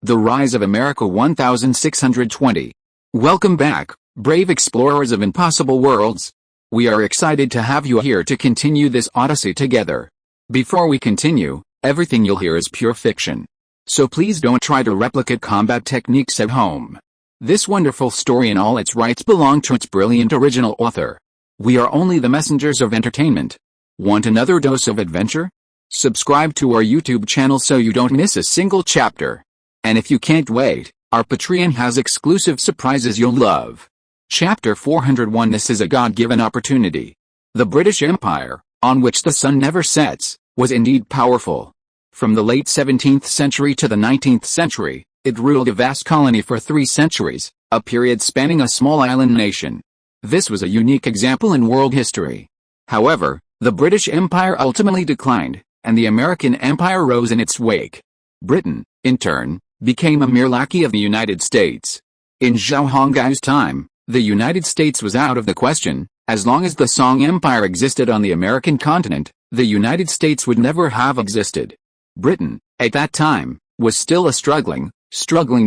The Rise of America 1620. Welcome back, brave explorers of impossible worlds. We are excited to have you here to continue this odyssey together. Before we continue, everything you'll hear is pure fiction. So please don't try to replicate combat techniques at home. This wonderful story in all its rights belong to its brilliant original author. We are only the messengers of entertainment. Want another dose of adventure? Subscribe to our YouTube channel so you don't miss a single chapter. And if you can't wait, our Patreon has exclusive surprises you'll love. Chapter 401. This is a God-given opportunity. The British Empire, on which the sun never sets, was indeed powerful. From the late 17th century to the 19th century, it ruled a vast colony for 3 centuries, a period spanning a small island nation. This was a unique example in world history. However, the British Empire ultimately declined, and the American Empire rose in its wake. Britain, in turn, became a mere lackey of the United States. In Zhao Hongai's time, the United States was out of the question. As long as the Song Empire existed on the American continent, the United States would never have existed. Britain, at that time, was still a struggling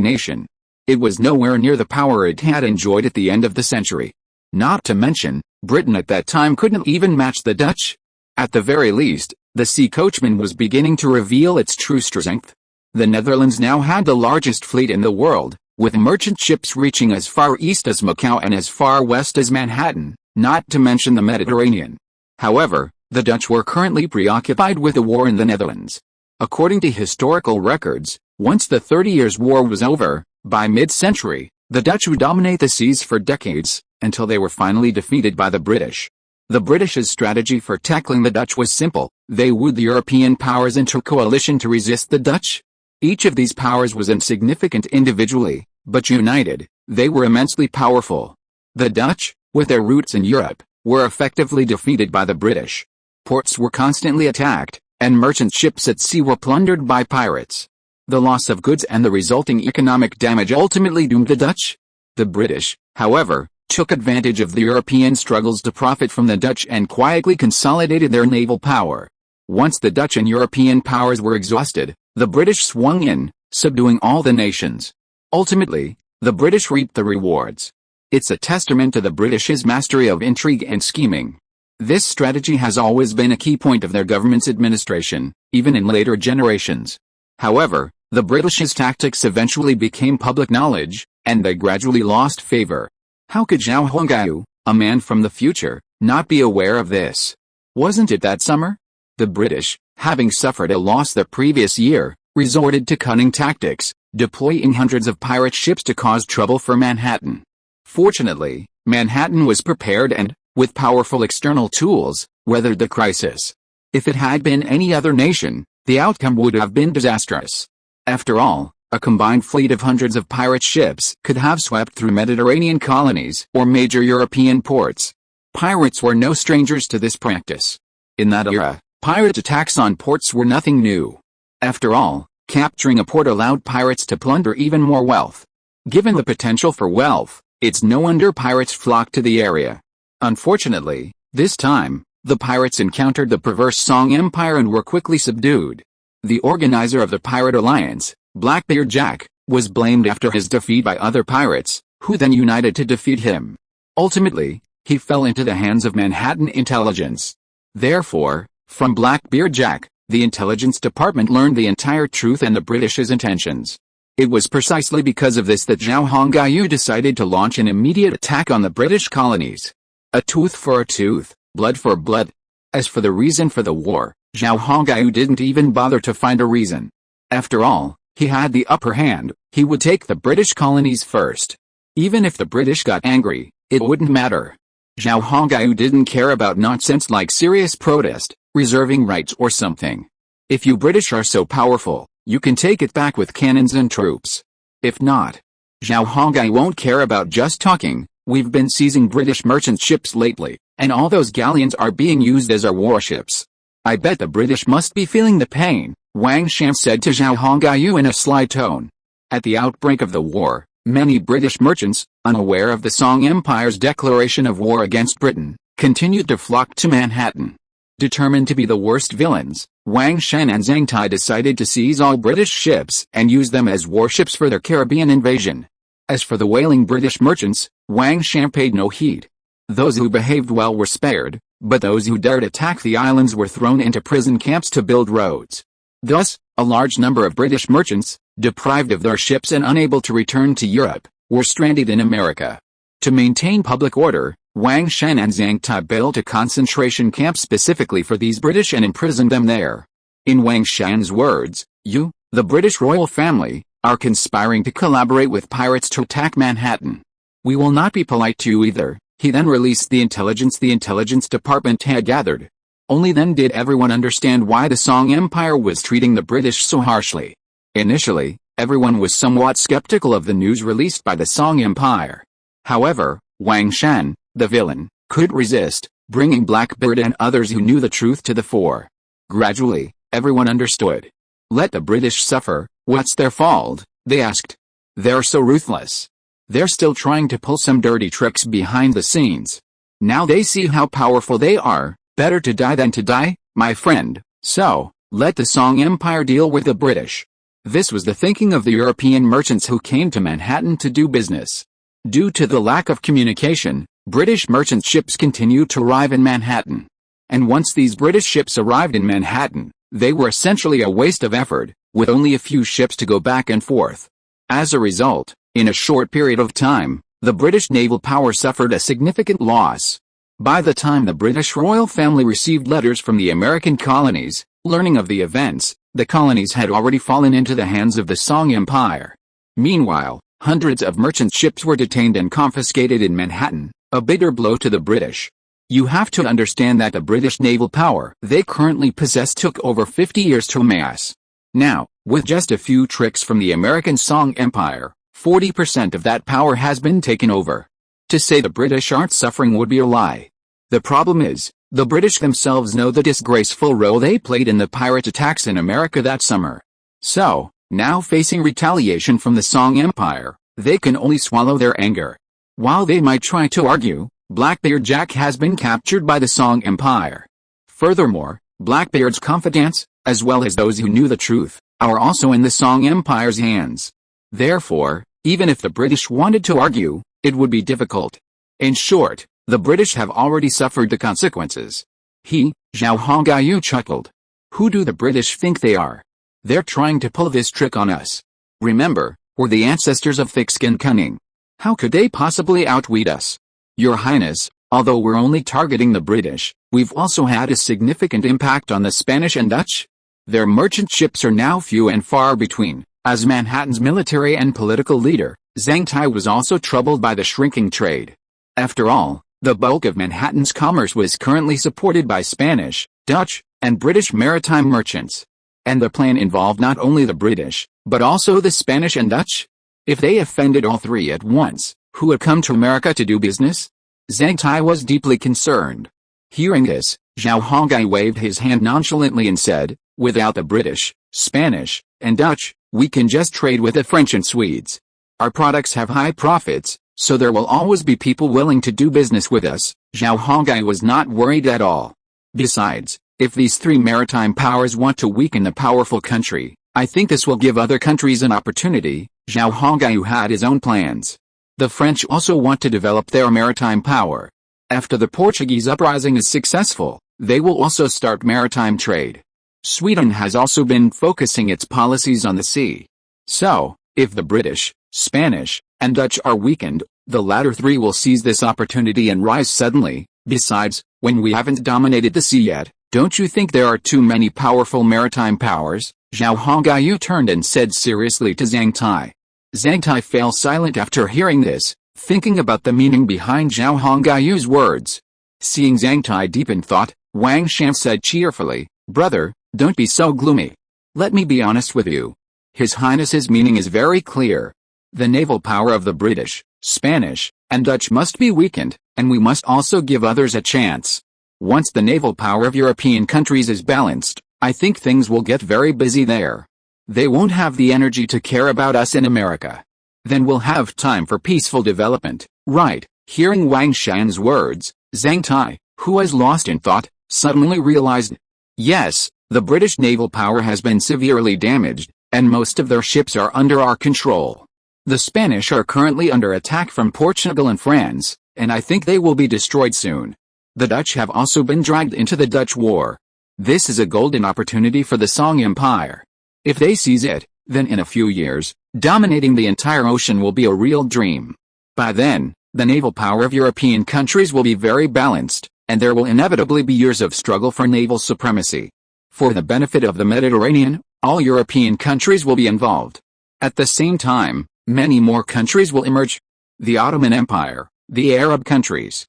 nation. It was nowhere near the power it had enjoyed at the end of the century. Not to mention, Britain at that time couldn't even match the Dutch. At the very least, the sea coachman was beginning to reveal its true strength. The Netherlands now had the largest fleet in the world, with merchant ships reaching as far east as Macau and as far west as Manhattan, not to mention the Mediterranean. However, the Dutch were currently preoccupied with the war in the Netherlands. According to historical records, once the 30 Years' War was over, by mid-century, the Dutch would dominate the seas for decades, until they were finally defeated by the British. The British's strategy for tackling the Dutch was simple. They wooed the European powers into coalition to resist the Dutch. Each of these powers was insignificant individually, but united, they were immensely powerful. The Dutch, with their roots in Europe, were effectively defeated by the British. Ports were constantly attacked, and merchant ships at sea were plundered by pirates. The loss of goods and the resulting economic damage ultimately doomed the Dutch. The British, however, took advantage of the European struggles to profit from the Dutch and quietly consolidated their naval power. Once the Dutch and European powers were exhausted, the British swung in, subduing all the nations. Ultimately, the British reaped the rewards. It's a testament to the British's mastery of intrigue and scheming. This strategy has always been a key point of their government's administration, even in later generations. However, the British's tactics eventually became public knowledge, and they gradually lost favor. How could Zhao Hongaiu, a man from the future, not be aware of this? Wasn't it that summer? The British, having suffered a loss the previous year, resorted to cunning tactics, deploying hundreds of pirate ships to cause trouble for Manhattan. Fortunately, Manhattan was prepared and, with powerful external tools, weathered the crisis. If it had been any other nation, the outcome would have been disastrous. After all, a combined fleet of hundreds of pirate ships could have swept through Mediterranean colonies or major European ports. Pirates were no strangers to this practice. In that era, pirate attacks on ports were nothing new. After all, capturing a port allowed pirates to plunder even more wealth. Given the potential for wealth, it's no wonder pirates flocked to the area. Unfortunately, this time, the pirates encountered the perverse Song Empire and were quickly subdued. The organizer of the pirate alliance, Blackbeard Jack, was blamed after his defeat by other pirates, who then united to defeat him. Ultimately, he fell into the hands of Manhattan intelligence. Therefore, from Blackbeard Jack, the intelligence department learned the entire truth and the British's intentions. It was precisely because of this that Zhao Hongaiu decided to launch an immediate attack on the British colonies. A tooth for a tooth, blood for blood. As for the reason for the war, Zhao Hongaiu didn't even bother to find a reason. After all, he had the upper hand. He would take the British colonies first. Even if the British got angry, it wouldn't matter. Zhao Hongaiu didn't care about nonsense like serious protest, reserving rights or something. If you British are so powerful, you can take it back with cannons and troops. If not, Zhao Hongaiu won't care about just talking. We've been seizing British merchant ships lately, and all those galleons are being used as our warships. I bet the British must be feeling the pain, Wang Shan said to Zhao Hongaiu in a sly tone. At the outbreak of the war, many British merchants, unaware of the Song Empire's declaration of war against Britain, continued to flock to Manhattan. Determined to be the worst villains, Wang Shan and Zhang Tai decided to seize all British ships and use them as warships for their Caribbean invasion. As for the whaling British merchants, Wang Shan paid no heed. Those who behaved well were spared, but those who dared attack the islands were thrown into prison camps to build roads. Thus, a large number of British merchants, deprived of their ships and unable to return to Europe, were stranded in America. To maintain public order, Wang Shan and Zhang Tai built a concentration camp specifically for these British and imprisoned them there. In Wang Shan's words, "You, the British royal family, are conspiring to collaborate with pirates to attack Manhattan. We will not be polite to you either." He then released the intelligence department had gathered. Only then did everyone understand why the Song Empire was treating the British so harshly. Initially, everyone was somewhat skeptical of the news released by the Song Empire. However, Wang Shan, the villain, could resist, bringing Blackbeard and others who knew the truth to the fore. Gradually, everyone understood. Let the British suffer, what's their fault, they asked. They're so ruthless. They're still trying to pull some dirty tricks behind the scenes. Now they see how powerful they are, better to die than to die, my friend, so, let the Song Empire deal with the British. This was the thinking of the European merchants who came to Manhattan to do business. Due to the lack of communication, British merchant ships continued to arrive in Manhattan. And once these British ships arrived in Manhattan, they were essentially a waste of effort, with only a few ships to go back and forth. As a result, in a short period of time, the British naval power suffered a significant loss. By the time the British royal family received letters from the American colonies, learning of the events, the colonies had already fallen into the hands of the Song Empire. Meanwhile, hundreds of merchant ships were detained and confiscated in Manhattan, a bitter blow to the British. You have to understand that the British naval power they currently possess took over 50 years to amass. Now, with just a few tricks from the American Song Empire, 40% of that power has been taken over. To say the British aren't suffering would be a lie. The problem is, the British themselves know the disgraceful role they played in the pirate attacks in America that summer. So, now facing retaliation from the Song Empire, they can only swallow their anger. While they might try to argue, Blackbeard Jack has been captured by the Song Empire. Furthermore, Blackbeard's confidants, as well as those who knew the truth, are also in the Song Empire's hands. Therefore, even if the British wanted to argue, it would be difficult. In short, the British have already suffered the consequences. Zhao Hongyu chuckled. Who do the British think they are? They're trying to pull this trick on us. Remember, we're the ancestors of thick skin cunning. How could they possibly outwit us? Your Highness, although we're only targeting the British, we've also had a significant impact on the Spanish and Dutch. Their merchant ships are now few and far between. As Manhattan's military and political leader, Zhang Tai was also troubled by the shrinking trade. After all, the bulk of Manhattan's commerce was currently supported by Spanish, Dutch, and British maritime merchants. And the plan involved not only the British, but also the Spanish and Dutch. If they offended all three at once, who had come to America to do business? Zhang Tai was deeply concerned. Hearing this, Zhao Hongyu waved his hand nonchalantly and said, without the British, Spanish, and Dutch, we can just trade with the French and Swedes. Our products have high profits, so there will always be people willing to do business with us. Zhao Hongyu was not worried at all. Besides, if these three maritime powers want to weaken the powerful country, I think this will give other countries an opportunity. Zhao Hongyu had his own plans. The French also want to develop their maritime power. After the Portuguese uprising is successful, they will also start maritime trade. Sweden has also been focusing its policies on the sea. So, if the British, Spanish, and Dutch are weakened, the latter three will seize this opportunity and rise suddenly. Besides, when we haven't dominated the sea yet, don't you think there are too many powerful maritime powers? Zhao Hongyu turned and said seriously to Zhang Tai. Zhang Tai fell silent after hearing this, thinking about the meaning behind Zhao Hongyu's words. Seeing Zhang Tai deep in thought, Wang Shan said cheerfully, brother, don't be so gloomy. Let me be honest with you. His Highness's meaning is very clear. The naval power of the British, Spanish, and Dutch must be weakened, and we must also give others a chance. Once the naval power of European countries is balanced, I think things will get very busy there. They won't have the energy to care about us in America. Then we'll have time for peaceful development, right? Hearing Wang Shan's words, Zhang Tai, who was lost in thought, suddenly realized, yes, the British naval power has been severely damaged, and most of their ships are under our control. The Spanish are currently under attack from Portugal and France, and I think they will be destroyed soon. The Dutch have also been dragged into the Dutch War. This is a golden opportunity for the Song Empire. If they seize it, then in a few years, dominating the entire ocean will be a real dream. By then, the naval power of European countries will be very balanced, and there will inevitably be years of struggle for naval supremacy. For the benefit of the Mediterranean, all European countries will be involved. At the same time, many more countries will emerge. The Ottoman Empire, the Arab countries.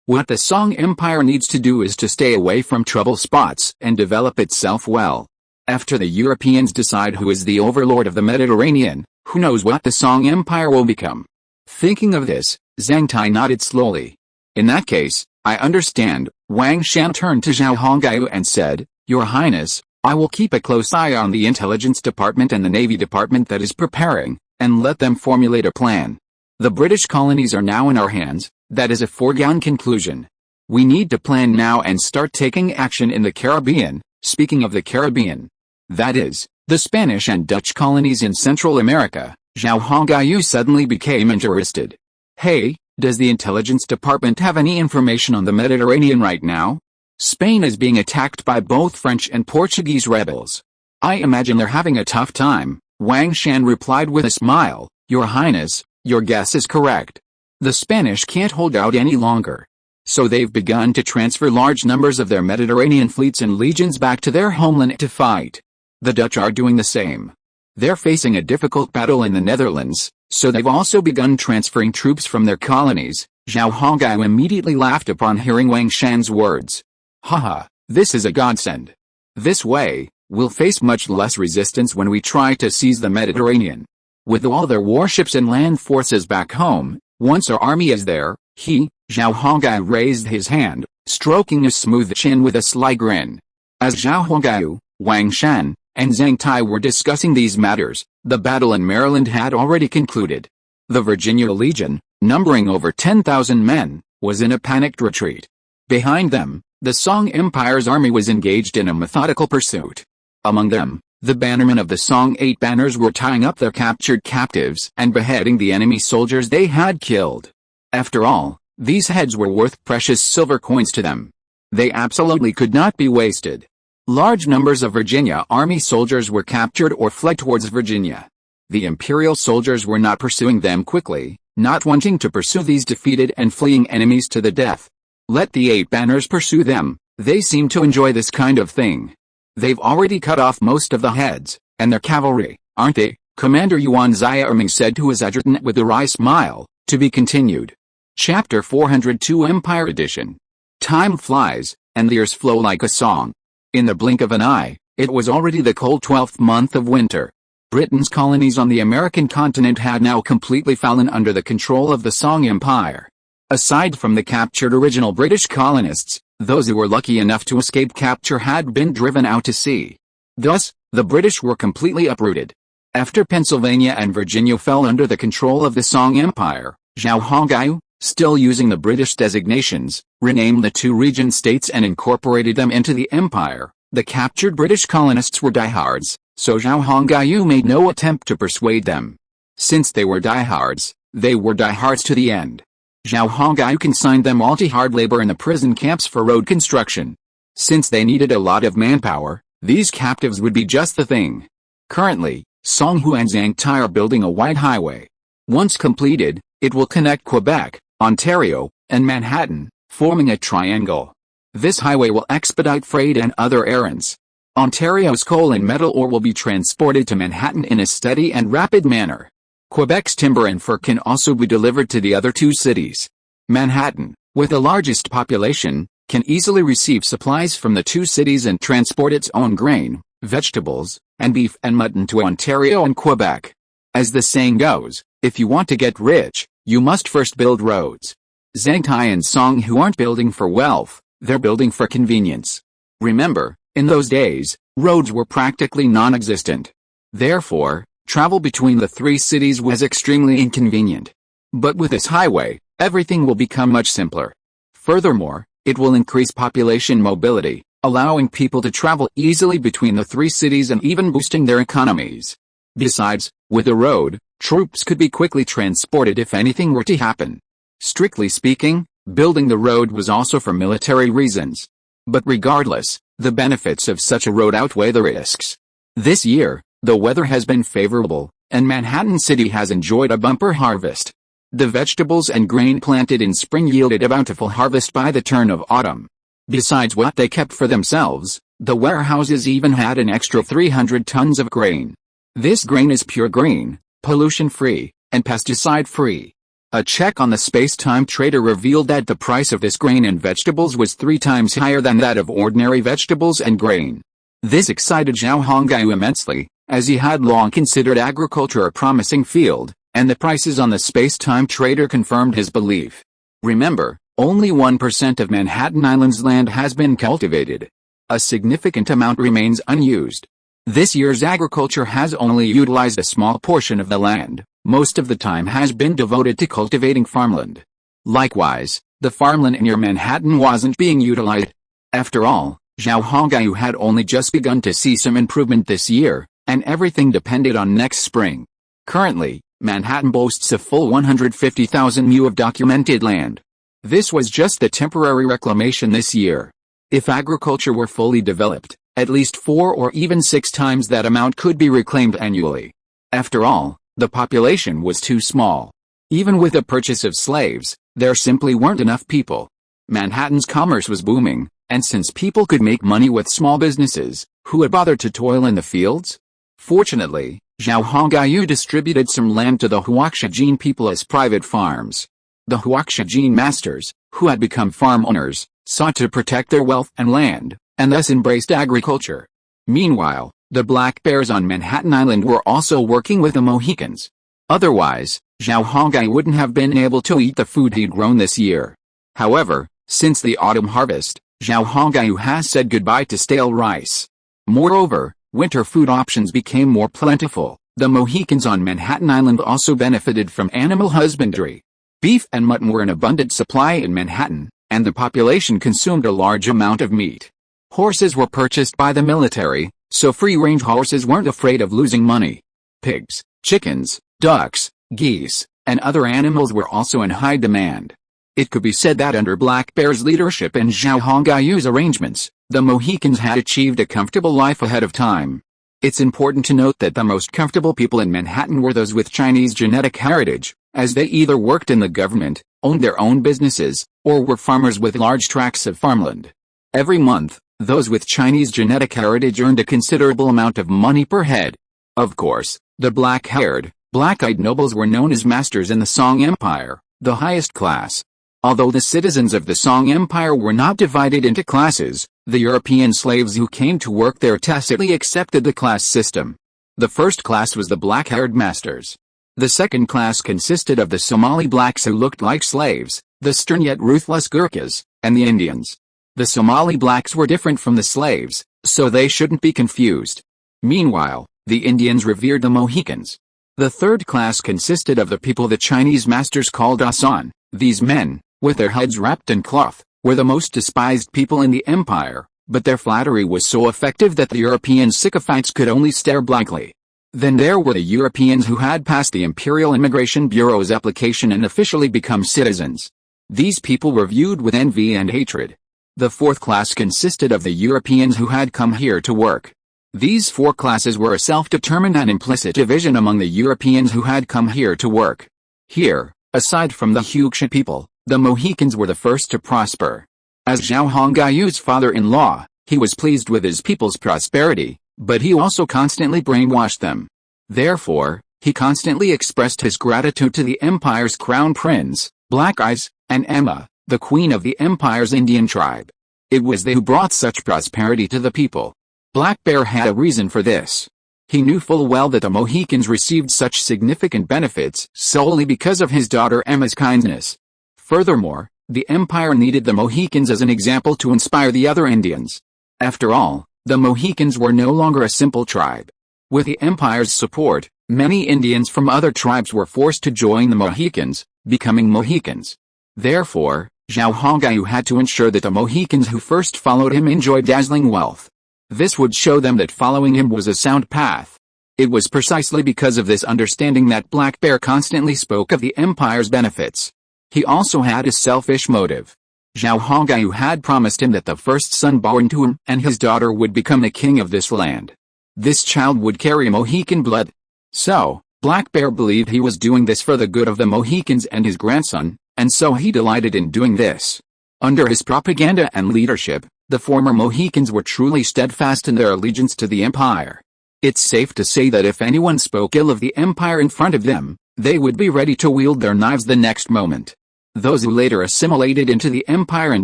What the Song Empire needs to do is to stay away from trouble spots and develop itself well. After the Europeans decide who is the overlord of the Mediterranean, who knows what the Song Empire will become. Thinking of this, Zhang Tai nodded slowly. In that case, I understand. Wang Shan turned to Zhao Hongyu and said, Your Highness, I will keep a close eye on the intelligence department and the Navy department that is preparing, and let them formulate a plan. The British colonies are now in our hands, that is a foregone conclusion. We need to plan now and start taking action in the Caribbean. Speaking of the Caribbean, that is, the Spanish and Dutch colonies in Central America, Zhao Hongyu suddenly became interested. Hey, does the intelligence department have any information on the Mediterranean right now? Spain is being attacked by both French and Portuguese rebels. I imagine they're having a tough time. Wang Shan replied with a smile, Your Highness, your guess is correct. The Spanish can't hold out any longer. So they've begun to transfer large numbers of their Mediterranean fleets and legions back to their homeland to fight. The Dutch are doing the same. They're facing a difficult battle in the Netherlands, so they've also begun transferring troops from their colonies. Zhao Hongyu immediately laughed upon hearing Wang Shan's words. Haha, this is a godsend. This way, we'll face much less resistance when we try to seize the Mediterranean. With all their warships and land forces back home, once our army is there, Zhao Hongyu raised his hand, stroking his smooth chin with a sly grin. As Zhao Hongyu, Wang Shan, and Zhang Tai were discussing these matters, the battle in Maryland had already concluded. The Virginia Legion, numbering over 10,000 men, was in a panicked retreat. Behind them, the Song Empire's army was engaged in a methodical pursuit. Among them, the bannermen of the Song 8 banners were tying up their captured captives and beheading the enemy soldiers they had killed. After all, these heads were worth precious silver coins to them. They absolutely could not be wasted. Large numbers of Virginia Army soldiers were captured or fled towards Virginia. The Imperial soldiers were not pursuing them quickly, not wanting to pursue these defeated and fleeing enemies to the death. Let the 8 banners pursue them, they seem to enjoy this kind of thing. They've already cut off most of the heads, and they're cavalry, aren't they? Commander Yuan Xiaoming said to his adjutant with a wry smile. To be continued. Chapter 402 Empire Edition. Time flies, and the years flow like a song. In the blink of an eye, it was already the cold 12th month of winter. Britain's colonies on the American continent had now completely fallen under the control of the Song Empire. Aside from the captured original British colonists, those who were lucky enough to escape capture had been driven out to sea. Thus, the British were completely uprooted. After Pennsylvania and Virginia fell under the control of the Song Empire, Zhao Hongyu, still using the British designations, renamed the 2 region states and incorporated them into the empire. The captured British colonists were diehards, so Zhao Hongyu made no attempt to persuade them. Since they were diehards to the end. Zhao Hongyu consigned them all to hard labor in the prison camps for road construction. Since they needed a lot of manpower, these captives would be just the thing. Currently, Songhu and Zhang Tai are building a wide highway. Once completed, it will connect Quebec, Ontario, and Manhattan, forming a triangle. This highway will expedite freight and other errands. Ontario's coal and metal ore will be transported to Manhattan in a steady and rapid manner. Quebec's timber and fur can also be delivered to the other 2 cities. Manhattan, with the largest population, can easily receive supplies from the 2 cities and transport its own grain, vegetables, and beef and mutton to Ontario and Quebec. As the saying goes, if you want to get rich, you must first build roads. Zhang Tai and Songhu aren't building for wealth, they're building for convenience. Remember, in those days, roads were practically non-existent. Therefore, travel between the 3 cities was extremely inconvenient. But with this highway, everything will become much simpler. Furthermore, It will increase population mobility, allowing people to travel easily between the three cities and even boosting their economies. Besides, with a road, troops could be quickly transported if anything were to happen. Strictly speaking, building the road was also for military reasons. But regardless, the benefits of such a road outweigh the risks. This year, the weather has been favorable, and Manhattan City has enjoyed a bumper harvest. The vegetables and grain planted in spring yielded a bountiful harvest by the turn of autumn. Besides what they kept for themselves, the warehouses even had an extra 300 tons of grain. This grain is pure grain, pollution-free, and pesticide-free. A check on the space-time trader revealed that the price of this grain and vegetables was 3 times higher than that of ordinary vegetables and grain. This excited Zhao Hongyu immensely, as he had long considered agriculture a promising field, and the prices on the space-time trader confirmed his belief. Remember, only 1% of Manhattan Island's land has been cultivated. A significant amount remains unused. This year's agriculture has only utilized a small portion of the land. Most of the time has been devoted to cultivating farmland. Likewise, the farmland near Manhattan wasn't being utilized. After all, Zhao Hongyu had only just begun to see some improvement this year, and everything depended on next spring. Currently, Manhattan boasts a full 150,000 mu of documented land. This was just the temporary reclamation this year. If agriculture were fully developed, at least 4 or even 6 times that amount could be reclaimed annually. After all, the population was too small. Even with the purchase of slaves, there simply weren't enough people. Manhattan's commerce was booming, and since people could make money with small businesses, who would bother to toil in the fields? Fortunately, Zhao Hongyu distributed some land to the Huaxijin people as private farms. The Huaxijin masters, who had become farm owners, sought to protect their wealth and land, and thus embraced agriculture. Meanwhile, the Black Bears on Manhattan Island were also working with the Mohicans. Otherwise, Zhao Hongyu wouldn't have been able to eat the food he'd grown this year. However, since the autumn harvest, Zhao Hongyu has said goodbye to stale rice. Moreover, winter food options became more plentiful. The Mohicans on Manhattan Island also benefited from animal husbandry. Beef and mutton were in abundant supply in Manhattan, and the population consumed a large amount of meat. Horses were purchased by the military, so free-range horses weren't afraid of losing money. Pigs, chickens, ducks, geese, and other animals were also in high demand. It could be said that under Black Bear's leadership and Zhao Hongyu's arrangements, the Mohicans had achieved a comfortable life ahead of time. It's important to note that the most comfortable people in Manhattan were those with Chinese genetic heritage, as they either worked in the government, owned their own businesses, or were farmers with large tracts of farmland. Every month, those with Chinese genetic heritage earned a considerable amount of money per head. Of course, the black-haired, black-eyed nobles were known as masters in the Song Empire, the highest class. Although the citizens of the Song Empire were not divided into classes, the European slaves who came to work there tacitly accepted the class system. The first class was the black-haired masters. The second class consisted of the Somali blacks who looked like slaves, the stern yet ruthless Gurkhas, and the Indians. The Somali blacks were different from the slaves, so they shouldn't be confused. Meanwhile, the Indians revered the Mohicans. The third class consisted of the people the Chinese masters called Asan. These men, with their heads wrapped in cloth, were the most despised people in the empire, but their flattery was so effective that the European sycophants could only stare blankly. Then there were the Europeans who had passed the Imperial Immigration Bureau's application and officially become citizens. These people were viewed with envy and hatred. The fourth class consisted of the Europeans who had come here to work. These 4 classes were a self-determined and implicit division among the Europeans who had come here to work. Here, aside from the Huaxia people, the Mohicans were the first to prosper. As Zhao Hongyu's father-in-law, he was pleased with his people's prosperity, but he also constantly brainwashed them. Therefore, he constantly expressed his gratitude to the empire's crown prince, Black Eyes, and Emma, the queen of the empire's Indian tribe. It was they who brought such prosperity to the people. Black Bear had a reason for this. He knew full well that the Mohicans received such significant benefits solely because of his daughter Emma's kindness. Furthermore, the empire needed the Mohicans as an example to inspire the other Indians. After all, the Mohicans were no longer a simple tribe. With the empire's support, many Indians from other tribes were forced to join the Mohicans, becoming Mohicans. Therefore, Zhao Hongyu had to ensure that the Mohicans who first followed him enjoyed dazzling wealth. This would show them that following him was a sound path. It was precisely because of this understanding that Black Bear constantly spoke of the empire's benefits. He also had a selfish motive. Zhao Hongyu had promised him that the first son born to him and his daughter would become the king of this land. This child would carry Mohican blood. So, Black Bear believed he was doing this for the good of the Mohicans and his grandson, and so he delighted in doing this. Under his propaganda and leadership, the former Mohicans were truly steadfast in their allegiance to the empire. It's safe to say that if anyone spoke ill of the empire in front of them, they would be ready to wield their knives the next moment. Those who later assimilated into the empire and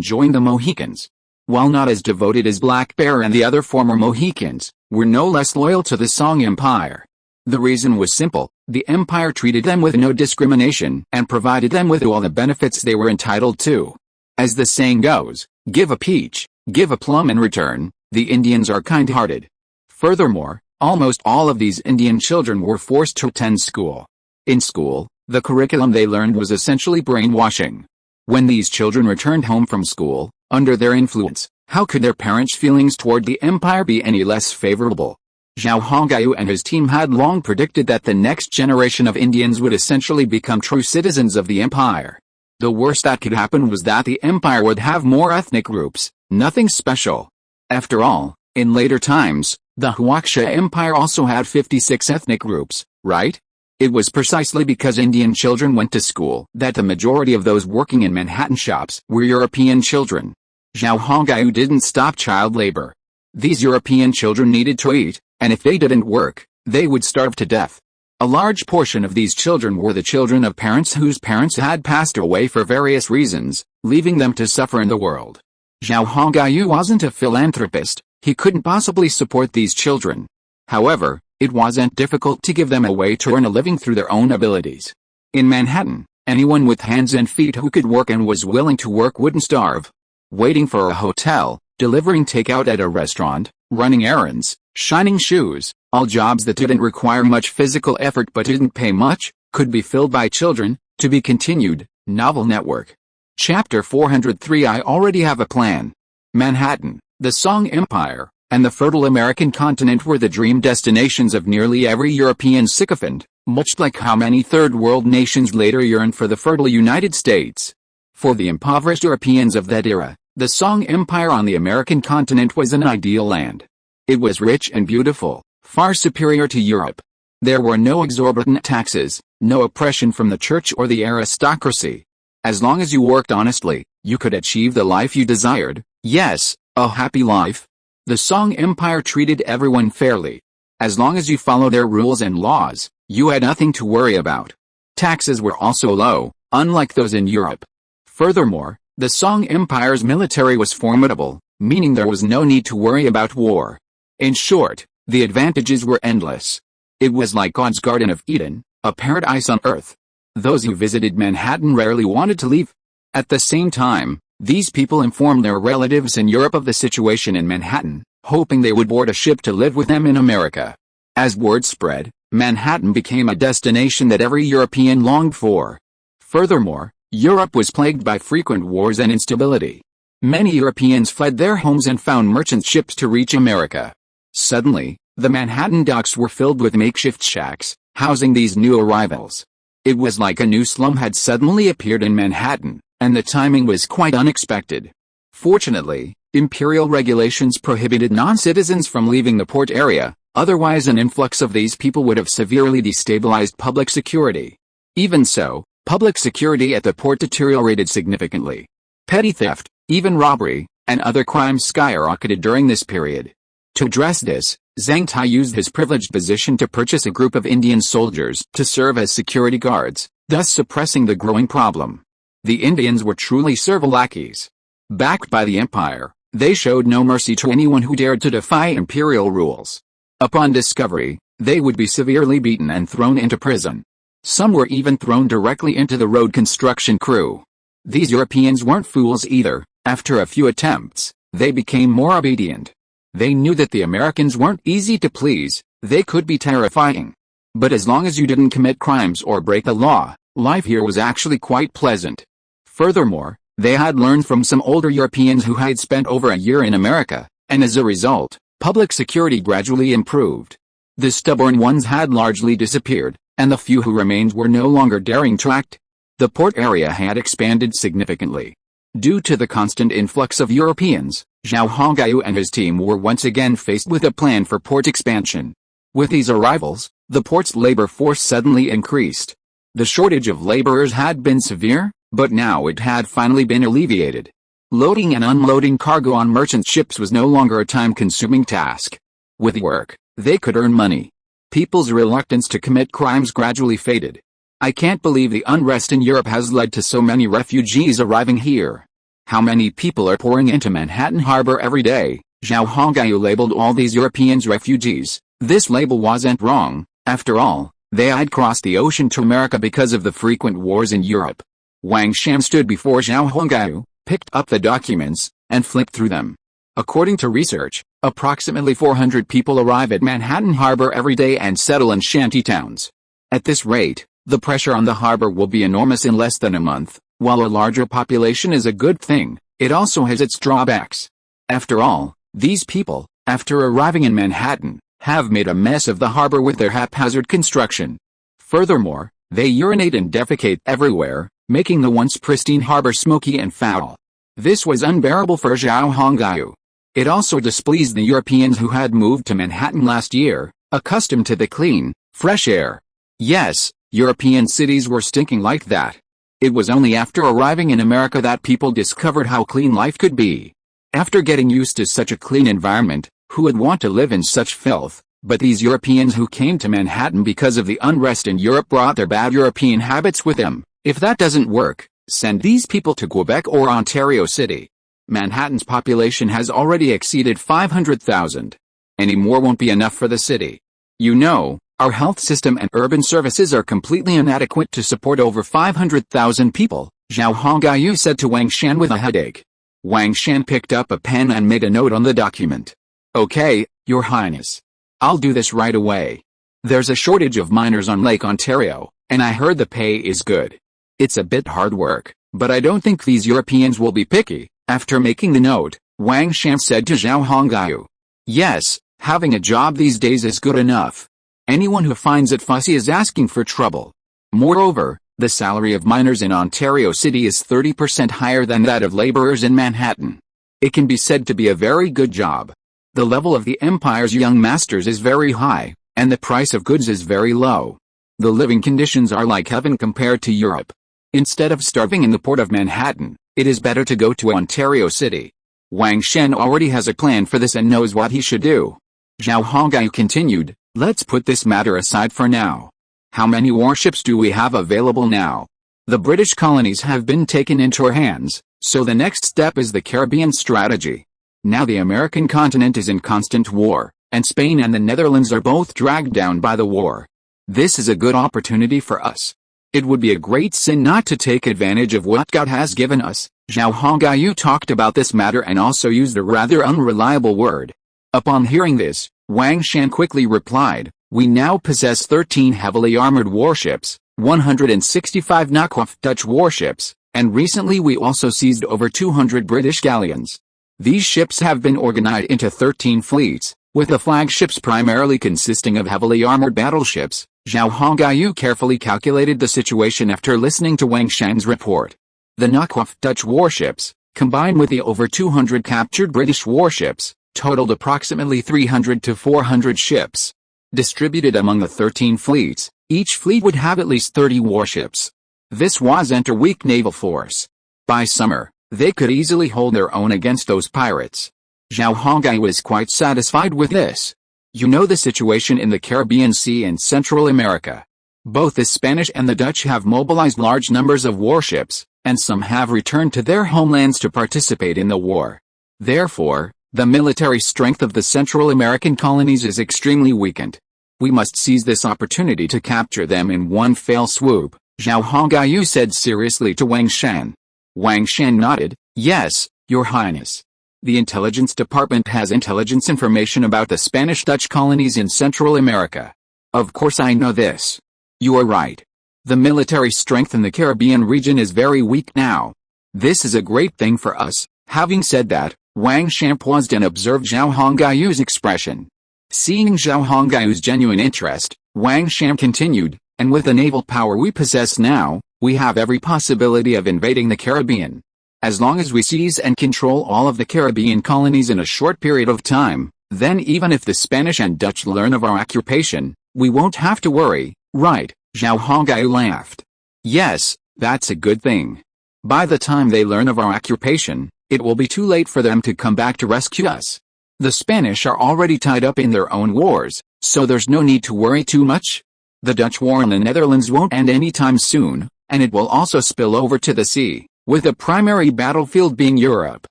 joined the Mohicans, while not as devoted as Black Bear and the other former Mohicans, were no less loyal to the Song Empire. The reason was simple: the empire treated them with no discrimination and provided them with all the benefits they were entitled to. As the saying goes, give a peach, give a plum in return. The Indians are kind-hearted. Furthermore, almost all of these Indian children were forced to attend school. In school, the curriculum they learned was essentially brainwashing. When these children returned home from school, under their influence, how could their parents' feelings toward the empire be any less favorable? Zhao Hongyu and his team had long predicted that the next generation of Indians would essentially become true citizens of the empire. The worst that could happen was that the empire would have more ethnic groups, nothing special. After all, in later times, the Huaxia Empire also had 56 ethnic groups, right? It was precisely because Indian children went to school that the majority of those working in Manhattan shops were European children. Zhao Hongyu didn't stop child labor. These European children needed to eat, and if they didn't work, they would starve to death. A large portion of these children were the children of parents whose parents had passed away for various reasons, leaving them to suffer in the world. Zhao Hongyu wasn't a philanthropist. He couldn't possibly support these children. However, it wasn't difficult to give them a way to earn a living through their own abilities. In Manhattan, anyone with hands and feet who could work and was willing to work wouldn't starve. Waiting for a hotel, delivering takeout at a restaurant, running errands, shining shoes, all jobs that didn't require much physical effort but didn't pay much, could be filled by children. To be continued. Novel Network. Chapter 403. I already have a plan. Manhattan, the Song Empire, and the fertile American continent were the dream destinations of nearly every European sycophant, much like how many third world nations later yearned for the fertile United States. For the impoverished Europeans of that era, the Song Empire on the American continent was an ideal land. It was rich and beautiful, far superior to Europe. There were no exorbitant taxes, no oppression from the church or the aristocracy. As long as you worked honestly, you could achieve the life you desired. Yes, a happy life. The Song Empire treated everyone fairly. As long as you followed their rules and laws, you had nothing to worry about. Taxes were also low, unlike those in Europe. Furthermore, the Song Empire's military was formidable, meaning there was no need to worry about war. In short, the advantages were endless. It was like God's Garden of Eden, a paradise on earth. Those who visited Manhattan rarely wanted to leave. At the same time, these people informed their relatives in Europe of the situation in Manhattan, hoping they would board a ship to live with them in America. As word spread, Manhattan became a destination that every European longed for. Furthermore, Europe was plagued by frequent wars and instability. Many Europeans fled their homes and found merchant ships to reach America. Suddenly, the Manhattan docks were filled with makeshift shacks, housing these new arrivals. It was like a new slum had suddenly appeared in Manhattan, and the timing was quite unexpected. Fortunately, imperial regulations prohibited non-citizens from leaving the port area, otherwise an influx of these people would have severely destabilized public security. Even so, public security at the port deteriorated significantly. Petty theft, even robbery, and other crimes skyrocketed during this period. To address this, Zhang Tai used his privileged position to purchase a group of Indian soldiers to serve as security guards, thus suppressing the growing problem. The Indians were truly servile lackeys. Backed by the empire, they showed no mercy to anyone who dared to defy imperial rules. Upon discovery, they would be severely beaten and thrown into prison. Some were even thrown directly into the road construction crew. These Europeans weren't fools either. After a few attempts, they became more obedient. They knew that the Americans weren't easy to please, they could be terrifying. But as long as you didn't commit crimes or break the law, life here was actually quite pleasant. Furthermore, They had learned from some older Europeans who had spent over a year in America, and as a result, public security gradually improved. The stubborn ones had largely disappeared, and the few who remained were no longer daring to act. The port area had expanded significantly. Due to the constant influx of Europeans, Zhao Hongyu and his team were once again faced with a plan for port expansion. With these arrivals, the port's labor force suddenly increased. The shortage of laborers had been severe, but now it had finally been alleviated. Loading and unloading cargo on merchant ships was no longer a time-consuming task. With work, they could earn money. People's reluctance to commit crimes gradually faded. I can't believe the unrest in Europe has led to so many refugees arriving here. How many people are pouring into Manhattan Harbor every day? Zhao Hongyu labeled all these Europeans refugees. This label wasn't wrong. After all, they had crossed the ocean to America because of the frequent wars in Europe. Wang Shan stood before Zhao Hongyu, picked up the documents, and flipped through them. According to research, approximately 400 people arrive at Manhattan Harbor every day and settle in shanty towns. At this rate, the pressure on the harbor will be enormous in less than a month. While a larger population is a good thing, it also has its drawbacks. After all, these people, after arriving in Manhattan, have made a mess of the harbor with their haphazard construction. Furthermore, they urinate and defecate everywhere, making the once pristine harbor smoky and foul. This was unbearable for Zhao Hongyu. It also displeased the Europeans who had moved to Manhattan last year, accustomed to the clean, fresh air. Yes, European cities were stinking like that. It was only after arriving in America that people discovered how clean life could be. After getting used to such a clean environment, who would want to live in such filth? But these Europeans who came to Manhattan because of the unrest in Europe brought their bad European habits with them. If that doesn't work, send these people to Quebec or Ontario City. Manhattan's population has already exceeded 500,000. Any more won't be enough for the city. You know, our health system and urban services are completely inadequate to support over 500,000 people, Zhao Hongyu said to Wang Shan with a headache. Wang Shan picked up a pen and made a note on the document. Okay, Your Highness. I'll do this right away. There's a shortage of miners on Lake Ontario, and I heard the pay is good. It's a bit hard work, but I don't think these Europeans will be picky. After making the note, Wang Shan said to Zhao Hongyu. Yes, having a job these days is good enough. Anyone who finds it fussy is asking for trouble. Moreover, the salary of miners in Ontario City is 30% higher than that of laborers in Manhattan. It can be said to be a very good job. The level of the empire's young masters is very high, and the price of goods is very low. The living conditions are like heaven compared to Europe. Instead of starving in the port of Manhattan, it is better to go to Ontario City. Wang Shan already has a plan for this and knows what he should do. Zhao Hongyu continued, let's put this matter aside for now. How many warships do we have available now? The British colonies have been taken into our hands, so the next step is the Caribbean strategy. Now the American continent is in constant war, and Spain and the Netherlands are both dragged down by the war. This is a good opportunity for us. It would be a great sin not to take advantage of what God has given us. Zhao Hongyu talked about this matter and also used a rather unreliable word. Upon hearing this, Wang Shan quickly replied, we now possess 13 heavily armored warships, 165 knockoff Dutch warships, and recently we also seized over 200 British galleons. These ships have been organized into 13 fleets, with the flagships primarily consisting of heavily armored battleships. Zhao Hongyu carefully calculated the situation after listening to Wang Shan's report. The knockoff Dutch warships, combined with the over 200 captured British warships, totaled approximately 300 to 400 ships. Distributed among the 13 fleets, each fleet would have at least 30 warships. This wasn't a weak naval force. By summer, they could easily hold their own against those pirates. Zhao Hongyu was quite satisfied with this. You know the situation in the Caribbean Sea and Central America. Both the Spanish and the Dutch have mobilized large numbers of warships, and some have returned to their homelands to participate in the war. Therefore, the military strength of the Central American colonies is extremely weakened. We must seize this opportunity to capture them in one fell swoop, Zhao Hongyu said seriously to Wang Shan. Wang Shan nodded, yes, Your Highness. The intelligence department has intelligence information about the Spanish-Dutch colonies in Central America. Of course I know this. You are right. The military strength in the Caribbean region is very weak now. This is a great thing for us." Having said that, Wang Shan paused and observed Zhao Hongguyu's expression. Seeing Zhao Hongguyu's genuine interest, Wang Shan continued, "And with the naval power we possess now, we have every possibility of invading the Caribbean. As long as we seize and control all of the Caribbean colonies in a short period of time, then even if the Spanish and Dutch learn of our occupation, we won't have to worry, right?" Zhao Hongguyu laughed. "Yes, that's a good thing. By the time they learn of our occupation, it will be too late for them to come back to rescue us. The Spanish are already tied up in their own wars, so there's no need to worry too much. The Dutch war in the Netherlands won't end anytime soon, and it will also spill over to the sea, with the primary battlefield being Europe.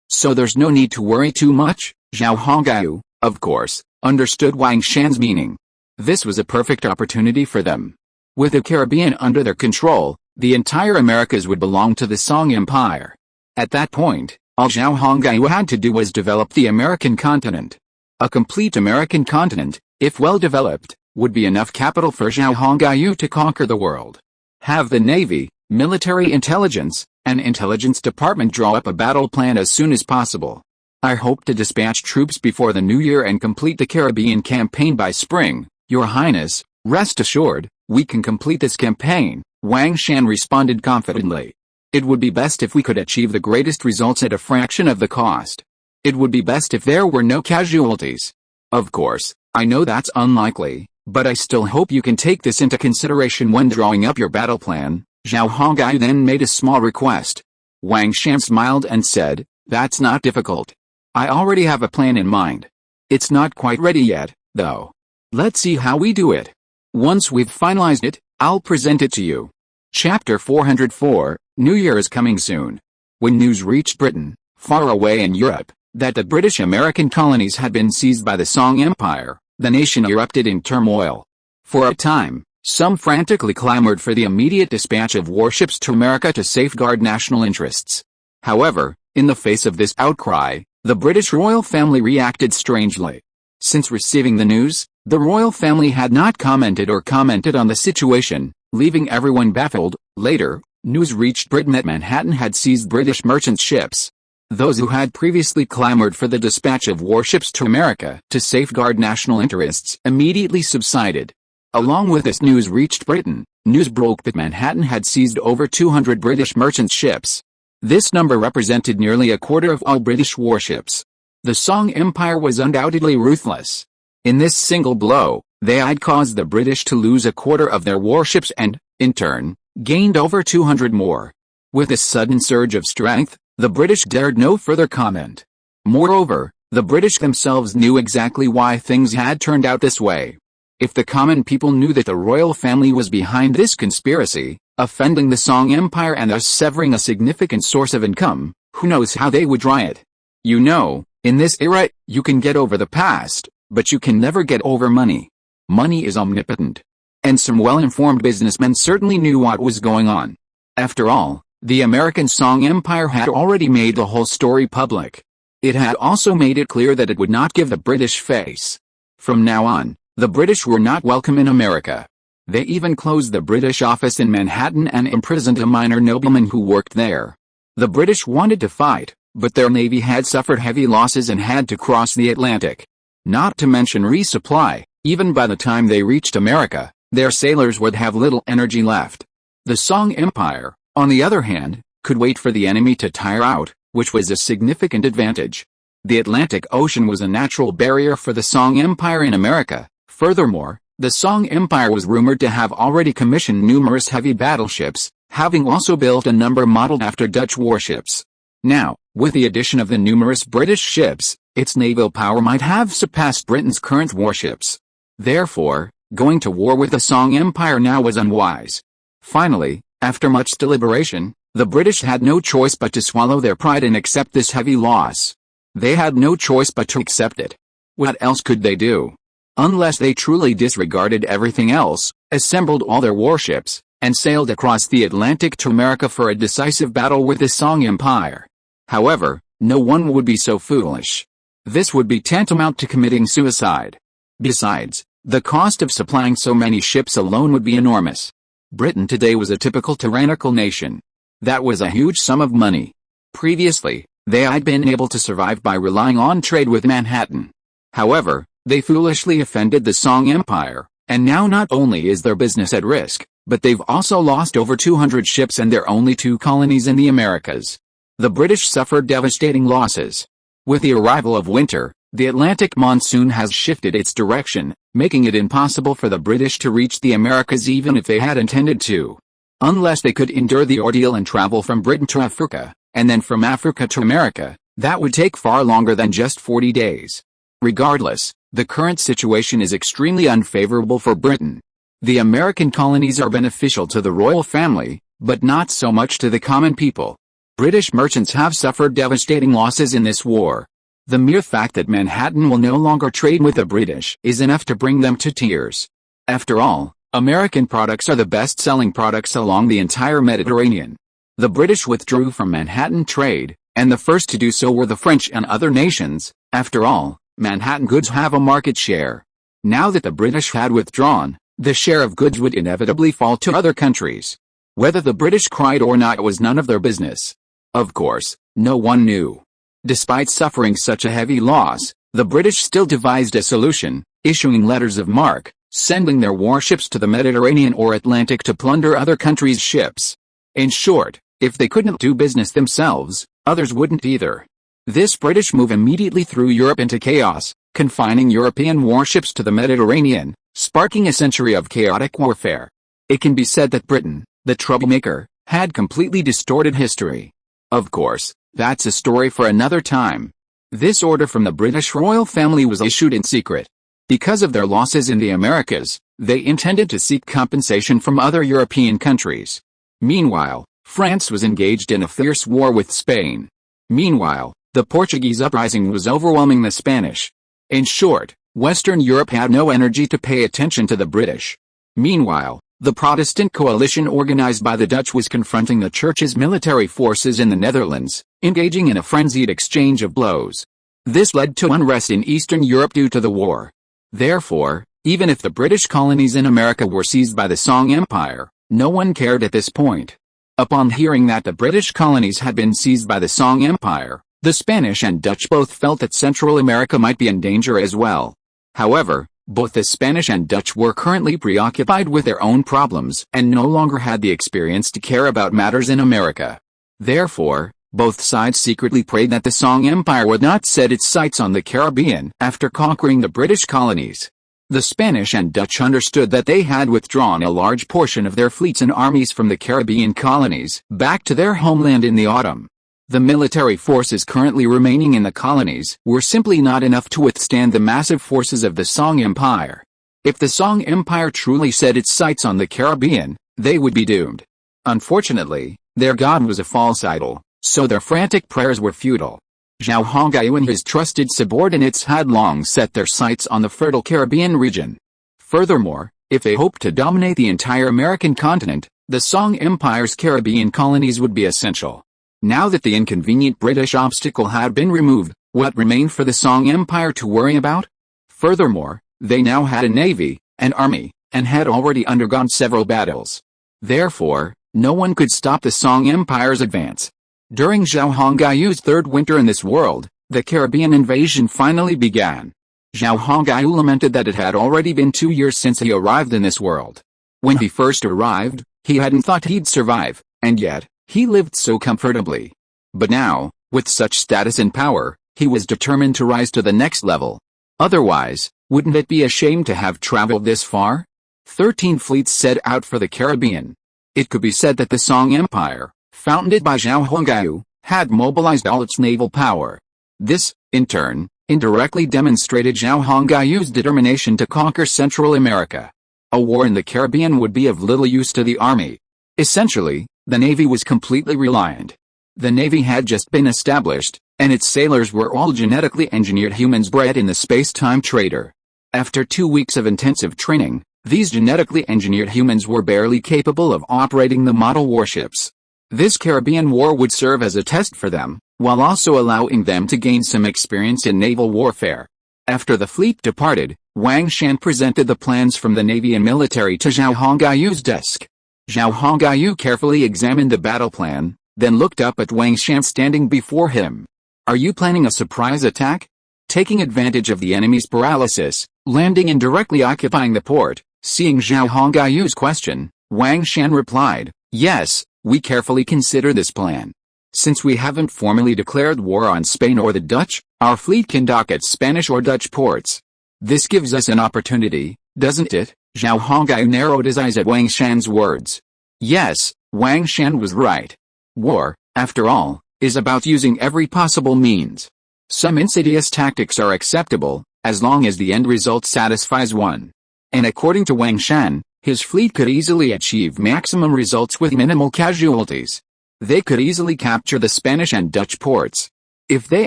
So there's no need to worry too much." Zhao Hongguyu, of course, understood Wang Shan's meaning. This was a perfect opportunity for them. With the Caribbean under their control, the entire Americas would belong to the Song Empire. At that point, all Zhao Hongguyu had to do was develop the American continent. A complete American continent, if well developed, would be enough capital for Zhao Hongguyu to conquer the world. Have the Navy, military intelligence, and intelligence department draw up a battle plan as soon as possible. I hope to dispatch troops before the new year and complete the Caribbean campaign by spring. Your Highness, rest assured, we can complete this campaign," Wang Shan responded confidently. "It would be best if we could achieve the greatest results at a fraction of the cost. It would be best if there were no casualties. Of course, I know that's unlikely, but I still hope you can take this into consideration when drawing up your battle plan." Zhao Hongguyu then made a small request. Wang Shan smiled and said, "That's not difficult. I already have a plan in mind. It's not quite ready yet, though. Let's see how we do it. Once we've finalized it, I'll present it to you." Chapter 404, New Year is coming soon. When news reached Britain, far away in Europe, that the British American colonies had been seized by the Song Empire, the nation erupted in turmoil. For a time, some frantically clamored for the immediate dispatch of warships to America to safeguard national interests. However, in the face of this outcry, the British royal family reacted strangely. Since receiving the news, the royal family had not commented on the situation, leaving everyone baffled. Later, news reached Britain that Manhattan had seized British merchant ships. Those who had previously clamored for the dispatch of warships to America to safeguard national interests immediately subsided. Along with this news reached Britain, news broke that Manhattan had seized over 200 British merchant ships. This number represented nearly a quarter of all British warships. The Song Empire was undoubtedly ruthless. In this single blow, they had caused the British to lose a quarter of their warships and, in turn, gained over 200 more. With this sudden surge of strength, the British dared no further comment. Moreover, the British themselves knew exactly why things had turned out this way. If the common people knew that the royal family was behind this conspiracy, offending the Song Empire and thus severing a significant source of income, who knows how they would riot. You know, in this era, you can get over the past, but you can never get over money. Money is omnipotent. And some well-informed businessmen certainly knew what was going on. After all, the American Song Empire had already made the whole story public. It had also made it clear that it would not give the British face. From now on, the British were not welcome in America. They even closed the British office in Manhattan and imprisoned a minor nobleman who worked there. The British wanted to fight, but their navy had suffered heavy losses and had to cross the Atlantic. Not to mention resupply, even by the time they reached America, their sailors would have little energy left. The Song Empire, on the other hand, could wait for the enemy to tire out, which was a significant advantage. The Atlantic Ocean was a natural barrier for the Song Empire in America. Furthermore, the Song Empire was rumored to have already commissioned numerous heavy battleships, having also built a number modeled after Dutch warships. Now, with the addition of the numerous British ships, its naval power might have surpassed Britain's current warships. Therefore, going to war with the Song Empire now was unwise. Finally, after much deliberation, the British had no choice but to swallow their pride and accept this heavy loss. They had no choice but to accept it. What else could they do? Unless they truly disregarded everything else, assembled all their warships, and sailed across the Atlantic to America for a decisive battle with the Song Empire. However, no one would be so foolish. This would be tantamount to committing suicide. Besides, the cost of supplying so many ships alone would be enormous. Britain today was a typical tyrannical nation. That was a huge sum of money. Previously, they had been able to survive by relying on trade with Manhattan. However, they foolishly offended the Song Empire, and now not only is their business at risk, but they've also lost over 200 ships and their only 2 colonies in the Americas. The British suffered devastating losses. With the arrival of winter, the Atlantic monsoon has shifted its direction, making it impossible for the British to reach the Americas even if they had intended to. Unless they could endure the ordeal and travel from Britain to Africa, and then from Africa to America, that would take far longer than just 40 days. Regardless, the current situation is extremely unfavorable for Britain. The American colonies are beneficial to the royal family, but not so much to the common people. British merchants have suffered devastating losses in this war. The mere fact that Manhattan will no longer trade with the British is enough to bring them to tears. After all, American products are the best-selling products along the entire Mediterranean. The British withdrew from Manhattan trade, and the first to do so were the French and other nations. After all, Manhattan goods have a market share. Now that the British had withdrawn, the share of goods would inevitably fall to other countries. Whether the British cried or not was none of their business. Of course, no one knew. Despite suffering such a heavy loss, the British still devised a solution, issuing letters of marque, sending their warships to the Mediterranean or Atlantic to plunder other countries' ships. In short, if they couldn't do business themselves, others wouldn't either. This British move immediately threw Europe into chaos, confining European warships to the Mediterranean, sparking a century of chaotic warfare. It can be said that Britain, the troublemaker, had completely distorted history. Of course, that's a story for another time. This order from the British royal family was issued in secret. Because of their losses in the Americas, they intended to seek compensation from other European countries. Meanwhile, France was engaged in a fierce war with Spain. Meanwhile, the Portuguese uprising was overwhelming the Spanish. In short, Western Europe had no energy to pay attention to the British. Meanwhile, the Protestant coalition organized by the Dutch was confronting the Church's military forces in the Netherlands, engaging in a frenzied exchange of blows. This led to unrest in Eastern Europe due to the war. Therefore, even if the British colonies in America were seized by the Song Empire, no one cared at this point. Upon hearing that the British colonies had been seized by the Song Empire, the Spanish and Dutch both felt that Central America might be in danger as well. However, both the Spanish and Dutch were currently preoccupied with their own problems and no longer had the experience to care about matters in America. Therefore, both sides secretly prayed that the Song Empire would not set its sights on the Caribbean after conquering the British colonies. The Spanish and Dutch understood that they had withdrawn a large portion of their fleets and armies from the Caribbean colonies back to their homeland in the autumn. The military forces currently remaining in the colonies were simply not enough to withstand the massive forces of the Song Empire. If the Song Empire truly set its sights on the Caribbean, they would be doomed. Unfortunately, their god was a false idol, so their frantic prayers were futile. Zhao Hongyu and his trusted subordinates had long set their sights on the fertile Caribbean region. Furthermore, if they hoped to dominate the entire American continent, the Song Empire's Caribbean colonies would be essential. Now that the inconvenient British obstacle had been removed, what remained for the Song Empire to worry about? Furthermore, they now had a navy, an army, and had already undergone several battles. Therefore, no one could stop the Song Empire's advance. During Zhao Hongyu's third winter in this world, the Caribbean invasion finally began. Zhao Hongyu lamented that it had already been 2 years since he arrived in this world. When he first arrived, he hadn't thought he'd survive, and yet, he lived so comfortably. But now, with such status and power, he was determined to rise to the next level. Otherwise, wouldn't it be a shame to have traveled this far? 13 fleets set out for the Caribbean. It could be said that the Song Empire, founded by Zhao Hongyu, had mobilized all its naval power. This, in turn, indirectly demonstrated Zhao Hongyu's determination to conquer Central America. A war in the Caribbean would be of little use to the army. Essentially, the Navy was completely reliant. The Navy had just been established, and its sailors were all genetically engineered humans bred in the space-time trader. After 2 weeks of intensive training, these genetically engineered humans were barely capable of operating the model warships. This Caribbean war would serve as a test for them, while also allowing them to gain some experience in naval warfare. After the fleet departed, Wang Shan presented the plans from the Navy and military to Zhao Hongyu's desk. Zhao Hongyu carefully examined the battle plan, then looked up at Wang Shan standing before him. Are you planning a surprise attack? Taking advantage of the enemy's paralysis, landing and directly occupying the port? Seeing Zhao Hongyu's question, Wang Shan replied, yes, we carefully consider this plan. Since we haven't formally declared war on Spain or the Dutch, our fleet can dock at Spanish or Dutch ports. This gives us an opportunity, doesn't it? Zhao Hongyu narrowed his eyes at Wang Shan's words. Yes, Wang Shan was right. War, after all, is about using every possible means. Some insidious tactics are acceptable, as long as the end result satisfies one. And according to Wang Shan, his fleet could easily achieve maximum results with minimal casualties. They could easily capture the Spanish and Dutch ports. If they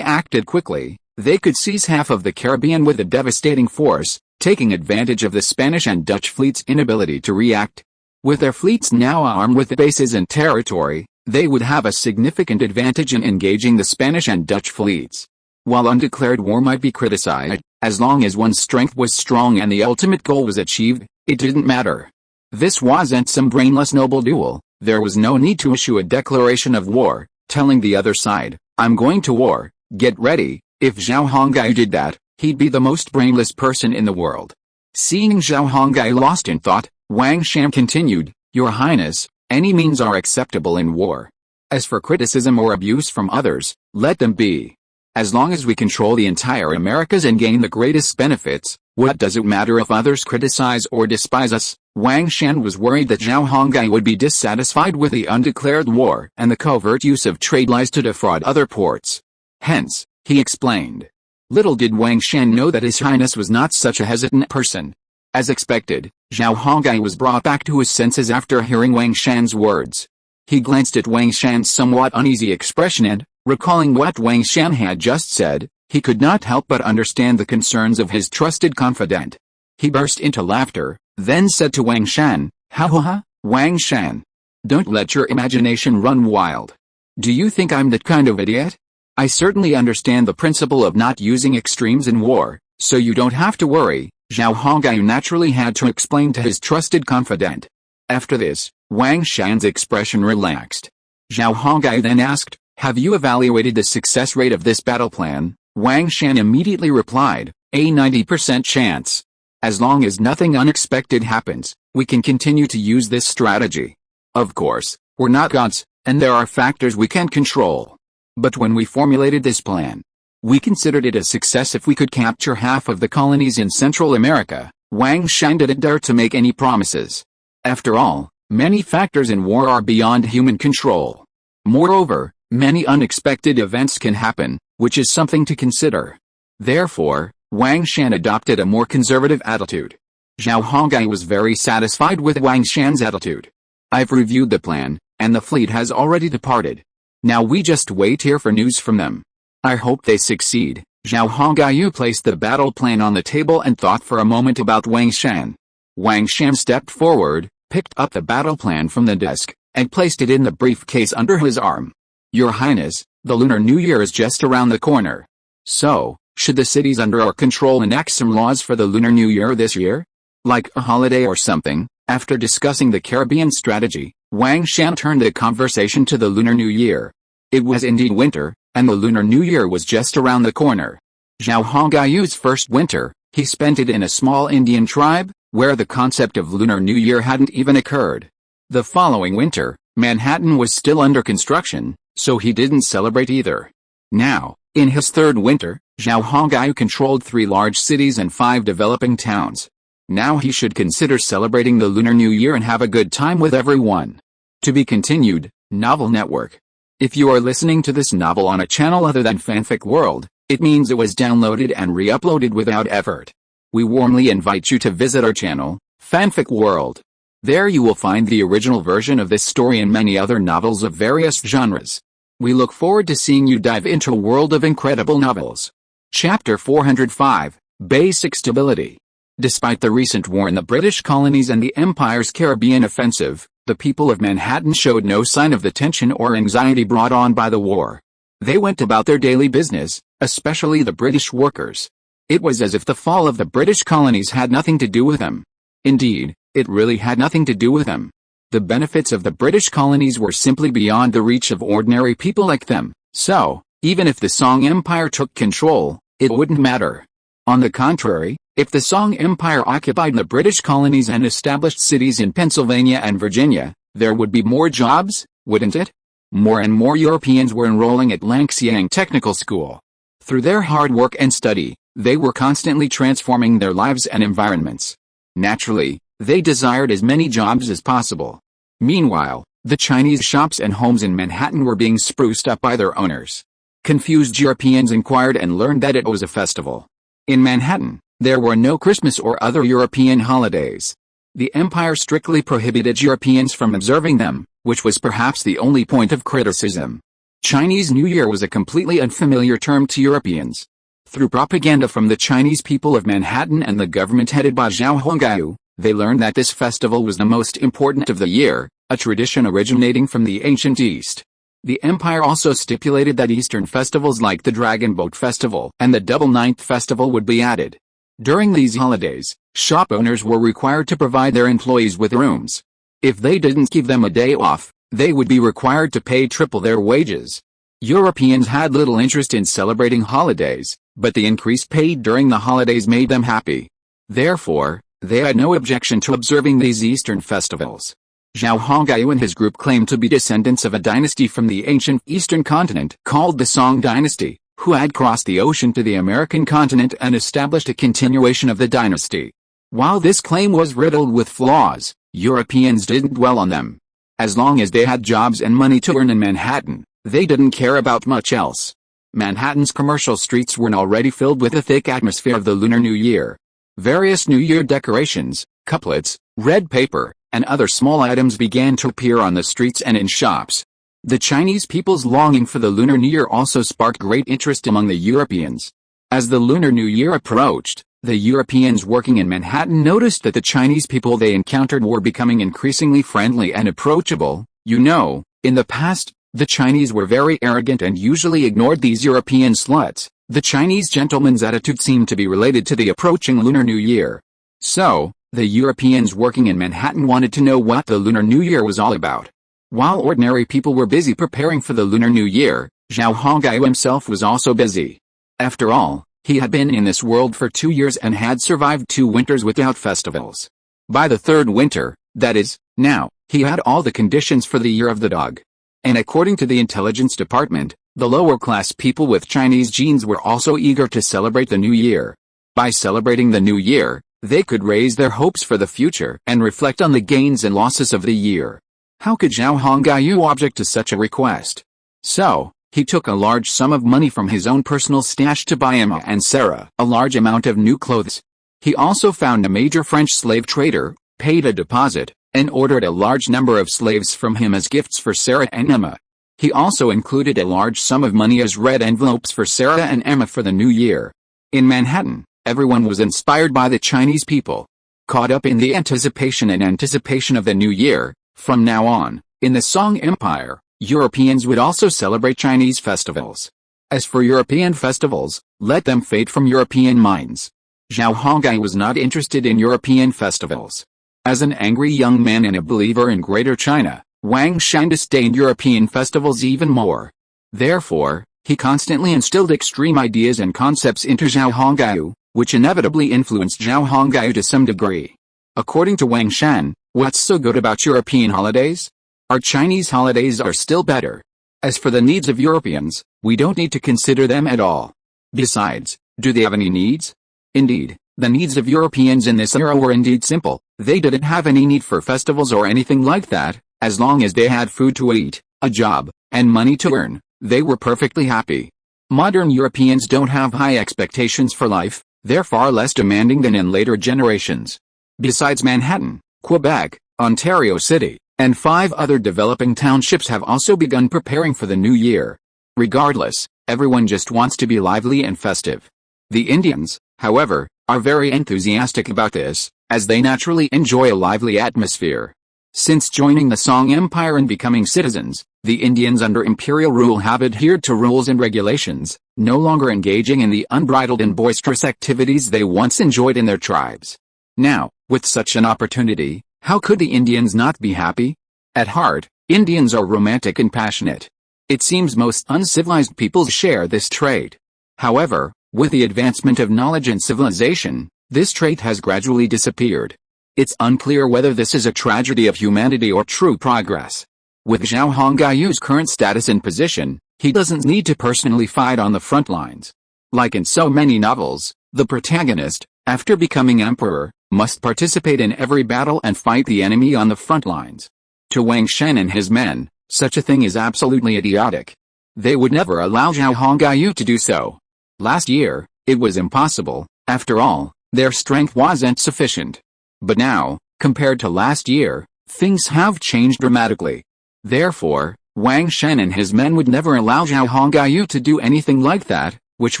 acted quickly, they could seize half of the Caribbean with a devastating force, taking advantage of the Spanish and Dutch fleet's inability to react. With their fleets now armed with bases and territory, they would have a significant advantage in engaging the Spanish and Dutch fleets. While undeclared war might be criticized, as long as one's strength was strong and the ultimate goal was achieved, it didn't matter. This wasn't some brainless noble duel. There was no need to issue a declaration of war, telling the other side, I'm going to war, get ready. If Zhao Hongyu did that, he'd be the most brainless person in the world. Seeing Zhao Hongyu lost in thought, Wang Shan continued, Your Highness, any means are acceptable in war. As for criticism or abuse from others, let them be. As long as we control the entire Americas and gain the greatest benefits, what does it matter if others criticize or despise us? Wang Shan was worried that Zhao Hongyu would be dissatisfied with the undeclared war and the covert use of trade lies to defraud other ports. Hence, he explained. Little did Wang Shan know that His Highness was not such a hesitant person. As expected, Zhao Hongyu was brought back to his senses after hearing Wang Shan's words. He glanced at Wang Shan's somewhat uneasy expression and, recalling what Wang Shan had just said, he could not help but understand the concerns of his trusted confidant. He burst into laughter, then said to Wang Shan, Ha ha ha, Wang Shan. Don't let your imagination run wild. Do you think I'm that kind of idiot? I certainly understand the principle of not using extremes in war, so you don't have to worry. Zhao Hongyu naturally had to explain to his trusted confidant. After this, Wang Shan's expression relaxed. Zhao Hongyu then asked, Have you evaluated the success rate of this battle plan? Wang Shan immediately replied, A 90% chance. As long as nothing unexpected happens, we can continue to use this strategy. Of course, we're not gods, and there are factors we can't control. But when we formulated this plan, we considered it a success if we could capture half of the colonies in Central America. Wang Shan didn't dare to make any promises. After all, many factors in war are beyond human control. Moreover, many unexpected events can happen, which is something to consider. Therefore, Wang Shan adopted a more conservative attitude. Zhao Hongyu was very satisfied with Wang Shan's attitude. I've reviewed the plan, and the fleet has already departed. Now we just wait here for news from them. I hope they succeed. Zhao Hongyu placed the battle plan on the table and thought for a moment about Wang Shan. Wang Shan stepped forward, picked up the battle plan from the desk, and placed it in the briefcase under his arm. Your Highness, the Lunar New Year is just around the corner. So, should the cities under our control enact some laws for the Lunar New Year this year? Like a holiday or something? After discussing the Caribbean strategy, Wang Shan turned the conversation to the Lunar New Year. It was indeed winter, and the Lunar New Year was just around the corner. Zhao Hongyu's first winter, he spent it in a small Indian tribe, where the concept of Lunar New Year hadn't even occurred. The following winter, Manhattan was still under construction, so he didn't celebrate either. Now, in his third winter, Zhao Hongyu controlled 3 large cities and 5 developing towns. Now he should consider celebrating the Lunar New Year and have a good time with everyone. To be continued, Novel Network. If you are listening to this novel on a channel other than Fanfic World, it means it was downloaded and re-uploaded without effort. We warmly invite you to visit our channel, Fanfic World. There you will find the original version of this story and many other novels of various genres. We look forward to seeing you dive into a world of incredible novels. Chapter 405, Basic Stability. Despite the recent war in the British colonies and the Empire's Caribbean offensive, the people of Manhattan showed no sign of the tension or anxiety brought on by the war. They went about their daily business, especially the British workers. It was as if the fall of the British colonies had nothing to do with them. Indeed, it really had nothing to do with them. The benefits of the British colonies were simply beyond the reach of ordinary people like them, so, even if the Song Empire took control, it wouldn't matter. On the contrary, if the Song Empire occupied the British colonies and established cities in Pennsylvania and Virginia, there would be more jobs, wouldn't it? More and more Europeans were enrolling at Langxiang Technical School. Through their hard work and study, they were constantly transforming their lives and environments. Naturally, they desired as many jobs as possible. Meanwhile, the Chinese shops and homes in Manhattan were being spruced up by their owners. Confused Europeans inquired and learned that it was a festival. In Manhattan, there were no Christmas or other European holidays. The empire strictly prohibited Europeans from observing them, which was perhaps the only point of criticism. Chinese New Year was a completely unfamiliar term to Europeans. Through propaganda from the Chinese people of Manhattan and the government headed by Zhao Honggao, they learned that this festival was the most important of the year, a tradition originating from the ancient East. The empire also stipulated that Eastern festivals like the Dragon Boat Festival and the Double Ninth Festival would be added. During these holidays, shop owners were required to provide their employees with rooms. If they didn't give them a day off, they would be required to pay triple their wages. Europeans had little interest in celebrating holidays, but the increase paid during the holidays made them happy. Therefore, they had no objection to observing these Eastern festivals. Zhao Honggao and his group claimed to be descendants of a dynasty from the ancient Eastern continent called the Song Dynasty, who had crossed the ocean to the American continent and established a continuation of the dynasty. While this claim was riddled with flaws, Europeans didn't dwell on them. As long as they had jobs and money to earn in Manhattan, they didn't care about much else. Manhattan's commercial streets were already filled with the thick atmosphere of the Lunar New Year. Various New Year decorations, couplets, red paper, and other small items began to appear on the streets and in shops. The Chinese people's longing for the Lunar New Year also sparked great interest among the Europeans. As the Lunar New Year approached, the Europeans working in Manhattan noticed that the Chinese people they encountered were becoming increasingly friendly and approachable. In the past, the Chinese were very arrogant and usually ignored these European sluts. The Chinese gentleman's attitude seemed to be related to the approaching Lunar New Year. So, the Europeans working in Manhattan wanted to know what the Lunar New Year was all about. While ordinary people were busy preparing for the Lunar New Year, Zhao Honggao himself was also busy. After all, he had been in this world for 2 years and had survived 2 winters without festivals. By the 3rd winter, that is, now, he had all the conditions for the Year of the Dog. And according to the intelligence department, the lower-class people with Chinese genes were also eager to celebrate the New Year. By celebrating the New Year, they could raise their hopes for the future and reflect on the gains and losses of the year. How could Zhao Honggao object to such a request? So, he took a large sum of money from his own personal stash to buy Emma and Sarah a large amount of new clothes. He also found a major French slave trader, paid a deposit, and ordered a large number of slaves from him as gifts for Sarah and Emma. He also included a large sum of money as red envelopes for Sarah and Emma for the new year. In Manhattan, everyone was inspired by the Chinese people. Caught up in the anticipation of the new year, from now on, in the Song Empire, Europeans would also celebrate Chinese festivals. As for European festivals, let them fade from European minds. Zhao Honggao was not interested in European festivals. As an angry young man and a believer in Greater China, Wang Shan disdained European festivals even more. Therefore, he constantly instilled extreme ideas and concepts into Zhao Honggao, which inevitably influenced Zhao Honggao to some degree. According to Wang Shan, what's so good about European holidays? Our Chinese holidays are still better. As for the needs of Europeans, we don't need to consider them at all. Besides, do they have any needs? Indeed, the needs of Europeans in this era were indeed simple. They didn't have any need for festivals or anything like that. As long as they had food to eat, a job, and money to earn, they were perfectly happy. Modern Europeans don't have high expectations for life. They're far less demanding than in later generations. Besides Manhattan, Quebec, Ontario City, and 5 other developing townships have also begun preparing for the new year. Regardless, everyone just wants to be lively and festive. The Indians, however, are very enthusiastic about this, as they naturally enjoy a lively atmosphere. Since joining the Song Empire and becoming citizens, the Indians under imperial rule have adhered to rules and regulations, no longer engaging in the unbridled and boisterous activities they once enjoyed in their tribes. Now, with such an opportunity, how could the Indians not be happy? At heart, Indians are romantic and passionate. It seems most uncivilized peoples share this trait. However, with the advancement of knowledge and civilization, this trait has gradually disappeared. It's unclear whether this is a tragedy of humanity or true progress. With Zhao Hongyu's current status and position, he doesn't need to personally fight on the front lines. Like in so many novels, the protagonist, after becoming emperor, must participate in every battle and fight the enemy on the front lines. To Wang Shen and his men, such a thing is absolutely idiotic. They would never allow Zhao Hongyu to do so. Last year, it was impossible. After all, their strength wasn't sufficient. But now, compared to last year, things have changed dramatically. Therefore, Wang Shen and his men would never allow Zhao Hongyu to do anything like that, which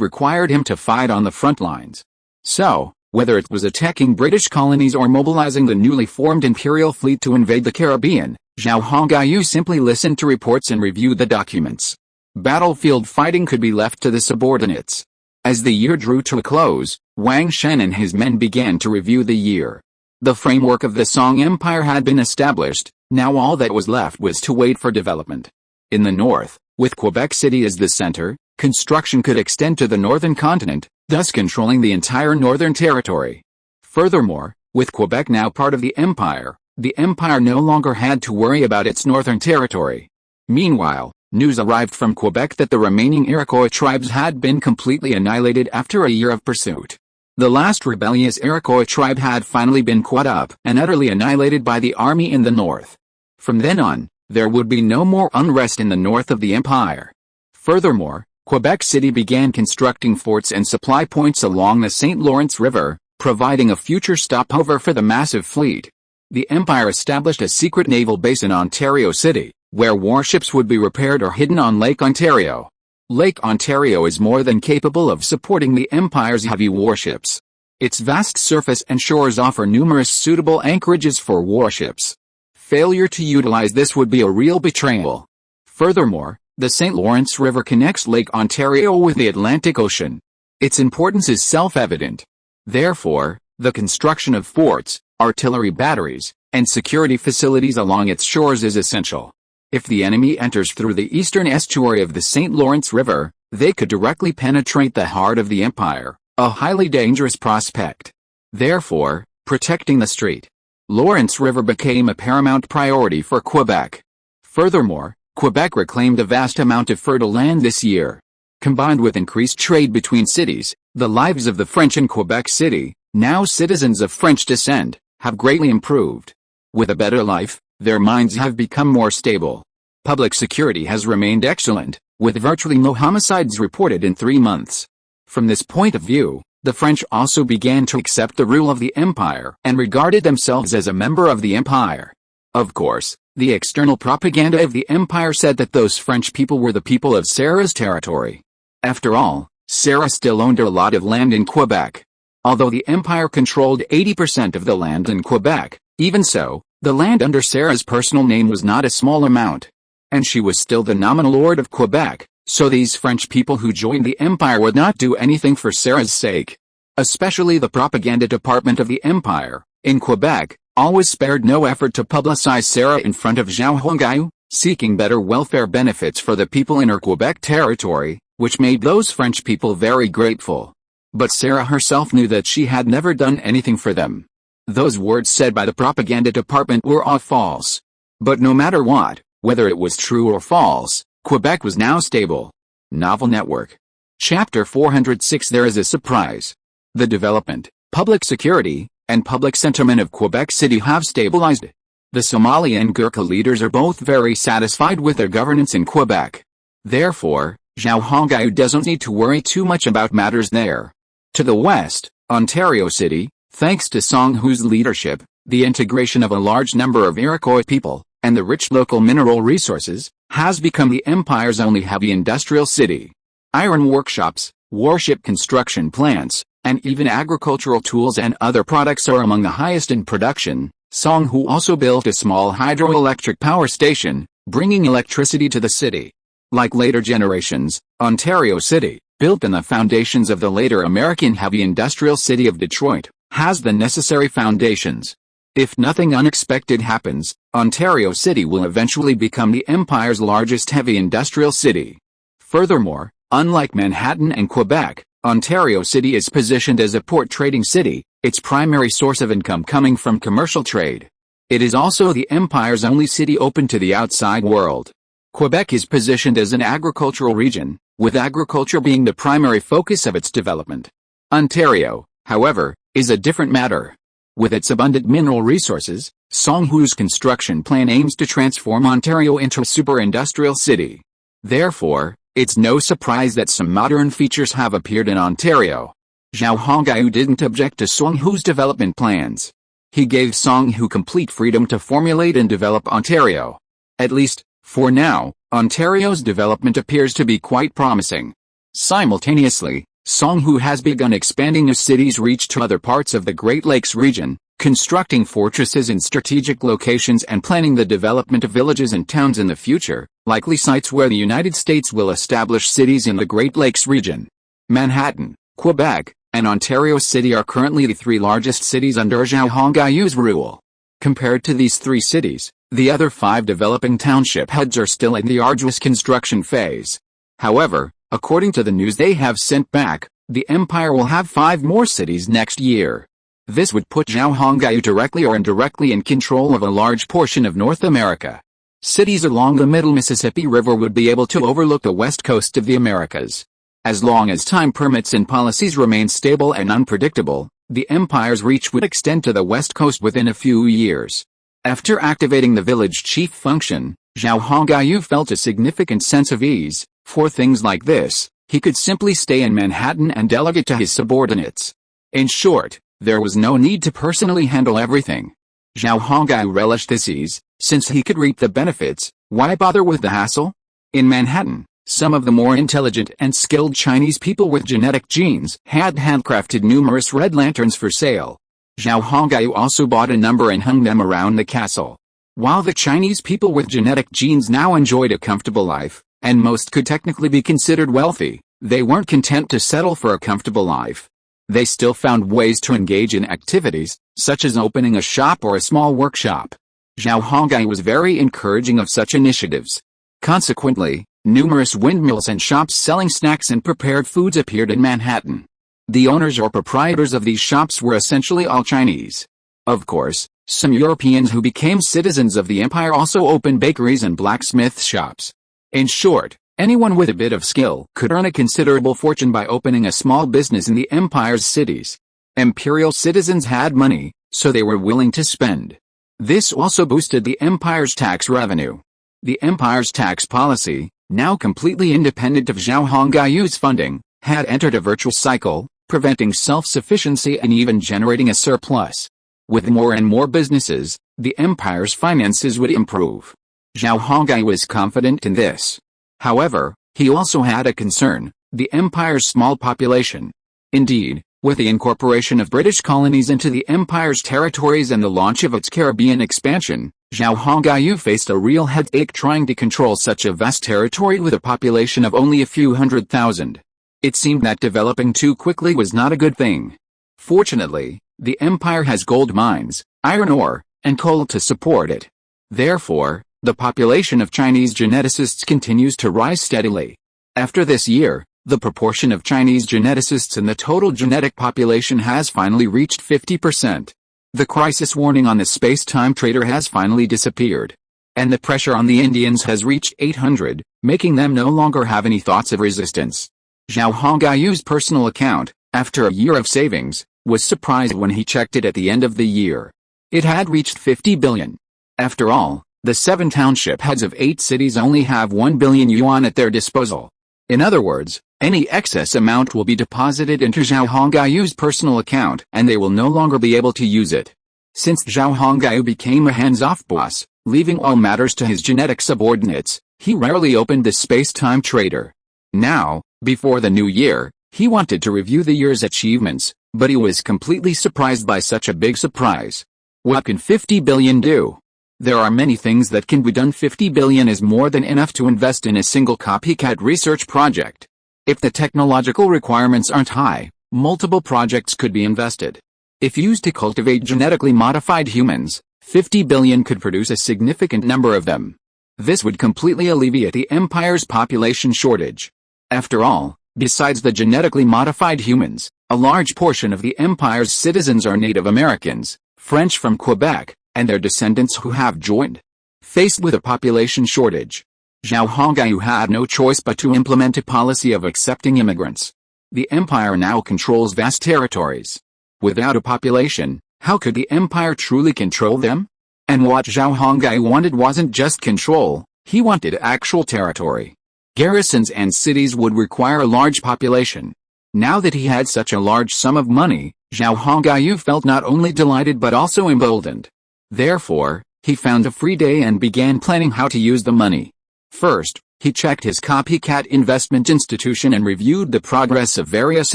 required him to fight on the front lines. So, whether it was attacking British colonies or mobilizing the newly formed Imperial fleet to invade the Caribbean, Zhao Hongyu simply listened to reports and reviewed the documents. Battlefield fighting could be left to the subordinates. As the year drew to a close, Wang Shen and his men began to review the year. The framework of the Song Empire had been established, now all that was left was to wait for development. In the north, with Quebec City as the center, construction could extend to the northern continent, thus controlling the entire northern territory. Furthermore, with Quebec now part of the empire no longer had to worry about its northern territory. Meanwhile, news arrived from Quebec that the remaining Iroquois tribes had been completely annihilated after a year of pursuit. The last rebellious Iroquois tribe had finally been caught up and utterly annihilated by the army in the north. From then on, there would be no more unrest in the north of the empire. Furthermore, Quebec City began constructing forts and supply points along the St. Lawrence River, providing a future stopover for the massive fleet. The empire established a secret naval base in Ontario City, where warships would be repaired or hidden on Lake Ontario. Lake Ontario is more than capable of supporting the empire's heavy warships. Its vast surface and shores offer numerous suitable anchorages for warships. Failure to utilize this would be a real betrayal. Furthermore, the St. Lawrence River connects Lake Ontario with the Atlantic Ocean. Its importance is self-evident. Therefore, the construction of forts, artillery batteries, and security facilities along its shores is essential. If the enemy enters through the eastern estuary of the St. Lawrence River, they could directly penetrate the heart of the empire, a highly dangerous prospect. Therefore, protecting the St. Lawrence River became a paramount priority for Quebec. Furthermore, Quebec reclaimed a vast amount of fertile land this year. Combined with increased trade between cities, the lives of the French in Quebec City, now citizens of French descent, have greatly improved. With a better life, their minds have become more stable. Public security has remained excellent, with virtually no homicides reported in 3 months. From this point of view, the French also began to accept the rule of the empire and regarded themselves as a member of the empire. Of course, the external propaganda of the empire said that those French people were the people of Sarah's territory. After all, Sarah still owned a lot of land in Quebec. Although the empire controlled 80% of the land in Quebec, even so, the land under Sarah's personal name was not a small amount. And she was still the nominal lord of Quebec, so these French people who joined the empire would not do anything for Sarah's sake. Especially the propaganda department of the empire, in Quebec, always spared no effort to publicize Sarah in front of Zhao Hongyu, seeking better welfare benefits for the people in her Quebec territory, which made those French people very grateful. But Sarah herself knew that she had never done anything for them. Those words said by the propaganda department were all false. But no matter what, whether it was true or false, Quebec was now stable. Novel Network. Chapter 406. There is a surprise. The development, public security, and public sentiment of Quebec City have stabilized. The Somali and Gurkha leaders are both very satisfied with their governance in Quebec. Therefore, Zhao Hongyu doesn't need to worry too much about matters there. To the west, Ontario City, thanks to Song Hu's leadership, the integration of a large number of Iroquois people, and the rich local mineral resources, has become the empire's only heavy industrial city. Iron workshops, warship construction plants, and even agricultural tools and other products are among the highest in production. Song Hu also built a small hydroelectric power station, bringing electricity to the city. Like later generations, Ontario City, built on the foundations of the later American heavy industrial city of Detroit, has the necessary foundations. If nothing unexpected happens, Ontario City will eventually become the Empire's largest heavy industrial city. Furthermore, unlike Manhattan and Quebec, Ontario City is positioned as a port trading city, its primary source of income coming from commercial trade. It is also the Empire's only city open to the outside world. Quebec is positioned as an agricultural region, with agriculture being the primary focus of its development. Ontario, however, is a different matter. With its abundant mineral resources, Songhu's construction plan aims to transform Ontario into a super-industrial city. Therefore, it's no surprise that some modern features have appeared in Ontario. Zhao Hongyu didn't object to Songhu's development plans. He gave Songhu complete freedom to formulate and develop Ontario. At least, for now, Ontario's development appears to be quite promising. Simultaneously, Songhu has begun expanding the city's reach to other parts of the Great Lakes region, constructing fortresses in strategic locations and planning the development of villages and towns in the future, likely sites where the United States will establish cities in the Great Lakes region. Manhattan, Quebec, and Ontario City are currently the three largest cities under Zhao Hongyu's rule. Compared to these three cities, the other 5 developing township heads are still in the arduous construction phase. However, according to the news they have sent back, the Empire will have 5 more cities next year. This would put Zhao Hongyu directly or indirectly in control of a large portion of North America. Cities along the middle Mississippi River would be able to overlook the west coast of the Americas. As long as time permits and policies remain stable and unpredictable, the Empire's reach would extend to the west coast within a few years. After activating the village chief function, Zhao Hongyu felt a significant sense of ease. For things like this, he could simply stay in Manhattan and delegate to his subordinates. In short, there was no need to personally handle everything. Zhao Hongyu relished this ease, since he could reap the benefits. Why bother with the hassle? In Manhattan, some of the more intelligent and skilled Chinese people with genetic genes had handcrafted numerous red lanterns for sale. Zhao Hongyu also bought a number and hung them around the castle. While the Chinese people with genetic genes now enjoyed a comfortable life, and most could technically be considered wealthy, they weren't content to settle for a comfortable life. They still found ways to engage in activities, such as opening a shop or a small workshop. Zhao Hongyu was very encouraging of such initiatives. Consequently, numerous windmills and shops selling snacks and prepared foods appeared in Manhattan. The owners or proprietors of these shops were essentially all Chinese. Of course, some Europeans who became citizens of the Empire also opened bakeries and blacksmith shops. In short, anyone with a bit of skill could earn a considerable fortune by opening a small business in the Empire's cities. Imperial citizens had money, so they were willing to spend. This also boosted the Empire's tax revenue. The Empire's tax policy, now completely independent of Zhao Hongyu's funding, had entered a virtuous cycle, preventing self-sufficiency and even generating a surplus. With more and more businesses, the Empire's finances would improve. Zhao Hongyu was confident in this. However, he also had a concern: the Empire's small population. Indeed, with the incorporation of British colonies into the Empire's territories and the launch of its Caribbean expansion, Zhao Hongyu faced a real headache trying to control such a vast territory with a population of only a few 100,000. It seemed that developing too quickly was not a good thing. Fortunately, the Empire has gold mines, iron ore, and coal to support it. Therefore, the population of Chinese geneticists continues to rise steadily. After this year, the proportion of Chinese geneticists in the total genetic population has finally reached 50%. The crisis warning on the space-time trader has finally disappeared. And the pressure on the Indians has reached 800, making them no longer have any thoughts of resistance. Zhao Hongyu's personal account, after a year of savings, was surprised when he checked it at the end of the year. It had reached 50 billion. After all, the 7 township heads of 8 cities only have 1 billion yuan at their disposal. In other words, any excess amount will be deposited into Zhao Hongyu's personal account and they will no longer be able to use it. Since Zhao Hongyu became a hands-off boss, leaving all matters to his genetic subordinates, he rarely opened the space-time trader. Now, before the new year, he wanted to review the year's achievements, but he was completely surprised by such a big surprise. What can 50 billion do? There are many things that can be done. 50 billion is more than enough to invest in a single copycat research project. If the technological requirements aren't high, multiple projects could be invested. If used to cultivate genetically modified humans, 50 billion could produce a significant number of them. This would completely alleviate the empire's population shortage. After all, besides the genetically modified humans, a large portion of the empire's citizens are Native Americans, French from Quebec, and their descendants who have joined. Faced with a population shortage, Zhao Hongyu had no choice but to implement a policy of accepting immigrants. The empire now controls vast territories. Without a population, how could the empire truly control them? And what Zhao Hongyu wanted wasn't just control, he wanted actual territory. Garrisons and cities would require a large population. Now that he had such a large sum of money, Zhao Hongyu felt not only delighted but also emboldened. Therefore, he found a free day and began planning how to use the money. First, he checked his copycat investment institution and reviewed the progress of various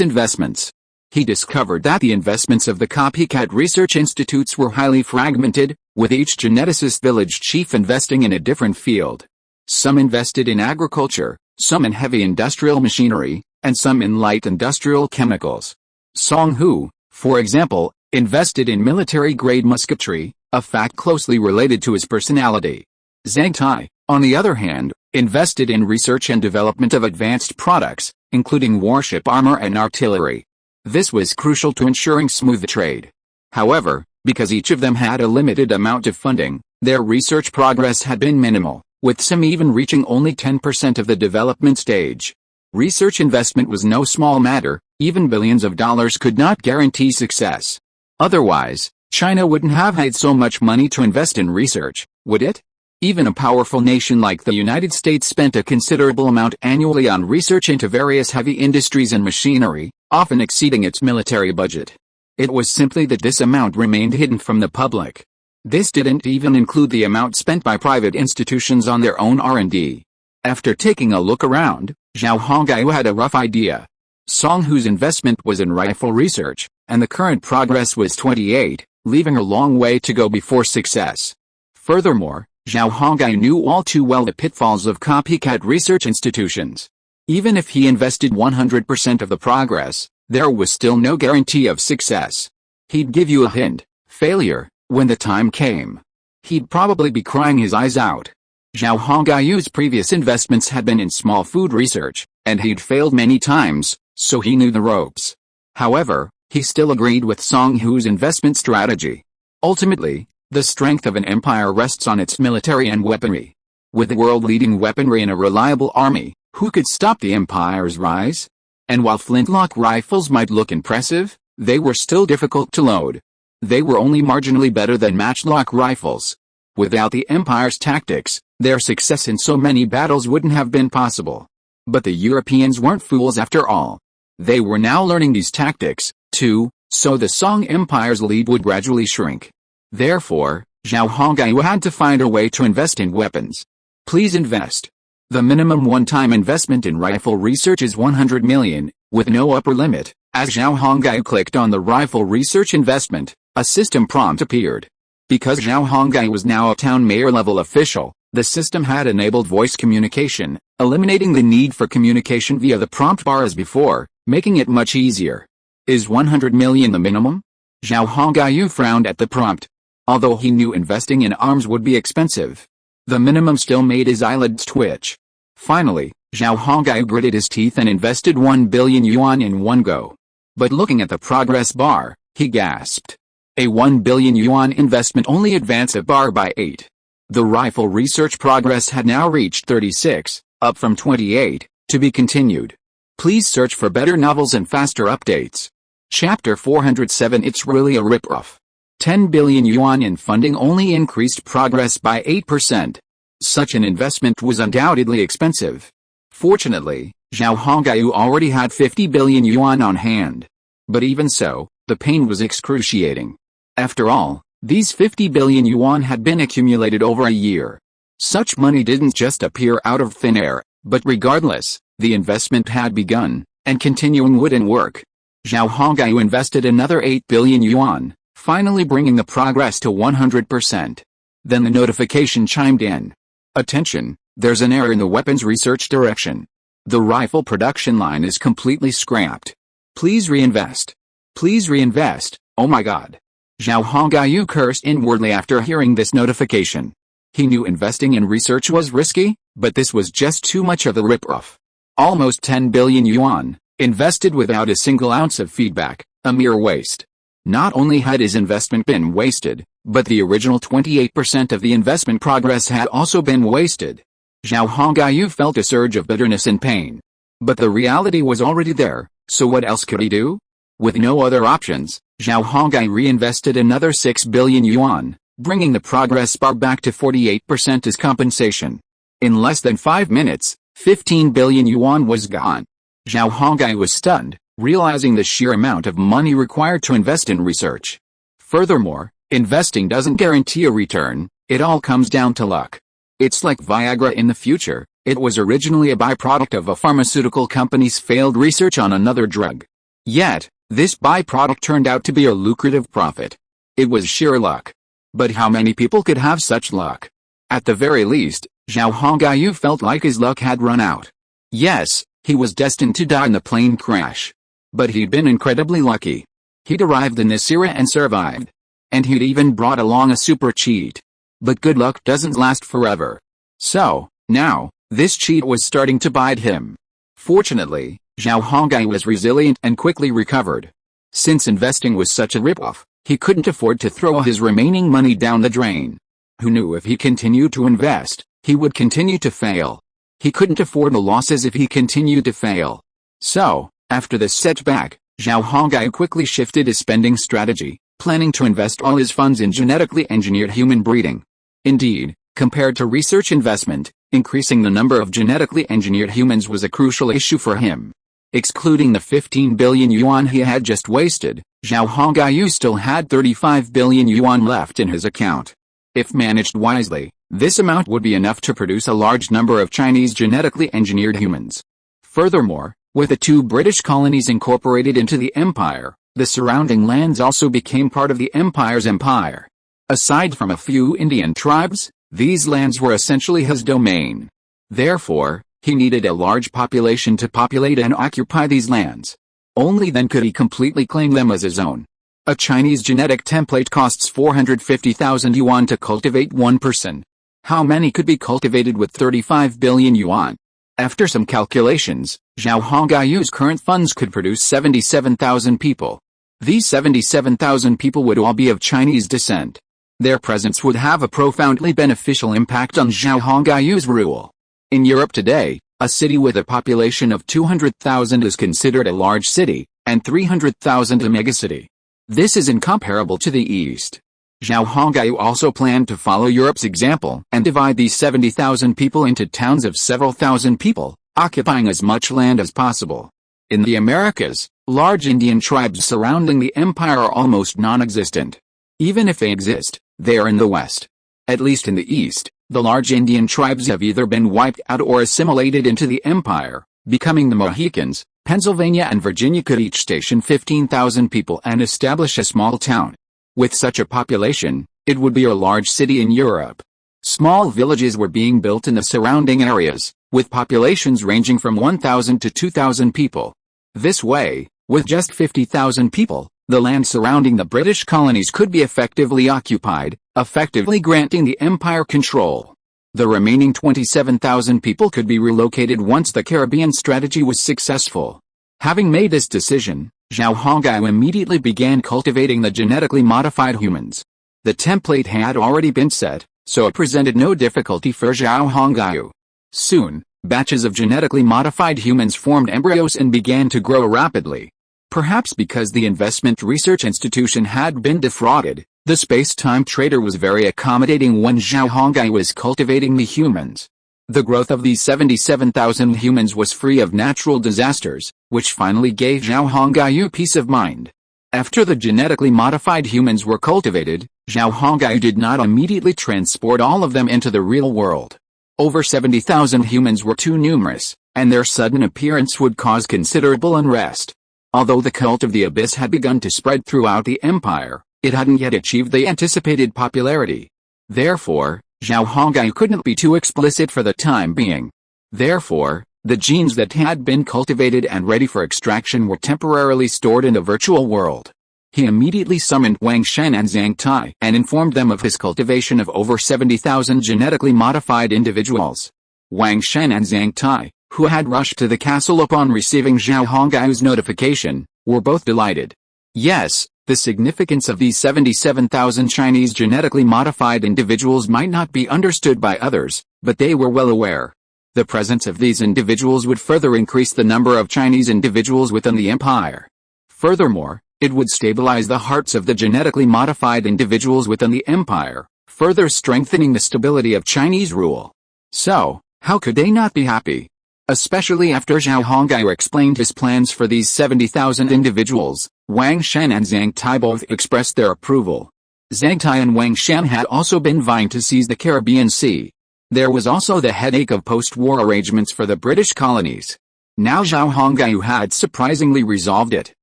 investments. He discovered that the investments of the copycat research institutes were highly fragmented, with each geneticist village chief investing in a different field. Some invested in agriculture, some in heavy industrial machinery, and some in light industrial chemicals. Song Hu, for example, invested in military-grade musketry, a fact closely related to his personality. Zhang Tai, on the other hand, invested in research and development of advanced products, including warship armor and artillery. This was crucial to ensuring smooth trade. However, because each of them had a limited amount of funding, their research progress had been minimal, with some even reaching only 10% of the development stage. Research investment was no small matter, even billions of dollars could not guarantee success. Otherwise, China wouldn't have had so much money to invest in research, would it? Even a powerful nation like the United States spent a considerable amount annually on research into various heavy industries and machinery, often exceeding its military budget. It was simply that this amount remained hidden from the public. This didn't even include the amount spent by private institutions on their own R&D. After taking a look around, Zhao Hongyu had a rough idea. Song Hu's investment was in rifle research, and the current progress was 28, leaving a long way to go before success. Furthermore, Zhao Hongyu knew all too well the pitfalls of copycat research institutions. Even if he invested 100% of the progress, there was still no guarantee of success. He'd give you a hint, failure, when the time came. He'd probably be crying his eyes out. Zhao Hongyu's previous investments had been in small food research, and he'd failed many times, so he knew the ropes. However, he still agreed with Song Hu's investment strategy. Ultimately, the strength of an empire rests on its military and weaponry. With world-leading weaponry and a reliable army, who could stop the empire's rise? And while flintlock rifles might look impressive, they were still difficult to load. They were only marginally better than matchlock rifles. Without the empire's tactics, their success in so many battles wouldn't have been possible. But the Europeans weren't fools after all. They were now learning these tactics, too, so the Song Empire's lead would gradually shrink. Therefore, Zhao Hongyu had to find a way to invest in weapons. Please invest. The minimum one-time investment in rifle research is 100 million, with no upper limit. As Zhao Hongyu clicked on the rifle research investment, a system prompt appeared. Because Zhao Hongyu was now a town mayor-level official, the system had enabled voice communication, eliminating the need for communication via the prompt bar as before, making it much easier. Is 100 million the minimum? Zhao Hongyu frowned at the prompt. Although he knew investing in arms would be expensive, the minimum still made his eyelids twitch. Finally, Zhao Hongyu gritted his teeth and invested 1 billion yuan in one go. But looking at the progress bar, he gasped. A 1 billion yuan investment only advanced a bar by 8. The rifle research progress had now reached 36, up from 28, to be continued. Please search for better novels and faster updates. Chapter 407. It's really a ripoff. 10 billion yuan in funding only increased progress by 8%. Such an investment was undoubtedly expensive. Fortunately, Zhao Hongyu already had 50 billion yuan on hand. But even so, the pain was excruciating. After all, these 50 billion yuan had been accumulated over a year. Such money didn't just appear out of thin air, but regardless, the investment had begun, and continuing wouldn't work. Zhao Hongyu invested another 8 billion yuan, finally bringing the progress to 100%. Then the notification chimed in. Attention, there's an error in the weapons research direction. The rifle production line is completely scrapped. Please reinvest. Please reinvest, oh my god. Zhao Hongyu cursed inwardly after hearing this notification. He knew investing in research was risky, but this was just too much of a rip-off. Almost 10 billion yuan, invested without a single ounce of feedback, a mere waste. Not only had his investment been wasted, but the original 28% of the investment progress had also been wasted. Zhao Hongyu felt a surge of bitterness and pain. But the reality was already there, so what else could he do? With no other options, Zhao Hongyu reinvested another 6 billion yuan, bringing the progress bar back to 48% as compensation. In less than 5 minutes, 15 billion yuan was gone. Zhao Hongyu was stunned, realizing the sheer amount of money required to invest in research. Furthermore, investing doesn't guarantee a return, it all comes down to luck. It's like Viagra in the future, it was originally a byproduct of a pharmaceutical company's failed research on another drug. Yet, this byproduct turned out to be a lucrative profit. It was sheer luck. But how many people could have such luck? At the very least, Zhao Hongyu felt like his luck had run out. Yes, he was destined to die in the plane crash. But he'd been incredibly lucky. He'd arrived in this era and survived. And he'd even brought along a super cheat. But good luck doesn't last forever. So, now, this cheat was starting to bite him. Fortunately, Zhao Hongyu was resilient and quickly recovered. Since investing was such a rip-off, he couldn't afford to throw his remaining money down the drain. Who knew if he continued to invest, he would continue to fail. He couldn't afford the losses if he continued to fail. So, after this setback, Zhao Hongyu quickly shifted his spending strategy, planning to invest all his funds in genetically engineered human breeding. Indeed, compared to research investment, increasing the number of genetically engineered humans was a crucial issue for him. Excluding the 15 billion yuan he had just wasted, Zhao Hongyu still had 35 billion yuan left in his account. If managed wisely, this amount would be enough to produce a large number of Chinese genetically engineered humans. Furthermore, with the 2 British colonies incorporated into the empire, the surrounding lands also became part of the empire's empire. Aside from a few Indian tribes, these lands were essentially his domain. Therefore, he needed a large population to populate and occupy these lands. Only then could he completely claim them as his own. A Chinese genetic template costs 450,000 yuan to cultivate one person. How many could be cultivated with 35 billion yuan? After some calculations, Zhao Hongyu's current funds could produce 77,000 people. These 77,000 people would all be of Chinese descent. Their presence would have a profoundly beneficial impact on Zhao Hongyu's rule. In Europe today, a city with a population of 200,000 is considered a large city, and 300,000 a megacity. This is incomparable to the East. Zhao Hongyu also planned to follow Europe's example and divide these 70,000 people into towns of several thousand people, occupying as much land as possible. In the Americas, large Indian tribes surrounding the empire are almost non-existent. Even if they exist, they are in the West. At least in the East, the large Indian tribes have either been wiped out or assimilated into the empire, becoming the Mohicans. Pennsylvania and Virginia could each station 15,000 people and establish a small town. With such a population, it would be a large city in Europe. Small villages were being built in the surrounding areas, with populations ranging from 1,000 to 2,000 people. This way, with just 50,000 people, the land surrounding the British colonies could be effectively occupied, effectively granting the empire control. The remaining 27,000 people could be relocated once the Caribbean strategy was successful. Having made this decision, Zhao Hongyu immediately began cultivating the genetically modified humans. The template had already been set, so it presented no difficulty for Zhao Hongyu. Soon, batches of genetically modified humans formed embryos and began to grow rapidly. Perhaps because the investment research institution had been defrauded, the space-time trader was very accommodating when Zhao Hongyu was cultivating the humans. The growth of these 77,000 humans was free of natural disasters, which finally gave Zhao Hongyu peace of mind. After the genetically modified humans were cultivated, Zhao Hongyu did not immediately transport all of them into the real world. Over 70,000 humans were too numerous, and their sudden appearance would cause considerable unrest. Although the cult of the Abyss had begun to spread throughout the empire, it hadn't yet achieved the anticipated popularity. Therefore, Zhao Hongyu couldn't be too explicit for the time being. Therefore, the genes that had been cultivated and ready for extraction were temporarily stored in a virtual world. He immediately summoned Wang Shen and Zhang Tai and informed them of his cultivation of over 70,000 genetically modified individuals. Wang Shen and Zhang Tai, who had rushed to the castle upon receiving Zhao Hongaiu's notification, were both delighted. Yes, the significance of these 77,000 Chinese genetically modified individuals might not be understood by others, but they were well aware. The presence of these individuals would further increase the number of Chinese individuals within the empire. Furthermore, it would stabilize the hearts of the genetically modified individuals within the empire, further strengthening the stability of Chinese rule. So, how could they not be happy? Especially after Zhao Hongaiu explained his plans for these 70,000 individuals, Wang Shen and Zhang Tai both expressed their approval. Zhang Tai and Wang Shen had also been vying to seize the Caribbean Sea. There was also the headache of post-war arrangements for the British colonies. Now Zhao Hongaiu had surprisingly resolved it.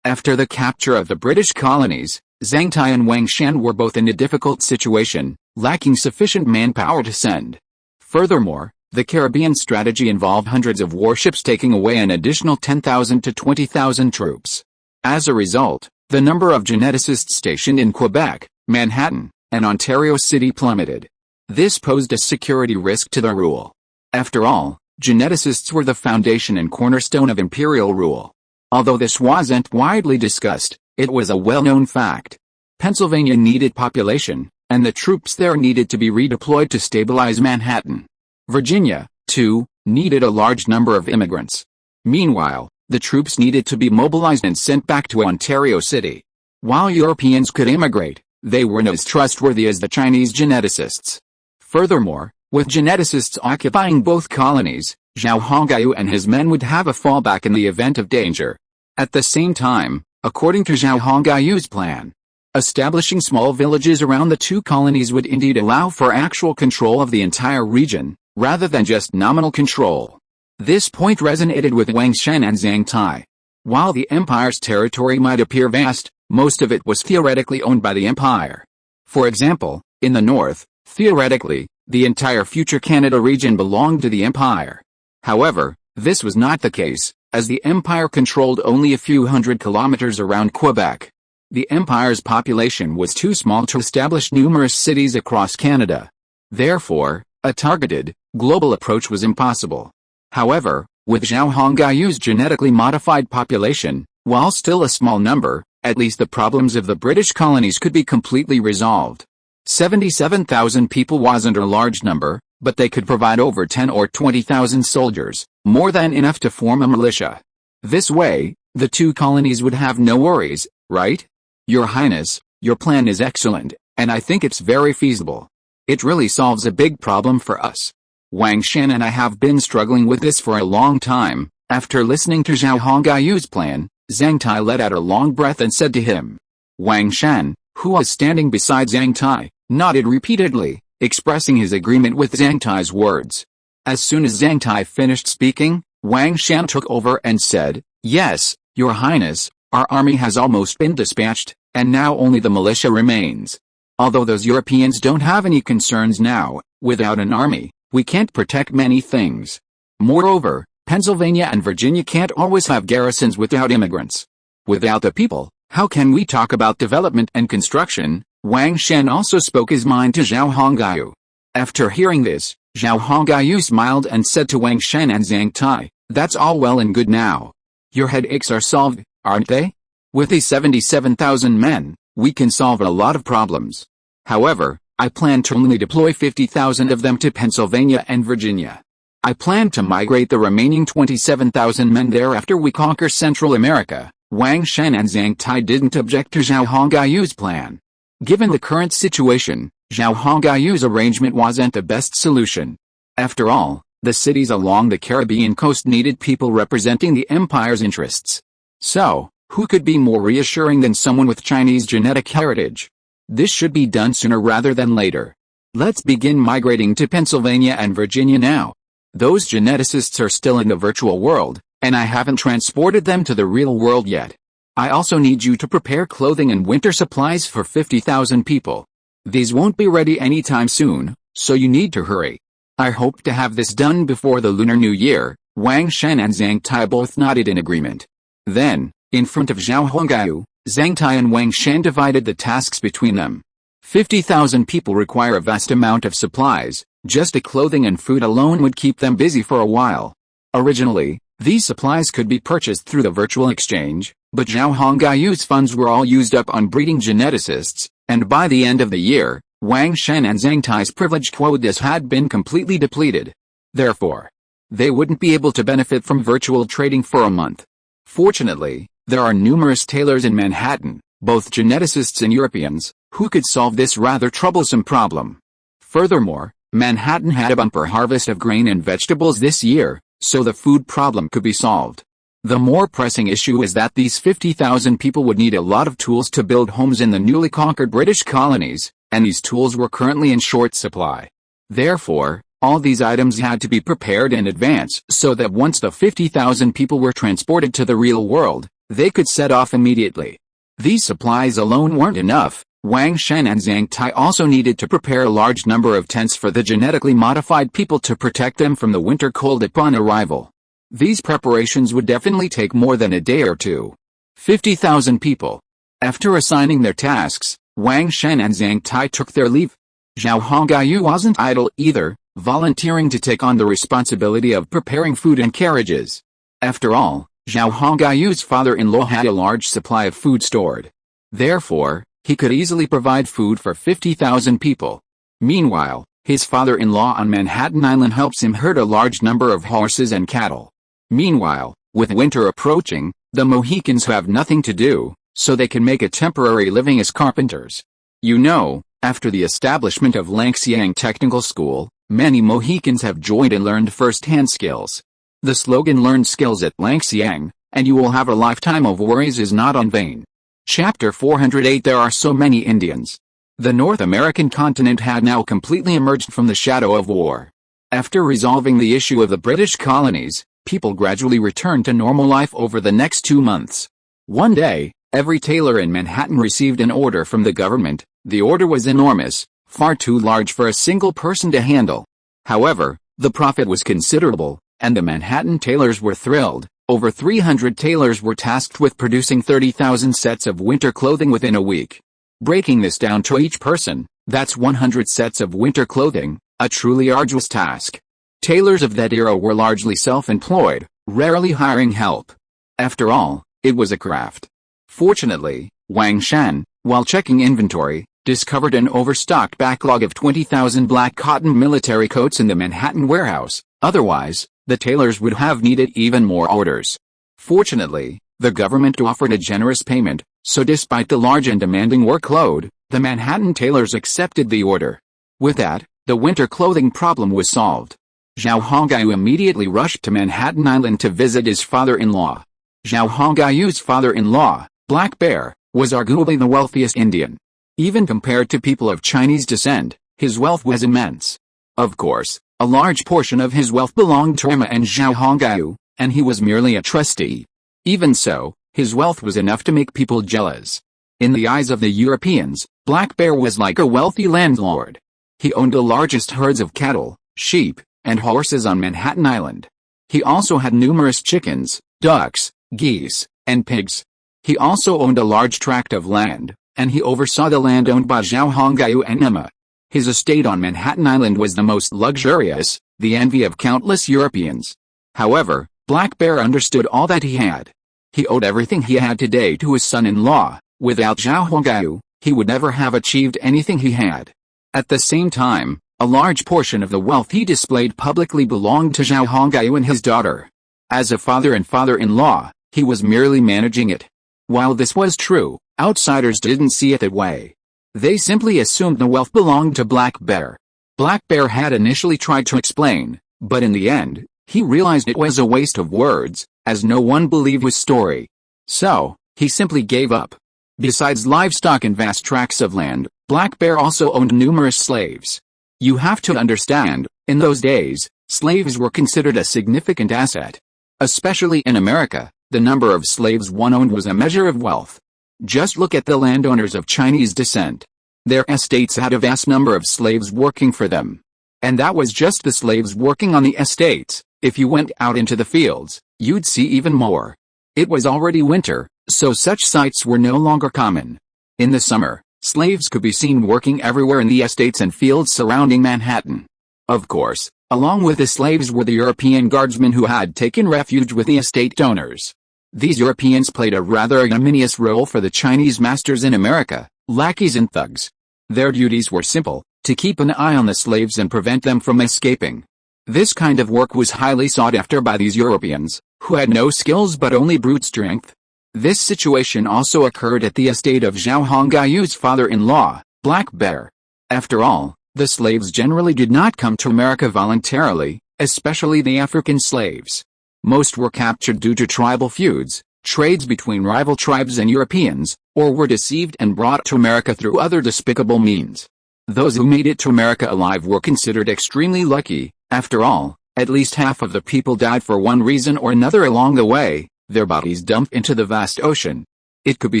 After the capture of the British colonies, Zhang Tai and Wang Shen were both in a difficult situation, lacking sufficient manpower to send. Furthermore, the Caribbean strategy involved hundreds of warships taking away an additional 10,000 to 20,000 troops. As a result, the number of geneticists stationed in Quebec, Manhattan, and Ontario City plummeted. This posed a security risk to the rule. After all, geneticists were the foundation and cornerstone of imperial rule. Although this wasn't widely discussed, it was a well-known fact. Pennsylvania needed population, and the troops there needed to be redeployed to stabilize Manhattan. Virginia, too, needed a large number of immigrants. Meanwhile, the troops needed to be mobilized and sent back to Ontario City. While Europeans could immigrate, they weren't as trustworthy as the Chinese geneticists. Furthermore, with geneticists occupying both colonies, Zhao Hongaiu and his men would have a fallback in the event of danger. At the same time, according to Zhao Hongaiu's plan, establishing small villages around the two colonies would indeed allow for actual control of the entire region, rather than just nominal control. This point resonated with Wang Shen and Zhang Tai. While the empire's territory might appear vast, most of it was theoretically owned by the empire. For example, in the north, theoretically, the entire future Canada region belonged to the empire. However, this was not the case, as the empire controlled only a few hundred kilometers around Quebec. The empire's population was too small to establish numerous cities across Canada. Therefore, a targeted, global approach was impossible. However, with Zhao Hongaiu's genetically modified population, while still a small number, at least the problems of the British colonies could be completely resolved. 77,000 people wasn't a large number, but they could provide over 10 or 20,000 soldiers, more than enough to form a militia. This way, the two colonies would have no worries, right? Your Highness, your plan is excellent, and I think it's very feasible. It really solves a big problem for us. Wang Shen and I have been struggling with this for a long time. After listening to Zhao Hongaiu's plan, Zhang Tai let out a long breath and said to him. Wang Shen, who was standing beside Zhang Tai, nodded repeatedly, expressing his agreement with Zhang Tai's words. As soon as Zhang Tai finished speaking, Wang Shen took over and said, Yes, Your Highness, our army has almost been dispatched, and now only the militia remains. Although those Europeans don't have any concerns now, without an army, we can't protect many things. Moreover, Pennsylvania and Virginia can't always have garrisons without immigrants. Without the people, how can we talk about development and construction? Wang Shen also spoke his mind to Zhao Hongaiu. After hearing this, Zhao Hongaiu smiled and said to Wang Shen and Zhang Tai, That's all well and good now. Your headaches are solved, aren't they? With these 77,000 men, we can solve a lot of problems. However, I plan to only deploy 50,000 of them to Pennsylvania and Virginia. I plan to migrate the remaining 27,000 men there after we conquer Central America. Wang Shen and Zhang Tai didn't object to Zhao Hongaiu's plan. Given the current situation, Zhao Hongaiu's arrangement wasn't the best solution. After all, the cities along the Caribbean coast needed people representing the empire's interests. So, who could be more reassuring than someone with Chinese genetic heritage? This should be done sooner rather than later. Let's begin migrating to Pennsylvania and Virginia now. Those geneticists are still in the virtual world, and I haven't transported them to the real world yet. I also need you to prepare clothing and winter supplies for 50,000 people. These won't be ready anytime soon, so you need to hurry. I hope to have this done before the Lunar New Year. Wang Shen and Zhang Tai both nodded in agreement. Then, in front of Zhao Hongaiu, Zhang Tai and Wang Shan divided the tasks between them. 50,000 people require a vast amount of supplies. Just the clothing and food alone would keep them busy for a while. Originally, these supplies could be purchased through the virtual exchange, but Zhao Hongayu's funds were all used up on breeding geneticists, and by the end of the year, Wang Shan and Zhang Tai's privileged quotas had been completely depleted. Therefore, they wouldn't be able to benefit from virtual trading for a month. Fortunately, there are numerous tailors in Manhattan, both geneticists and Europeans, who could solve this rather troublesome problem. Furthermore, Manhattan had a bumper harvest of grain and vegetables this year, so the food problem could be solved. The more pressing issue is that these 50,000 people would need a lot of tools to build homes in the newly conquered British colonies, and these tools were currently in short supply. Therefore, all these items had to be prepared in advance so that once the 50,000 people were transported to the real world, they could set off immediately. These supplies alone weren't enough. Wang Shan and Zhang Tai also needed to prepare a large number of tents for the genetically modified people to protect them from the winter cold upon arrival. These preparations would definitely take more than a day or two. 50,000 people. After assigning their tasks, Wang Shan and Zhang Tai took their leave. Zhao Hongyu wasn't idle either, volunteering to take on the responsibility of preparing food and carriages. After all, Zhao Hongayu's father-in-law had a large supply of food stored. Therefore, he could easily provide food for 50,000 people. Meanwhile, his father-in-law on Manhattan Island helps him herd a large number of horses and cattle. Meanwhile, with winter approaching, the Mohicans have nothing to do, so they can make a temporary living as carpenters. You know, after the establishment of Langxiang Technical School, many Mohicans have joined and learned first-hand skills. The slogan "Learn skills at Langxiang, and you will have a lifetime of worries" is not in vain. Chapter 408. There are so many Indians. The North American continent had now completely emerged from the shadow of war. After resolving the issue of the British colonies, people gradually returned to normal life over the next 2 months. One day, every tailor in Manhattan received an order from the government. The order was enormous, far too large for a single person to handle. However, the profit was considerable, and the Manhattan tailors were thrilled. Over 300 tailors were tasked with producing 30,000 sets of winter clothing within a week. Breaking this down to each person, that's 100 sets of winter clothing, a truly arduous task. Tailors of that era were largely self-employed, rarely hiring help. After all, it was a craft. Fortunately, Wang Shan, while checking inventory, discovered an overstocked backlog of 20,000 black cotton military coats in the Manhattan warehouse. Otherwise, the tailors would have needed even more orders. Fortunately, the government offered a generous payment, so despite the large and demanding workload, the Manhattan tailors accepted the order. With that, the winter clothing problem was solved. Zhao Hongyu immediately rushed to Manhattan Island to visit his father-in-law. Zhao Hongayu's father-in-law, Black Bear, was arguably the wealthiest Indian. Even compared to people of Chinese descent, his wealth was immense. Of course, a large portion of his wealth belonged to him and Zhao Hongyu, and he was merely a trustee. Even so, his wealth was enough to make people jealous. In the eyes of the Europeans, Black Bear was like a wealthy landlord. He owned the largest herds of cattle, sheep, and horses on Manhattan Island. He also had numerous chickens, ducks, geese, and pigs. He also owned a large tract of land, and he oversaw the land owned by Zhao Hongyu and Emma. His estate on Manhattan Island was the most luxurious, the envy of countless Europeans. However, Black Bear understood all that he had. He owed everything he had today to his son-in-law. Without Zhao Hongyu, he would never have achieved anything he had. At the same time, a large portion of the wealth he displayed publicly belonged to Zhao Hongyu and his daughter. As a father and father-in-law, he was merely managing it. While this was true, outsiders didn't see it that way. They simply assumed the wealth belonged to Black Bear. Black Bear had initially tried to explain, but in the end, he realized it was a waste of words, as no one believed his story. So, he simply gave up. Besides livestock and vast tracts of land, Black Bear also owned numerous slaves. You have to understand, in those days, slaves were considered a significant asset. Especially in America, the number of slaves one owned was a measure of wealth. Just look at the landowners of Chinese descent. Their estates had a vast number of slaves working for them. And that was just the slaves working on the estates. If you went out into the fields, you'd see even more. It was already winter, so such sights were no longer common. In the summer, slaves could be seen working everywhere in the estates and fields surrounding Manhattan. Of course, along with the slaves were the European guardsmen who had taken refuge with the estate owners. These Europeans played a rather ignominious role for the Chinese masters in America, lackeys and thugs. Their duties were simple: to keep an eye on the slaves and prevent them from escaping. This kind of work was highly sought after by these Europeans, who had no skills but only brute strength. This situation also occurred at the estate of Zhao Hongguyu's father-in-law, Black Bear. After all, the slaves generally did not come to America voluntarily, especially the African slaves. Most were captured due to tribal feuds, trades between rival tribes and Europeans, or were deceived and brought to America through other despicable means. Those who made it to America alive were considered extremely lucky. After all, at least half of the people died for one reason or another along the way, their bodies dumped into the vast ocean. It could be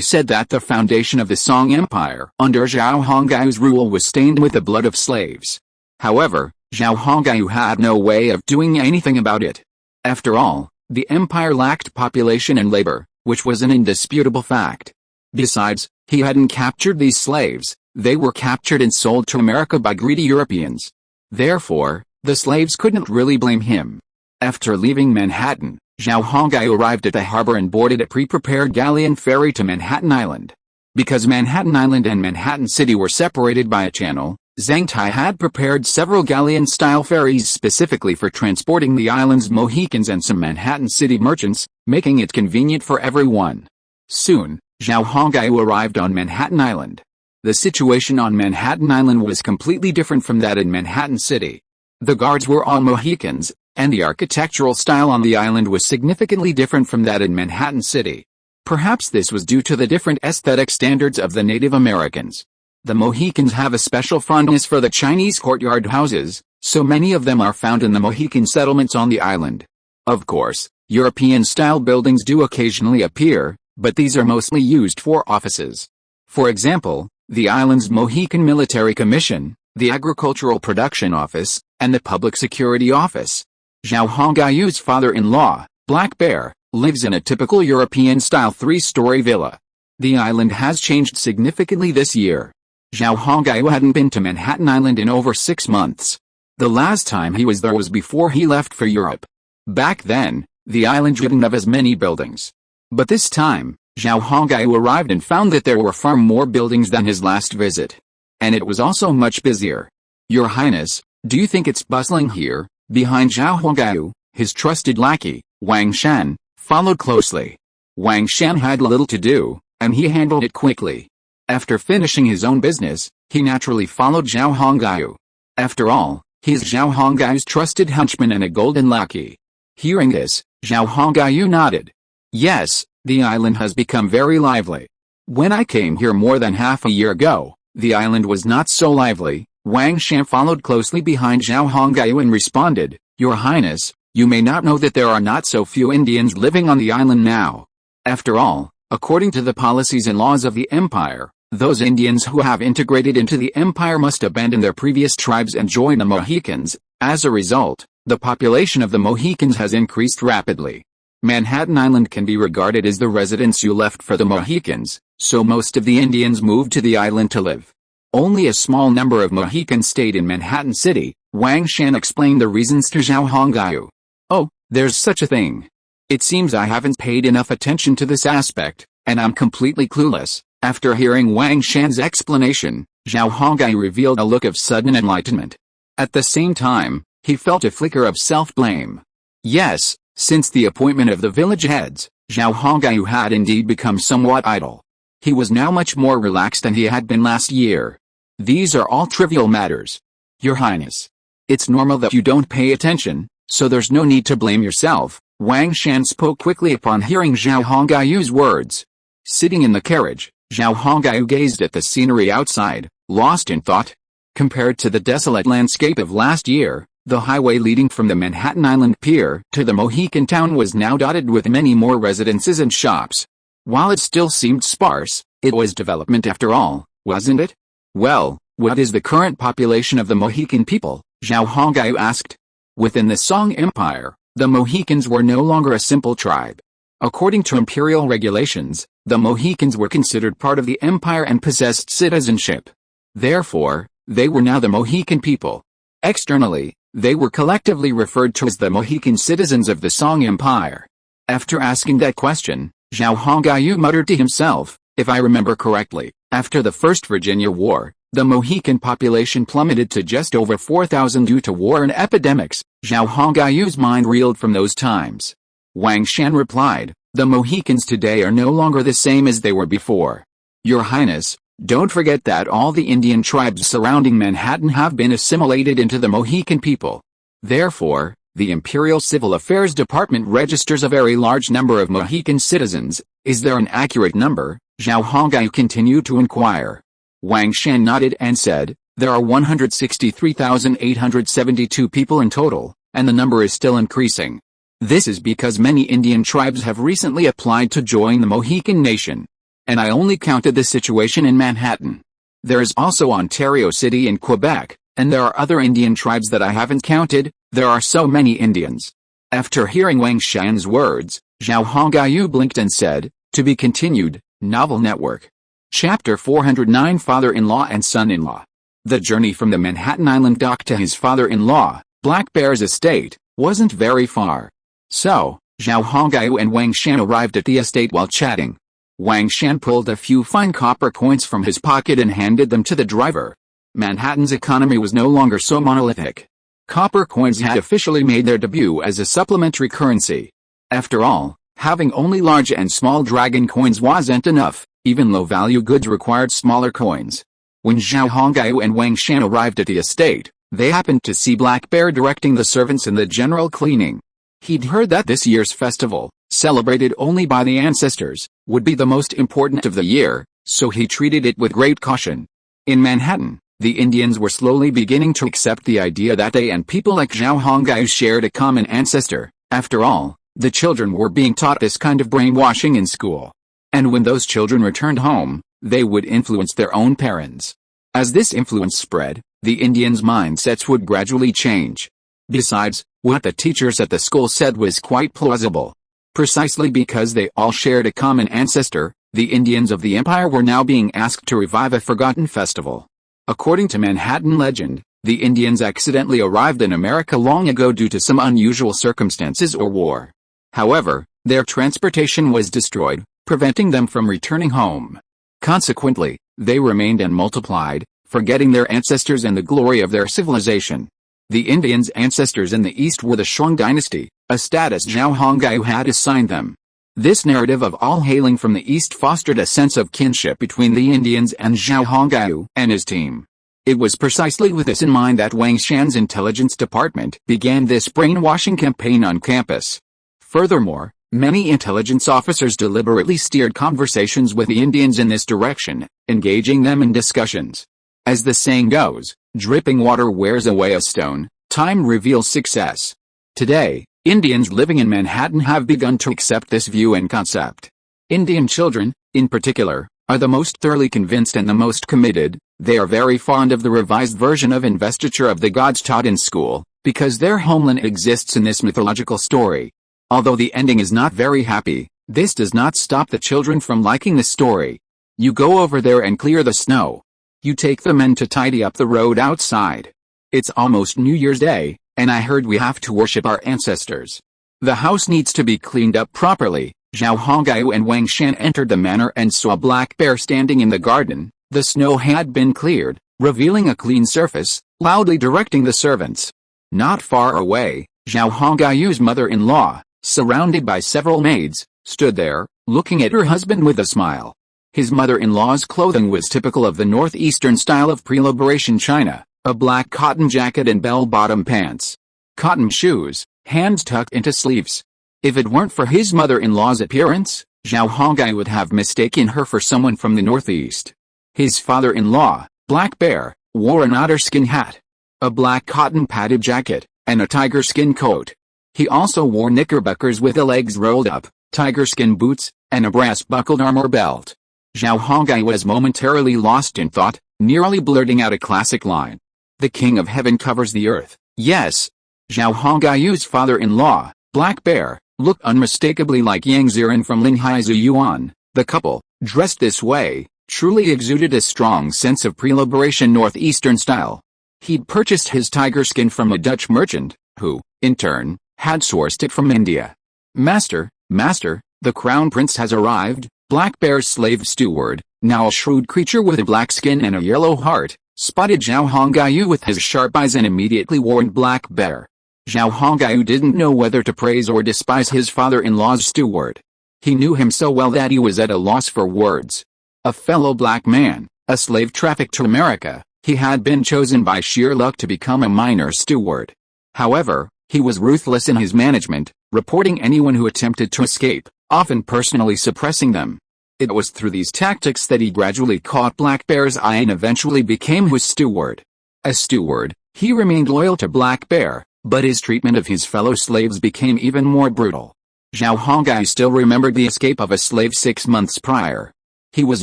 said that the foundation of the Song Empire under Zhao Hongguyu's rule was stained with the blood of slaves. However, Zhao Hongguyu had no way of doing anything about it. After all, the empire lacked population and labor, which was an indisputable fact. Besides, he hadn't captured these slaves; they were captured and sold to America by greedy Europeans. Therefore, the slaves couldn't really blame him. After leaving Manhattan, Zhao Hongguyu arrived at the harbor and boarded a pre-prepared galleon ferry to Manhattan Island. Because Manhattan Island and Manhattan City were separated by a channel, Zhang Tai had prepared several galleon-style ferries specifically for transporting the island's Mohicans and some Manhattan City merchants, making it convenient for everyone. Soon, Zhao Hongguyu arrived on Manhattan Island. The situation on Manhattan Island was completely different from that in Manhattan City. The guards were all Mohicans, and the architectural style on the island was significantly different from that in Manhattan City. Perhaps this was due to the different aesthetic standards of the Native Americans. The Mohicans have a special fondness for the Chinese courtyard houses, so many of them are found in the Mohican settlements on the island. Of course, European-style buildings do occasionally appear, but these are mostly used for offices. For example, the island's Mohican Military Commission, the Agricultural Production Office, and the Public Security Office. Zhao Hongguyu's father-in-law, Black Bear, lives in a typical European-style three-story villa. The island has changed significantly this year. Zhao Hongguyu hadn't been to Manhattan Island in over 6 months. The last time he was there was before he left for Europe. Back then, the island didn't have as many buildings. But this time, Zhao Hongguyu arrived and found that there were far more buildings than his last visit. And it was also much busier. Your Highness, do you think it's bustling here? Behind Zhao Hongguyu, his trusted lackey, Wang Shan, followed closely. Wang Shan had little to do, and he handled it quickly. After finishing his own business, he naturally followed Zhao Hongguyu. After all, he is Zhao Hongguyu's trusted henchman and a golden lackey. Hearing this, Zhao Hongguyu nodded. Yes, the island has become very lively. When I came here more than half a year ago, the island was not so lively. Wang Shan followed closely behind Zhao Hongguyu and responded, Your Highness, you may not know that there are not so few Indians living on the island now. After all, according to the policies and laws of the empire, those Indians who have integrated into the empire must abandon their previous tribes and join the Mohicans. As a result, the population of the Mohicans has increased rapidly. Manhattan Island can be regarded as the residence you left for the Mohicans, so most of the Indians moved to the island to live. Only a small number of Mohicans stayed in Manhattan City. Wang Shan explained the reasons to Zhao Hongguyu. Oh, there's such a thing. It seems I haven't paid enough attention to this aspect, and I'm completely clueless. After hearing Wang Shan's explanation, Zhao Hongguyu revealed a look of sudden enlightenment. At the same time, he felt a flicker of self-blame. Yes, since the appointment of the village heads, Zhao Hongguyu had indeed become somewhat idle. He was now much more relaxed than he had been last year. These are all trivial matters. Your Highness. It's normal that you don't pay attention, so there's no need to blame yourself. Wang Shan spoke quickly upon hearing Zhao Hongguyu's words. Sitting in the carriage, Zhao Hongguyu gazed at the scenery outside, lost in thought. Compared to the desolate landscape of last year, the highway leading from the Manhattan Island Pier to the Mohican town was now dotted with many more residences and shops. While it still seemed sparse, it was development after all, wasn't it? Well, what is the current population of the Mohican people? Zhao Hongguyu asked. Within the Song Empire, the Mohicans were no longer a simple tribe. According to imperial regulations, the Mohicans were considered part of the empire and possessed citizenship. Therefore, they were now the Mohican people. Externally, they were collectively referred to as the Mohican citizens of the Song Empire. After asking that question, Zhao Hongyu muttered to himself, if I remember correctly, after the First Virginia War, the Mohican population plummeted to just over 4,000 due to war and epidemics. Zhao Hongyu's mind reeled from those times. Wang Shan replied, the Mohicans today are no longer the same as they were before. Your Highness, don't forget that all the Indian tribes surrounding Manhattan have been assimilated into the Mohican people. Therefore, the Imperial Civil Affairs Department registers a very large number of Mohican citizens. Is there an accurate number? Zhao Hongyu continued to inquire. Wang Shan nodded and said, there are 163,872 people in total, and the number is still increasing. This is because many Indian tribes have recently applied to join the Mohican nation. And I only counted the situation in Manhattan. There is also Ontario City in Quebec, and there are other Indian tribes that I haven't counted. There are so many Indians. After hearing Wang Shan's words, Zhao Hongyu blinked and said, to be continued, Novel Network. Chapter 409 Father-in-law and Son-in-law. The journey from the Manhattan Island dock to his father-in-law, Black Bear's estate, wasn't very far. So, Zhao Hongyu and Wang Shan arrived at the estate while chatting. Wang Shan pulled a few fine copper coins from his pocket and handed them to the driver. Manhattan's economy was no longer so monolithic. Copper coins had officially made their debut as a supplementary currency. After all, having only large and small dragon coins wasn't enough, even low-value goods required smaller coins. When Zhao Hongyu and Wang Shan arrived at the estate, they happened to see Black Bear directing the servants in the general cleaning. He'd heard that this year's festival, celebrated only by the ancestors, would be the most important of the year, so he treated it with great caution. In Manhattan, the Indians were slowly beginning to accept the idea that they and people like Zhao Hongyu shared a common ancestor. After all, the children were being taught this kind of brainwashing in school. And when those children returned home, they would influence their own parents. As this influence spread, the Indians' mindsets would gradually change. Besides, what the teachers at the school said was quite plausible. Precisely because they all shared a common ancestor, the Indians of the empire were now being asked to revive a forgotten festival. According to Manhattan legend, the Indians accidentally arrived in America long ago due to some unusual circumstances or war. However, their transportation was destroyed, preventing them from returning home. Consequently, they remained and multiplied, forgetting their ancestors and the glory of their civilization. The Indians' ancestors in the East were the Shang dynasty, a status Zhao Hongyu had assigned them. This narrative of all hailing from the East fostered a sense of kinship between the Indians and Zhao Hongyu and his team. It was precisely with this in mind that Wang Shan's intelligence department began this brainwashing campaign on campus. Furthermore, many intelligence officers deliberately steered conversations with the Indians in this direction, engaging them in discussions. As the saying goes, dripping water wears away a stone. Time reveals success. Today, Indians living in Manhattan have begun to accept this view and concept. Indian children, in particular, are the most thoroughly convinced and the most committed. They are very fond of the revised version of investiture of the gods taught in school, because their homeland exists in this mythological story. Although the ending is not very happy, this does not stop the children from liking the story. You go over there and clear the snow. You take the men to tidy up the road outside. It's almost New Year's Day, and I heard we have to worship our ancestors. The house needs to be cleaned up properly. Zhao Hongyu and Wang Shan entered the manor and saw Black Bear standing in the garden. The snow had been cleared, revealing a clean surface, loudly directing the servants. Not far away, Zhao Hongyu's mother-in-law, surrounded by several maids, stood there, looking at her husband with a smile. His mother-in-law's clothing was typical of the northeastern style of pre-liberation China, a black cotton jacket and bell-bottom pants. Cotton shoes, hands tucked into sleeves. If it weren't for his mother-in-law's appearance, Zhao Hongyu would have mistaken her for someone from the northeast. His father-in-law, Black Bear, wore an otter-skin hat, a black cotton padded jacket, and a tiger-skin coat. He also wore knickerbockers with the legs rolled up, tiger-skin boots, and a brass-buckled armor belt. Zhao Hongyu was momentarily lost in thought, nearly blurting out a classic line. The King of Heaven covers the earth. Yes. Zhao Hongyu's father-in-law, Black Bear, looked unmistakably like Yang Ziren from Linhai Yuan. The couple, dressed this way, truly exuded a strong sense of pre-liberation northeastern style. He'd purchased his tiger skin from a Dutch merchant, who, in turn, had sourced it from India. Master, the crown prince has arrived, Black Bear's slave steward, now a shrewd creature with a black skin and a yellow heart, spotted Zhao Hongyu with his sharp eyes and immediately warned Black Bear. Zhao Hongyu didn't know whether to praise or despise his father-in-law's steward. He knew him so well that he was at a loss for words. A fellow black man, a slave trafficked to America, he had been chosen by sheer luck to become a minor steward. However, he was ruthless in his management, reporting anyone who attempted to escape, often personally suppressing them. It was through these tactics that he gradually caught Black Bear's eye and eventually became his steward. As steward, he remained loyal to Black Bear, but his treatment of his fellow slaves became even more brutal. Zhao Hongyu still remembered the escape of a slave 6 months prior. He was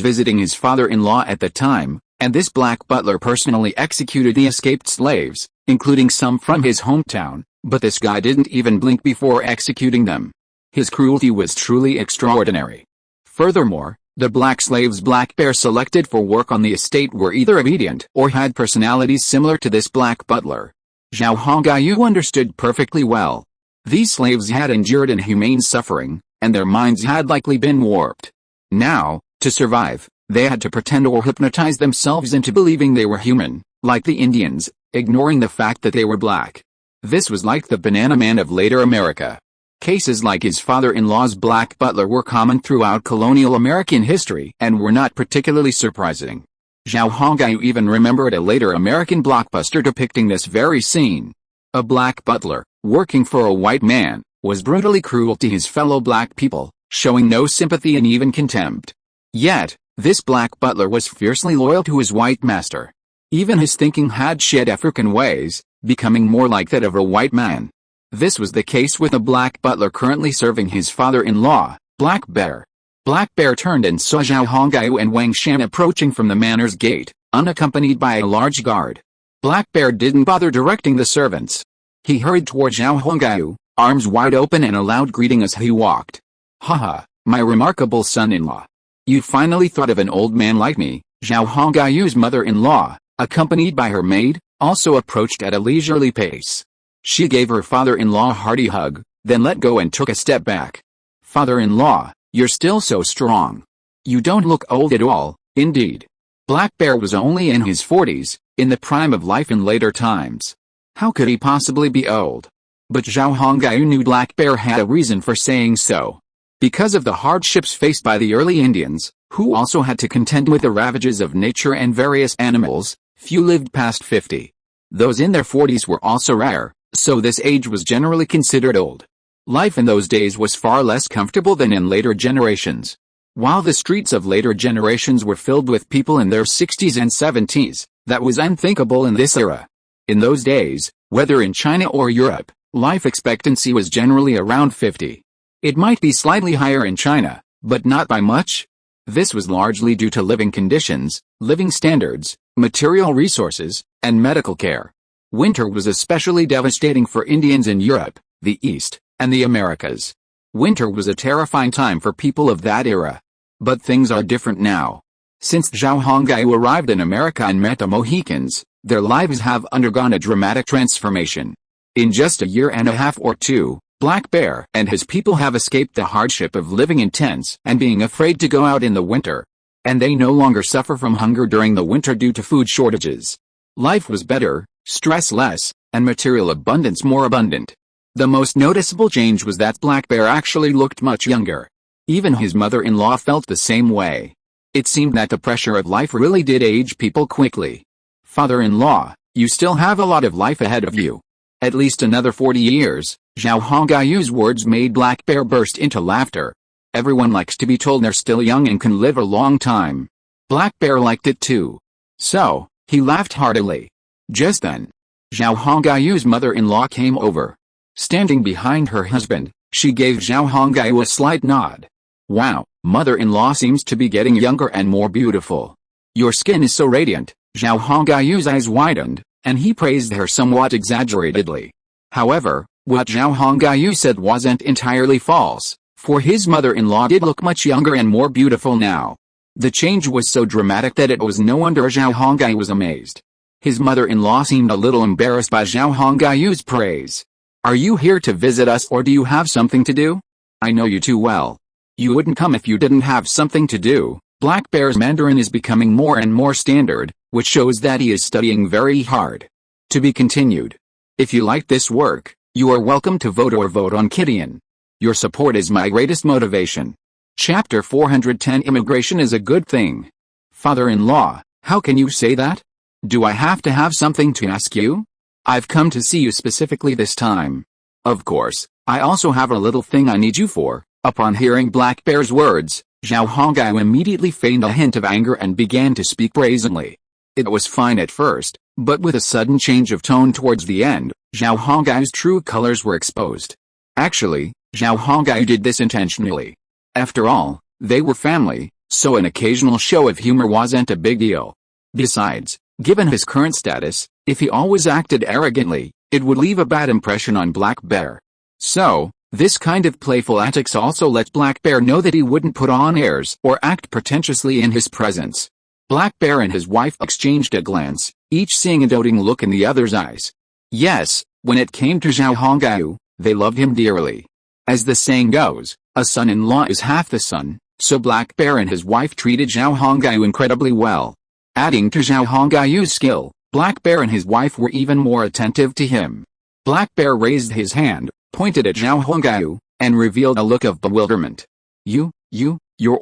visiting his father-in-law at the time, and this black butler personally executed the escaped slaves, including some from his hometown, but this guy didn't even blink before executing them. His cruelty was truly extraordinary. Furthermore, the black slaves Black Bear selected for work on the estate were either obedient or had personalities similar to this black butler. Zhao Hongyu understood perfectly well. These slaves had endured inhumane suffering, and their minds had likely been warped. Now, to survive, they had to pretend or hypnotize themselves into believing they were human, like the Indians, ignoring the fact that they were black. This was like the banana man of later America. Cases like his father-in-law's black butler were common throughout colonial American history and were not particularly surprising. Zhao Hongyu even remembered a later American blockbuster depicting this very scene. A black butler, working for a white man, was brutally cruel to his fellow black people, showing no sympathy and even contempt. Yet, this black butler was fiercely loyal to his white master. Even his thinking had shed African ways, becoming more like that of a white man. This was the case with a black butler currently serving his father-in-law, Black Bear. Black Bear turned and saw Zhao Hongyu and Wang Shan approaching from the manor's gate, unaccompanied by a large guard. Black Bear didn't bother directing the servants. He hurried toward Zhao Hongyu, arms wide open and a loud greeting as he walked. Haha, my remarkable son-in-law. You finally thought of an old man like me. Zhao Hongyu's mother-in-law, accompanied by her maid, also approached at a leisurely pace. She gave her father-in-law a hearty hug, then let go and took a step back. Father-in-law, you're still so strong. You don't look old at all, indeed. Black Bear was only in his 40s, in the prime of life in later times. How could he possibly be old? But Zhao Hongyu knew Black Bear had a reason for saying so. Because of the hardships faced by the early Indians, who also had to contend with the ravages of nature and various animals, few lived past 50. Those in their 40s were also rare, so this age was generally considered old. Life in those days was far less comfortable than in later generations. While the streets of later generations were filled with people in their 60s and 70s, that was unthinkable in this era. In those days, whether in China or Europe, life expectancy was generally around 50. It might be slightly higher in China, but not by much. This was largely due to living conditions, living standards, material resources, and medical care. Winter was especially devastating for Indians in Europe, the East, and the Americas. Winter was a terrifying time for people of that era. But things are different now. Since Zhao Hongyu arrived in America and met the Mohicans, their lives have undergone a dramatic transformation. In just a year and a half or two, Black Bear and his people have escaped the hardship of living in tents and being afraid to go out in the winter. And they no longer suffer from hunger during the winter due to food shortages. Life was better, stress less, and material abundance more abundant. The most noticeable change was that Black Bear actually looked much younger. Even his mother-in-law felt the same way. It seemed that the pressure of life really did age people quickly. Father-in-law, you still have a lot of life ahead of you. At least another 40 years, Zhao Hongyu's words made Black Bear burst into laughter. Everyone likes to be told they're still young and can live a long time. Black Bear liked it too. So, he laughed heartily. Just then, Zhao Hongyu's mother-in-law came over. Standing behind her husband, she gave Zhao Hongyu a slight nod. Wow, mother-in-law seems to be getting younger and more beautiful. Your skin is so radiant. Zhao Hongyu's eyes widened, and he praised her somewhat exaggeratedly. However, What Zhao Hongyu said wasn't entirely false, for his mother-in-law did look much younger and more beautiful now. The change was so dramatic that it was no wonder Zhao Hongyu was amazed. His mother-in-law seemed a little embarrassed by Zhao Hongyu's praise. "Are you here to visit us or do you have something to do? I know you too well. You wouldn't come if you didn't have something to do." Black Bear's Mandarin is becoming more and more standard, which shows that he is studying very hard. To be continued. If you like this work, you are welcome to vote or vote on Kidian. Your support is my greatest motivation. Chapter 410 Immigration is a good thing. Father-in-law, how can you say that? Do I have to have something to ask you? I've come to see you specifically this time. Of course, I also have a little thing I need you for. Upon hearing Black Bear's words, Zhao Hongyu immediately feigned a hint of anger and began to speak brazenly. It was fine at first, but with a sudden change of tone towards the end, Zhao Hongyu's true colors were exposed. Actually, Zhao Hongyu did this intentionally. After all, they were family, so an occasional show of humor wasn't a big deal. Besides, given his current status, if he always acted arrogantly, it would leave a bad impression on Black Bear. So, this kind of playful antics also let Black Bear know that he wouldn't put on airs or act pretentiously in his presence. Black Bear and his wife exchanged a glance, each seeing a doting look in the other's eyes. Yes, when it came to Zhao Hongyu, they loved him dearly. As the saying goes, a son-in-law is half the son, so Black Bear and his wife treated Zhao Hongyu incredibly well. Adding to Zhao Hongyu's skill, Black Bear and his wife were even more attentive to him. Black Bear raised his hand, pointed at Zhao Hongyu, and revealed a look of bewilderment. You're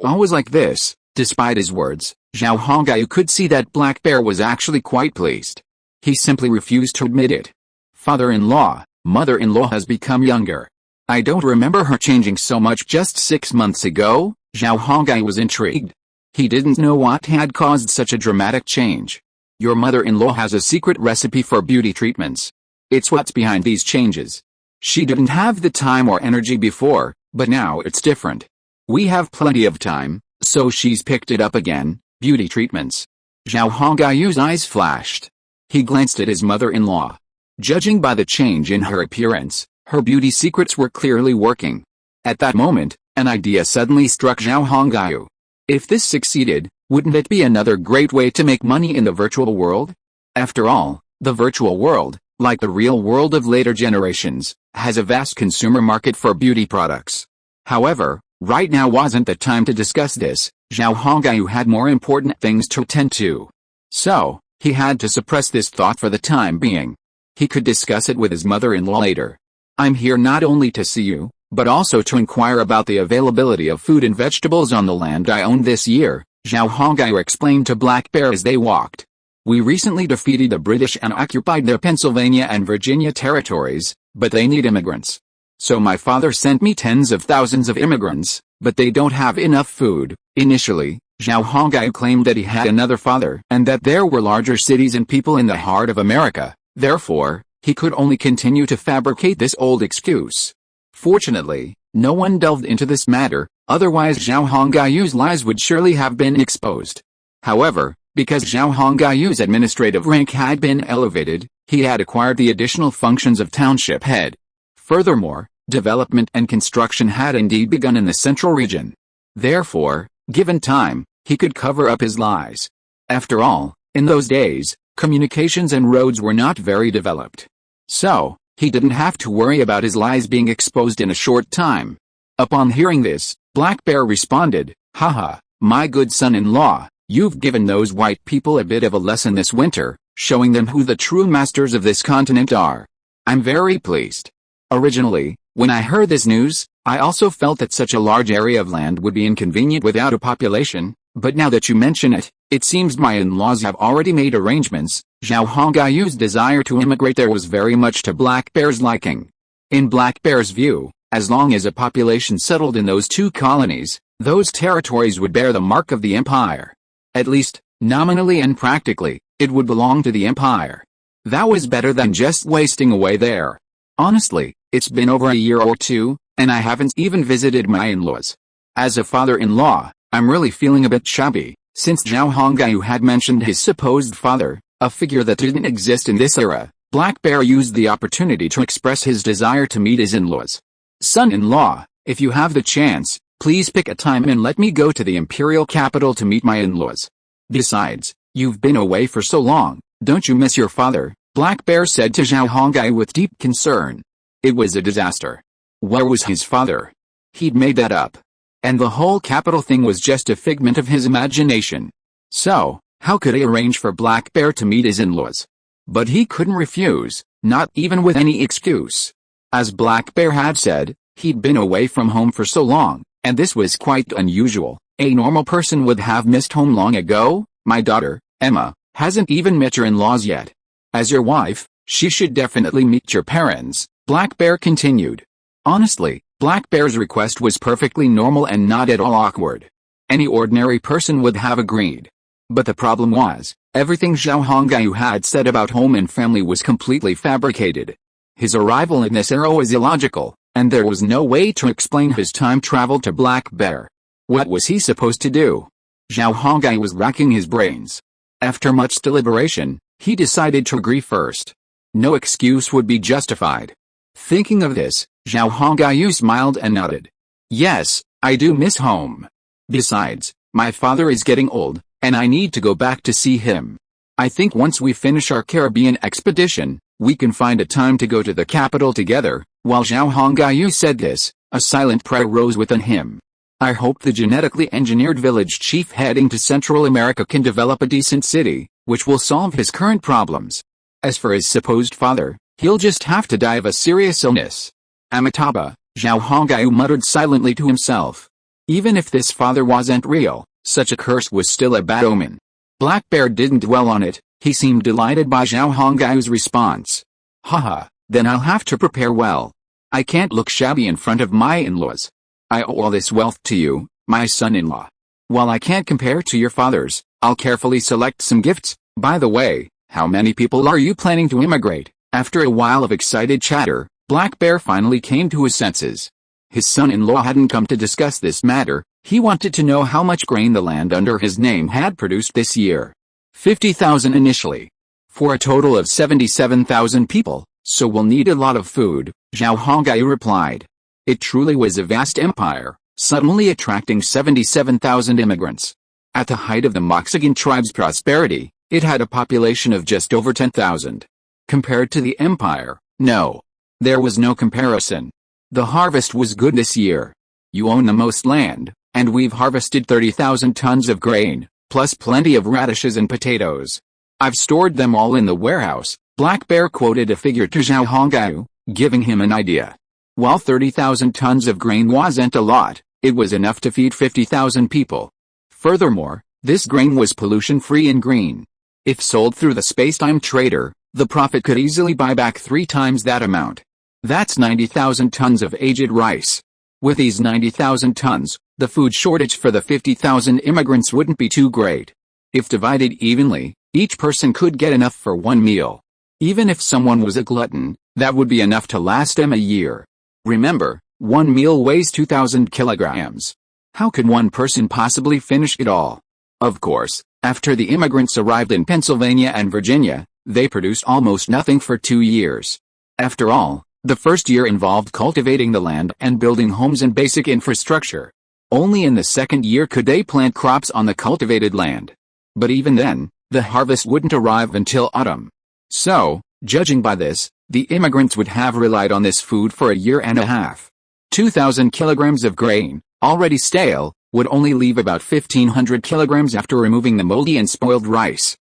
always like this." Despite his words, Zhao Hongyu could see that Black Bear was actually quite pleased. He simply refused to admit it. "Father-in-law, mother-in-law has become younger. I don't remember her changing so much just 6 months ago." Zhao Hongyu was intrigued. He didn't know what had caused such a dramatic change. "Your mother-in-law has a secret recipe for beauty treatments. It's what's behind these changes. She didn't have the time or energy before, but now it's different. We have plenty of time, so she's picked it up again, beauty treatments." Zhao Hongyu's eyes flashed. He glanced at his mother-in-law. Judging by the change in her appearance, her beauty secrets were clearly working. At that moment, an idea suddenly struck Zhao Hongyu. If this succeeded, wouldn't it be another great way to make money in the virtual world? After all, the virtual world, like the real world of later generations, has a vast consumer market for beauty products. However, right now wasn't the time to discuss this. Zhao Hongyu had more important things to attend to. So, he had to suppress this thought for the time being. He could discuss it with his mother-in-law later. "I'm here not only to see you, but also to inquire about the availability of food and vegetables on the land I own this year," Zhao Hongyu explained to Black Bear as they walked. "We recently defeated the British and occupied their Pennsylvania and Virginia territories, but they need immigrants. So my father sent me tens of thousands of immigrants, but they don't have enough food." Initially, Zhao Hongyu claimed that he had another father and that there were larger cities and people in the heart of America. Therefore, he could only continue to fabricate this old excuse. Fortunately, no one delved into this matter, otherwise Zhao Hongyu's lies would surely have been exposed. However, because Zhao Hongyu's administrative rank had been elevated, he had acquired the additional functions of township head. Furthermore, development and construction had indeed begun in the central region. Therefore, given time, he could cover up his lies. After all, in those days, communications and roads were not very developed. So, he didn't have to worry about his lies being exposed in a short time. Upon hearing this, Black Bear responded, "Haha, my good son-in-law, you've given those white people a bit of a lesson this winter, showing them who the true masters of this continent are. I'm very pleased. Originally, when I heard this news, I also felt that such a large area of land would be inconvenient without a population, but now that you mention it, it seems my in-laws have already made arrangements." Zhao Hongyu's desire to immigrate there was very much to Black Bear's liking. In Black Bear's view, as long as a population settled in those two colonies, those territories would bear the mark of the empire. At least, nominally and practically, it would belong to the empire. That was better than just wasting away there. Honestly, it's been over a year or two, and I haven't even visited my in-laws. As a father-in-law, I'm really feeling a bit chubby. Since Zhao Hongyu had mentioned his supposed father, a figure that didn't exist in this era, Black Bear used the opportunity to express his desire to meet his in-laws. Son-in-law, if you have the chance, please pick a time and let me go to the imperial capital to meet my in-laws. Besides, you've been away for so long, don't you miss your father? Black Bear said to Zhao Hongai with deep concern. It was a disaster. Where was his father? He'd made that up. And the whole capital thing was just a figment of his imagination. So, how could he arrange for Black Bear to meet his in-laws? But he couldn't refuse, not even with any excuse. As Black Bear had said, he'd been away from home for so long, and this was quite unusual. A normal person would have missed home long ago. My daughter, Emma, hasn't even met your in-laws yet. As your wife, she should definitely meet your parents, Black Bear continued. Honestly, Black Bear's request was perfectly normal and not at all awkward. Any ordinary person would have agreed. But the problem was, everything Zhao Hongai had said about home and family was completely fabricated. His arrival in this era was illogical, and there was no way to explain his time travel to Black Bear. What was he supposed to do? Zhao Hongai was racking his brains. After much deliberation, he decided to agree first. No excuse would be justified. Thinking of this, Zhao Hongai smiled and nodded. Yes, I do miss home. Besides, my father is getting old, and I need to go back to see him. I think once we finish our Caribbean expedition, we can find a time to go to the capital together. While Zhao Hongai said this, a silent prayer rose within him. I hope the genetically engineered village chief heading to Central America can develop a decent city, which will solve his current problems. As for his supposed father, he'll just have to die of a serious illness. Amitabha, Zhao Hongai muttered silently to himself. Even if this father wasn't real, such a curse was still a bad omen. Black Bear didn't dwell on it, he seemed delighted by Zhao Hongai's response. Haha, then I'll have to prepare well. I can't look shabby in front of my in-laws. I owe all this wealth to you, my son-in-law. While I can't compare to your father's, I'll carefully select some gifts. By the way, how many people are you planning to immigrate? After a while of excited chatter, Black Bear finally came to his senses. His son-in-law hadn't come to discuss this matter, he wanted to know how much grain the land under his name had produced this year. 50,000 initially. For a total of 77,000 people, so we'll need a lot of food, Zhao Hongai replied. It truly was a vast empire, suddenly attracting 77,000 immigrants. At the height of the Moxican tribe's prosperity, it had a population of just over 10,000. Compared to the empire, no. There was no comparison. The harvest was good this year. You own the most land, and we've harvested 30,000 tons of grain, plus plenty of radishes and potatoes. I've stored them all in the warehouse. Black Bear quoted a figure to Zhao Hongai, giving him an idea. While 30,000 tons of grain wasn't a lot, it was enough to feed 50,000 people. Furthermore, this grain was pollution-free and green. If sold through the space-time trader, the profit could easily buy back 3 times that amount. That's 90,000 tons of aged rice. With these 90,000 tons, the food shortage for the 50,000 immigrants wouldn't be too great. If divided evenly, each person could get enough for one meal. Even if someone was a glutton, that would be enough to last them a year. Remember, one meal weighs 2,000 kilograms. How could one person possibly finish it all? Of course, after the immigrants arrived in Pennsylvania and Virginia, they produced almost nothing for 2 years. After all, the first year involved cultivating the land and building homes and basic infrastructure. Only in the second year could they plant crops on the cultivated land. But even then, the harvest wouldn't arrive until autumn. So, judging by this, the immigrants would have relied on this food for a year and a half. 2,000 kilograms of grain, already stale, would only leave about 1,500 kilograms after removing the moldy and spoiled rice.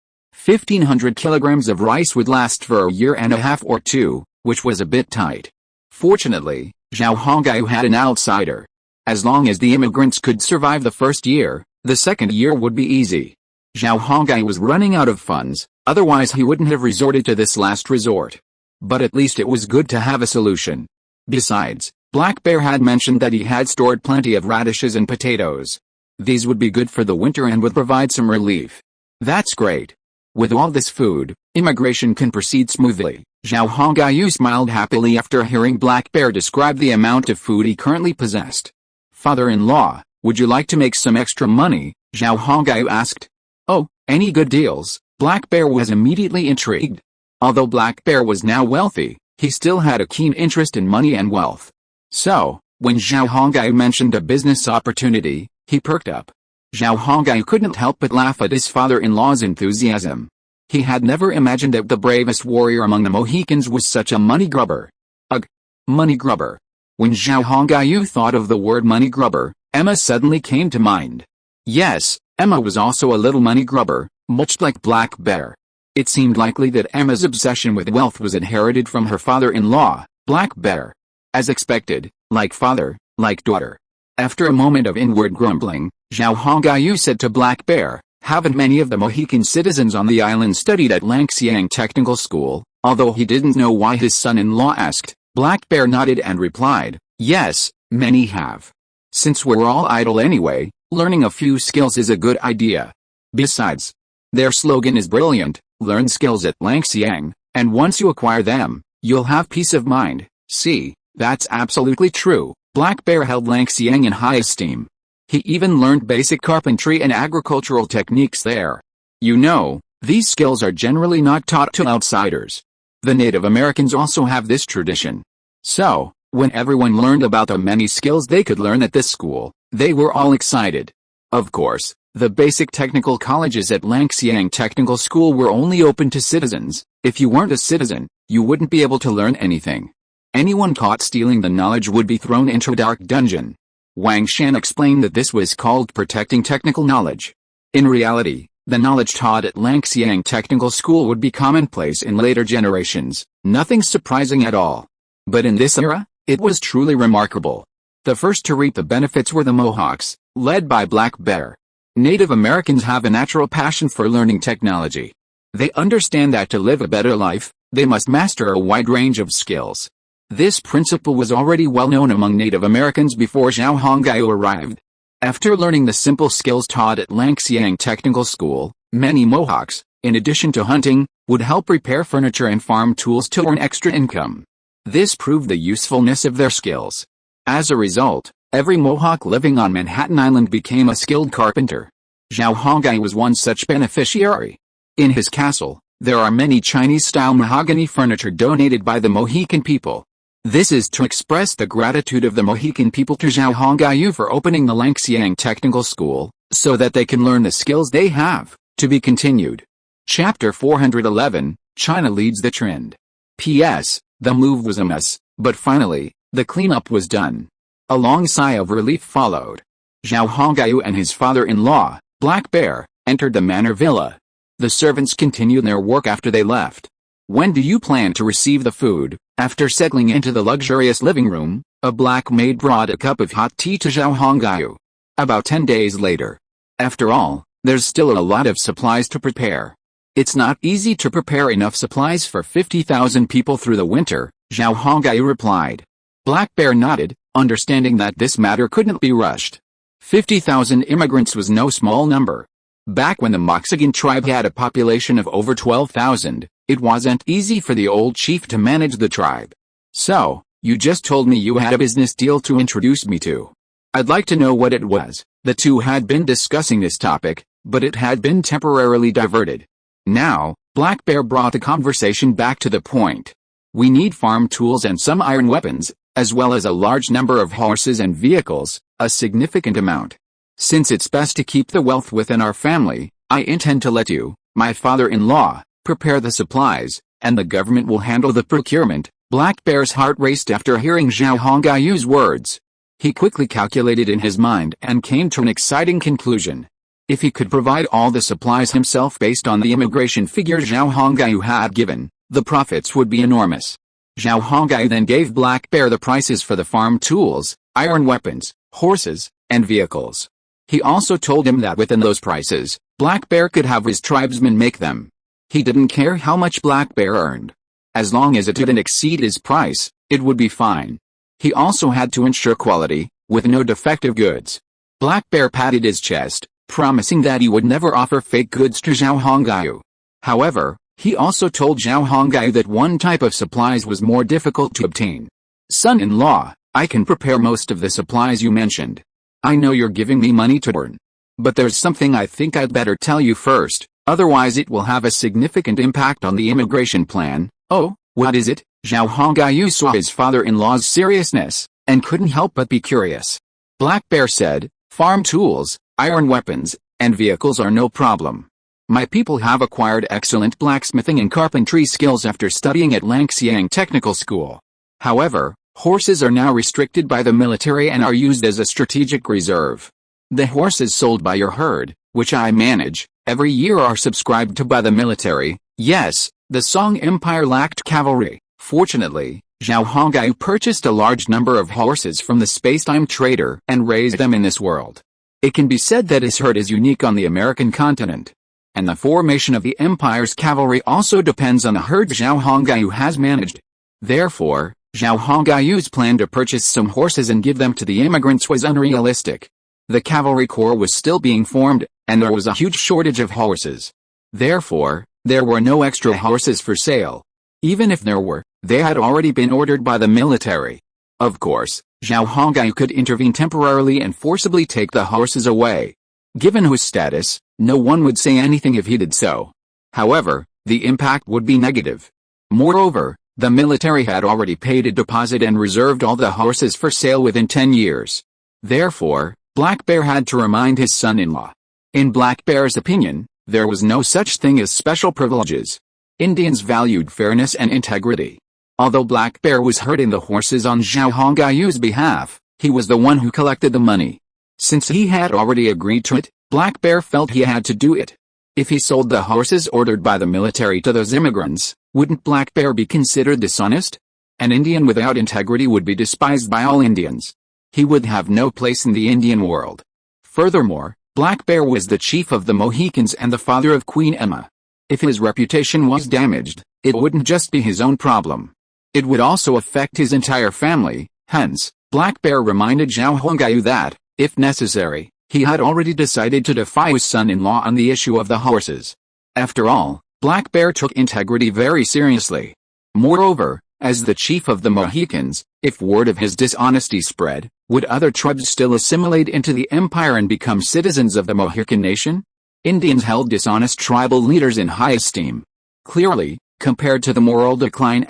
1,500 kilograms of rice would last for a year and a half or two, which was a bit tight. Fortunately, Zhao Hongai had an outsider. As long as the immigrants could survive the first year, the second year would be easy. Zhao Hongai was running out of funds, otherwise he wouldn't have resorted to this last resort. But at least it was good to have a solution. Besides, Black Bear had mentioned that he had stored plenty of radishes and potatoes. These would be good for the winter and would provide some relief. That's great. With all this food, immigration can proceed smoothly. Zhao Hongai smiled happily after hearing Black Bear describe the amount of food he currently possessed. Father-in-law, would you like to make some extra money? Zhao Hongai asked. Oh, any good deals? Black Bear was immediately intrigued. Although Black Bear was now wealthy, he still had a keen interest in money and wealth. So, when Zhao Hongai mentioned a business opportunity, he perked up. Zhao Hongai couldn't help but laugh at his father-in-law's enthusiasm. He had never imagined that the bravest warrior among the Mohicans was such a money grubber. Ugh! Money grubber. When Zhao Hongai thought of the word money grubber, Emma suddenly came to mind. Yes, Emma was also a little money grubber, much like Black Bear. It seemed likely that Emma's obsession with wealth was inherited from her father-in-law, Black Bear. As expected, like father, like daughter. After a moment of inward grumbling, Zhao Hongai said to Black Bear, "Haven't many of the Mohican citizens on the island studied at Langxiang Technical School?" Although he didn't know why his son-in-law asked, Black Bear nodded and replied, "Yes, many have. Since we're all idle anyway, learning a few skills is a good idea. Besides, their slogan is brilliant, learn skills at Langxiang, and once you acquire them, you'll have peace of mind." See, that's absolutely true. Black Bear held Langxiang in high esteem. He even learned basic carpentry and agricultural techniques there. You know, these skills are generally not taught to outsiders. The Native Americans also have this tradition. So, when everyone learned about the many skills they could learn at this school, they were all excited. Of course, the basic technical colleges at Langxiang Technical School were only open to citizens. If you weren't a citizen, you wouldn't be able to learn anything. Anyone caught stealing the knowledge would be thrown into a dark dungeon. Wang Shan explained that this was called protecting technical knowledge. In reality, the knowledge taught at Langxiang Technical School would be commonplace in later generations, nothing surprising at all. But in this era, it was truly remarkable. The first to reap the benefits were the Mohawks, led by Black Bear. Native Americans have a natural passion for learning technology. They understand that to live a better life, they must master a wide range of skills. This principle was already well known among Native Americans before Zhao Hongai arrived. After learning the simple skills taught at Langxiang Technical School, many Mohawks, in addition to hunting, would help repair furniture and farm tools to earn extra income. This proved the usefulness of their skills. As a result, every Mohawk living on Manhattan Island became a skilled carpenter. Zhao Hongai was one such beneficiary. In his castle, there are many Chinese-style mahogany furniture donated by the Mohican people. This is to express the gratitude of the Mohican people to Zhao Hongai for opening the Langxiang Technical School, so that they can learn the skills they have. To be continued. Chapter 411, China leads the trend. P.S. The move was a mess, but finally, the cleanup was done. A long sigh of relief followed. Zhao Hongai and his father-in-law, Black Bear, entered the manor villa. The servants continued their work after they left. "When do you plan to receive the food?" After settling into the luxurious living room, a black maid brought a cup of hot tea to Zhao Hongai. About 10 days later. After all, there's still a lot of supplies to prepare. It's not easy to prepare enough supplies for 50,000 people through the winter, Zhao Hongai replied. Black Bear nodded, understanding that this matter couldn't be rushed. 50,000 immigrants was no small number. Back when the Moxigan tribe had a population of over 12,000, it wasn't easy for the old chief to manage the tribe. "So, you just told me you had a business deal to introduce me to. I'd like to know what it was." The two had been discussing this topic, but it had been temporarily diverted. Now, Black Bear brought the conversation back to the point. "We need farm tools and some iron weapons, as well as a large number of horses and vehicles, a significant amount. Since it's best to keep the wealth within our family, I intend to let you, my father-in-law, prepare the supplies, and the government will handle the procurement." Black Bear's heart raced after hearing Zhao Hongai's words. He quickly calculated in his mind and came to an exciting conclusion. If he could provide all the supplies himself based on the immigration figure Zhao Hongai had given, the profits would be enormous. Zhao Hongai then gave Black Bear the prices for the farm tools, iron weapons, horses, and vehicles. He also told him that within those prices, Black Bear could have his tribesmen make them. He didn't care how much Black Bear earned. As long as it didn't exceed his price, it would be fine. He also had to ensure quality, with no defective goods. Black Bear patted his chest, promising that he would never offer fake goods to Zhao Hongai. However, he also told Zhao Hongai that one type of supplies was more difficult to obtain. "Son-in-law, I can prepare most of the supplies you mentioned. I know you're giving me money to earn. But there's something I think I'd better tell you first. Otherwise it will have a significant impact on the immigration plan. Oh, what is it? Zhao Hongyu saw his father-in-law's seriousness, and couldn't help but be curious. Black Bear said, farm tools, iron weapons, and vehicles are no problem. My people have acquired excellent blacksmithing and carpentry skills after studying at Langxiang Technical School. However, horses are now restricted by the military and are used as a strategic reserve. The horses sold by your herd, which I manage, every year are subscribed to by the military. Yes, the Song Empire lacked cavalry. Fortunately, Zhao Hongyu purchased a large number of horses from the space-time trader and raised them in this world. It can be said that his herd is unique on the American continent. And the formation of the Empire's cavalry also depends on the herd Zhao Hongyu has managed. Therefore, Zhao Hongyu's plan to purchase some horses and give them to the immigrants was unrealistic. The cavalry corps was still being formed, and there was a huge shortage of horses. Therefore, there were no extra horses for sale. Even if there were, they had already been ordered by the military. Of course, Zhao Hongyu could intervene temporarily and forcibly take the horses away. Given his status, no one would say anything if he did so. However, the impact would be negative. Moreover, the military had already paid a deposit and reserved all the horses for sale within 10 years. Therefore, Black Bear had to remind his son-in-law. In Black Bear's opinion, there was no such thing as special privileges. Indians valued fairness and integrity. Although Black Bear was herding the horses on Zhao Hongyu's behalf, he was the one who collected the money. Since he had already agreed to it, Black Bear felt he had to do it. If he sold the horses ordered by the military to those immigrants, wouldn't Black Bear be considered dishonest? An Indian without integrity would be despised by all Indians. He would have no place in the Indian world. Furthermore, Black Bear was the chief of the Mohicans and the father of Queen Emma. If his reputation was damaged, it wouldn't just be his own problem. It would also affect his entire family. Hence, Black Bear reminded Zhao Hongyu that, if necessary, he had already decided to defy his son-in-law on the issue of the horses. After all, Black Bear took integrity very seriously. Moreover, as the chief of the Mohicans, if word of his dishonesty spread, would other tribes still assimilate into the empire and become citizens of the Mohican nation? Indians held dishonest tribal leaders in high esteem. Clearly, compared to the moral decline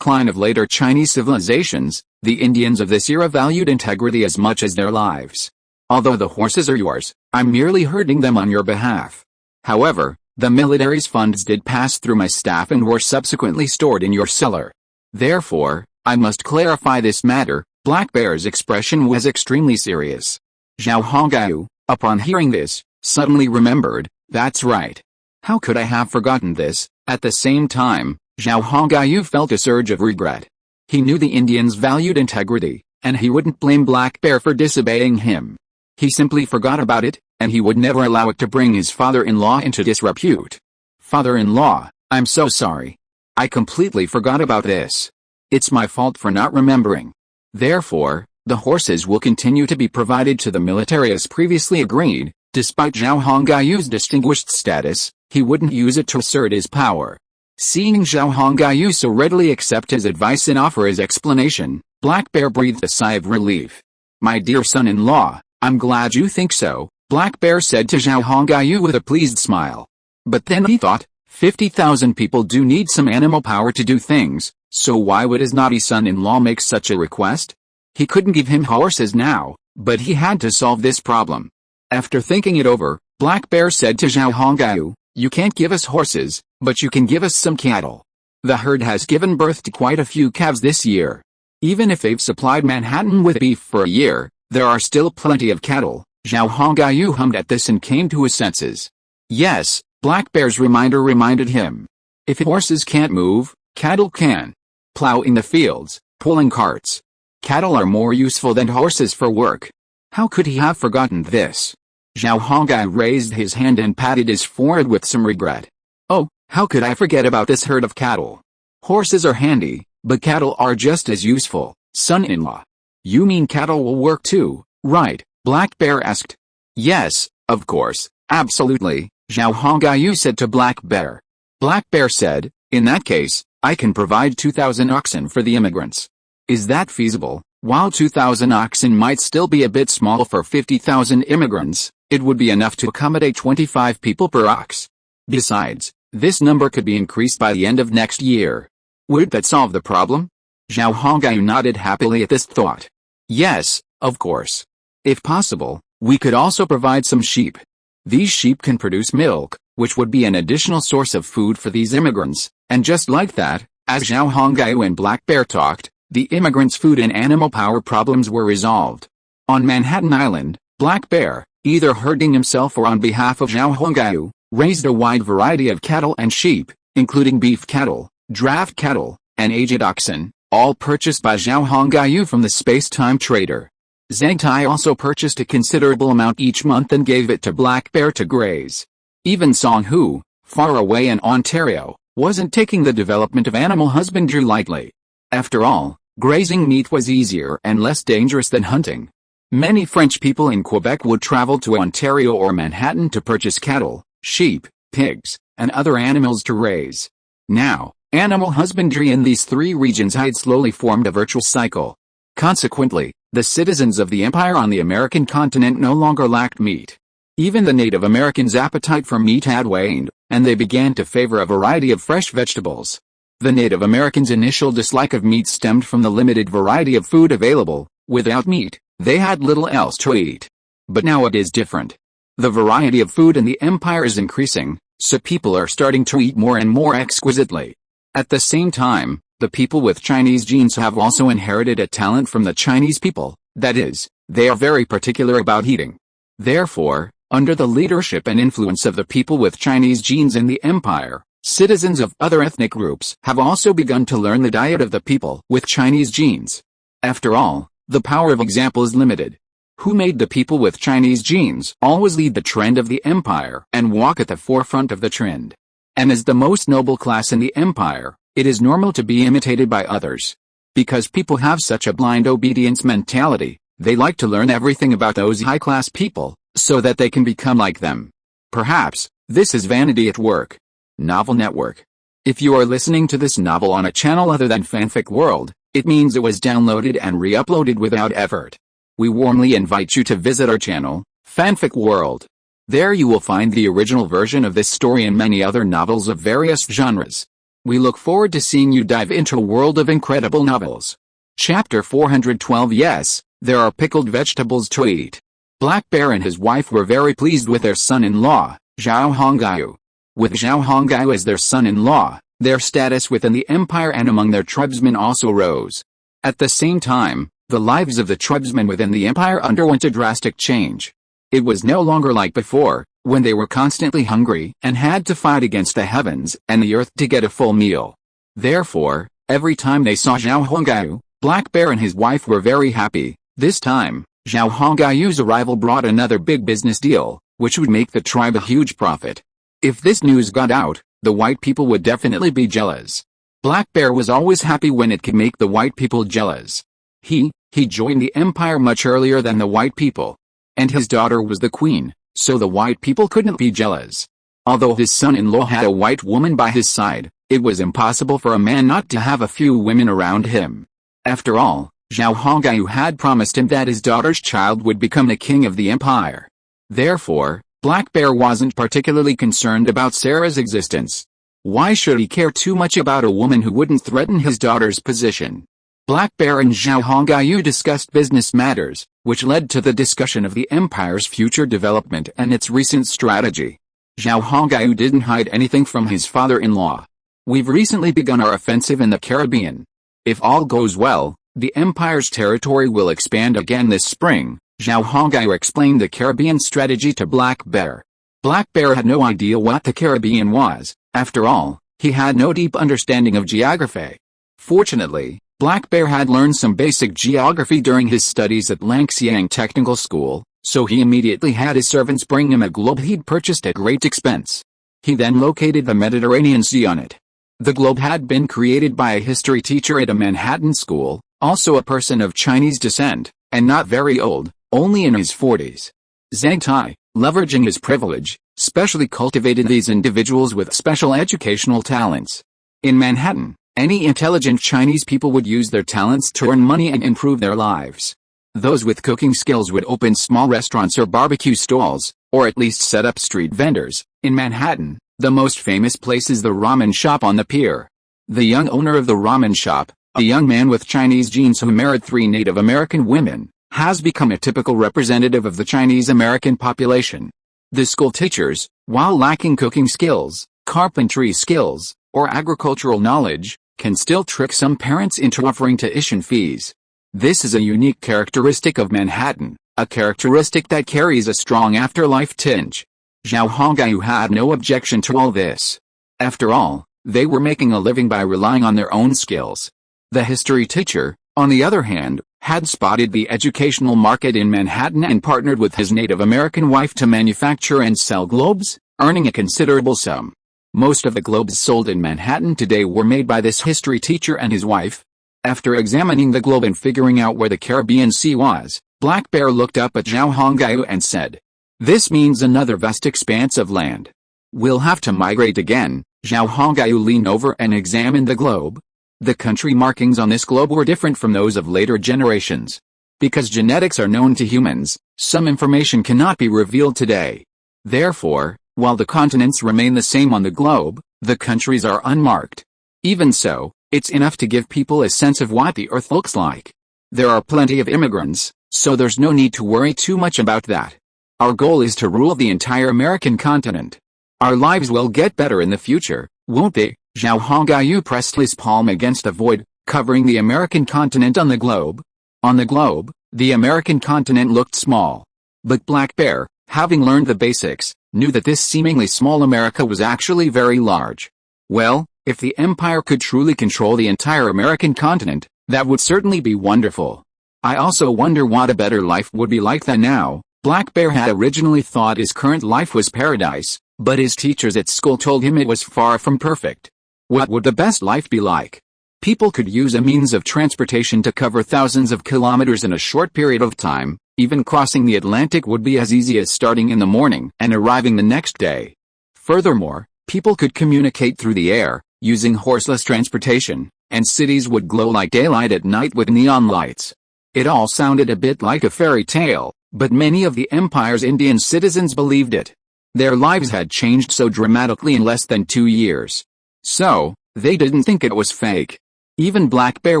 of later Chinese civilizations, the Indians of this era valued integrity as much as their lives. Although the horses are yours, I'm merely herding them on your behalf. However, the military's funds did pass through my staff and were subsequently stored in your cellar. Therefore, I must clarify this matter. Black Bear's expression was extremely serious. Zhao Hongyu, upon hearing this, suddenly remembered, that's right. How could I have forgotten this? At the same time, Zhao Hongyu felt a surge of regret. He knew the Indians valued integrity, and he wouldn't blame Black Bear for disobeying him. He simply forgot about it, and he would never allow it to bring his father-in-law into disrepute. Father-in-law, I'm so sorry. I completely forgot about this. It's my fault for not remembering. Therefore, the horses will continue to be provided to the military as previously agreed. Despite Zhao Hongyu's distinguished status, he wouldn't use it to assert his power. Seeing Zhao Hongyu so readily accept his advice and offer his explanation, Black Bear breathed a sigh of relief. My dear son-in-law, I'm glad you think so, Black Bear said to Zhao Hongyu with a pleased smile. But then he thought, 50,000 people do need some animal power to do things, so why would his naughty son-in-law make such a request? He couldn't give him horses now, but he had to solve this problem. After thinking it over, Black Bear said to Zhao Hongyu, you can't give us horses, but you can give us some cattle. The herd has given birth to quite a few calves this year. Even if they've supplied Manhattan with beef for a year, there are still plenty of cattle. Zhao Hongyu hummed at this and came to his senses. Yes, Black Bear's reminder reminded him. If horses can't move, cattle can. Plowing the fields, pulling carts. Cattle are more useful than horses for work. How could he have forgotten this? Zhao Hongyu raised his hand and patted his forehead with some regret. Oh, how could I forget about this herd of cattle? Horses are handy, but cattle are just as useful, son-in-law. You mean cattle will work too, right? Black Bear asked. Yes, of course, absolutely, Zhao Hongyu said to Black Bear. Black Bear said, in that case, I can provide 2,000 oxen for the immigrants. Is that feasible? While 2,000 oxen might still be a bit small for 50,000 immigrants, it would be enough to accommodate 25 people per ox. Besides, this number could be increased by the end of next year. Would that solve the problem? Zhao Hongyu nodded happily at this thought. Yes, of course. If possible, we could also provide some sheep. These sheep can produce milk, which would be an additional source of food for these immigrants, and just like that, as Zhao Hongyu and Black Bear talked, the immigrants' food and animal power problems were resolved. On Manhattan Island, Black Bear, either herding himself or on behalf of Zhao Hongyu, raised a wide variety of cattle and sheep, including beef cattle, draft cattle, and aged oxen, all purchased by Zhao Hongyu from the space-time trader. Zhang Tai also purchased a considerable amount each month and gave it to Black Bear to graze. Even Song Hu, far away in Ontario, wasn't taking the development of animal husbandry lightly. After all, grazing meat was easier and less dangerous than hunting. Many French people in Quebec would travel to Ontario or Manhattan to purchase cattle, sheep, pigs, and other animals to raise. Now, animal husbandry in these three regions had slowly formed a virtuous cycle. Consequently, the citizens of the empire on the American continent no longer lacked meat. Even the Native Americans' appetite for meat had waned, and they began to favor a variety of fresh vegetables. The Native Americans' initial dislike of meat stemmed from the limited variety of food available. Without meat, they had little else to eat. But now it is different. The variety of food in the empire is increasing, so people are starting to eat more and more exquisitely. At the same time, the people with Chinese genes have also inherited a talent from the Chinese people, that is, they are very particular about eating. Therefore, under the leadership and influence of the people with Chinese genes in the empire, citizens of other ethnic groups have also begun to learn the diet of the people with Chinese genes. After all, the power of example is limited. Who made the people with Chinese genes always lead the trend of the empire and walk at the forefront of the trend? And as the most noble class in the empire, it is normal to be imitated by others. Because people have such a blind obedience mentality, they like to learn everything about those high-class people, so that they can become like them. Perhaps, this is vanity at work. Novel Network. If you are listening to this novel on a channel other than Fanfic World, it means it was downloaded and re-uploaded without effort. We warmly invite you to visit our channel, Fanfic World. There you will find the original version of this story and many other novels of various genres. We look forward to seeing you dive into a world of incredible novels. Chapter 412. Yes, there are pickled vegetables to eat. Black Bear and his wife were very pleased with their son-in-law, Zhao Hongyu. With Zhao Hongyu as their son-in-law, their status within the empire and among their tribesmen also rose. At the same time, the lives of the tribesmen within the empire underwent a drastic change. It was no longer like before, when they were constantly hungry and had to fight against the heavens and the earth to get a full meal. Therefore, every time they saw Zhao Hongyu, Black Bear and his wife were very happy. This time, Zhao Hongyu's arrival brought another big business deal, which would make the tribe a huge profit. If this news got out, the white people would definitely be jealous. Black Bear was always happy when it could make the white people jealous. He joined the empire much earlier than the white people. And his daughter was the queen, so the white people couldn't be jealous. Although his son-in-law had a white woman by his side, it was impossible for a man not to have a few women around him. After all, Zhao Hongyu had promised him that his daughter's child would become the king of the empire. Therefore, Black Bear wasn't particularly concerned about Sarah's existence. Why should he care too much about a woman who wouldn't threaten his daughter's position? Black Bear and Zhao Hongyu discussed business matters, which led to the discussion of the empire's future development and its recent strategy. Zhao Hongyu didn't hide anything from his father-in-law. We've recently begun our offensive in the Caribbean. If all goes well, the empire's territory will expand again this spring. Zhao Hongyu explained the Caribbean strategy to Black Bear. Black Bear had no idea what the Caribbean was. After all, he had no deep understanding of geography. Fortunately, Black Bear had learned some basic geography during his studies at Langxiang Technical School, so he immediately had his servants bring him a globe he'd purchased at great expense. He then located the Mediterranean Sea on it. The globe had been created by a history teacher at a Manhattan school, also a person of Chinese descent, and not very old, only in his 40s. Zhang Tai, leveraging his privilege, specially cultivated these individuals with special educational talents. In Manhattan, any intelligent Chinese people would use their talents to earn money and improve their lives. Those with cooking skills would open small restaurants or barbecue stalls, or at least set up street vendors. In Manhattan, The most famous place is the ramen shop on the pier. The young owner of the ramen shop, a young man with Chinese genes who married 3 Native American women, has become a typical representative of the Chinese American population. The school teachers, while lacking cooking skills, carpentry skills, or agricultural knowledge, can still trick some parents into offering tuition fees. This is a unique characteristic of Manhattan, a characteristic that carries a strong afterlife tinge. Zhao Hongyu had no objection to all this. After all, they were making a living by relying on their own skills. The history teacher, on the other hand, had spotted the educational market in Manhattan and partnered with his Native American wife to manufacture and sell globes, earning a considerable sum. Most of the globes sold in Manhattan today were made by this history teacher and his wife. After examining the globe and figuring out where the Caribbean Sea was, Black Bear looked up at Zhao Hongyu and said, "This means another vast expanse of land. We'll have to migrate again." Zhao Hongyu leaned over and examined the globe. The country markings on this globe were different from those of later generations. Because genetics are known to humans, some information cannot be revealed today. Therefore, while the continents remain the same on the globe, the countries are unmarked. Even so, it's enough to give people a sense of what the Earth looks like. There are plenty of immigrants, so there's no need to worry too much about that. Our goal is to rule the entire American continent. Our lives will get better in the future, won't they? Zhao Hongyu pressed his palm against the void, covering the American continent on the globe. On the globe, the American continent looked small. But Black Bear, having learned the basics, knew that this seemingly small America was actually very large. Well, if the empire could truly control the entire American continent, that would certainly be wonderful. I also wonder what a better life would be like than now. Black Bear had originally thought his current life was paradise, but his teachers at school told him it was far from perfect. What would the best life be like? People could use a means of transportation to cover thousands of kilometers in a short period of time. Even crossing the Atlantic would be as easy as starting in the morning and arriving the next day. Furthermore, people could communicate through the air, using horseless transportation, and cities would glow like daylight at night with neon lights. It all sounded a bit like a fairy tale, but many of the empire's Indian citizens believed it. Their lives had changed so dramatically in less than 2 years. So, they didn't think it was fake. Even Black Bear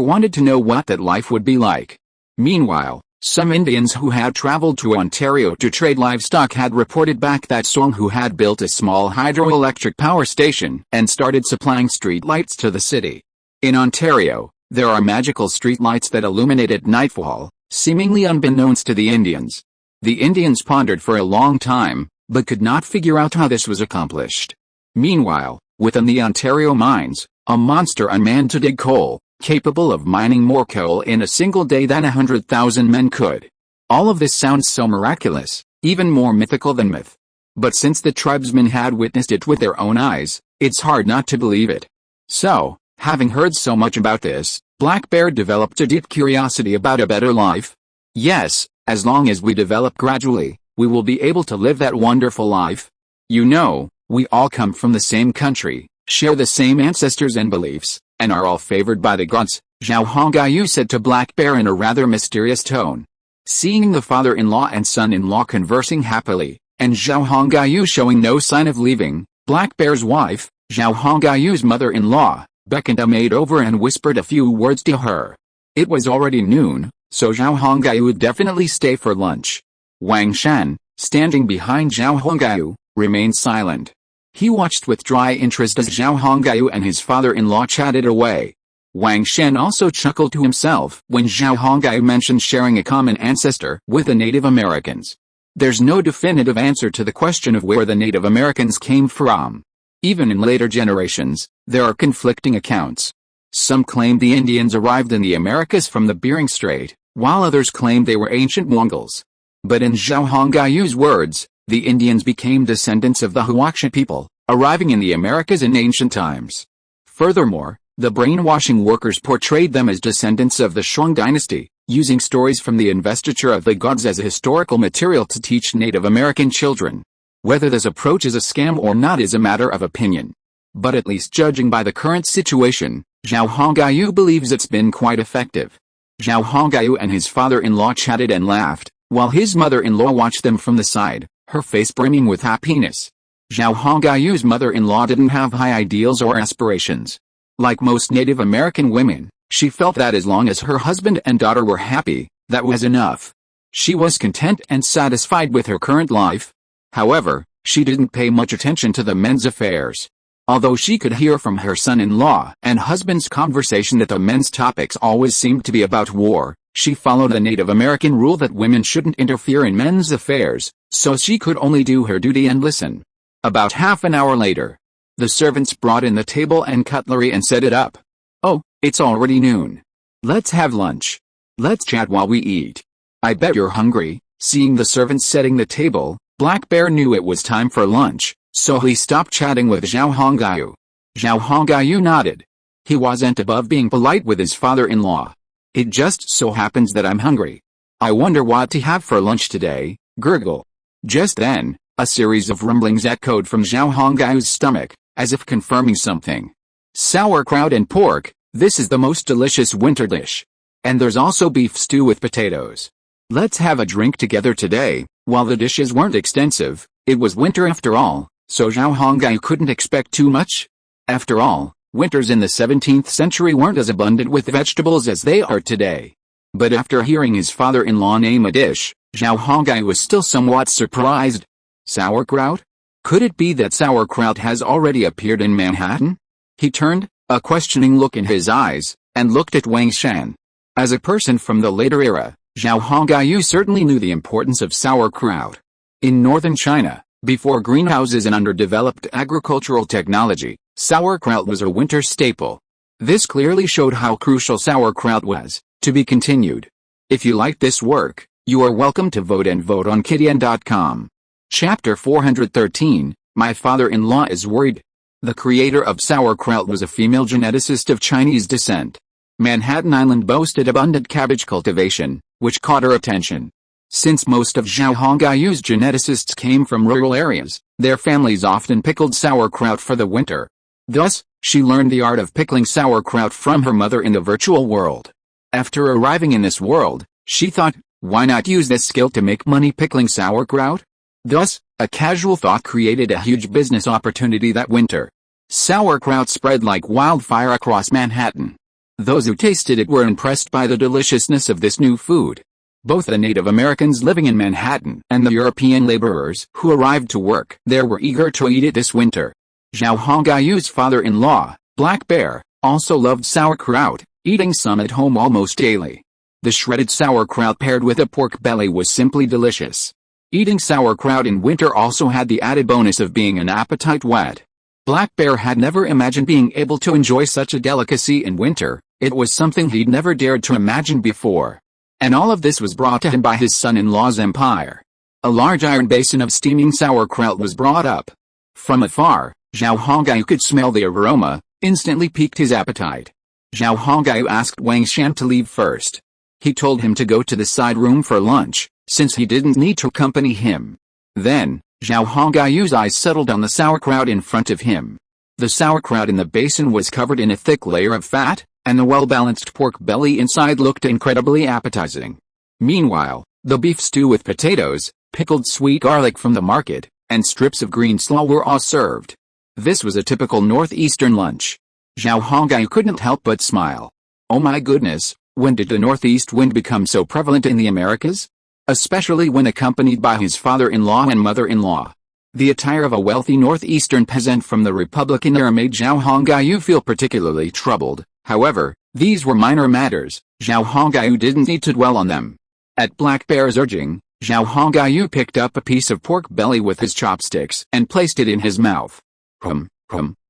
wanted to know what that life would be like. Meanwhile, some Indians who had traveled to Ontario to trade livestock had reported back that Song who had built a small hydroelectric power station and started supplying street lights to the city. In Ontario, there are magical street lights that illuminate at nightfall, seemingly unbeknownst to the Indians. The Indians pondered for a long time, but could not figure out how this was accomplished. Meanwhile, within the Ontario mines, a monster unmanned to dig coal, capable of mining more coal in a single day than 100,000 men could. All of this sounds so miraculous, even more mythical than myth. But since the tribesmen had witnessed it with their own eyes, it's hard not to believe it. So, having heard so much about this, Black Bear developed a deep curiosity about a better life. Yes, as long as we develop gradually, we will be able to live that wonderful life. You know, we all come from the same country, share the same ancestors and beliefs, and are all favored by the gods, Zhao Hongyu said to Black Bear in a rather mysterious tone. Seeing the father-in-law and son-in-law conversing happily, and Zhao Hongyu showing no sign of leaving, Black Bear's wife, Zhao Hongyu's mother-in-law, beckoned a maid over and whispered a few words to her. It was already noon, so Zhao Hongyu would definitely stay for lunch. Wang Shan, standing behind Zhao Hongyu, remained silent. He watched with dry interest as Zhao Hongyu and his father-in-law chatted away. Wang Shan also chuckled to himself when Zhao Hongyu mentioned sharing a common ancestor with the Native Americans. There's no definitive answer to the question of where the Native Americans came from. Even in later generations, there are conflicting accounts. Some claim the Indians arrived in the Americas from the Bering Strait, while others claim they were ancient Mongols. But in Zhao Hongyu's words, the Indians became descendants of the Huaxia people, arriving in the Americas in ancient times. Furthermore, the brainwashing workers portrayed them as descendants of the Shang dynasty, using stories from the investiture of the gods as historical material to teach Native American children. Whether this approach is a scam or not is a matter of opinion. But at least judging by the current situation, Zhao Hongyu believes it's been quite effective. Zhao Hongyu and his father-in-law chatted and laughed, while his mother-in-law watched them from the side, her face brimming with happiness. Zhao Hongayu's mother-in-law didn't have high ideals or aspirations. Like most Native American women, she felt that as long as her husband and daughter were happy, that was enough. She was content and satisfied with her current life. However, she didn't pay much attention to the men's affairs. Although she could hear from her son-in-law and husband's conversation that the men's topics always seemed to be about war, she followed the Native American rule that women shouldn't interfere in men's affairs, so she could only do her duty and listen. About half an hour later, the servants brought in the table and cutlery and set it up. "Oh, it's already noon. Let's have lunch. Let's chat while we eat. I bet you're hungry." Seeing the servants setting the table, Black Bear knew it was time for lunch, so he stopped chatting with Zhao Hongyu. Zhao Hongyu nodded. He wasn't above being polite with his father-in-law. "It just so happens that I'm hungry. I wonder what to have for lunch today." Gurgle. Just then, a series of rumblings echoed from Zhao Hongyu's stomach, as if confirming something. "Sauerkraut and pork, this is the most delicious winter dish. And there's also beef stew with potatoes. Let's have a drink together today." While the dishes weren't extensive, it was winter after all, so Zhao Hongyu couldn't expect too much. After all, winters in the 17th century weren't as abundant with vegetables as they are today. But after hearing his father-in-law name a dish, Zhao Hongyu was still somewhat surprised. Sauerkraut? Could it be that sauerkraut has already appeared in Manhattan? He turned, a questioning look in his eyes, and looked at Wang Shan. As a person from the later era, Zhao Hongyu certainly knew the importance of sauerkraut. In northern China, before greenhouses and underdeveloped agricultural technology, sauerkraut was a winter staple. This clearly showed how crucial sauerkraut was. To be continued. If you like this work, you are welcome to vote and vote on Kidian.com. Chapter 413, My Father-in-Law is Worried. The creator of sauerkraut was a female geneticist of Chinese descent. Manhattan Island boasted abundant cabbage cultivation, which caught her attention. Since most of Zhao Hongyu's geneticists came from rural areas, their families often pickled sauerkraut for the winter. Thus, she learned the art of pickling sauerkraut from her mother in the virtual world. After arriving in this world, she thought, why not use this skill to make money pickling sauerkraut? Thus, a casual thought created a huge business opportunity that winter. Sauerkraut spread like wildfire across Manhattan. Those who tasted it were impressed by the deliciousness of this new food. Both the Native Americans living in Manhattan and the European laborers who arrived to work there were eager to eat it this winter. Zhao Hongyu's father-in-law, Black Bear, also loved sauerkraut, eating some at home almost daily. The shredded sauerkraut paired with a pork belly was simply delicious. Eating sauerkraut in winter also had the added bonus of being an appetite whet. Black Bear had never imagined being able to enjoy such a delicacy in winter. It was something he'd never dared to imagine before. And all of this was brought to him by his son-in-law's empire. A large iron basin of steaming sauerkraut was brought up. From afar, Zhao Hongyu could smell the aroma, instantly piqued his appetite. Zhao Hongyu asked Wang Shan to leave first. He told him to go to the side room for lunch, since he didn't need to accompany him. Then, Zhao Hongyu's eyes settled on the sauerkraut in front of him. The sauerkraut in the basin was covered in a thick layer of fat, and the well-balanced pork belly inside looked incredibly appetizing. Meanwhile, the beef stew with potatoes, pickled sweet garlic from the market, and strips of green slaw were all served. This was a typical northeastern lunch. Zhao Hongyu couldn't help but smile. Oh my goodness, when did the northeast wind become so prevalent in the Americas? Especially when accompanied by his father-in-law and mother-in-law. The attire of a wealthy northeastern peasant from the Republican era made Zhao Hongyu feel particularly troubled. However, these were minor matters. Zhao Hongyu didn't need to dwell on them. At Black Bear's urging, Zhao Hongyu picked up a piece of pork belly with his chopsticks and placed it in his mouth.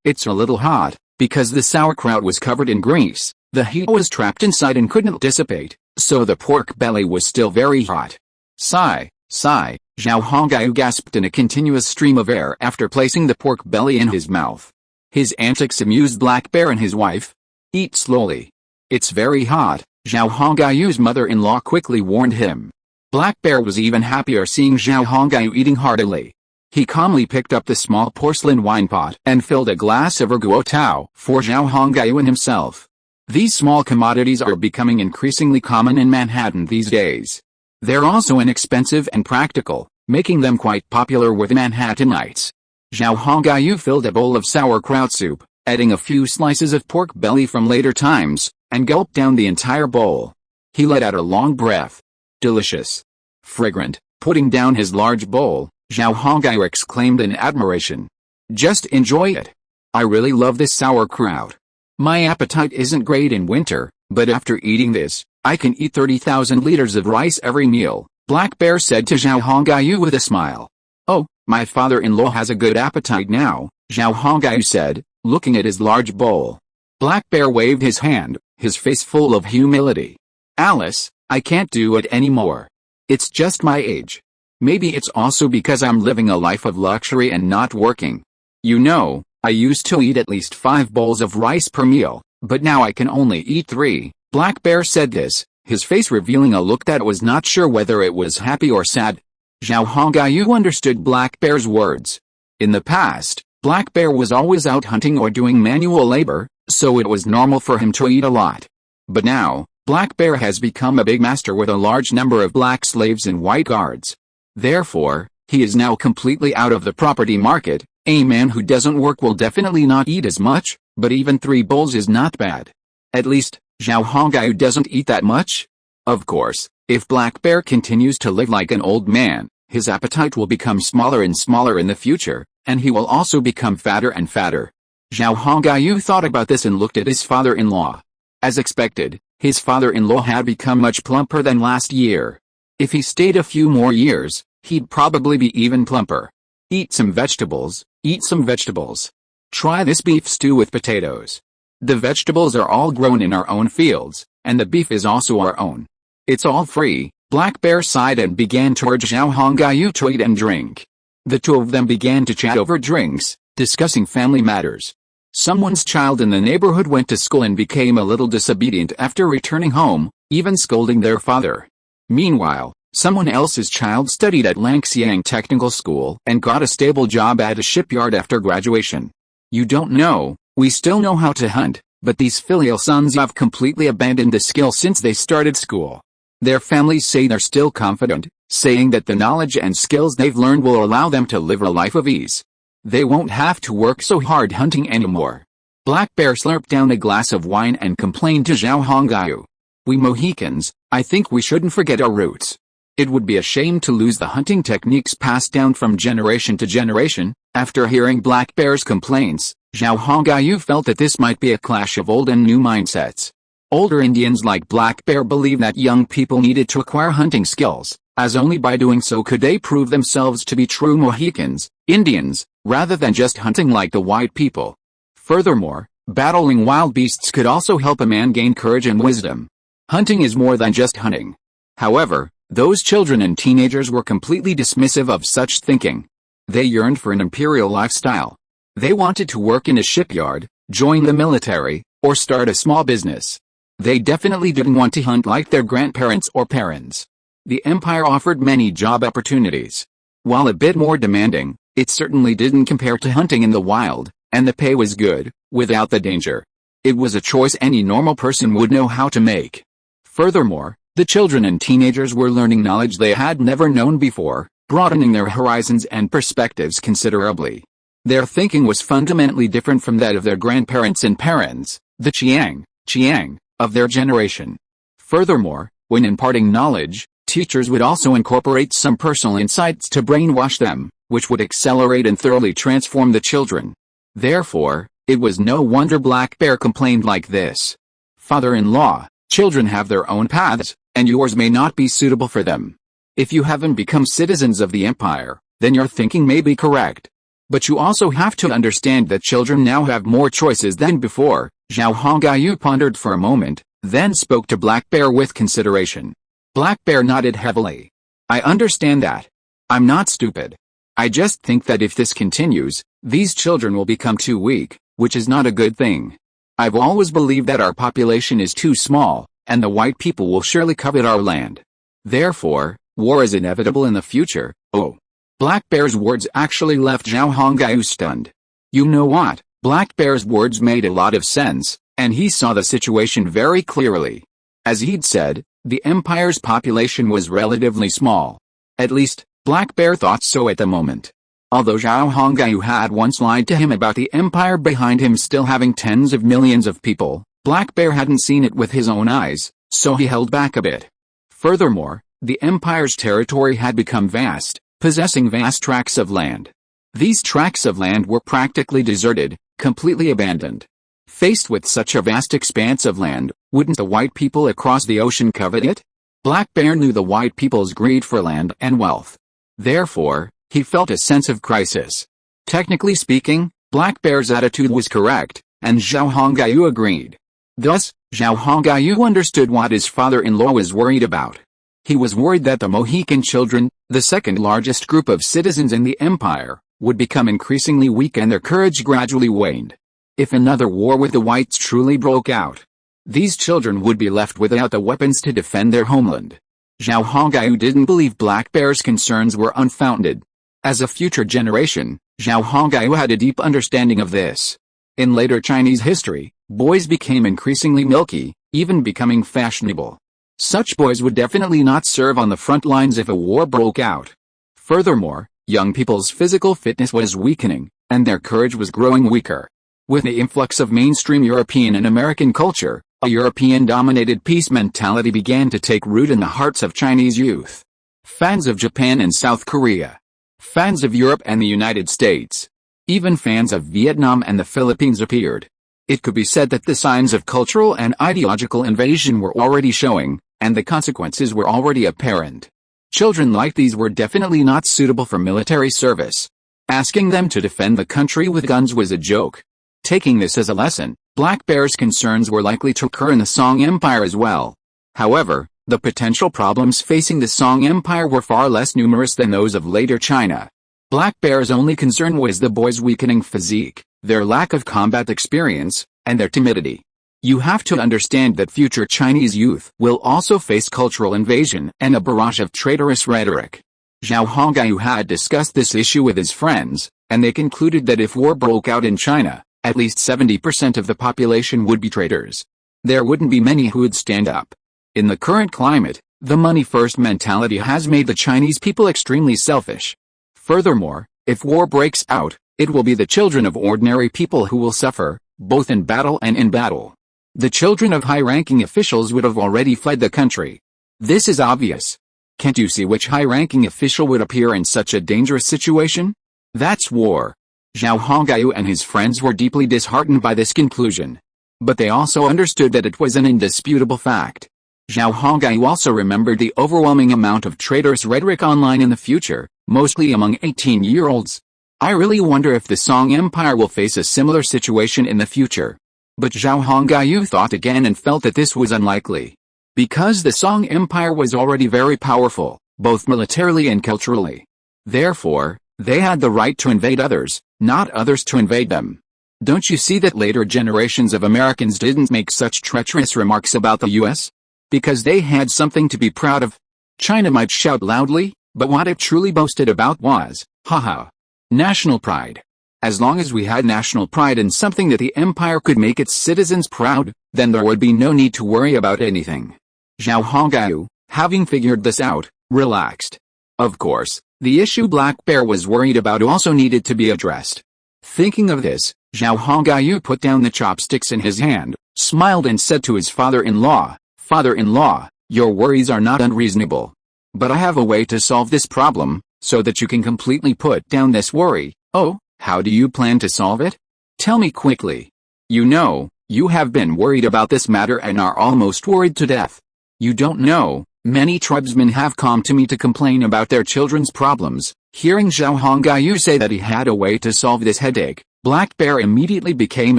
It's a little hot. Because the sauerkraut was covered in grease, the heat was trapped inside and couldn't dissipate, so the pork belly was still very hot. Sigh, Zhao Hongyu gasped in a continuous stream of air after placing the pork belly in his mouth. His antics amused Black Bear and his wife. Eat slowly. It's very hot, Zhao Hongyu's mother-in-law quickly warned him. Black Bear was even happier seeing Zhao Hongyu eating heartily. He calmly picked up the small porcelain wine pot and filled a glass of erguo tao for Zhao Hongyu and himself. These small commodities are becoming increasingly common in Manhattan these days. They're also inexpensive and practical, making them quite popular with Manhattanites. Zhao Hongyu filled a bowl of sauerkraut soup, adding a few slices of pork belly from later times, and gulped down the entire bowl. He let out a long breath. Delicious. Fragrant. Putting down his large bowl, Zhao Hongyu exclaimed in admiration. Just enjoy it. I really love this sauerkraut. My appetite isn't great in winter, but after eating this, I can eat 30,000 liters of rice every meal, Black Bear said to Zhao Hongyu with a smile. Oh, my father-in-law has a good appetite now, Zhao Hongyu said, looking at his large bowl. Black Bear waved his hand, his face full of humility. Alice, I can't do it anymore. It's just my age. Maybe it's also because I'm living a life of luxury and not working. You know, I used to eat at least 5 bowls of rice per meal, but now I can only eat 3. Black Bear said this, his face revealing a look that was not sure whether it was happy or sad. Zhao Hongyu understood Black Bear's words. In the past, Black Bear was always out hunting or doing manual labor, so it was normal for him to eat a lot. But now, Black Bear has become a big master with a large number of black slaves and white guards. Therefore, he is now completely out of the property market. A man who doesn't work will definitely not eat as much, but even 3 bowls is not bad. At least, Zhao Hongyu doesn't eat that much. Of course, if Black Bear continues to live like an old man, his appetite will become smaller and smaller in the future, and he will also become fatter and fatter. Zhao Hongyu thought about this and looked at his father-in-law. As expected, his father-in-law had become much plumper than last year. If he stayed a few more years, he'd probably be even plumper. Eat some vegetables, eat some vegetables. Try this beef stew with potatoes. The vegetables are all grown in our own fields, and the beef is also our own. It's all free. Black Bear sighed and began to urge Zhao Hongyu to eat and drink. The two of them began to chat over drinks, discussing family matters. Someone's child in the neighborhood went to school and became a little disobedient after returning home, even scolding their father. Meanwhile, someone else's child studied at Langxiang Technical School and got a stable job at a shipyard after graduation. You don't know, we still know how to hunt, but these filial sons have completely abandoned the skill since they started school. Their families say they're still confident, saying that the knowledge and skills they've learned will allow them to live a life of ease. They won't have to work so hard hunting anymore. Black Bear slurped down a glass of wine and complained to Zhao Hongyu. We Mohicans, I think we shouldn't forget our roots. It would be a shame to lose the hunting techniques passed down from generation to generation. After hearing Black Bear's complaints, Zhao Hongyu felt that this might be a clash of old and new mindsets. Older Indians like Black Bear believed that young people needed to acquire hunting skills, as only by doing so could they prove themselves to be true Mohicans, Indians, rather than just hunting like the white people. Furthermore, battling wild beasts could also help a man gain courage and wisdom. Hunting is more than just hunting. However, those children and teenagers were completely dismissive of such thinking. They yearned for an imperial lifestyle. They wanted to work in a shipyard, join the military, or start a small business. They definitely didn't want to hunt like their grandparents or parents. The empire offered many job opportunities. While a bit more demanding, it certainly didn't compare to hunting in the wild, and the pay was good, without the danger. It was a choice any normal person would know how to make. Furthermore, the children and teenagers were learning knowledge they had never known before, broadening their horizons and perspectives considerably. Their thinking was fundamentally different from that of their grandparents and parents, the Chiang of their generation. Furthermore, when imparting knowledge, teachers would also incorporate some personal insights to brainwash them, which would accelerate and thoroughly transform the children. Therefore, it was no wonder Black Bear complained like this. Father-in-law, children have their own paths, and yours may not be suitable for them. If you haven't become citizens of the empire, then your thinking may be correct. But you also have to understand that children now have more choices than before. Zhao Hongyu pondered for a moment, then spoke to Black Bear with consideration. Black Bear nodded heavily. I understand that. I'm not stupid. I just think that if this continues, these children will become too weak, which is not a good thing. I've always believed that our population is too small, and the white people will surely covet our land. Therefore, war is inevitable in the future. Oh. Black Bear's words actually left Zhao Hongyu stunned. You know what? Black Bear's words made a lot of sense, and he saw the situation very clearly. As he'd said, the empire's population was relatively small. At least, Black Bear thought so at the moment. Although Zhao Hongyu had once lied to him about the empire behind him still having tens of millions of people, Black Bear hadn't seen it with his own eyes, so he held back a bit. Furthermore, the empire's territory had become vast, possessing vast tracts of land. These tracts of land were practically deserted, completely abandoned. Faced with such a vast expanse of land, wouldn't the white people across the ocean covet it? Black Bear knew the white people's greed for land and wealth. Therefore, he felt a sense of crisis. Technically speaking, Black Bear's attitude was correct, and Zhao Hongyu agreed. Thus, Zhao Hongyu understood what his father-in-law was worried about. He was worried that the Mohican children, the second largest group of citizens in the empire, would become increasingly weak and their courage gradually waned. If another war with the whites truly broke out, these children would be left without the weapons to defend their homeland. Zhao Hongyu didn't believe Black Bear's concerns were unfounded. As a future generation, Zhao Hongyu had a deep understanding of this. In later Chinese history, boys became increasingly milky, even becoming fashionable. Such boys would definitely not serve on the front lines if a war broke out. Furthermore, young people's physical fitness was weakening, and their courage was growing weaker. With the influx of mainstream European and American culture, a European-dominated peace mentality began to take root in the hearts of Chinese youth. Fans of Japan and South Korea. Fans of Europe and the United States. Even fans of Vietnam and the Philippines appeared. It could be said that the signs of cultural and ideological invasion were already showing, and the consequences were already apparent. Children like these were definitely not suitable for military service. Asking them to defend the country with guns was a joke. Taking this as a lesson, Black Bear's concerns were likely to occur in the Song Empire as well. However, the potential problems facing the Song Empire were far less numerous than those of later China. Black Bear's only concern was the boys' weakening physique, their lack of combat experience, and their timidity. You have to understand that future Chinese youth will also face cultural invasion and a barrage of traitorous rhetoric. Zhao Hongyu had discussed this issue with his friends, and they concluded that if war broke out in China, at least 70% of the population would be traitors. There wouldn't be many who would stand up. In the current climate, the money-first mentality has made the Chinese people extremely selfish. Furthermore, if war breaks out, it will be the children of ordinary people who will suffer, both in battle and in battle. The children of high-ranking officials would have already fled the country. This is obvious. Can't you see which high-ranking official would appear in such a dangerous situation? That's war. Zhao Hongyu and his friends were deeply disheartened by this conclusion. But they also understood that it was an indisputable fact. Zhao Hongyu also remembered the overwhelming amount of traitorous rhetoric online in the future, mostly among 18-year-olds. I really wonder if the Song Empire will face a similar situation in the future. But Zhao Hongyu thought again and felt that this was unlikely. Because the Song Empire was already very powerful, both militarily and culturally. Therefore, they had the right to invade others, not others to invade them. Don't you see that later generations of Americans didn't make such treacherous remarks about the US? Because they had something to be proud of. China might shout loudly, but what it truly boasted about was, haha, national pride. As long as we had national pride in something that the empire could make its citizens proud, then there would be no need to worry about anything. Zhao Hongyu, having figured this out, relaxed. Of course, the issue Black Bear was worried about also needed to be addressed. Thinking of this, Zhao Hongyu put down the chopsticks in his hand, smiled and said to his father-in-law, "Father-in-law, your worries are not unreasonable. But I have a way to solve this problem, so that you can completely put down this worry." "Oh, how do you plan to solve it? Tell me quickly. You know, you have been worried about this matter and are almost worried to death. You don't know, many tribesmen have come to me to complain about their children's problems." Hearing Zhao Hongyu say that he had a way to solve this headache, Black Bear immediately became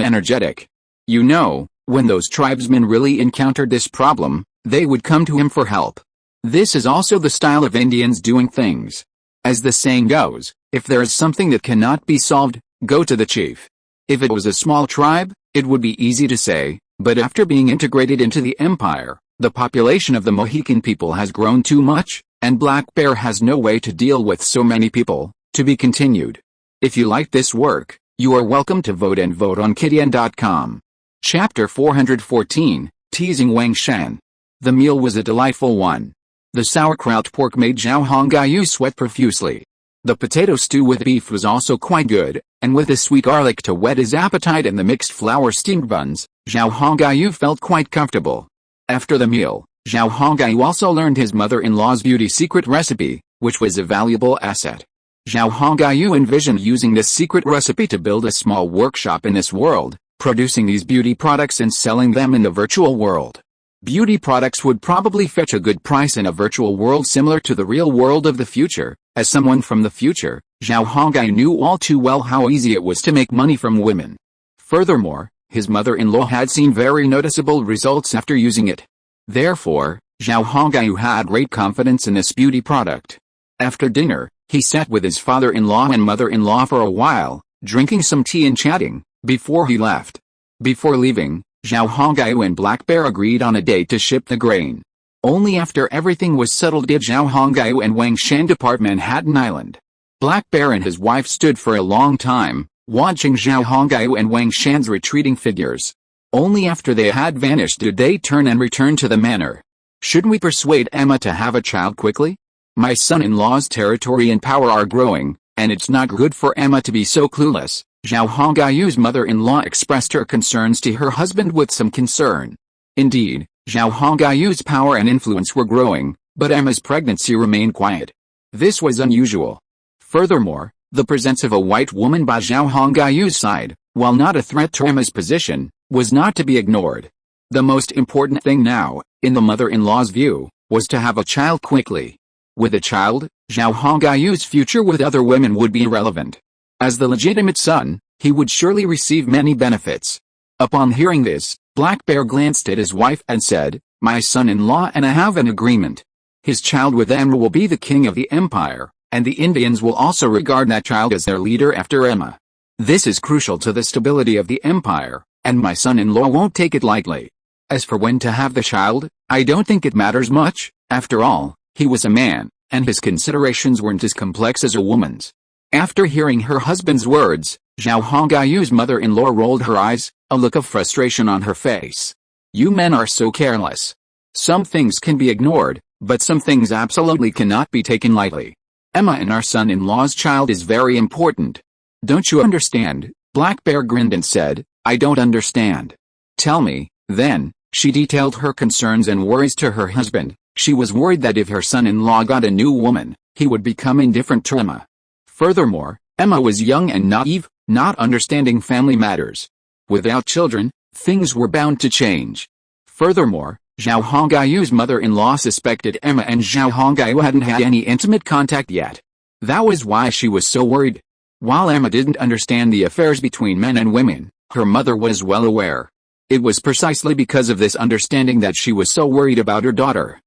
energetic. You know, when those tribesmen really encountered this problem, they would come to him for help. This is also the style of Indians doing things. As the saying goes, if there is something that cannot be solved, go to the chief. If it was a small tribe, it would be easy to say, but after being integrated into the empire, the population of the Mohican people has grown too much, and Black Bear has no way to deal with so many people. To be continued. If you like this work, you are welcome to vote and vote on Kidian.com. Chapter 414, Teasing Wang Shan. The meal was a delightful one. The sauerkraut pork made Zhao Hongyu sweat profusely. The potato stew with beef was also quite good, and with the sweet garlic to whet his appetite and the mixed flour steamed buns, Zhao Hongyu felt quite comfortable. After the meal, Zhao Hongyu also learned his mother-in-law's beauty secret recipe, which was a valuable asset. Zhao Hongyu envisioned using this secret recipe to build a small workshop in this world, producing these beauty products and selling them in the virtual world. Beauty products would probably fetch a good price in a virtual world similar to the real world of the future. As someone from the future, Zhao Hongyu knew all too well how easy it was to make money from women. Furthermore, his mother-in-law had seen very noticeable results after using it. Therefore, Zhao Hongyu had great confidence in this beauty product. After dinner, he sat with his father-in-law and mother-in-law for a while, drinking some tea and chatting, before he left. Before leaving, Zhao Hongyu and Black Bear agreed on a date to ship the grain. Only after everything was settled did Zhao Hongyu and Wang Shan depart Manhattan Island. Black Bear and his wife stood for a long time, watching Zhao Hongyu and Wang Shan's retreating figures. Only after they had vanished did they turn and return to the manor. Shouldn't we persuade Emma to have a child quickly? My son-in-law's territory and power are growing, and it's not good for Emma to be so clueless. Zhao Hongyu's mother-in-law expressed her concerns to her husband with some concern. Indeed, Zhao Hongyu's power and influence were growing, but Emma's pregnancy remained quiet. This was unusual. Furthermore, the presence of a white woman by Zhao Hongyu's side, while not a threat to Emma's position, was not to be ignored. The most important thing now, in the mother-in-law's view, was to have a child quickly. With a child, Zhao Hongyu's future with other women would be irrelevant. As the legitimate son, he would surely receive many benefits. Upon hearing this, Black Bear glanced at his wife and said, "My son-in-law and I have an agreement. His child with Emma will be the king of the empire, and the Indians will also regard that child as their leader after Emma. This is crucial to the stability of the empire, and my son-in-law won't take it lightly. As for when to have the child, I don't think it matters much. After all, he was a man, and his considerations weren't as complex as a woman's." After hearing her husband's words, Zhao Hongyu's mother-in-law rolled her eyes, a look of frustration on her face. "You men are so careless. Some things can be ignored, but some things absolutely cannot be taken lightly. Emma and our son-in-law's child is very important. Don't you understand?" Black Bear grinned and said, "I don't understand." "Tell me, then." She detailed her concerns and worries to her husband. She was worried that if her son-in-law got a new woman, he would become indifferent to Emma. Furthermore, Emma was young and naive, not understanding family matters. Without children, things were bound to change. Furthermore, Zhao Hongyu's mother-in-law suspected Emma and Zhao Hongyu hadn't had any intimate contact yet. That was why she was so worried. While Emma didn't understand the affairs between men and women, her mother was well aware. It was precisely because of this understanding that she was so worried about her daughter.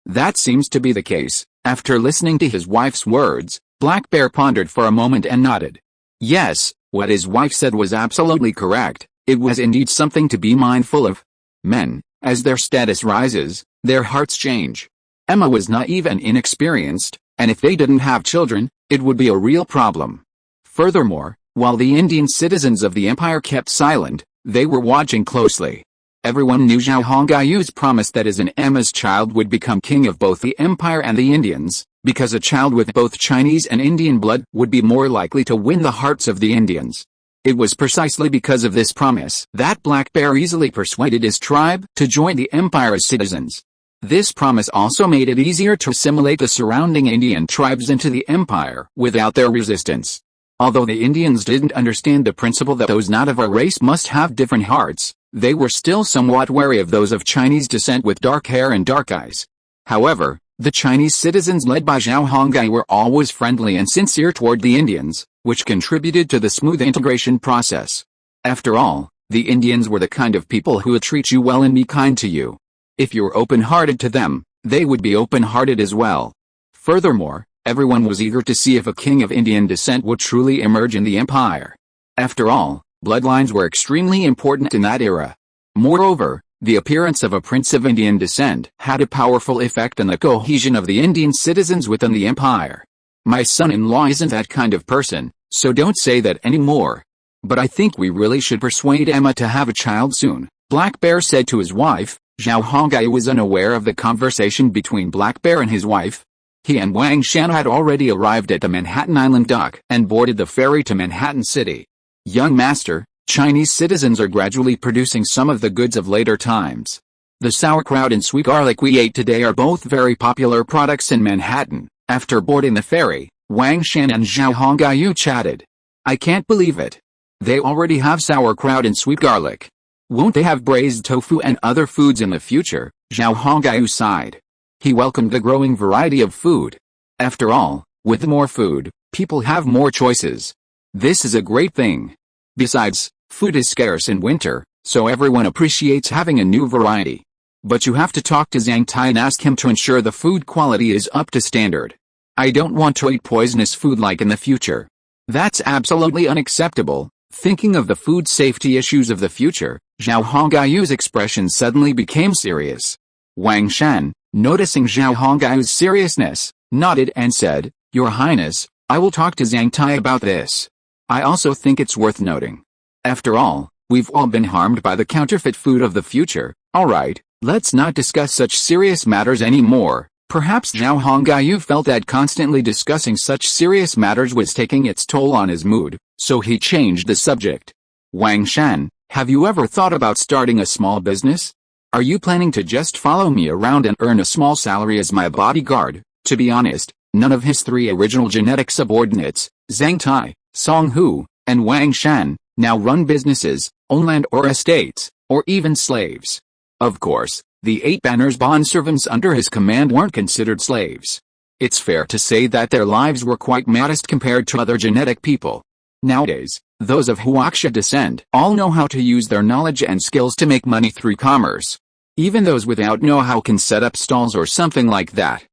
That seems to be the case. After listening to his wife's words, Black Bear pondered for a moment and nodded. Yes, what his wife said was absolutely correct. It was indeed something to be mindful of. Men, as their status rises, their hearts change. Emma was naive and inexperienced, and if they didn't have children, it would be a real problem. Furthermore, while the Indian citizens of the empire kept silent, they were watching closely. Everyone knew Zhao Hongyu's promise that as an Emma's child would become king of both the empire and the Indians, because a child with both Chinese and Indian blood would be more likely to win the hearts of the Indians. It was precisely because of this promise that Black Bear easily persuaded his tribe to join the empire as citizens. This promise also made it easier to assimilate the surrounding Indian tribes into the empire without their resistance. Although the Indians didn't understand the principle that those not of our race must have different hearts, they were still somewhat wary of those of Chinese descent with dark hair and dark eyes. However, the Chinese citizens led by Zhao Hongyu were always friendly and sincere toward the Indians, which contributed to the smooth integration process. After all, the Indians were the kind of people who would treat you well and be kind to you. If you were open-hearted to them, they would be open-hearted as well. Furthermore, everyone was eager to see if a king of Indian descent would truly emerge in the empire. After all, bloodlines were extremely important in that era. Moreover, the appearance of a prince of Indian descent had a powerful effect on the cohesion of the Indian citizens within the empire. My son-in-law isn't that kind of person, so don't say that anymore. But I think we really should persuade Emma to have a child soon, Black Bear said to his wife. Zhao Hongyu was unaware of the conversation between Black Bear and his wife. He and Wang Shan had already arrived at the Manhattan Island dock and boarded the ferry to Manhattan City. Young master, Chinese citizens are gradually producing some of the goods of later times. The sauerkraut and sweet garlic we ate today are both very popular products in Manhattan. After boarding the ferry, Wang Shan and Zhao Hongyu chatted. I can't believe it. They already have sauerkraut and sweet garlic. Won't they have braised tofu and other foods in the future? Zhao Hongyu sighed. He welcomed the growing variety of food. After all, with more food, people have more choices. This is a great thing. Besides, food is scarce in winter, so everyone appreciates having a new variety. But you have to talk to Zhang Tai and ask him to ensure the food quality is up to standard. I don't want to eat poisonous food like in the future. That's absolutely unacceptable. Thinking of the food safety issues of the future, Zhao Hongyu's expression suddenly became serious. Wang Shan, noticing Zhao Hongyu's seriousness, nodded and said, Your Highness, I will talk to Zhang Tai about this. I also think it's worth noting. After all, we've all been harmed by the counterfeit food of the future. Alright, let's not discuss such serious matters anymore. Perhaps Zhao Hongyu felt that constantly discussing such serious matters was taking its toll on his mood, so he changed the subject. Wang Shan, have you ever thought about starting a small business? Are you planning to just follow me around and earn a small salary as my bodyguard? To be honest, none of his three original genetic subordinates, Zhang Tai, Song Hu, and Wang Shan, now run businesses, own land or estates, or even slaves. Of course, the 8 banners bondservants under his command weren't considered slaves. It's fair to say that their lives were quite modest compared to other genetic people. Nowadays, those of Huaxia descent all know how to use their knowledge and skills to make money through commerce. Even those without know-how can set up stalls or something like that.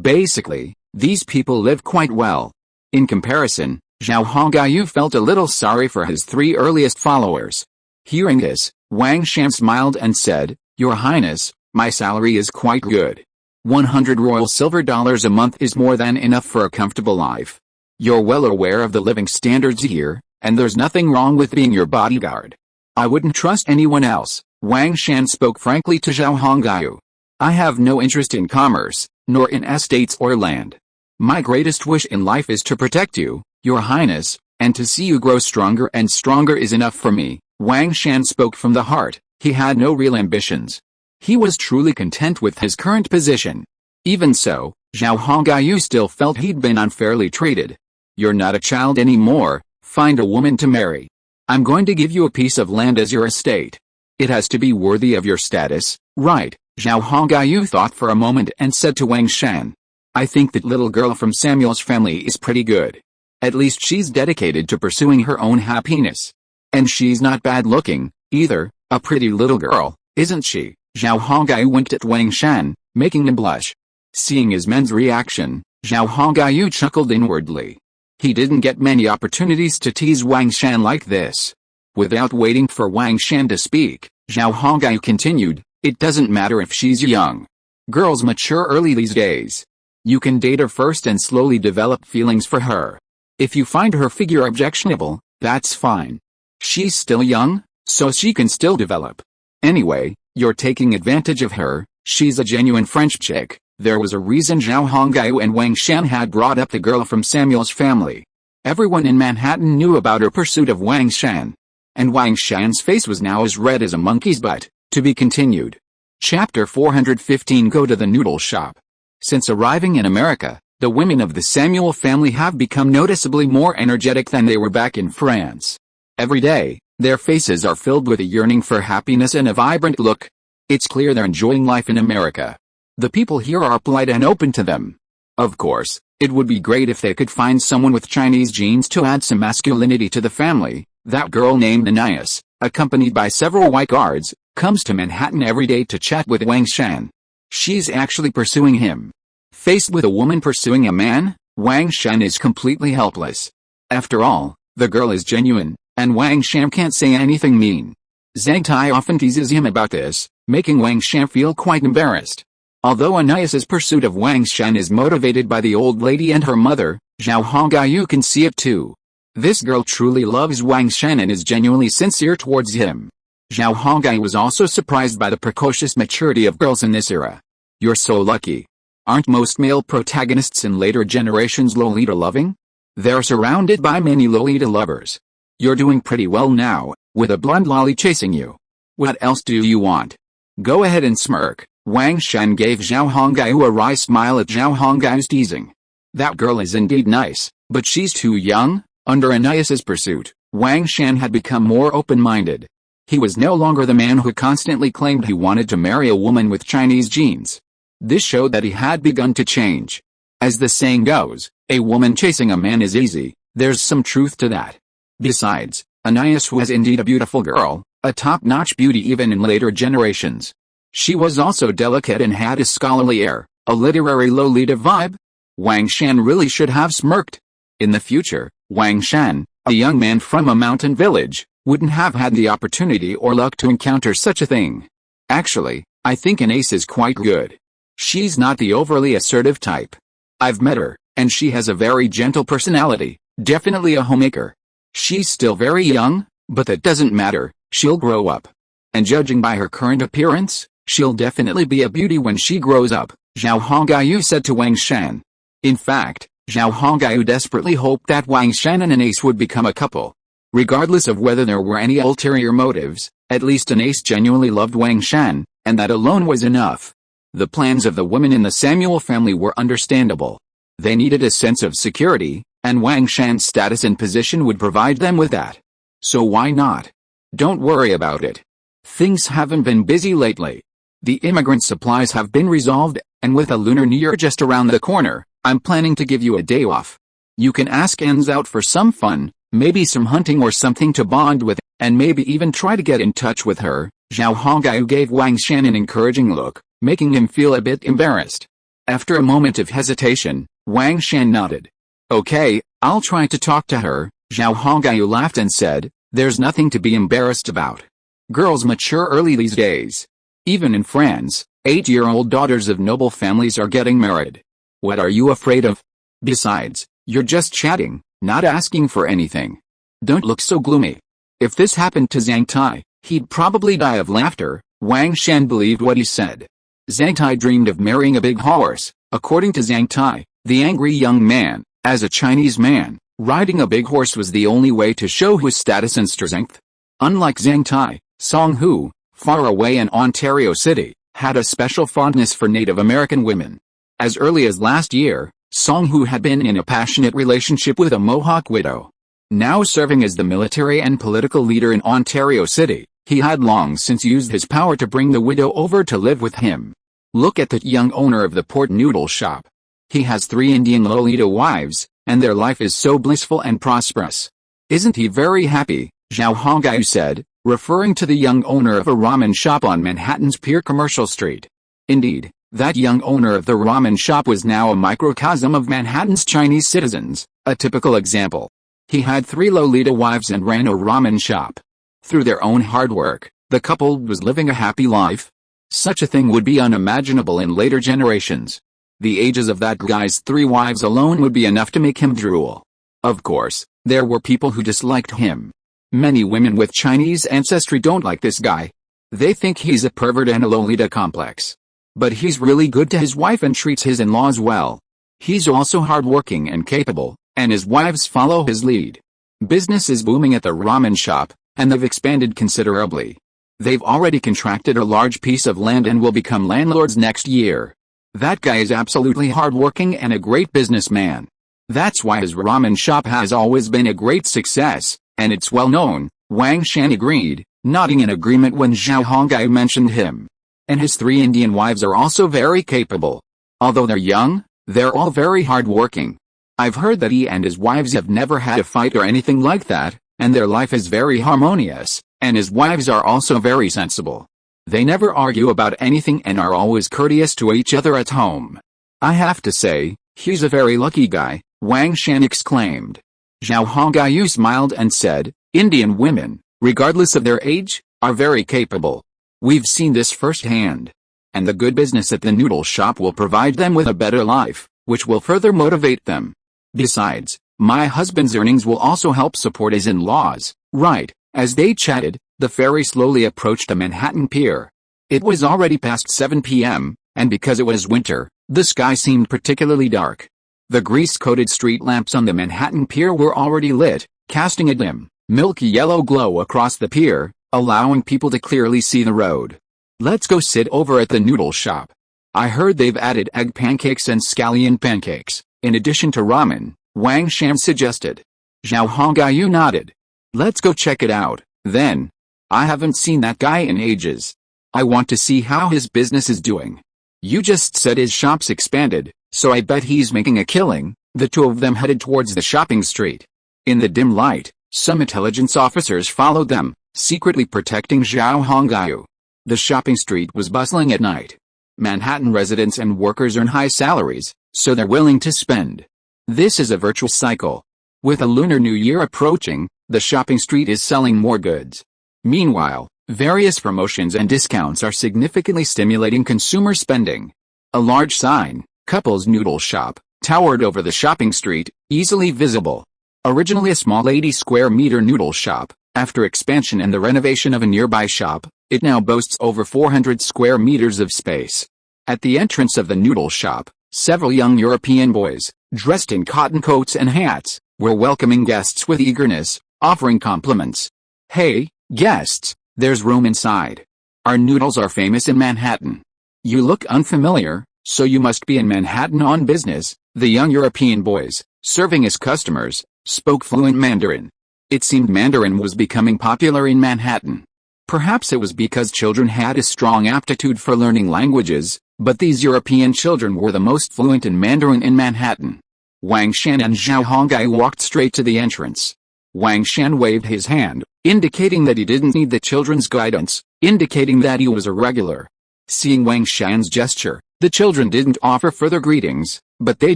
Basically, these people live quite well. In comparison, Zhao Hongyu felt a little sorry for his 3 earliest followers. Hearing this, Wang Shan smiled and said, Your Highness, my salary is quite good. 100 royal silver dollars a month is more than enough for a comfortable life. You're well aware of the living standards here, and there's nothing wrong with being your bodyguard. I wouldn't trust anyone else. Wang Shan spoke frankly to Zhao Hongyu. I have no interest in commerce, nor in estates or land. My greatest wish in life is to protect you, Your Highness, and to see you grow stronger and stronger is enough for me. Wang Shan spoke from the heart. He had no real ambitions. He was truly content with his current position. Even so, Zhao Hongyu still felt he'd been unfairly treated. You're not a child anymore, find a woman to marry. I'm going to give you a piece of land as your estate. It has to be worthy of your status, right? Zhao Hongyu thought for a moment and said to Wang Shan. I think that little girl from Samuel's family is pretty good. At least she's dedicated to pursuing her own happiness. And she's not bad looking, either, a pretty little girl, isn't she? Zhao Hongyu winked at Wang Shan, making him blush. Seeing his men's reaction, Zhao Hongyu chuckled inwardly. He didn't get many opportunities to tease Wang Shan like this. Without waiting for Wang Shan to speak, Zhao Hongyu continued, It doesn't matter if she's young. Girls mature early these days. You can date her first and slowly develop feelings for her. If you find her figure objectionable, that's fine. She's still young, so she can still develop. Anyway, you're taking advantage of her. She's a genuine French chick. There was a reason Zhao Hongyu and Wang Shan had brought up the girl from Samuel's family. Everyone in Manhattan knew about her pursuit of Wang Shan. And Wang Shan's face was now as red as a monkey's butt. To be continued. Chapter 415 Go to the noodle shop. Since arriving in America, the women of the Samuel family have become noticeably more energetic than they were back in France. Every day, their faces are filled with a yearning for happiness and a vibrant look. It's clear they're enjoying life in America. The people here are polite and open to them. Of course, it would be great if they could find someone with Chinese genes to add some masculinity to the family. That girl named Anais, accompanied by several white guards, comes to Manhattan every day to chat with Wang Shan. She's actually pursuing him. Faced with a woman pursuing a man, Wang Shan is completely helpless. After all, the girl is genuine, and Wang Shan can't say anything mean. Zhang Tai often teases him about this, making Wang Shan feel quite embarrassed. Although Anais's pursuit of Wang Shan is motivated by the old lady and her mother, Zhao Hongyu can see it too. This girl truly loves Wang Shan and is genuinely sincere towards him. Zhao Hongyu was also surprised by the precocious maturity of girls in this era. You're so lucky. Aren't most male protagonists in later generations Lolita loving? They're surrounded by many Lolita lovers. You're doing pretty well now, with a blonde lolly chasing you. What else do you want? Go ahead and smirk. Wang Shan gave Zhao Hongyu a wry smile at Zhao Hongyu's teasing. That girl is indeed nice, but she's too young. Under Ananias's pursuit, Wang Shan had become more open-minded. He was no longer the man who constantly claimed he wanted to marry a woman with Chinese genes. This showed that he had begun to change. As the saying goes, a woman chasing a man is easy. There's some truth to that. Besides, Anais was indeed a beautiful girl, a top-notch beauty even in later generations. She was also delicate and had a scholarly air, a literary Lolita vibe. Wang Shan really should have smirked. In the future, Wang Shan, a young man from a mountain village, wouldn't have had the opportunity or luck to encounter such a thing. Actually, I think Anais is quite good. She's not the overly assertive type. I've met her, and she has a very gentle personality, definitely a homemaker. She's still very young, but that doesn't matter, she'll grow up. And judging by her current appearance, she'll definitely be a beauty when she grows up, Zhao Hongyu said to Wang Shan. In fact, Zhao Hongyu desperately hoped that Wang Shan and Anais would become a couple. Regardless of whether there were any ulterior motives, at least Anais genuinely loved Wang Shan, and that alone was enough. The plans of the women in the Samuel family were understandable. They needed a sense of security, and Wang Shan's status and position would provide them with that. So why not? Don't worry about it. Things haven't been busy lately. The immigrant supplies have been resolved, and with a Lunar New Year just around the corner, I'm planning to give you a day off. You can ask Enz out for some fun, maybe some hunting or something to bond with, and maybe even try to get in touch with her. Zhao Hongyu gave Wang Shan an encouraging look, making him feel a bit embarrassed. After a moment of hesitation, Wang Shan nodded. Okay, I'll try to talk to her. Zhao Hongyu laughed and said, there's nothing to be embarrassed about. Girls mature early these days. Even in France, 8-year-old daughters of noble families are getting married. What are you afraid of? Besides, you're just chatting, not asking for anything. Don't look so gloomy. If this happened to Zhang Tai, he'd probably die of laughter. Wang Shan believed what he said. Zhang Tai dreamed of marrying a big horse. According to Zhang Tai, the angry young man, as a Chinese man, riding a big horse was the only way to show his status and strength. Unlike Zhang Tai, Song Hu, far away in Ontario City, had a special fondness for Native American women. As early as last year, Song Hu had been in a passionate relationship with a Mohawk widow. Now serving as the military and political leader in Ontario City, he had long since used his power to bring the widow over to live with him. Look at that young owner of the port noodle shop. He has 3 Indian Lolita wives, and their life is so blissful and prosperous. Isn't he very happy? Zhao Hongyu said, referring to the young owner of a ramen shop on Manhattan's Pier Commercial Street. Indeed, that young owner of the ramen shop was now a microcosm of Manhattan's Chinese citizens, a typical example. He had 3 Lolita wives and ran a ramen shop. Through their own hard work, the couple was living a happy life. Such a thing would be unimaginable in later generations. The ages of that guy's 3 wives alone would be enough to make him drool. Of course, there were people who disliked him. Many women with Chinese ancestry don't like this guy. They think he's a pervert and a Lolita complex. But he's really good to his wife and treats his in-laws well. He's also hardworking and capable, and his wives follow his lead. Business is booming at the ramen shop, and they've expanded considerably. They've already contracted a large piece of land and will become landlords next year. That guy is absolutely hardworking and a great businessman. That's why his ramen shop has always been a great success, and it's well known. Wang Shan agreed, nodding in agreement when Zhao Hongyu mentioned him. And his 3 Indian wives are also very capable. Although they're young, they're all very hardworking. I've heard that he and his wives have never had a fight or anything like that, and their life is very harmonious, and his wives are also very sensible. They never argue about anything and are always courteous to each other at home. I have to say, he's a very lucky guy, Wang Shan exclaimed. Zhao Hongyu smiled and said, Indian women, regardless of their age, are very capable. We've seen this firsthand. And the good business at the noodle shop will provide them with a better life, which will further motivate them. Besides, my husband's earnings will also help support his in-laws. Right. As they chatted, the ferry slowly approached the Manhattan Pier. It was already past 7 p.m., and because it was winter, The sky seemed particularly dark. The grease-coated street lamps on the Manhattan Pier were already lit, casting a dim, milky yellow glow across the pier, allowing people to clearly see the road. "Let's go sit over at the noodle shop. I heard they've added egg pancakes and scallion pancakes, in addition to ramen," Wang Shan suggested. Zhao Hongyu nodded. "Let's go check it out, then. I haven't seen that guy in ages. I want to see how his business is doing. You just said his shop's expanded, so I bet he's making a killing." The two of them headed towards the shopping street. In the dim light, some intelligence officers followed them, secretly protecting Zhao Hongyu. The shopping street was bustling at night. Manhattan residents and workers earn high salaries, so they're willing to spend. This is a virtuous cycle. With a Lunar New Year approaching, the shopping street is selling more goods. Meanwhile, various promotions and discounts are significantly stimulating consumer spending. A large sign, "Couples Noodle Shop," towered over the shopping street, easily visible. Originally a small 80-square-meter noodle shop, after expansion and the renovation of a nearby shop, it now boasts over 400 square meters of space. At the entrance of the noodle shop, several young European boys, dressed in cotton coats and hats, were welcoming guests with eagerness, offering compliments. "Hey, guests, there's room inside. Our noodles are famous in Manhattan. You look unfamiliar, so you must be in Manhattan on business." The young European boys, serving as customers, spoke fluent Mandarin. It seemed Mandarin was becoming popular in Manhattan. Perhaps it was because children had a strong aptitude for learning languages, but these European children were the most fluent in Mandarin in Manhattan. Wang Shan and Zhao Hongyu walked straight to the entrance. Wang Shan waved his hand, indicating that he didn't need the children's guidance, indicating that he was a regular. Seeing Wang Shan's gesture, the children didn't offer further greetings, but they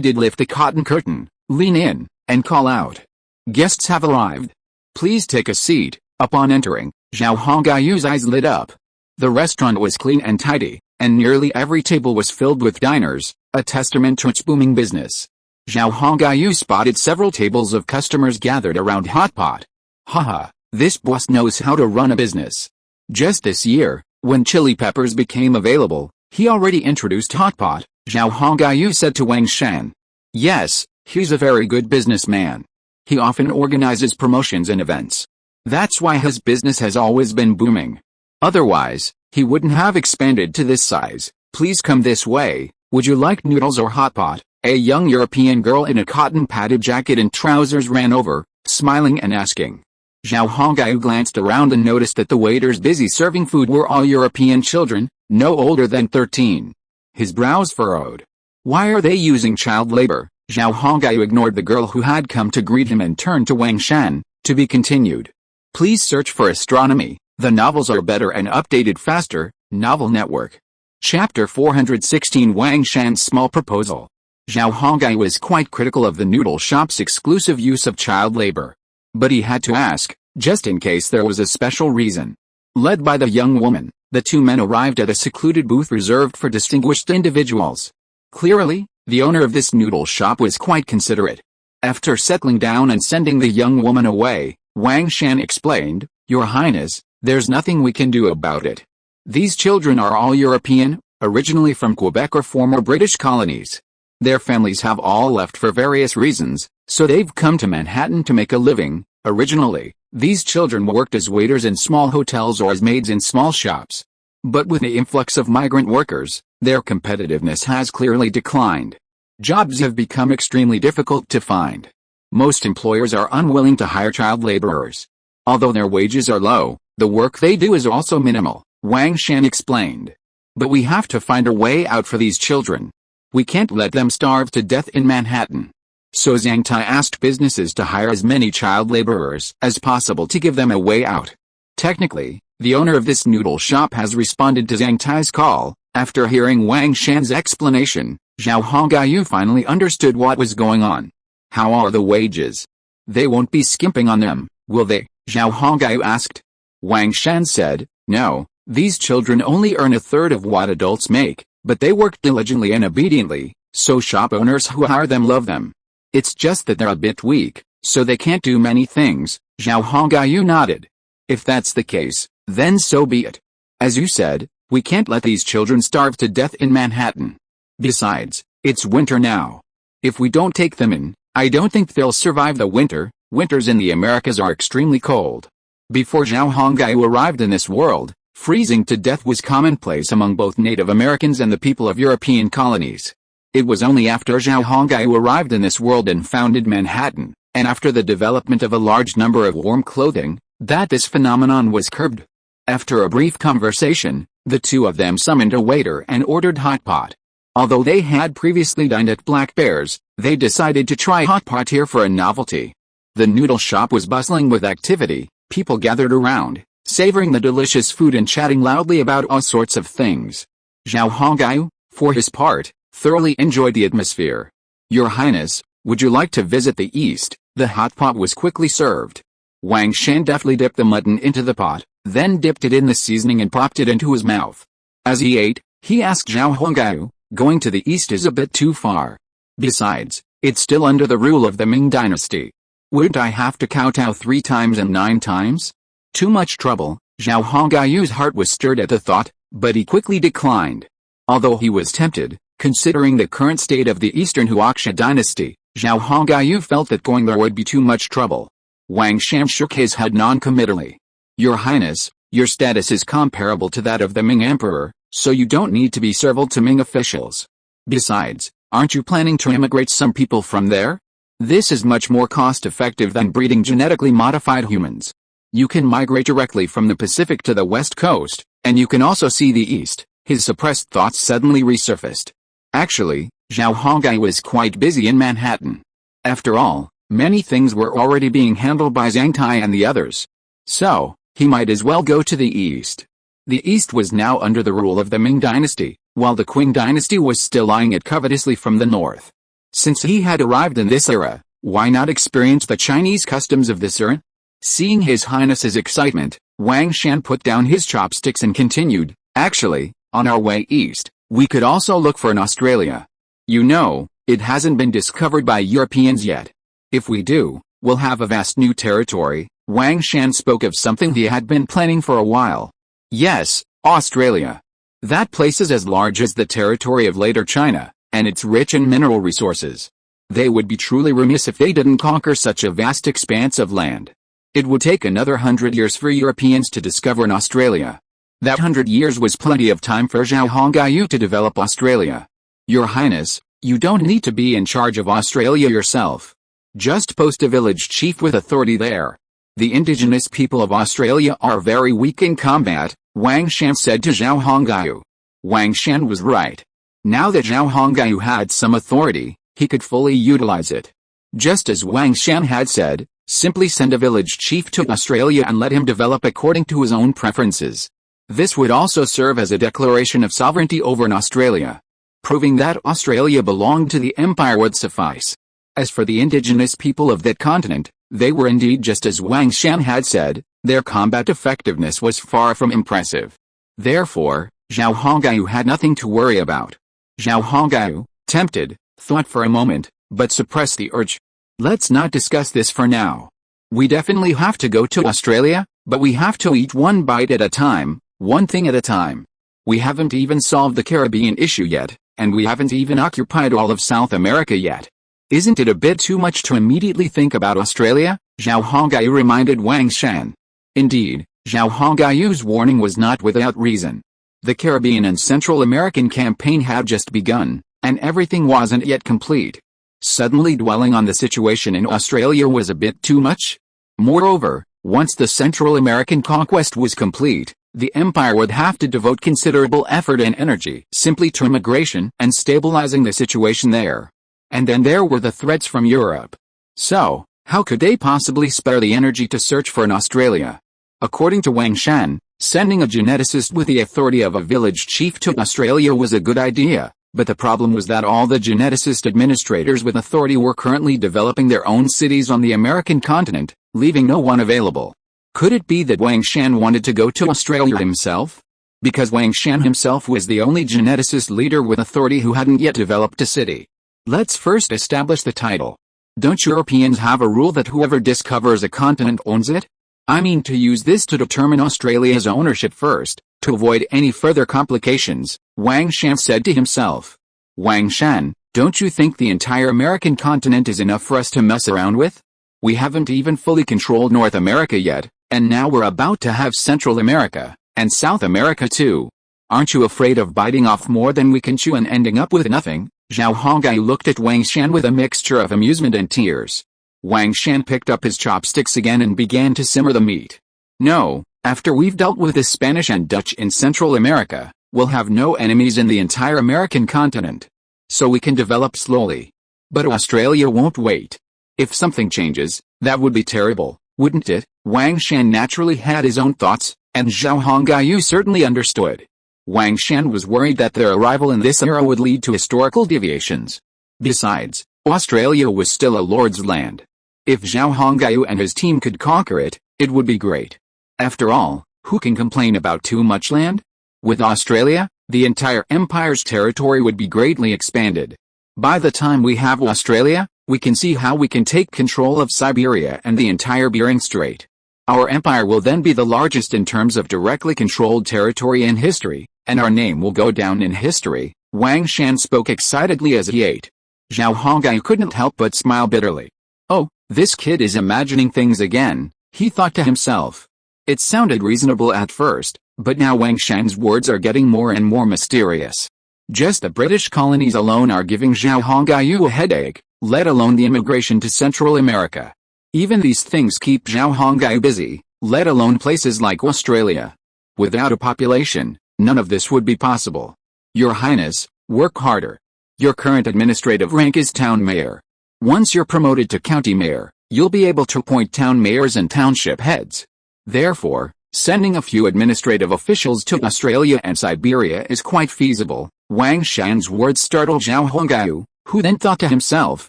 did lift the cotton curtain, lean in, and call out. "Guests have arrived. Please take a seat." Upon entering, Zhao Hongyu's eyes lit up. The restaurant was clean and tidy, and nearly every table was filled with diners, a testament to its booming business. Zhao Hongyu spotted several tables of customers gathered around Hot Pot. "Haha, this boss knows how to run a business. Just this year, when chili peppers became available, he already introduced Hot Pot," Zhao Hongyu said to Wang Shan. "Yes, he's a very good businessman. He often organizes promotions and events. That's why his business has always been booming. Otherwise, he wouldn't have expanded to this size. Please come this way. Would you like noodles or hot pot?" A young European girl in a cotton-padded jacket and trousers ran over, smiling and asking. Zhao Hongyu glanced around and noticed that the waiters busy serving food were all European children, no older than 13. His brows furrowed. Why are they using child labor? Zhao Hongyu ignored the girl who had come to greet him and turned to Wang Shan, to be continued. Please search for astronomy. The novels are better and updated faster. Novel Network. Chapter 416 Wang Shan's Small Proposal. Zhao Hongyu was quite critical of the noodle shop's exclusive use of child labor. But he had to ask, just in case there was a special reason. Led by the young woman, the two men arrived at a secluded booth reserved for distinguished individuals. Clearly, the owner of this noodle shop was quite considerate. After settling down and sending the young woman away, Wang Shan explained, "Your Highness, there's nothing we can do about it. These children are all European, originally from Quebec or former British colonies. Their families have all left for various reasons, so they've come to Manhattan to make a living. Originally, these children worked as waiters in small hotels or as maids in small shops. But with the influx of migrant workers, their competitiveness has clearly declined. Jobs have become extremely difficult to find. Most employers are unwilling to hire child laborers. Although their wages are low, the work they do is also minimal," Wang Shan explained. "But we have to find a way out for these children. We can't let them starve to death in Manhattan." So Zhang Tai asked businesses to hire as many child laborers as possible to give them a way out. Technically, the owner of this noodle shop has responded to Zhang Tai's call. After hearing Wang Shan's explanation, Zhao Hongyu finally understood what was going on. "How are the wages? They won't be skimping on them, will they?" Zhao Hongyu asked. Wang Shan said, "No, these children only earn a third of what adults make, but they work diligently and obediently, so shop owners who hire them love them. It's just that they're a bit weak, so they can't do many things." Zhao Hongyu nodded. "If that's the case, then so be it. As you said, we can't let these children starve to death in Manhattan. Besides, it's winter now. If we don't take them in, I don't think they'll survive the winter. Winters in the Americas are extremely cold. Before Zhao Hongyu arrived in this world, freezing to death was commonplace among both Native Americans and the people of European colonies. It was only after Zhao Hongyu arrived in this world and founded Manhattan, and after the development of a large number of warm clothing, that this phenomenon was curbed. After a brief conversation, the two of them summoned a waiter and ordered hot pot. Although they had previously dined at Black Bear's, they decided to try hot pot here for a novelty. The noodle shop was bustling with activity, people gathered around, savoring the delicious food and chatting loudly about all sorts of things. Zhao Hongyu, for his part, thoroughly enjoyed the atmosphere. "Your Highness, would you like to visit the East?" The hot pot was quickly served. Wang Shan deftly dipped the mutton into the pot, then dipped it in the seasoning and popped it into his mouth. As he ate, he asked Zhao Hongyu, "Going to the East is a bit too far. Besides, it's still under the rule of the Ming dynasty. Wouldn't I have to kowtow 3 times and 9 times? Too much trouble." Zhao Hongyu's heart was stirred at the thought, but he quickly declined. Although he was tempted, considering the current state of the Eastern Huaxia dynasty, Zhao Hongyu felt that going there would be too much trouble. Wang Shan shook his head non-committally. "Your Highness, your status is comparable to that of the Ming Emperor, so you don't need to be servile to Ming officials. Besides, aren't you planning to immigrate some people from there? This is much more cost-effective than breeding genetically modified humans. You can migrate directly from the Pacific to the West Coast, and you can also see the East." His suppressed thoughts suddenly resurfaced. Actually, Zhao Hongyu was quite busy in Manhattan. After all, many things were already being handled by Zhang Tai and the others. So, he might as well go to the East. The East was now under the rule of the Ming dynasty, while the Qing dynasty was still eyeing it covetously from the north. Since he had arrived in this era, why not experience the Chinese customs of this era? Seeing His Highness's excitement, Wang Shan put down his chopsticks and continued, "Actually, on our way east, we could also look for an Australia. You know, it hasn't been discovered by Europeans yet. If we do, we'll have a vast new territory." Wang Shan spoke of something he had been planning for a while. "Yes, Australia. That place is as large as the territory of later China, and it's rich in mineral resources. They would be truly remiss if they didn't conquer such a vast expanse of land. It would take another 100 years for Europeans to discover an Australia. That 100 years was plenty of time for Zhao Hongyu to develop Australia. Your Highness, you don't need to be in charge of Australia yourself. Just post a village chief with authority there. The indigenous people of Australia are very weak in combat," Wang Shan said to Zhao Hongyu. Wang Shan was right. Now that Zhao Hongyu had some authority, he could fully utilize it. Just as Wang Shan had said, simply send a village chief to Australia and let him develop according to his own preferences. This would also serve as a declaration of sovereignty over an Australia. Proving that Australia belonged to the empire would suffice. As for the indigenous people of that continent, they were indeed just as Wang Shan had said, their combat effectiveness was far from impressive. Therefore, Zhao Hongyu had nothing to worry about. Zhao Hongyu, tempted, thought for a moment, but suppressed the urge. "Let's not discuss this for now. We definitely have to go to Australia, but we have to eat one bite at a time, one thing at a time. We haven't even solved the Caribbean issue yet, and we haven't even occupied all of South America yet. Isn't it a bit too much to immediately think about Australia?" Zhao Hongyu reminded Wang Shan. Indeed, Zhao Hongyu's warning was not without reason. The Caribbean and Central American campaign had just begun, and everything wasn't yet complete. Suddenly dwelling on the situation in Australia was a bit too much. Moreover, once the Central American conquest was complete, the empire would have to devote considerable effort and energy simply to immigration and stabilizing the situation there. And then there were the threats from Europe. So, how could they possibly spare the energy to search for an Australia? According to Wang Shan, sending a geneticist with the authority of a village chief to Australia was a good idea, but the problem was that all the geneticist administrators with authority were currently developing their own cities on the American continent, leaving no one available. Could it be that Wang Shan wanted to go to Australia himself? Because Wang Shan himself was the only geneticist leader with authority who hadn't yet developed a city. Let's first establish the title. Don't Europeans have a rule that whoever discovers a continent owns it? I mean to use this to determine Australia's ownership first, to avoid any further complications, Wang Shan said to himself. Wang Shan, don't you think the entire American continent is enough for us to mess around with? We haven't even fully controlled North America yet, and now we're about to have Central America, and South America too. Aren't you afraid of biting off more than we can chew and ending up with nothing? Zhao Hongyu looked at Wang Shan with a mixture of amusement and tears. Wang Shan picked up his chopsticks again and began to simmer the meat. No, after we've dealt with the Spanish and Dutch in Central America, we'll have no enemies in the entire American continent. So we can develop slowly. But Australia won't wait. If something changes, that would be terrible, wouldn't it? Wang Shan naturally had his own thoughts, and Zhao Hongyu certainly understood. Wang Shan was worried that their arrival in this era would lead to historical deviations. Besides, Australia was still a lord's land. If Zhao Hongyu and his team could conquer it, it would be great. After all, who can complain about too much land? With Australia, the entire empire's territory would be greatly expanded. By the time we have Australia, we can see how we can take control of Siberia and the entire Bering Strait. Our empire will then be the largest in terms of directly controlled territory in history, and our name will go down in history. Wang Shan spoke excitedly as he ate. Zhao Hongyu couldn't help but smile bitterly. Oh, this kid is imagining things again, he thought to himself. It sounded reasonable at first, but now Wang Shan's words are getting more and more mysterious. Just the British colonies alone are giving Zhao Hongyu a headache, let alone the immigration to Central America. Even these things keep Zhao Hongyu busy, let alone places like Australia. Without a population, none of this would be possible. Your Highness, work harder. Your current administrative rank is town mayor. Once you're promoted to county mayor, you'll be able to appoint town mayors and township heads. Therefore, sending a few administrative officials to Australia and Siberia is quite feasible. Wang Shan's words startled Zhao Hongyu, who then thought to himself,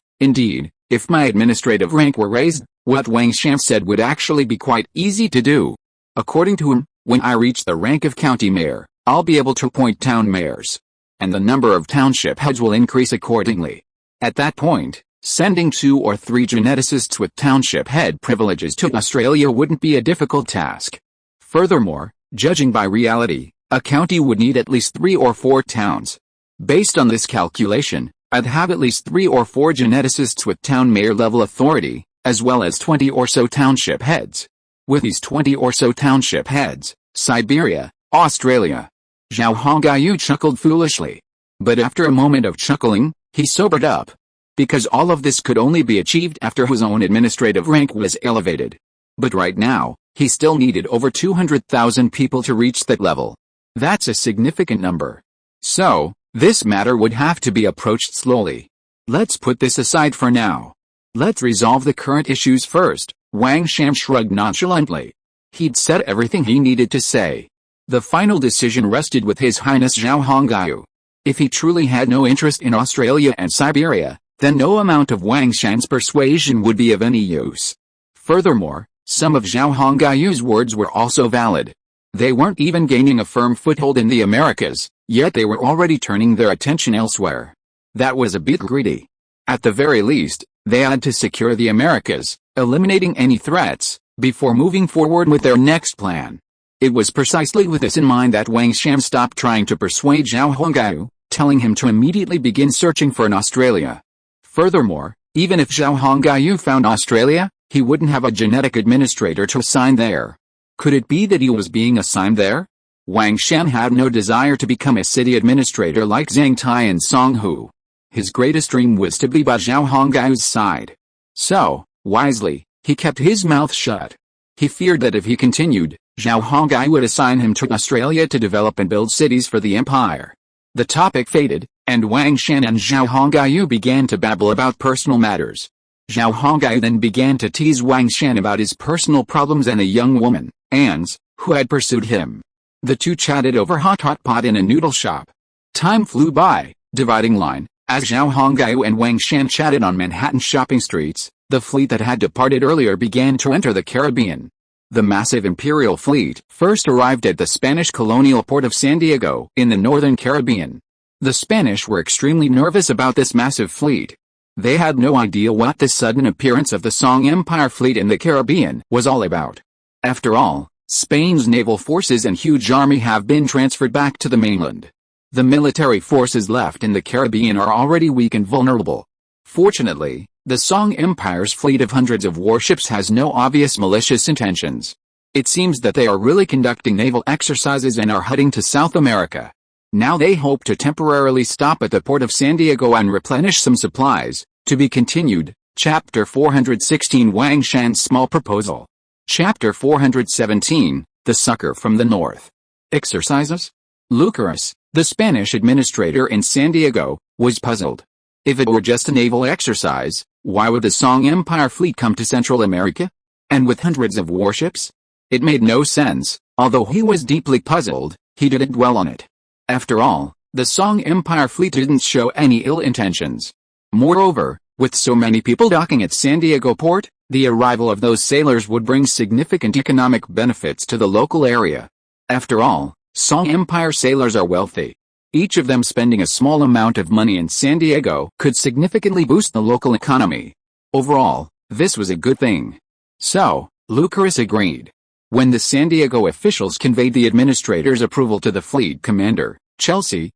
indeed, if my administrative rank were raised, what Wang Shan said would actually be quite easy to do. According to him, when I reach the rank of county mayor, I'll be able to appoint town mayors. And the number of township heads will increase accordingly. At that point, sending 2 or 3 geneticists with township head privileges to Australia wouldn't be a difficult task. Furthermore, judging by reality, a county would need at least 3 or 4 towns. Based on this calculation, I'd have at least 3 or 4 geneticists with town mayor level authority, as well as 20 or so township heads. With these 20 or so township heads, Siberia, Australia. Zhao Hongyu chuckled foolishly. But after a moment of chuckling, he sobered up. Because all of this could only be achieved after his own administrative rank was elevated. But right now, he still needed over 200,000 people to reach that level. That's a significant number. So, this matter would have to be approached slowly. Let's put this aside for now. Let's resolve the current issues first. Wang Shan shrugged nonchalantly. He'd said everything he needed to say. The final decision rested with His Highness Zhao Hongyu. If he truly had no interest in Australia and Siberia, then no amount of Wang Shan's persuasion would be of any use. Furthermore, some of Zhao Hongyu's words were also valid. They weren't even gaining a firm foothold in the Americas, yet they were already turning their attention elsewhere. That was a bit greedy. At the very least, they had to secure the Americas, eliminating any threats, before moving forward with their next plan. It was precisely with this in mind that Wang Shan stopped trying to persuade Zhao Hongyu, telling him to immediately begin searching for an Australia. Furthermore, even if Zhao Hongyu found Australia, he wouldn't have a genetic administrator to assign there. Could it be that he was being assigned there? Wang Shan had no desire to become a city administrator like Zhang Tai and Song Hu. His greatest dream was to be by Zhao Hongyu's side. So, wisely, he kept his mouth shut. He feared that if he continued, Zhao Hongyu would assign him to Australia to develop and build cities for the empire. The topic faded, and Wang Shan and Zhao Hongyu began to babble about personal matters. Zhao Hongyu then began to tease Wang Shan about his personal problems and a young woman, Anne's, who had pursued him. The two chatted over hot pot in a noodle shop. Time flew by, dividing line, as Zhao Hongyu and Wang Shan chatted on Manhattan shopping streets. The fleet that had departed earlier began to enter the Caribbean. The massive imperial fleet first arrived at the Spanish colonial port of San Diego in the northern Caribbean. The Spanish were extremely nervous about this massive fleet. They had no idea what the sudden appearance of the Song Empire fleet in the Caribbean was all about. After all, Spain's naval forces and huge army have been transferred back to the mainland. The military forces left in the Caribbean are already weak and vulnerable. Fortunately, the Song Empire's fleet of hundreds of warships has no obvious malicious intentions. It seems that they are really conducting naval exercises and are heading to South America. Now they hope to temporarily stop at the port of San Diego and replenish some supplies. To be continued. Chapter 416 Wang Shan's Small Proposal. Chapter 417, The Sucker from the North. Exercises? Lucas, the Spanish administrator in San Diego, was puzzled. If it were just a naval exercise, why would the Song Empire fleet come to Central America? And with hundreds of warships? It made no sense. Although he was deeply puzzled, he didn't dwell on it. After all, the Song Empire fleet didn't show any ill intentions. Moreover, with so many people docking at San Diego port, the arrival of those sailors would bring significant economic benefits to the local area. After all, Song Empire sailors are wealthy. Each of them spending a small amount of money in San Diego could significantly boost the local economy. Overall, this was a good thing. So, Lucas agreed. When the San Diego officials conveyed the administrator's approval to the fleet commander, Chelsea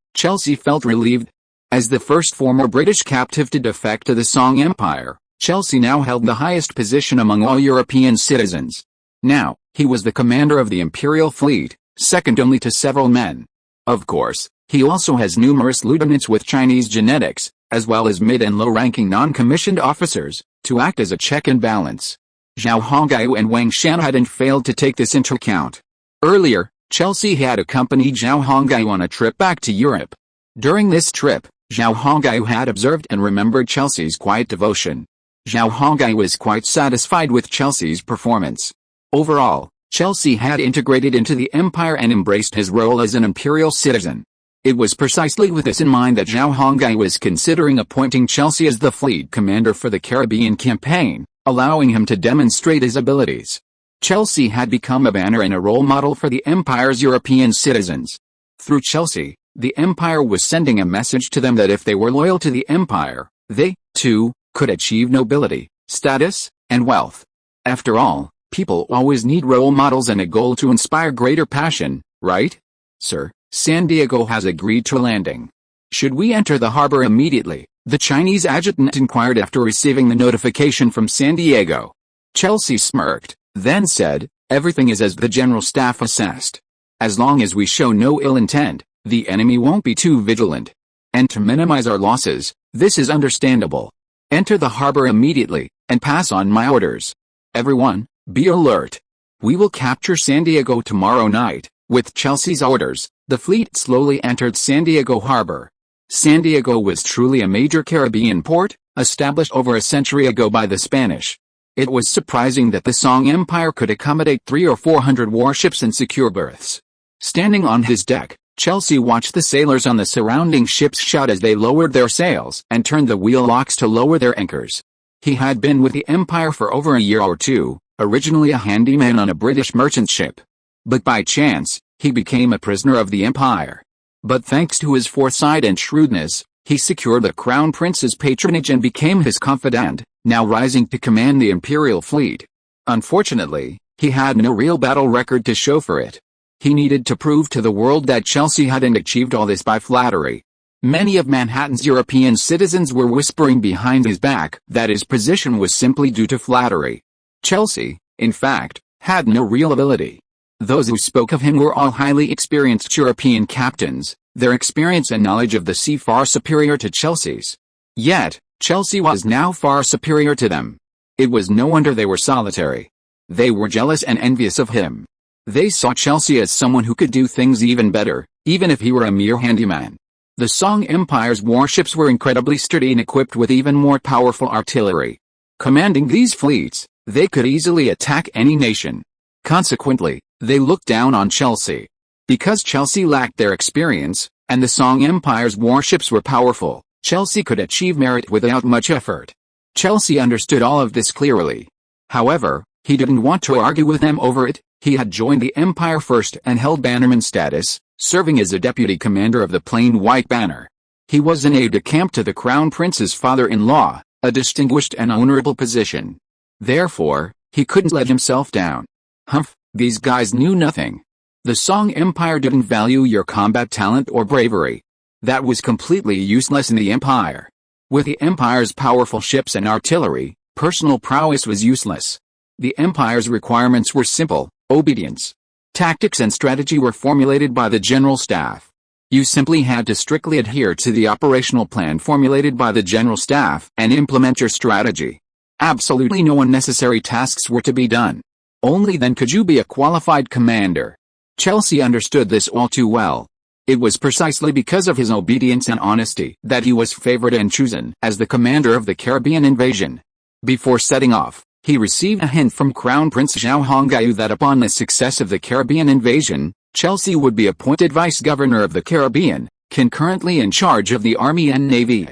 felt relieved. As the first former British captive to defect to the Song Empire, Chelsea now held the highest position among all European citizens. Now, he was the commander of the Imperial fleet, second only to several men. Of course, he also has numerous lieutenants with Chinese genetics, as well as mid- and low-ranking non-commissioned officers, to act as a check and balance. Zhao Hongyu and Wang Shan hadn't failed to take this into account. Earlier, Chelsea had accompanied Zhao Hongyu on a trip back to Europe. During this trip, Zhao Hongyu had observed and remembered Chelsea's quiet devotion. Zhao Hongyu was quite satisfied with Chelsea's performance. Overall, Chelsea had integrated into the empire and embraced his role as an imperial citizen. It was precisely with this in mind that Zhao Hongyu was considering appointing Chelsea as the fleet commander for the Caribbean campaign, allowing him to demonstrate his abilities. Chelsea had become a banner and a role model for the empire's European citizens. Through Chelsea, the empire was sending a message to them that if they were loyal to the empire, they, too, could achieve nobility, status, and wealth. After all, people always need role models and a goal to inspire greater passion, right? Sir, San Diego has agreed to landing. Should we enter the harbor immediately? The Chinese adjutant inquired after receiving the notification from San Diego. Chelsea smirked, then said, everything is as the general staff assessed. As long as we show no ill intent, the enemy won't be too vigilant. And to minimize our losses, this is understandable. Enter the harbor immediately, and pass on my orders. Everyone, be alert. We will capture San Diego tomorrow night. With Chelsea's orders, the fleet slowly entered San Diego harbor. San Diego was truly a major Caribbean port, established over a century ago by the Spanish. It was surprising that the Song Empire could accommodate 300 or 400 warships and secure berths. Standing on his deck, Chelsea watched the sailors on the surrounding ships shout as they lowered their sails and turned the wheel locks to lower their anchors. He had been with the Empire for over a year or two, originally a handyman on a British merchant ship. But by chance, he became a prisoner of the Empire. But thanks to his foresight and shrewdness, he secured the Crown Prince's patronage and became his confidant, now rising to command the Imperial fleet. Unfortunately, he had no real battle record to show for it. He needed to prove to the world that Chelsea hadn't achieved all this by flattery. Many of Manhattan's European citizens were whispering behind his back that his position was simply due to flattery. Chelsea, in fact, had no real ability. Those who spoke of him were all highly experienced European captains, their experience and knowledge of the sea far superior to Chelsea's. Yet, Chelsea was now far superior to them. It was no wonder they were solitary. They were jealous and envious of him. They saw Chelsea as someone who could do things even better, even if he were a mere handyman. The Song Empire's warships were incredibly sturdy and equipped with even more powerful artillery. Commanding these fleets, they could easily attack any nation. Consequently, they looked down on Chelsea. Because Chelsea lacked their experience, and the Song Empire's warships were powerful, Chelsea could achieve merit without much effort. Chelsea understood all of this clearly. However, he didn't want to argue with them over it. He had joined the Empire first and held bannerman status, serving as a deputy commander of the plain white banner. He was an aide-de-camp to the Crown Prince's father-in-law, a distinguished and honorable position. Therefore, he couldn't let himself down. Humph, these guys knew nothing. The Song Empire didn't value your combat talent or bravery, That was completely useless in the Empire. With the Empire's powerful ships and artillery, personal prowess was useless. The Empire's requirements were simple: obedience. Tactics and strategy were formulated by the General Staff. You simply had to strictly adhere to the operational plan formulated by the General Staff and implement your strategy. Absolutely no unnecessary tasks were to be done. Only then could you be a qualified commander. Chelsea understood this all too well. It was precisely because of his obedience and honesty that he was favored and chosen as the commander of the Caribbean invasion. Before setting off, he received a hint from Crown Prince Zhao Hongyu that upon the success of the Caribbean invasion, Chelsea would be appointed Vice Governor of the Caribbean, concurrently in charge of the Army and Navy.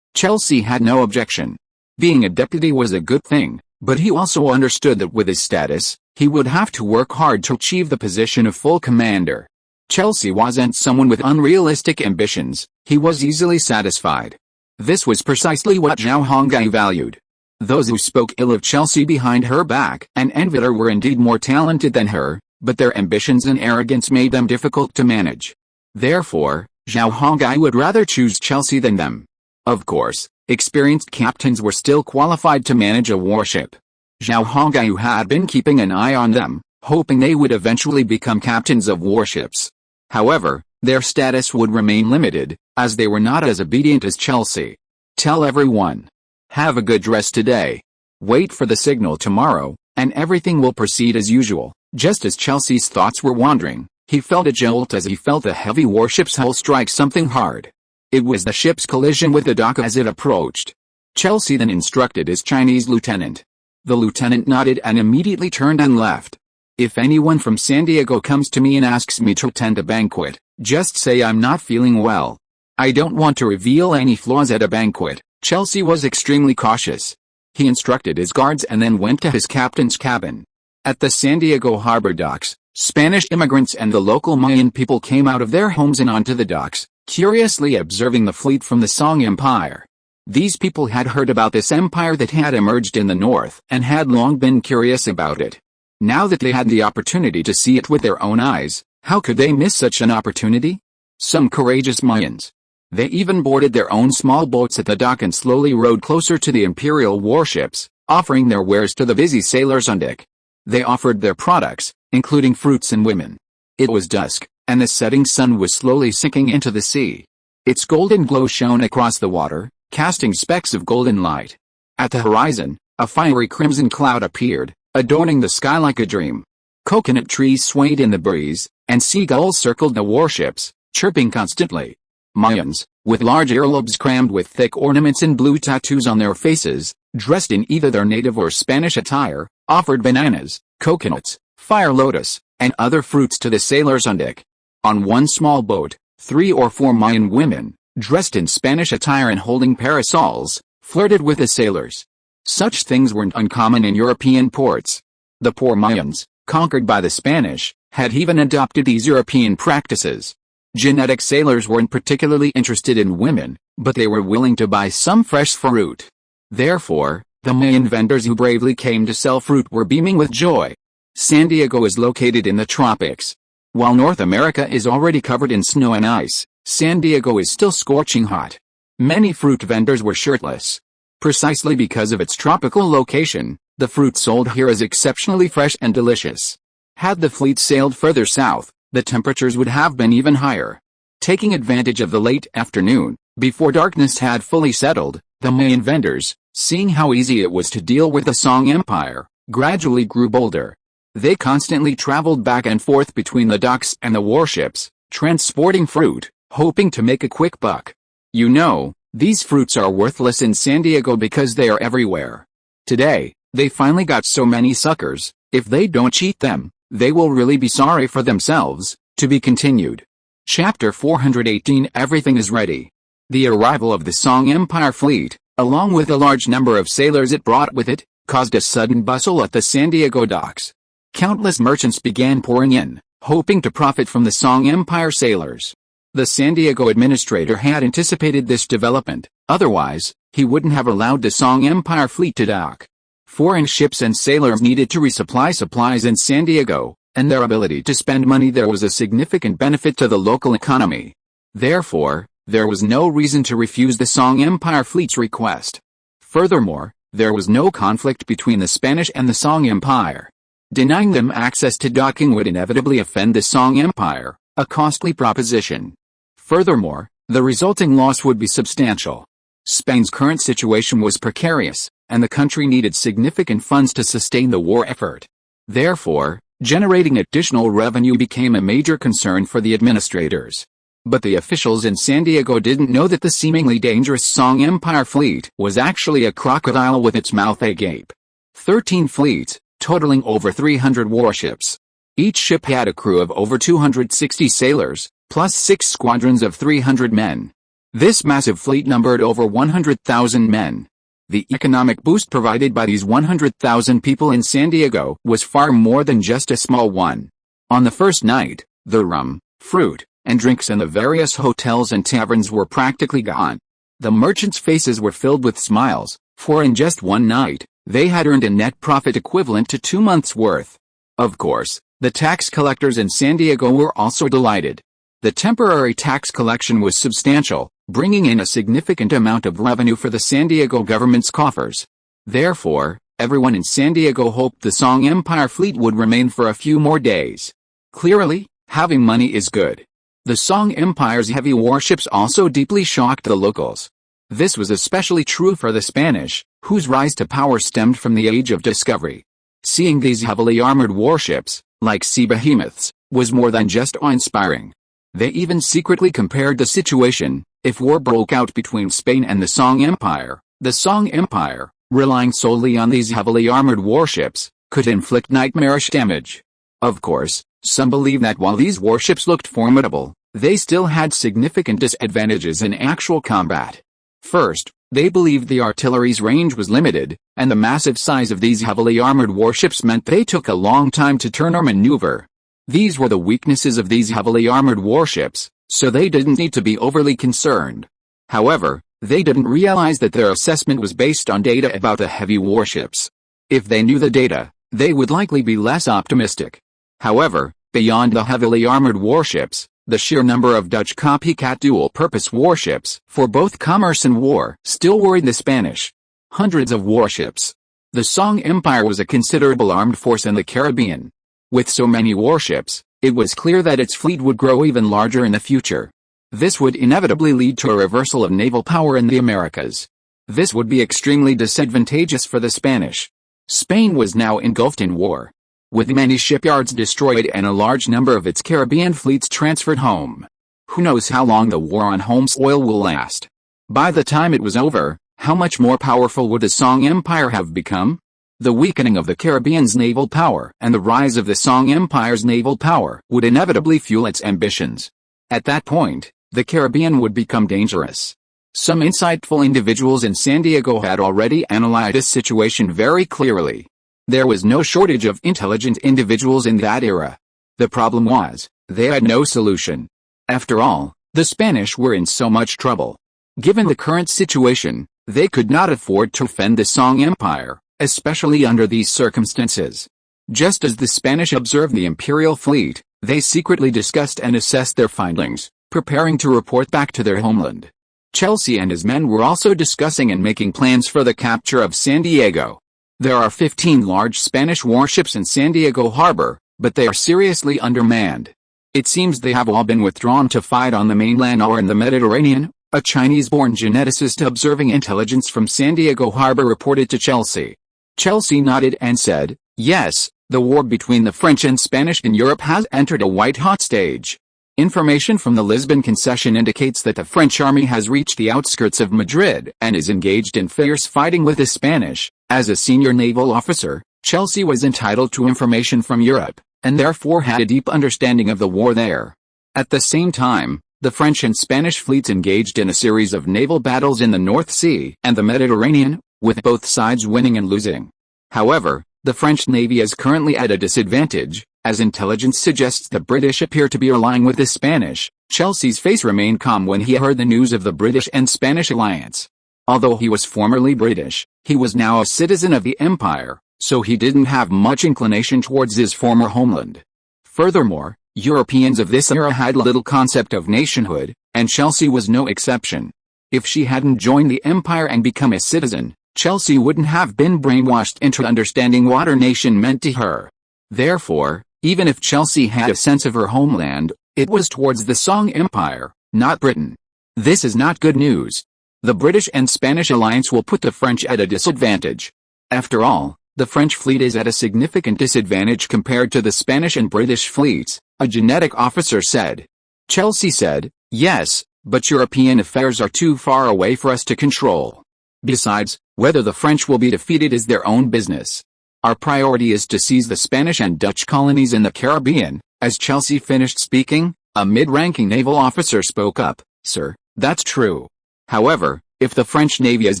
Chelsea had no objection. Being a deputy was a good thing, but he also understood that with his status, he would have to work hard to achieve the position of full commander. Chelsea wasn't someone with unrealistic ambitions, he was easily satisfied. This was precisely what Zhao Hongyu valued. Those who spoke ill of Chelsea behind her back and envied her were indeed more talented than her, but their ambitions and arrogance made them difficult to manage. Therefore, Zhao Hongyu would rather choose Chelsea than them. Of course, experienced captains were still qualified to manage a warship. Zhao Hongyu had been keeping an eye on them, hoping they would eventually become captains of warships. However, their status would remain limited, as they were not as obedient as Chelsea. Tell everyone. Have a good rest today. Wait for the signal tomorrow, and everything will proceed as usual. Just as Chelsea's thoughts were wandering, he felt a jolt as he felt a heavy warship's hull strike something hard. It was the ship's collision with the dock as it approached. Chelsea then instructed his Chinese lieutenant. The lieutenant nodded and immediately turned and left. If anyone from San Diego comes to me and asks me to attend a banquet, just say I'm not feeling well. I don't want to reveal any flaws at a banquet. Chelsea was extremely cautious. He instructed his guards and then went to his captain's cabin. At the San Diego harbor docks, Spanish immigrants and the local Mayan people came out of their homes and onto the docks, curiously observing the fleet from the Song Empire. These people had heard about this empire that had emerged in the north and had long been curious about it. Now that they had the opportunity to see it with their own eyes, how could they miss such an opportunity? Some courageous Mayans. They even boarded their own small boats at the dock and slowly rowed closer to the imperial warships, offering their wares to the busy sailors on deck. They offered their products, including fruits and women. It was dusk, and the setting sun was slowly sinking into the sea. Its golden glow shone across the water, casting specks of golden light. At the horizon, a fiery crimson cloud appeared, adorning the sky like a dream. Coconut trees swayed in the breeze, and seagulls circled the warships, chirping constantly. Mayans, with large earlobes crammed with thick ornaments and blue tattoos on their faces, dressed in either their native or Spanish attire, offered bananas, coconuts, fire lotus, and other fruits to the sailors on deck. On one small boat, 3 or 4 Mayan women, dressed in Spanish attire and holding parasols, flirted with the sailors. Such things weren't uncommon in European ports. The poor Mayans, conquered by the Spanish, had even adopted these European practices. Genetic sailors weren't particularly interested in women, but they were willing to buy some fresh fruit. Therefore, the Mayan vendors who bravely came to sell fruit were beaming with joy. San Diego is located in the tropics. While North America is already covered in snow and ice, San Diego is still scorching hot. Many fruit vendors were shirtless. Precisely because of its tropical location, the fruit sold here is exceptionally fresh and delicious. Had the fleet sailed further south, the temperatures would have been even higher. Taking advantage of the late afternoon, before darkness had fully settled, the Mayan vendors, seeing how easy it was to deal with the Song Empire, gradually grew bolder. They constantly traveled back and forth between the docks and the warships, transporting fruit, hoping to make a quick buck. You know, these fruits are worthless in San Diego because they are everywhere. Today, they finally got so many suckers, if they don't eat them, they will really be sorry for themselves. To be continued. Chapter 418 Everything is ready. The arrival of the Song Empire fleet, along with a large number of sailors it brought with it, caused a sudden bustle at the San Diego docks. Countless merchants began pouring in, hoping to profit from the Song Empire sailors. The San Diego administrator had anticipated this development, otherwise, he wouldn't have allowed the Song Empire fleet to dock. Foreign ships and sailors needed to resupply supplies in San Diego, and their ability to spend money there was a significant benefit to the local economy. Therefore, There was no reason to refuse the Song Empire fleet's request. Furthermore, there was no conflict between the Spanish and the Song Empire. Denying them access to docking would inevitably offend the Song Empire, a costly proposition. Furthermore, the resulting loss would be substantial. Spain's current situation was precarious, and the country needed significant funds to sustain the war effort. Therefore, generating additional revenue became a major concern for the administrators. But the officials in San Diego didn't know that the seemingly dangerous Song Empire fleet was actually a crocodile with its mouth agape. 13 fleets, totaling over 300 warships. Each ship had a crew of over 260 sailors, plus 6 squadrons of 300 men. This massive fleet numbered over 100,000 men. The economic boost provided by these 100,000 people in San Diego was far more than just a small one. On the first night, the rum, fruit, and drinks in the various hotels and taverns were practically gone. The merchants' faces were filled with smiles, for in just one night, they had earned a net profit equivalent to 2 months' worth. Of course, the tax collectors in San Diego were also delighted. The temporary tax collection was substantial, bringing in a significant amount of revenue for the San Diego government's coffers. Therefore, everyone in San Diego hoped the Song Empire fleet would remain for a few more days. Clearly, having money is good. The Song Empire's heavy warships also deeply shocked the locals. This was especially true for the Spanish, whose rise to power stemmed from the Age of Discovery. Seeing these heavily armored warships, like sea behemoths, was more than just awe-inspiring. They even secretly compared the situation. If war broke out between Spain and the Song Empire, relying solely on these heavily armored warships, could inflict nightmarish damage. Of course, some believe that while these warships looked formidable, they still had significant disadvantages in actual combat. First, they believed the artillery's range was limited, and the massive size of these heavily armored warships meant they took a long time to turn or maneuver. These were the weaknesses of these heavily armored warships, so they didn't need to be overly concerned. However, they didn't realize that their assessment was based on data about the heavy warships. If they knew the data, they would likely be less optimistic. However, beyond the heavily armored warships, the sheer number of Dutch copycat dual-purpose warships, for both commerce and war, still worried the Spanish. Hundreds of warships. The Song Empire was a considerable armed force in the Caribbean. With so many warships, it was clear that its fleet would grow even larger in the future. This would inevitably lead to a reversal of naval power in the Americas. This would be extremely disadvantageous for the Spanish. Spain was now engulfed in war, with many shipyards destroyed and a large number of its Caribbean fleets transferred home. Who knows how long the war on home soil will last? By the time it was over, how much more powerful would the Song Empire have become? The weakening of the Caribbean's naval power and the rise of the Song Empire's naval power would inevitably fuel its ambitions. At that point, the Caribbean would become dangerous. Some insightful individuals in San Diego had already analyzed this situation very clearly. There was no shortage of intelligent individuals in that era. The problem was, they had no solution. After all, the Spanish were in so much trouble. Given the current situation, they could not afford to offend the Song Empire, especially under these circumstances. Just as the Spanish observed the imperial fleet, they secretly discussed and assessed their findings, preparing to report back to their homeland. Chelsea and his men were also discussing and making plans for the capture of San Diego. There are 15 large Spanish warships in San Diego harbor, but they are seriously undermanned. It seems they have all been withdrawn to fight on the mainland or in the Mediterranean, a Chinese-born geneticist observing intelligence from San Diego harbor reported to Chelsea. Chelsea nodded and said, "Yes, the war between the French and Spanish in Europe has entered a white-hot stage." Information from the Lisbon concession indicates that the French army has reached the outskirts of Madrid and is engaged in fierce fighting with the Spanish. As a senior naval officer, Chelsea was entitled to information from Europe, and therefore had a deep understanding of the war there. At the same time, the French and Spanish fleets engaged in a series of naval battles in the North Sea and the Mediterranean, with both sides winning and losing. However, the French Navy is currently at a disadvantage, as intelligence suggests the British appear to be allying with the Spanish. Chelsea's face remained calm when he heard the news of the British and Spanish alliance. Although he was formerly British, he was now a citizen of the Empire, so he didn't have much inclination towards his former homeland. Furthermore, Europeans of this era had little concept of nationhood, and Chelsea was no exception. If she hadn't joined the empire and become a citizen, Chelsea wouldn't have been brainwashed into understanding what her nation meant to her. Therefore, even if Chelsea had a sense of her homeland, it was towards the Song Empire, not Britain. This is not good news. The British and Spanish alliance will put the French at a disadvantage. After all, the French fleet is at a significant disadvantage compared to the Spanish and British fleets, a genetic officer said. Chelsea said, "Yes, but European affairs are too far away for us to control. Besides, whether the French will be defeated is their own business. Our priority is to seize the Spanish and Dutch colonies in the Caribbean." As Chelsea finished speaking, a mid-ranking naval officer spoke up, "Sir, that's true. However, if the French Navy is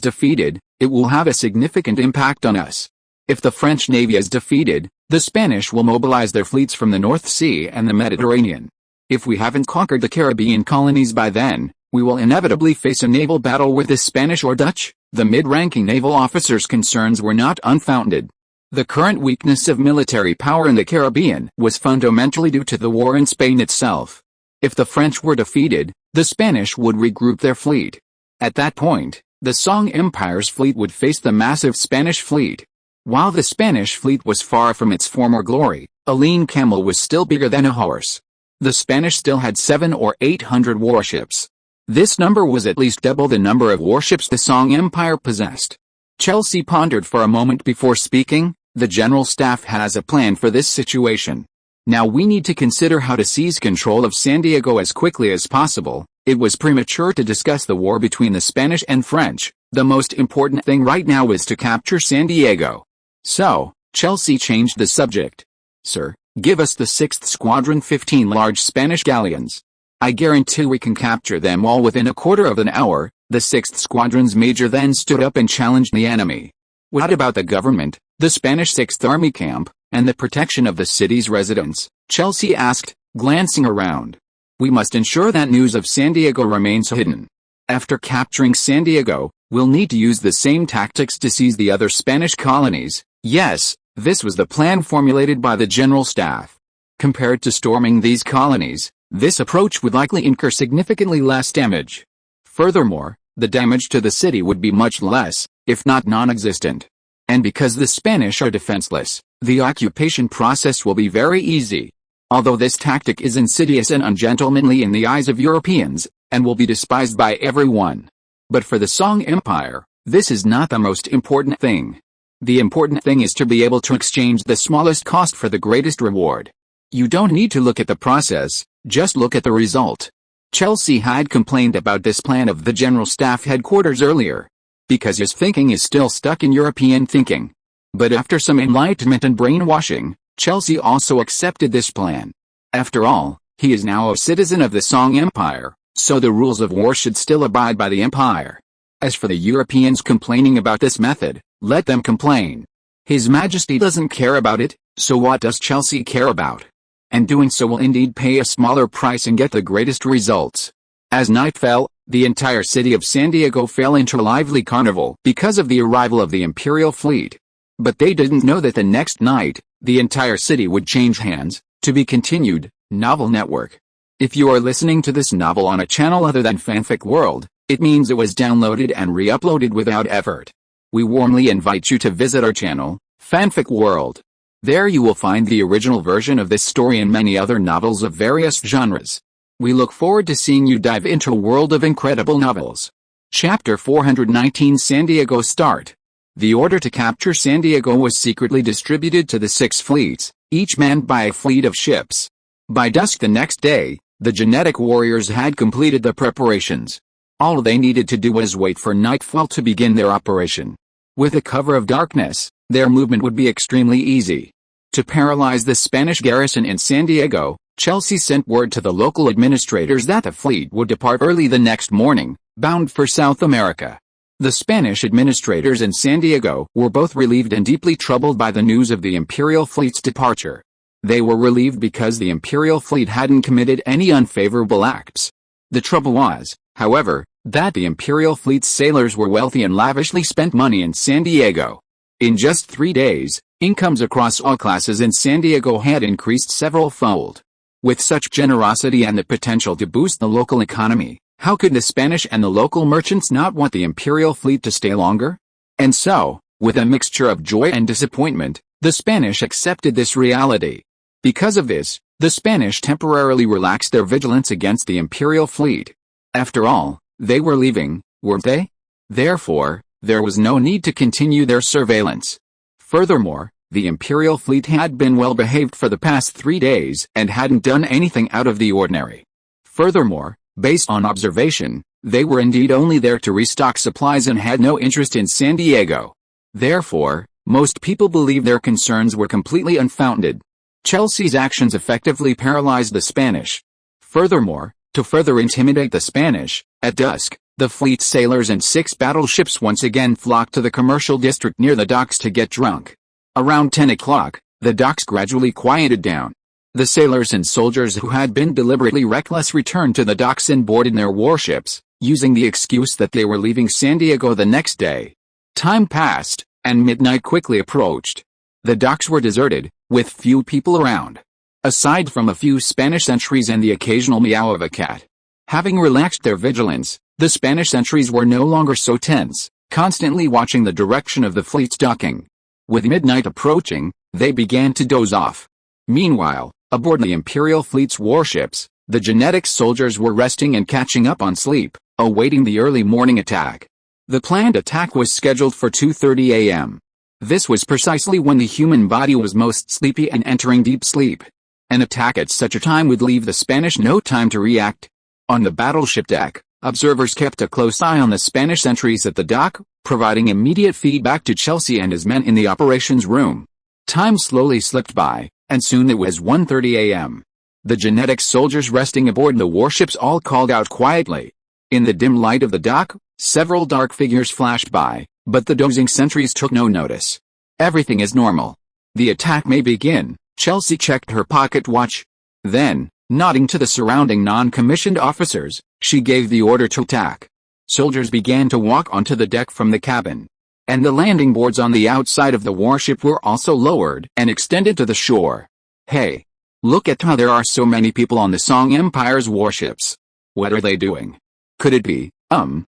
defeated, it will have a significant impact on us. If the French Navy is defeated, the Spanish will mobilize their fleets from the North Sea and the Mediterranean. If we haven't conquered the Caribbean colonies by then, we will inevitably face a naval battle with the Spanish or Dutch." The mid-ranking naval officer's concerns were not unfounded. The current weakness of military power in the Caribbean was fundamentally due to the war in Spain itself. If the French were defeated, the Spanish would regroup their fleet. At that point, the Song Empire's fleet would face the massive Spanish fleet. While the Spanish fleet was far from its former glory, a lean camel was still bigger than a horse. The Spanish still had 700 or 800 warships. This number was at least double the number of warships the Song Empire possessed. Chelsea pondered for a moment before speaking. The General Staff has a plan for this situation. Now we need to consider how to seize control of San Diego as quickly as possible. It was premature to discuss the war between the Spanish and French. The most important thing right now is to capture San Diego. So, Chelsea changed the subject. "Sir, give us the 6th Squadron 15 large Spanish galleons. I guarantee we can capture them all within a quarter of an hour." The 6th Squadron's major then stood up and challenged the enemy. "What about the government, the Spanish 6th Army camp, and the protection of the city's residents?" Chelsea asked, glancing around. "We must ensure that news of San Diego remains hidden. After capturing San Diego, we'll need to use the same tactics to seize the other Spanish colonies." Yes, this was the plan formulated by the General Staff. Compared to storming these colonies, this approach would likely incur significantly less damage. Furthermore, the damage to the city would be much less, if not non-existent. And because the Spanish are defenseless, the occupation process will be very easy. Although this tactic is insidious and ungentlemanly in the eyes of Europeans, and will be despised by everyone. But for the Song Empire, this is not the most important thing. The important thing is to be able to exchange the smallest cost for the greatest reward. You don't need to look at the process, just look at the result. Chelsea had complained about this plan of the General Staff headquarters earlier, because his thinking is still stuck in European thinking. But after some enlightenment and brainwashing, Chelsea also accepted this plan. After all, he is now a citizen of the Song Empire, so the rules of war should still abide by the empire. As for the Europeans complaining about this method, let them complain. His Majesty doesn't care about it, so what does Chelsea care about? And doing so will indeed pay a smaller price and get the greatest results. As night fell, the entire city of San Diego fell into a lively carnival because of the arrival of the Imperial fleet. But they didn't know that the next night, the entire city would change hands. To be continued, Novel Network. If you are listening to this novel on a channel other than Fanfic World, it means it was downloaded and re-uploaded without effort. We warmly invite you to visit our channel, Fanfic World. There you will find the original version of this story and many other novels of various genres. We look forward to seeing you dive into a world of incredible novels. Chapter 419 San Diego Start. The order to capture San Diego was secretly distributed to the 6 fleets, each manned by a fleet of ships. By dusk the next day, the genetic warriors had completed the preparations. All they needed to do was wait for nightfall to begin their operation. With a cover of darkness, their movement would be extremely easy. To paralyze the Spanish garrison in San Diego, Chelsea sent word to the local administrators that the fleet would depart early the next morning, bound for South America. The Spanish administrators in San Diego were both relieved and deeply troubled by the news of the Imperial fleet's departure. They were relieved because the Imperial fleet hadn't committed any unfavorable acts. The trouble was, however, that the Imperial fleet's sailors were wealthy and lavishly spent money in San Diego. In just 3 days, incomes across all classes in San Diego had increased several-fold. With such generosity and the potential to boost the local economy, How could the Spanish and the local merchants not want the imperial fleet to stay longer? And so, with a mixture of joy and disappointment, the Spanish accepted this reality. Because of this, the Spanish temporarily relaxed their vigilance against the imperial fleet. After all, they were leaving, weren't they? Therefore, there was no need to continue their surveillance. Furthermore, the imperial fleet had been well behaved for the past 3 days and hadn't done anything out of the ordinary. Furthermore, based on observation, they were indeed only there to restock supplies and had no interest in San Diego. Therefore, most people believe their concerns were completely unfounded. Chelsea's actions effectively paralyzed the Spanish. Furthermore, to further intimidate the Spanish, at dusk, the fleet's sailors and 6 battleships once again flocked to the commercial district near the docks to get drunk. Around 10 o'clock, the docks gradually quieted down. The sailors and soldiers who had been deliberately reckless returned to the docks and boarded their warships, using the excuse that they were leaving San Diego the next day. Time passed, and midnight quickly approached. The docks were deserted, with few people around. Aside from a few Spanish sentries and the occasional meow of a cat. Having relaxed their vigilance, the Spanish sentries were no longer so tense, constantly watching the direction of the fleet's docking. With midnight approaching, they began to doze off. Meanwhile, aboard the Imperial fleet's warships, the genetic soldiers were resting and catching up on sleep, awaiting the early morning attack. The planned attack was scheduled for 2:30 a.m. This was precisely when the human body was most sleepy and entering deep sleep. An attack at such a time would leave the Spanish no time to react. On the battleship deck, observers kept a close eye on the Spanish sentries at the dock, providing immediate feedback to Chelsea and his men in the operations room. Time slowly slipped by, and soon it was 1:30 a.m. The genetic soldiers resting aboard the warships all called out quietly. In the dim light of the dock, several dark figures flashed by, but the dozing sentries took no notice. Everything is normal. The attack may begin. Chelsea checked her pocket watch. Then, nodding to the surrounding non-commissioned officers, she gave the order to attack. Soldiers began to walk onto the deck from the cabin. And the landing boards on the outside of the warship were also lowered and extended to the shore. Hey! Look at how there are so many people on the Song Empire's warships. What are they doing? Could it be,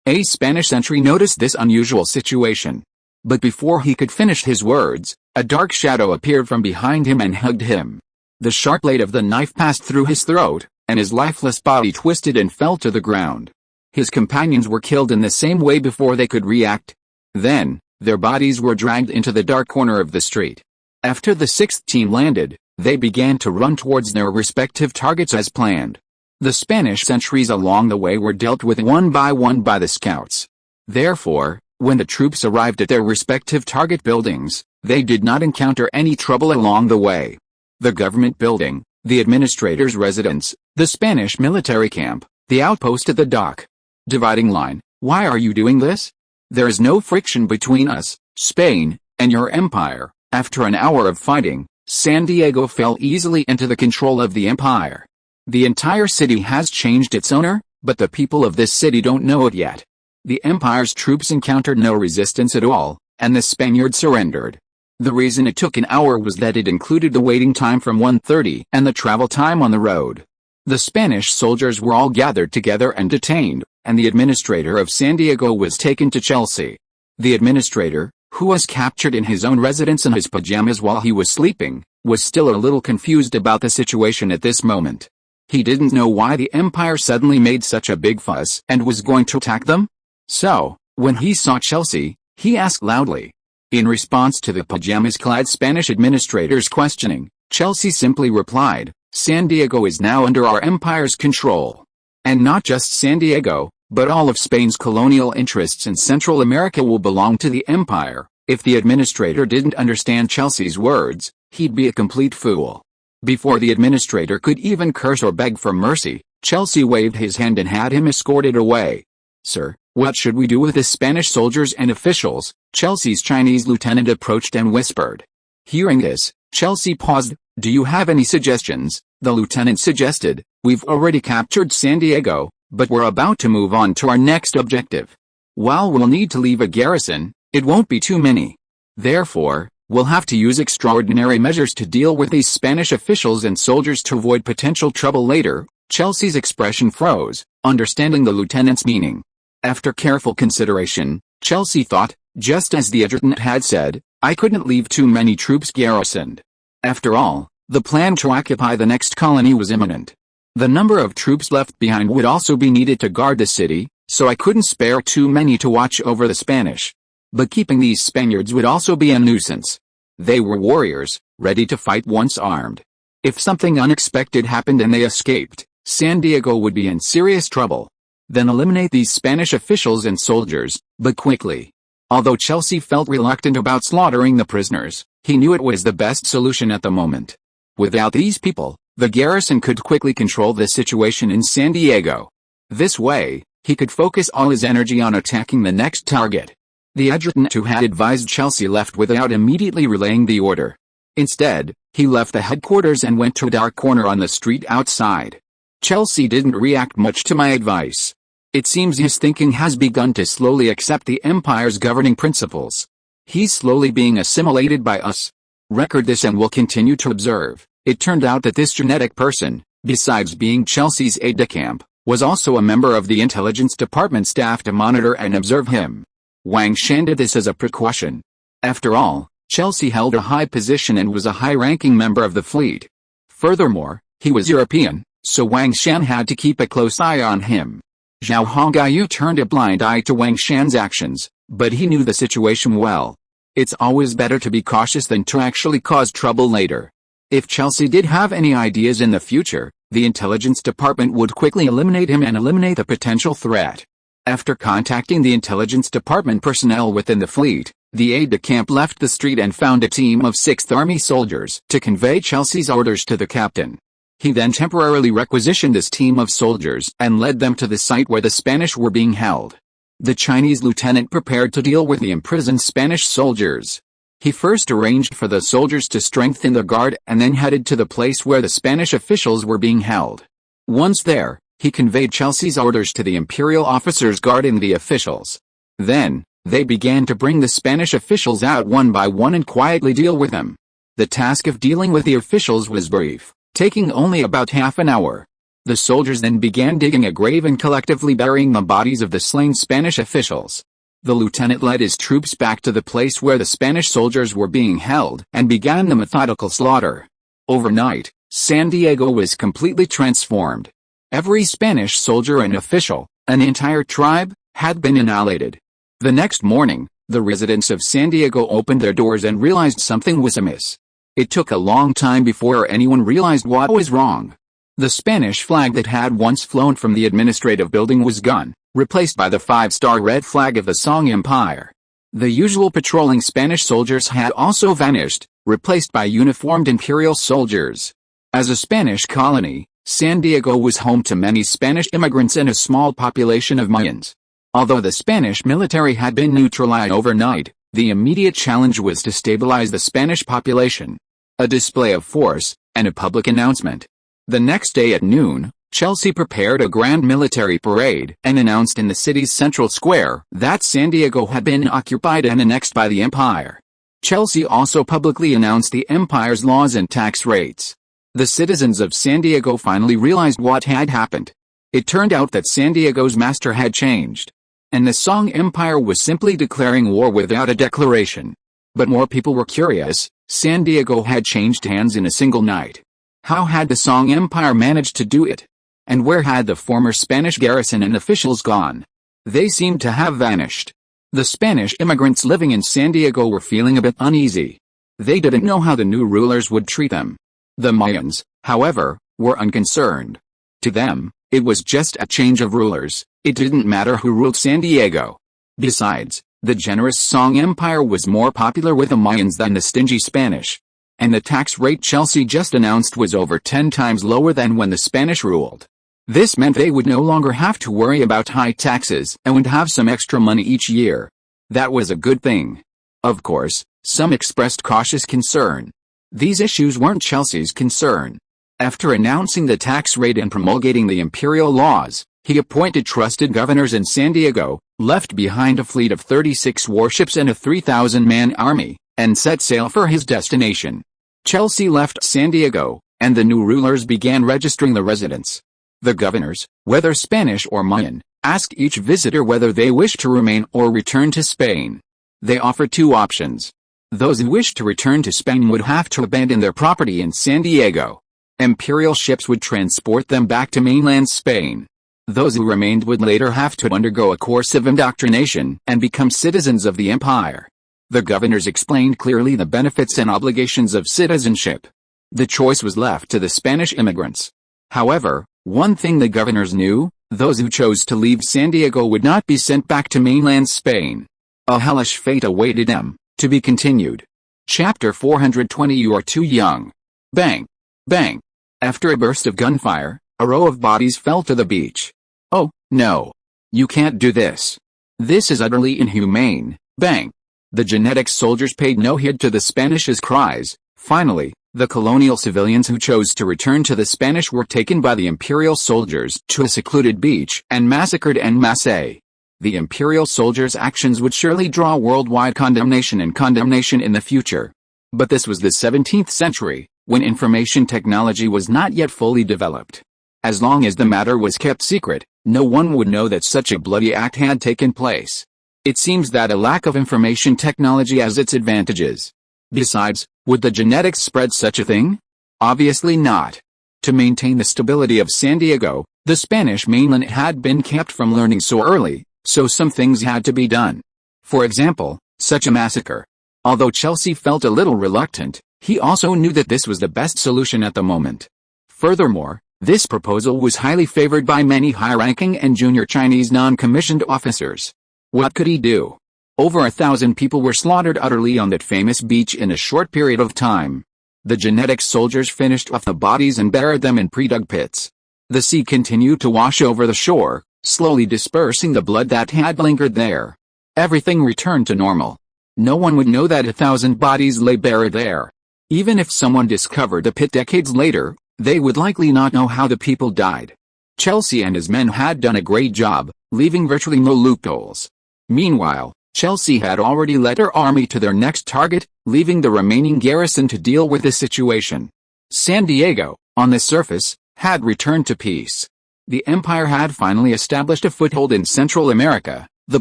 a Spanish sentry noticed this unusual situation. But before he could finish his words, a dark shadow appeared from behind him and hugged him. The sharp blade of the knife passed through his throat, and his lifeless body twisted and fell to the ground. His companions were killed in the same way before they could react. Then, their bodies were dragged into the dark corner of the street. After the 6th team landed, they began to run towards their respective targets as planned. The Spanish sentries along the way were dealt with one by the scouts. Therefore, when the troops arrived at their respective target buildings, they did not encounter any trouble along the way. The government building, the administrator's residence, the Spanish military camp, the outpost at the dock. Dividing line, why are you doing this? There is no friction between us, Spain, and your empire. After an hour of fighting, San Diego fell easily into the control of the empire. The entire city has changed its owner, but the people of this city don't know it yet. The empire's troops encountered no resistance at all, and the Spaniards surrendered. The reason it took an hour was that it included the waiting time from 1:30 and the travel time on the road. The Spanish soldiers were all gathered together and detained, and the administrator of San Diego was taken to Chelsea. The administrator, who was captured in his own residence in his pajamas while he was sleeping, was still a little confused about the situation at this moment. He didn't know why the empire suddenly made such a big fuss and was going to attack them. So, when he saw Chelsea, he asked loudly. In response to the pajamas-clad Spanish administrator's questioning, Chelsea simply replied, "San Diego is now under our empire's control. And not just San Diego, but all of Spain's colonial interests in Central America will belong to the empire." If the administrator didn't understand Chelsea's words, he'd be a complete fool. Before the administrator could even curse or beg for mercy, Chelsea waved his hand and had him escorted away. "Sir, what should we do with the Spanish soldiers and officials?" Chelsea's Chinese lieutenant approached and whispered. Hearing this, Chelsea paused. "Do you have any suggestions?" The lieutenant suggested. "We've already captured San Diego, but we're about to move on to our next objective. While we'll need to leave a garrison, it won't be too many. Therefore, we'll have to use extraordinary measures to deal with these Spanish officials and soldiers to avoid potential trouble later." Chelsea's expression froze, understanding the lieutenant's meaning. After careful consideration, Chelsea thought, just as the adjutant had said, I couldn't leave too many troops garrisoned. After all, the plan to occupy the next colony was imminent. The number of troops left behind would also be needed to guard the city, so I couldn't spare too many to watch over the Spanish. But keeping these Spaniards would also be a nuisance. They were warriors, ready to fight once armed. If something unexpected happened and they escaped, San Diego would be in serious trouble. Then eliminate these Spanish officials and soldiers, but quickly. Although Chelsea felt reluctant about slaughtering the prisoners, he knew it was the best solution at the moment. Without these people, the garrison could quickly control the situation in San Diego. This way, he could focus all his energy on attacking the next target. The adjutant who had advised Chelsea left without immediately relaying the order. Instead, he left the headquarters and went to a dark corner on the street outside. Chelsea didn't react much to my advice. It seems his thinking has begun to slowly accept the Empire's governing principles. He's slowly being assimilated by us. Record this and we'll continue to observe. It turned out that this genetic person, besides being Chelsea's aide-de-camp, was also a member of the intelligence department staff to monitor and observe him. Wang Shan did this as a precaution. After all, Chelsea held a high position and was a high-ranking member of the fleet. Furthermore, he was European, so Wang Shan had to keep a close eye on him. Zhao Hongyu turned a blind eye to Wang Shan's actions, but he knew the situation well. It's always better to be cautious than to actually cause trouble later. If Chelsea did have any ideas in the future, the intelligence department would quickly eliminate him and eliminate the potential threat. After contacting the intelligence department personnel within the fleet, the aide-de-camp left the street and found a team of 6th Army soldiers to convey Chelsea's orders to the captain. He then temporarily requisitioned this team of soldiers and led them to the site where the Spanish were being held. The Chinese lieutenant prepared to deal with the imprisoned Spanish soldiers. He first arranged for the soldiers to strengthen the guard and then headed to the place where the Spanish officials were being held. Once there, he conveyed Chelsea's orders to the imperial officers guarding the officials. Then, they began to bring the Spanish officials out one by one and quietly deal with them. The task of dealing with the officials was brief, taking only about half an hour. The soldiers then began digging a grave and collectively burying the bodies of the slain Spanish officials. The lieutenant led his troops back to the place where the Spanish soldiers were being held and began the methodical slaughter. Overnight, San Diego was completely transformed. Every Spanish soldier and official, an entire tribe, had been annihilated. The next morning, the residents of San Diego opened their doors and realized something was amiss. It took a long time before anyone realized what was wrong. The Spanish flag that had once flown from the administrative building was gone, replaced by the 5-star red flag of the Song Empire. The usual patrolling Spanish soldiers had also vanished, replaced by uniformed imperial soldiers. As a Spanish colony, San Diego was home to many Spanish immigrants and a small population of Mayans. Although the Spanish military had been neutralized overnight, the immediate challenge was to stabilize the Spanish population. A display of force, and a public announcement. The next day at noon, Chelsea prepared a grand military parade and announced in the city's central square that San Diego had been occupied and annexed by the Empire. Chelsea also publicly announced the Empire's laws and tax rates. The citizens of San Diego finally realized what had happened. It turned out that San Diego's master had changed, and the Song Empire was simply declaring war without a declaration. But more people were curious. San Diego had changed hands in a single night. How had the Song Empire managed to do it? And where had the former Spanish garrison and officials gone? They seemed to have vanished. The Spanish immigrants living in San Diego were feeling a bit uneasy. They didn't know how the new rulers would treat them. The Mayans, however, were unconcerned. To them, it was just a change of rulers. It didn't matter who ruled San Diego. Besides, the generous Song Empire was more popular with the Mayans than the stingy Spanish. And the tax rate Chelsea just announced was over 10 times lower than when the Spanish ruled. This meant they would no longer have to worry about high taxes and would have some extra money each year. That was a good thing. Of course, some expressed cautious concern. These issues weren't Chelsea's concern. After announcing the tax rate and promulgating the imperial laws, he appointed trusted governors in San Diego, left behind a fleet of 36 warships and a 3,000-man army, and set sail for his destination. Chelsea left San Diego, and the new rulers began registering the residents. The governors, whether Spanish or Mayan, asked each visitor whether they wished to remain or return to Spain. They offered two options. Those who wished to return to Spain would have to abandon their property in San Diego. Imperial ships would transport them back to mainland Spain. Those who remained would later have to undergo a course of indoctrination and become citizens of the empire. The governors explained clearly the benefits and obligations of citizenship. The choice was left to the Spanish immigrants. However, one thing the governors knew: those who chose to leave San Diego would not be sent back to mainland Spain. A hellish fate awaited them. To be continued. Chapter 420. You are too young. Bang! Bang! After a burst of gunfire, a row of bodies fell to the beach. Oh, no. You can't do this. This is utterly inhumane. Bang! The genetic soldiers paid no heed to the Spanish's cries. Finally, the colonial civilians who chose to return to the Spanish were taken by the imperial soldiers to a secluded beach and massacred en masse. The imperial soldiers' actions would surely draw worldwide condemnation in the future. But this was the 17th century, when information technology was not yet fully developed. As long as the matter was kept secret, no one would know that such a bloody act had taken place. It seems that a lack of information technology has its advantages. Besides, would the genetics spread such a thing? Obviously not. To maintain the stability of San Diego, the Spanish mainland had been kept from learning so early, so some things had to be done. For example, such a massacre. Although Chelsea felt a little reluctant, he also knew that this was the best solution at the moment. Furthermore, this proposal was highly favored by many high-ranking and junior Chinese non-commissioned officers. What could he do? Over 1,000 people were slaughtered utterly on that famous beach in a short period of time. The genetic soldiers finished off the bodies and buried them in pre-dug pits. The sea continued to wash over the shore, slowly dispersing the blood that had lingered there. Everything returned to normal. No one would know that 1,000 bodies lay buried there. Even if someone discovered the pit decades later, they would likely not know how the people died. Chelsea and his men had done a great job, leaving virtually no loopholes. Meanwhile, Chelsea had already led her army to their next target, leaving the remaining garrison to deal with the situation. San Diego, on the surface, had returned to peace. The empire had finally established a foothold in Central America. The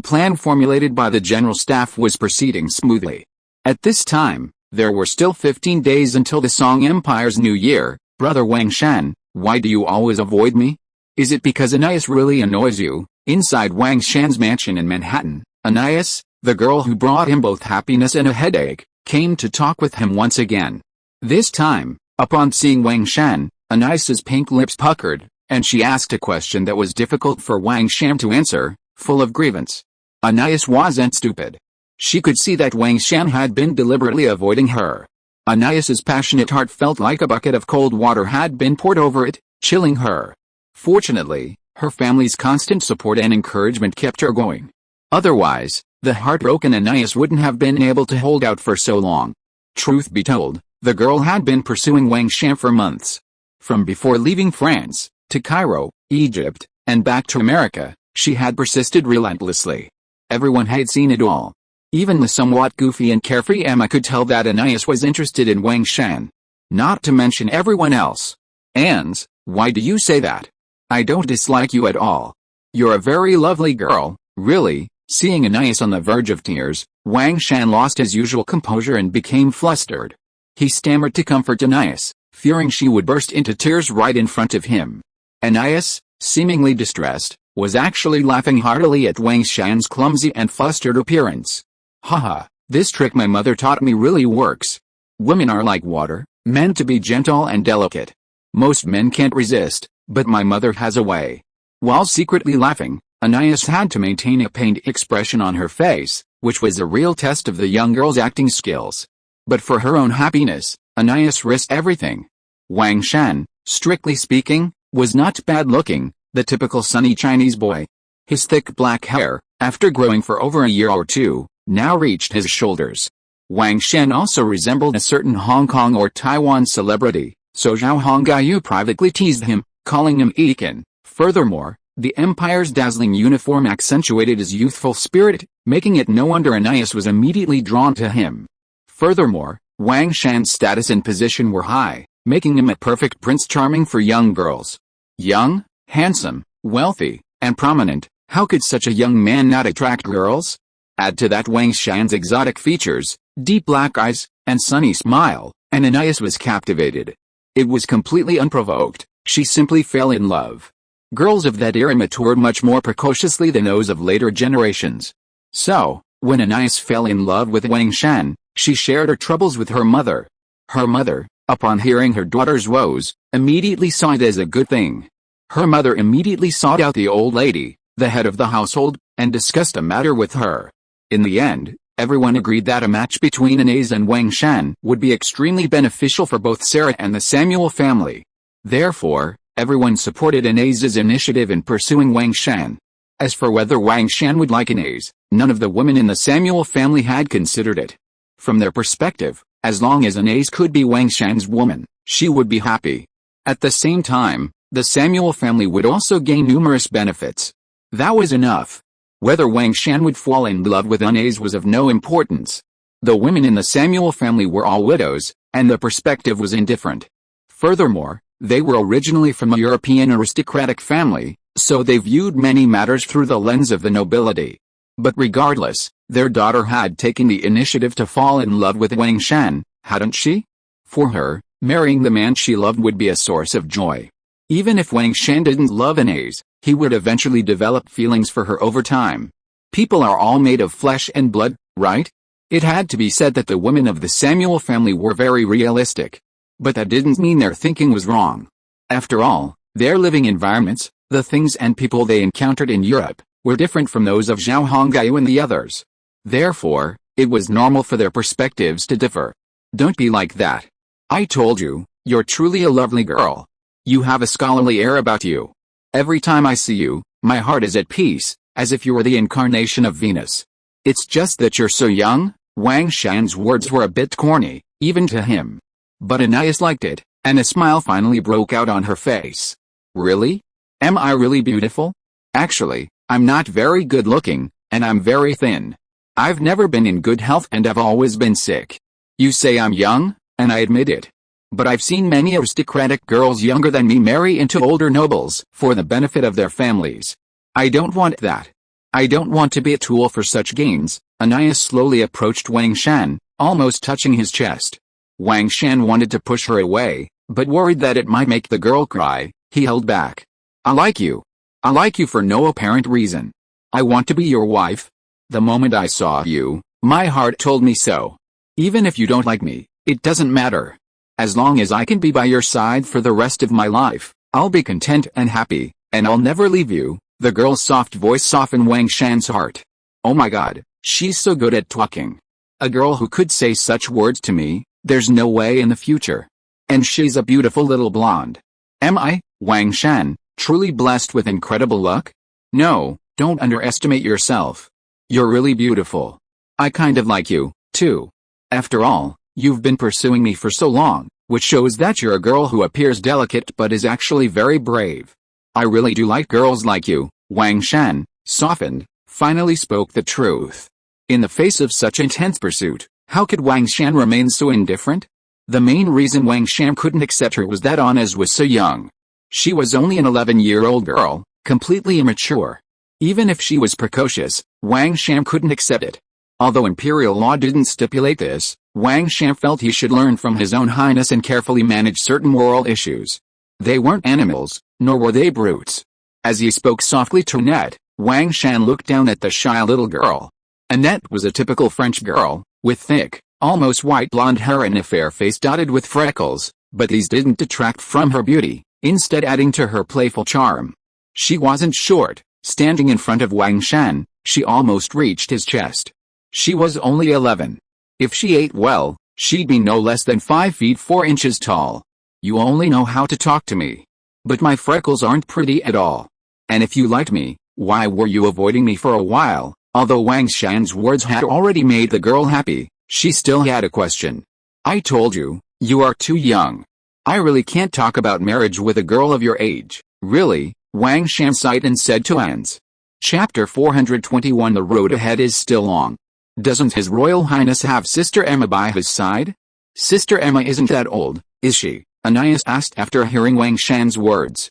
plan formulated by the general staff was proceeding smoothly. At this time, there were still 15 days until the Song Empire's New Year. Brother Wang Shan, why do you always avoid me? Is it because Anais really annoys you? Inside Wang Shan's mansion in Manhattan, Anais, the girl who brought him both happiness and a headache, came to talk with him once again. This time, upon seeing Wang Shan, Anais's pink lips puckered, and she asked a question that was difficult for Wang Shan to answer, full of grievance. Anais wasn't stupid. She could see that Wang Shan had been deliberately avoiding her. Anais's passionate heart felt like a bucket of cold water had been poured over it, chilling her. Fortunately, her family's constant support and encouragement kept her going. Otherwise, the heartbroken Anais wouldn't have been able to hold out for so long. Truth be told, the girl had been pursuing Wang Shan for months. From before leaving France, to Cairo, Egypt, and back to America, she had persisted relentlessly. Everyone had seen it all. Even the somewhat goofy and carefree Emma could tell that Anais was interested in Wang Shan. Not to mention everyone else. Ans, why do you say that? I don't dislike you at all. You're a very lovely girl, really. Seeing Anais on the verge of tears, Wang Shan lost his usual composure and became flustered. He stammered to comfort Anais, fearing she would burst into tears right in front of him. Anais, seemingly distressed, was actually laughing heartily at Wang Shan's clumsy and flustered appearance. Haha, this trick my mother taught me really works. Women are like water, meant to be gentle and delicate. Most men can't resist, but my mother has a way. While secretly laughing, Anais had to maintain a pained expression on her face, which was a real test of the young girl's acting skills. But for her own happiness, Anais risked everything. Wang Shan, strictly speaking, was not bad-looking, the typical sunny Chinese boy. His thick black hair, after growing for over a year or two, now reached his shoulders. Wang Shan also resembled a certain Hong Kong or Taiwan celebrity, so Zhao Hongyu privately teased him, calling him Ekin. Furthermore, the empire's dazzling uniform accentuated his youthful spirit, making it no wonder Anais was immediately drawn to him. Furthermore, Wang Shan's status and position were high, making him a perfect Prince Charming for young girls. Young? Handsome, wealthy, and prominent, how could such a young man not attract girls? Add to that Wang Shan's exotic features, deep black eyes, and sunny smile, and Anais was captivated. It was completely unprovoked, she simply fell in love. Girls of that era matured much more precociously than those of later generations. So, when Anais fell in love with Wang Shan, she shared her troubles with her mother. Her mother, upon hearing her daughter's woes, immediately saw it as a good thing. Her mother immediately sought out the old lady, the head of the household, and discussed a matter with her. In the end, everyone agreed that a match between Anais and Wang Shan would be extremely beneficial for both Sarah and the Samuel family. Therefore, everyone supported Anais's initiative in pursuing Wang Shan. As for whether Wang Shan would like Anais, none of the women in the Samuel family had considered it. From their perspective, as long as Anais could be Wang Shan's woman, she would be happy. At the same time, the Samuel family would also gain numerous benefits. That was enough. Whether Wang Shan would fall in love with Anais was of no importance. The women in the Samuel family were all widows, and the perspective was indifferent. Furthermore, they were originally from a European aristocratic family, so they viewed many matters through the lens of the nobility. But regardless, their daughter had taken the initiative to fall in love with Wang Shan, hadn't she? For her, marrying the man she loved would be a source of joy. Even if Wang Shan didn't love Anais, he would eventually develop feelings for her over time. People are all made of flesh and blood, right? It had to be said that the women of the Samuel family were very realistic. But that didn't mean their thinking was wrong. After all, their living environments, the things and people they encountered in Europe, were different from those of Zhao Hongyu and the others. Therefore, it was normal for their perspectives to differ. Don't be like that. I told you, you're truly a lovely girl. You have a scholarly air about you. Every time I see you, my heart is at peace, as if you were the incarnation of Venus. It's just that you're so young. Wang Shan's words were a bit corny, even to him. But Anais liked it, and a smile finally broke out on her face. Really? Am I really beautiful? Actually, I'm not very good looking, and I'm very thin. I've never been in good health and I've always been sick. You say I'm young, and I admit it. But I've seen many aristocratic girls younger than me marry into older nobles for the benefit of their families. I don't want that. I don't want to be a tool for such gains. Anais slowly approached Wang Shan, almost touching his chest. Wang Shan wanted to push her away, but worried that it might make the girl cry, he held back. I like you. I like you for no apparent reason. I want to be your wife. The moment I saw you, my heart told me so. Even if you don't like me, it doesn't matter. As long as I can be by your side for the rest of my life, I'll be content and happy, and I'll never leave you. The girl's soft voice softened Wang Shan's heart. Oh my God, she's so good at talking. A girl who could say such words to me, there's no way in the future. And she's a beautiful little blonde. Am I, Wang Shan, truly blessed with incredible luck? No, don't underestimate yourself. You're really beautiful. I kind of like you, too. After all, you've been pursuing me for so long, which shows that you're a girl who appears delicate but is actually very brave. I really do like girls like you. Wang Shan, softened, finally spoke the truth. In the face of such intense pursuit, how could Wang Shan remain so indifferent? The main reason Wang Shan couldn't accept her was that Anais was so young. She was only an 11-year-old girl, completely immature. Even if she was precocious, Wang Shan couldn't accept it. Although imperial law didn't stipulate this, Wang Shan felt he should learn from his own highness and carefully manage certain moral issues. They weren't animals, nor were they brutes. As he spoke softly to Annette, Wang Shan looked down at the shy little girl. Annette was a typical French girl, with thick, almost white blonde hair and a fair face dotted with freckles, but these didn't detract from her beauty, instead adding to her playful charm. She wasn't short. Standing in front of Wang Shan, she almost reached his chest. She was only 11. If she ate well, she'd be no less than 5 feet 4 inches tall. You only know how to talk to me. But my freckles aren't pretty at all. And if you liked me, why were you avoiding me for a while? Although Wang Shan's words had already made the girl happy, she still had a question. I told you, you are too young. I really can't talk about marriage with a girl of your age. Really? Wang Shan sighed and said to Ans. Chapter 421. The road ahead is still long. Doesn't His Royal Highness have Sister Emma by his side? Sister Emma isn't that old, is she? Anais asked after hearing Wang Shan's words.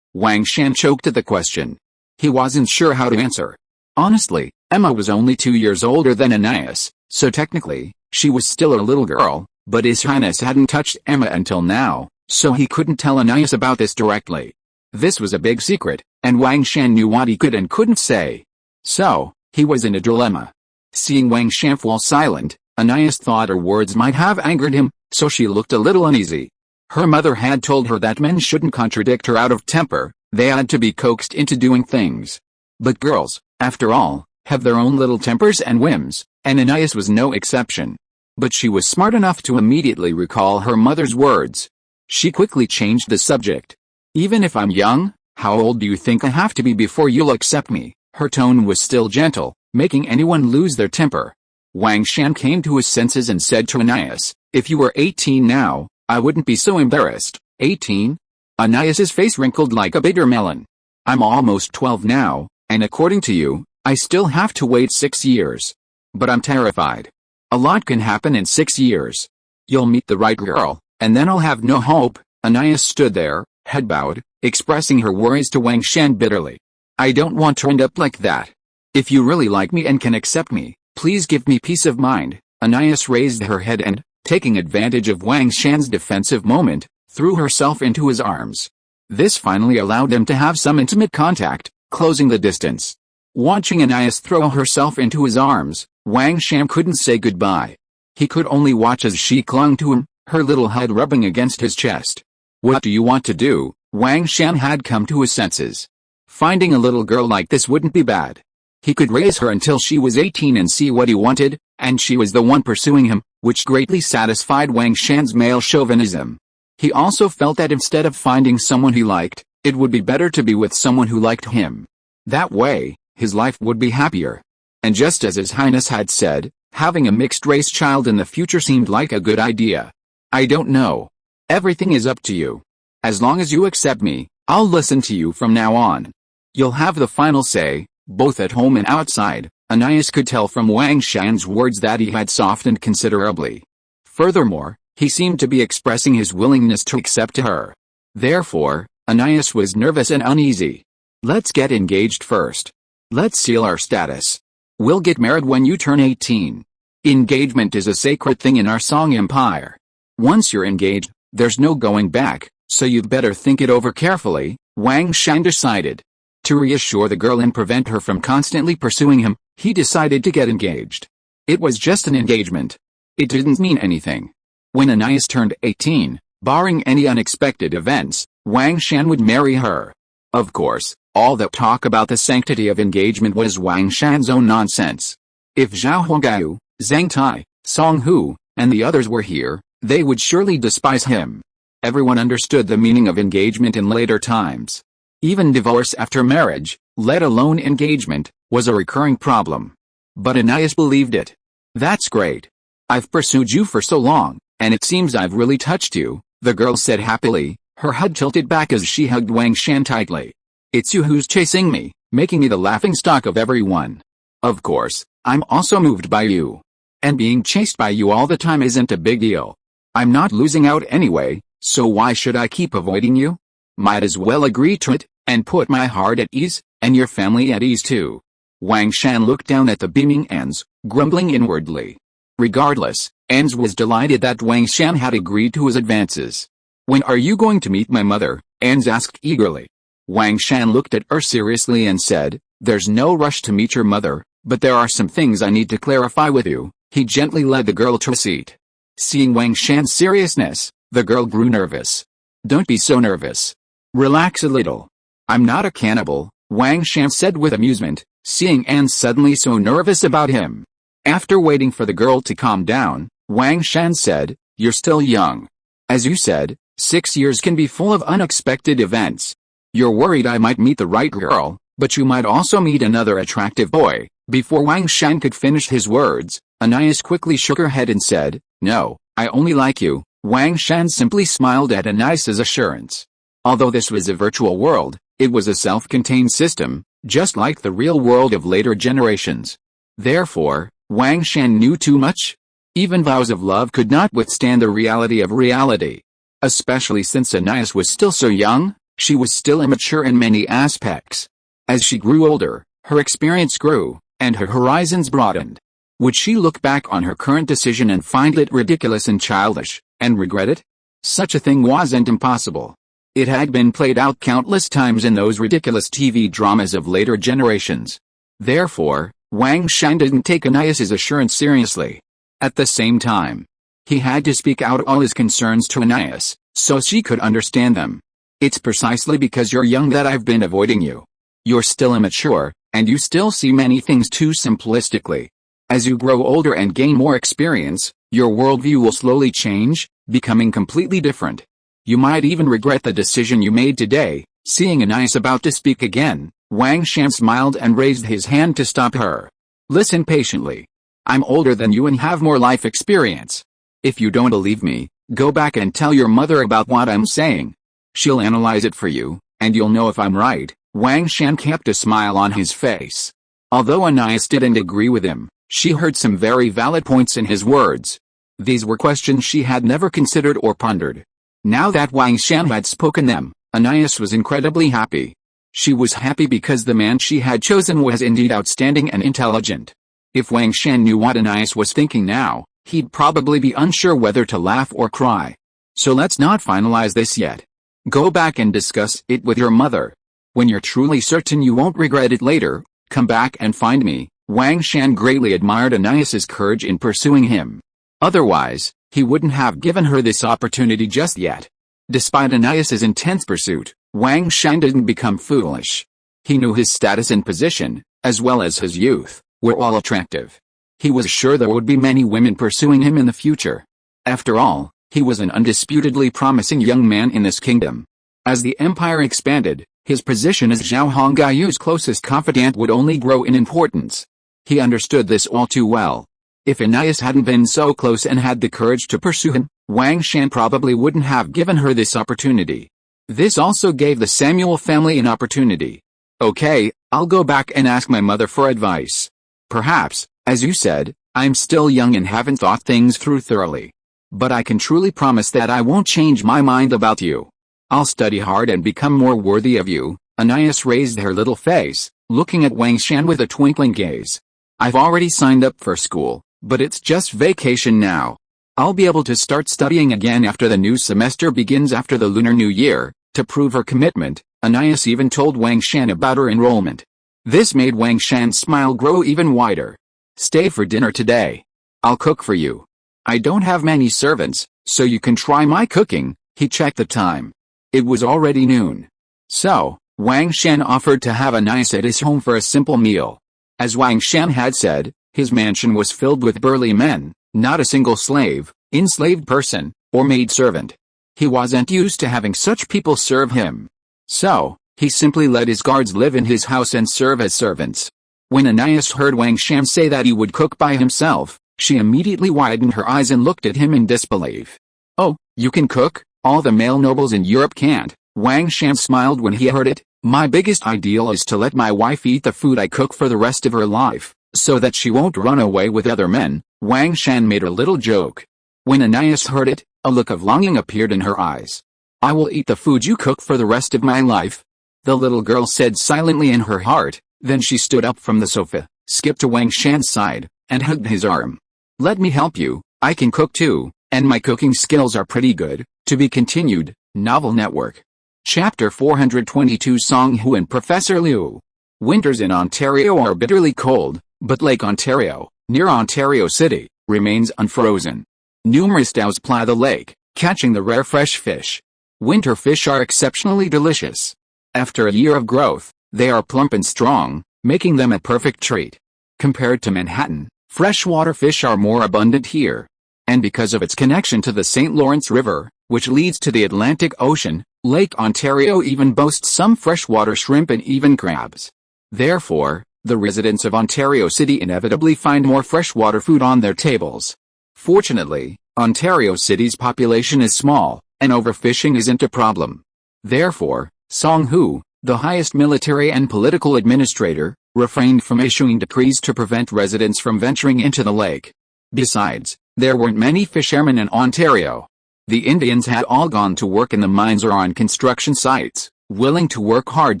Wang Shan choked at the question. He wasn't sure how to answer. Honestly, Emma was only 2 years older than Anais, so technically, she was still a little girl, but His Highness hadn't touched Emma until now, so he couldn't tell Anais about this directly. This was a big secret, and Wang Shan knew what he could and couldn't say. So, he was in a dilemma. Seeing Wang Shan fall silent, Anais thought her words might have angered him, so she looked a little uneasy. Her mother had told her that men shouldn't contradict her out of temper, they had to be coaxed into doing things. But girls, after all, have their own little tempers and whims, and Anais was no exception. But she was smart enough to immediately recall her mother's words. She quickly changed the subject. Even if I'm young, how old do you think I have to be before you'll accept me? Her tone was still gentle, making anyone lose their temper. Wang Shan came to his senses and said to Anais, if you were 18 now, I wouldn't be so embarrassed. 18? Anais's face wrinkled like a bitter melon. I'm almost 12 now, and according to you, I still have to wait 6 years. But I'm terrified. A lot can happen in 6 years. You'll meet the right girl, and then I'll have no hope. Anais stood there, head bowed, expressing her worries to Wang Shan bitterly. I don't want to end up like that. If you really like me and can accept me, please give me peace of mind. Anais raised her head and, taking advantage of Wang Shan's defensive moment, threw herself into his arms. This finally allowed them to have some intimate contact, closing the distance. Watching Anais throw herself into his arms, Wang Shan couldn't say goodbye. He could only watch as she clung to him, her little head rubbing against his chest. What do you want to do? Wang Shan had come to his senses. Finding a little girl like this wouldn't be bad. He could raise her until she was 18 and see what he wanted, and she was the one pursuing him, which greatly satisfied Wang Shan's male chauvinism. He also felt that instead of finding someone he liked, it would be better to be with someone who liked him. That way, his life would be happier. And just as His Highness had said, having a mixed-race child in the future seemed like a good idea. I don't know. Everything is up to you. As long as you accept me, I'll listen to you from now on. You'll have the final say, both at home and outside. Anais could tell from Wang Shan's words that he had softened considerably. Furthermore, he seemed to be expressing his willingness to accept her. Therefore, Anais was nervous and uneasy. Let's get engaged first. Let's seal our status. We'll get married when you turn 18. Engagement is a sacred thing in our Song Empire. Once you're engaged, there's no going back, so you'd better think it over carefully, Wang Shan decided. To reassure the girl and prevent her from constantly pursuing him, he decided to get engaged. It was just an engagement. It didn't mean anything. When Anais turned 18, barring any unexpected events, Wang Shan would marry her. Of course, all that talk about the sanctity of engagement was Wang Shan's own nonsense. If Zhao Hongao, Zhang Tai, Song Hu, and the others were here, they would surely despise him. Everyone understood the meaning of engagement in later times. Even divorce after marriage, let alone engagement, was a recurring problem. But Anais believed it. That's great. I've pursued you for so long, and it seems I've really touched you, the girl said happily, her head tilted back as she hugged Wang Shan tightly. It's you who's chasing me, making me the laughingstock of everyone. Of course, I'm also moved by you. And being chased by you all the time isn't a big deal. I'm not losing out anyway, so why should I keep avoiding you? Might as well agree to it, and put my heart at ease, and your family at ease too. Wang Shan looked down at the beaming Ans, grumbling inwardly. Regardless, Ans was delighted that Wang Shan had agreed to his advances. When are you going to meet my mother? Ans asked eagerly. Wang Shan looked at her seriously and said, there's no rush to meet your mother, but there are some things I need to clarify with you. He gently led the girl to a seat. Seeing Wang Shan's seriousness, the girl grew nervous. Don't be so nervous. Relax a little. I'm not a cannibal, Wang Shan said with amusement, seeing Anne suddenly so nervous about him. After waiting for the girl to calm down, Wang Shan said, you're still young. As you said, 6 years can be full of unexpected events. You're worried I might meet the right girl, but you might also meet another attractive boy. Before Wang Shan could finish his words, Anais quickly shook her head and said, no, I only like you. Wang Shan simply smiled at Anais's assurance. Although this was a virtual world, it was a self-contained system, just like the real world of later generations. Therefore, Wang Shan knew too much. Even vows of love could not withstand the reality of reality. Especially since Anais was still so young, She was still immature in many aspects. As she grew older, her experience grew, and her horizons broadened. Would she look back on her current decision and find it ridiculous and childish, and regret it? Such a thing wasn't impossible. It had been played out countless times in those ridiculous TV dramas of later generations. Therefore, Wang Shan didn't take Anais' assurance seriously. At the same time, he had to speak out all his concerns to Anais, so she could understand them. It's precisely because you're young that I've been avoiding you. You're still immature, and you still see many things too simplistically. As you grow older and gain more experience, your worldview will slowly change, becoming completely different. You might even regret the decision you made today. Seeing Anais about to speak again, Wang Shan smiled and raised his hand to stop her. Listen patiently. I'm older than you and have more life experience. If you don't believe me, go back and tell your mother about what I'm saying. She'll analyze it for you, and you'll know if I'm right. Wang Shan kept a smile on his face. Although Anais didn't agree with him, she heard some very valid points in his words. These were questions she had never considered or pondered. Now that Wang Shan had spoken them, Anais was incredibly happy. She was happy because the man she had chosen was indeed outstanding and intelligent. If Wang Shan knew what Anais was thinking now, he'd probably be unsure whether to laugh or cry. So let's not finalize this yet. Go back and discuss it with your mother. When you're truly certain you won't regret it later, come back and find me. Wang Shan greatly admired Anais' courage in pursuing him. Otherwise, he wouldn't have given her this opportunity just yet. Despite Anais' intense pursuit, Wang Shan didn't become foolish. He knew his status and position, as well as his youth, were all attractive. He was sure there would be many women pursuing him in the future. After all, he was an undisputedly promising young man in this kingdom. As the empire expanded, his position as Zhao Hongguyu's closest confidant would only grow in importance. He understood this all too well. If Anais hadn't been so close and had the courage to pursue him, Wang Shan probably wouldn't have given her this opportunity. This also gave the Samuel family an opportunity. Okay, I'll go back and ask my mother for advice. Perhaps, as you said, I'm still young and haven't thought things through thoroughly. But I can truly promise that I won't change my mind about you. I'll study hard and become more worthy of you. Anais raised her little face, looking at Wang Shan with a twinkling gaze. I've already signed up for school, but it's just vacation now. I'll be able to start studying again after the new semester begins after the Lunar New Year. To prove her commitment, Anais even told Wang Shan about her enrollment. This made Wang Shan's smile grow even wider. Stay for dinner today. I'll cook for you. I don't have many servants, so you can try my cooking. He checked the time. It was already noon. So, Wang Shan offered to have Anais at his home for a simple meal. As Wang Shan had said, his mansion was filled with burly men, not a single slave, enslaved person, or maidservant. He wasn't used to having such people serve him. So, he simply let his guards live in his house and serve as servants. When Anais heard Wang Shan say that he would cook by himself, she immediately widened her eyes and looked at him in disbelief. Oh, you can cook? All the male nobles in Europe can't. Wang Shan smiled when he heard it. My biggest ideal is to let my wife eat the food I cook for the rest of her life, so that she won't run away with other men. Wang Shan made a little joke. When Anais heard it, a look of longing appeared in her eyes. I will eat the food you cook for the rest of my life, the little girl said silently in her heart. Then she stood up from the sofa, skipped to Wang Shan's side, and hugged his arm. Let me help you, I can cook too, and my cooking skills are pretty good. To be continued. Novel Network. Chapter 422 Song Hu and Professor Liu. Winters in Ontario are bitterly cold, but Lake Ontario, near Ontario City, remains unfrozen. Numerous dhows ply the lake, catching the rare fresh fish. Winter fish are exceptionally delicious. After a year of growth, they are plump and strong, making them a perfect treat. Compared to Manhattan, freshwater fish are more abundant here. And because of its connection to the St. Lawrence River, which leads to the Atlantic Ocean, Lake Ontario even boasts some freshwater shrimp and even crabs. Therefore, the residents of Ontario City inevitably find more freshwater food on their tables. Fortunately, Ontario City's population is small, and overfishing isn't a problem. Therefore, Song Hu, the highest military and political administrator, refrained from issuing decrees to prevent residents from venturing into the lake. Besides, there weren't many fishermen in Ontario. The Indians had all gone to work in the mines or on construction sites, willing to work hard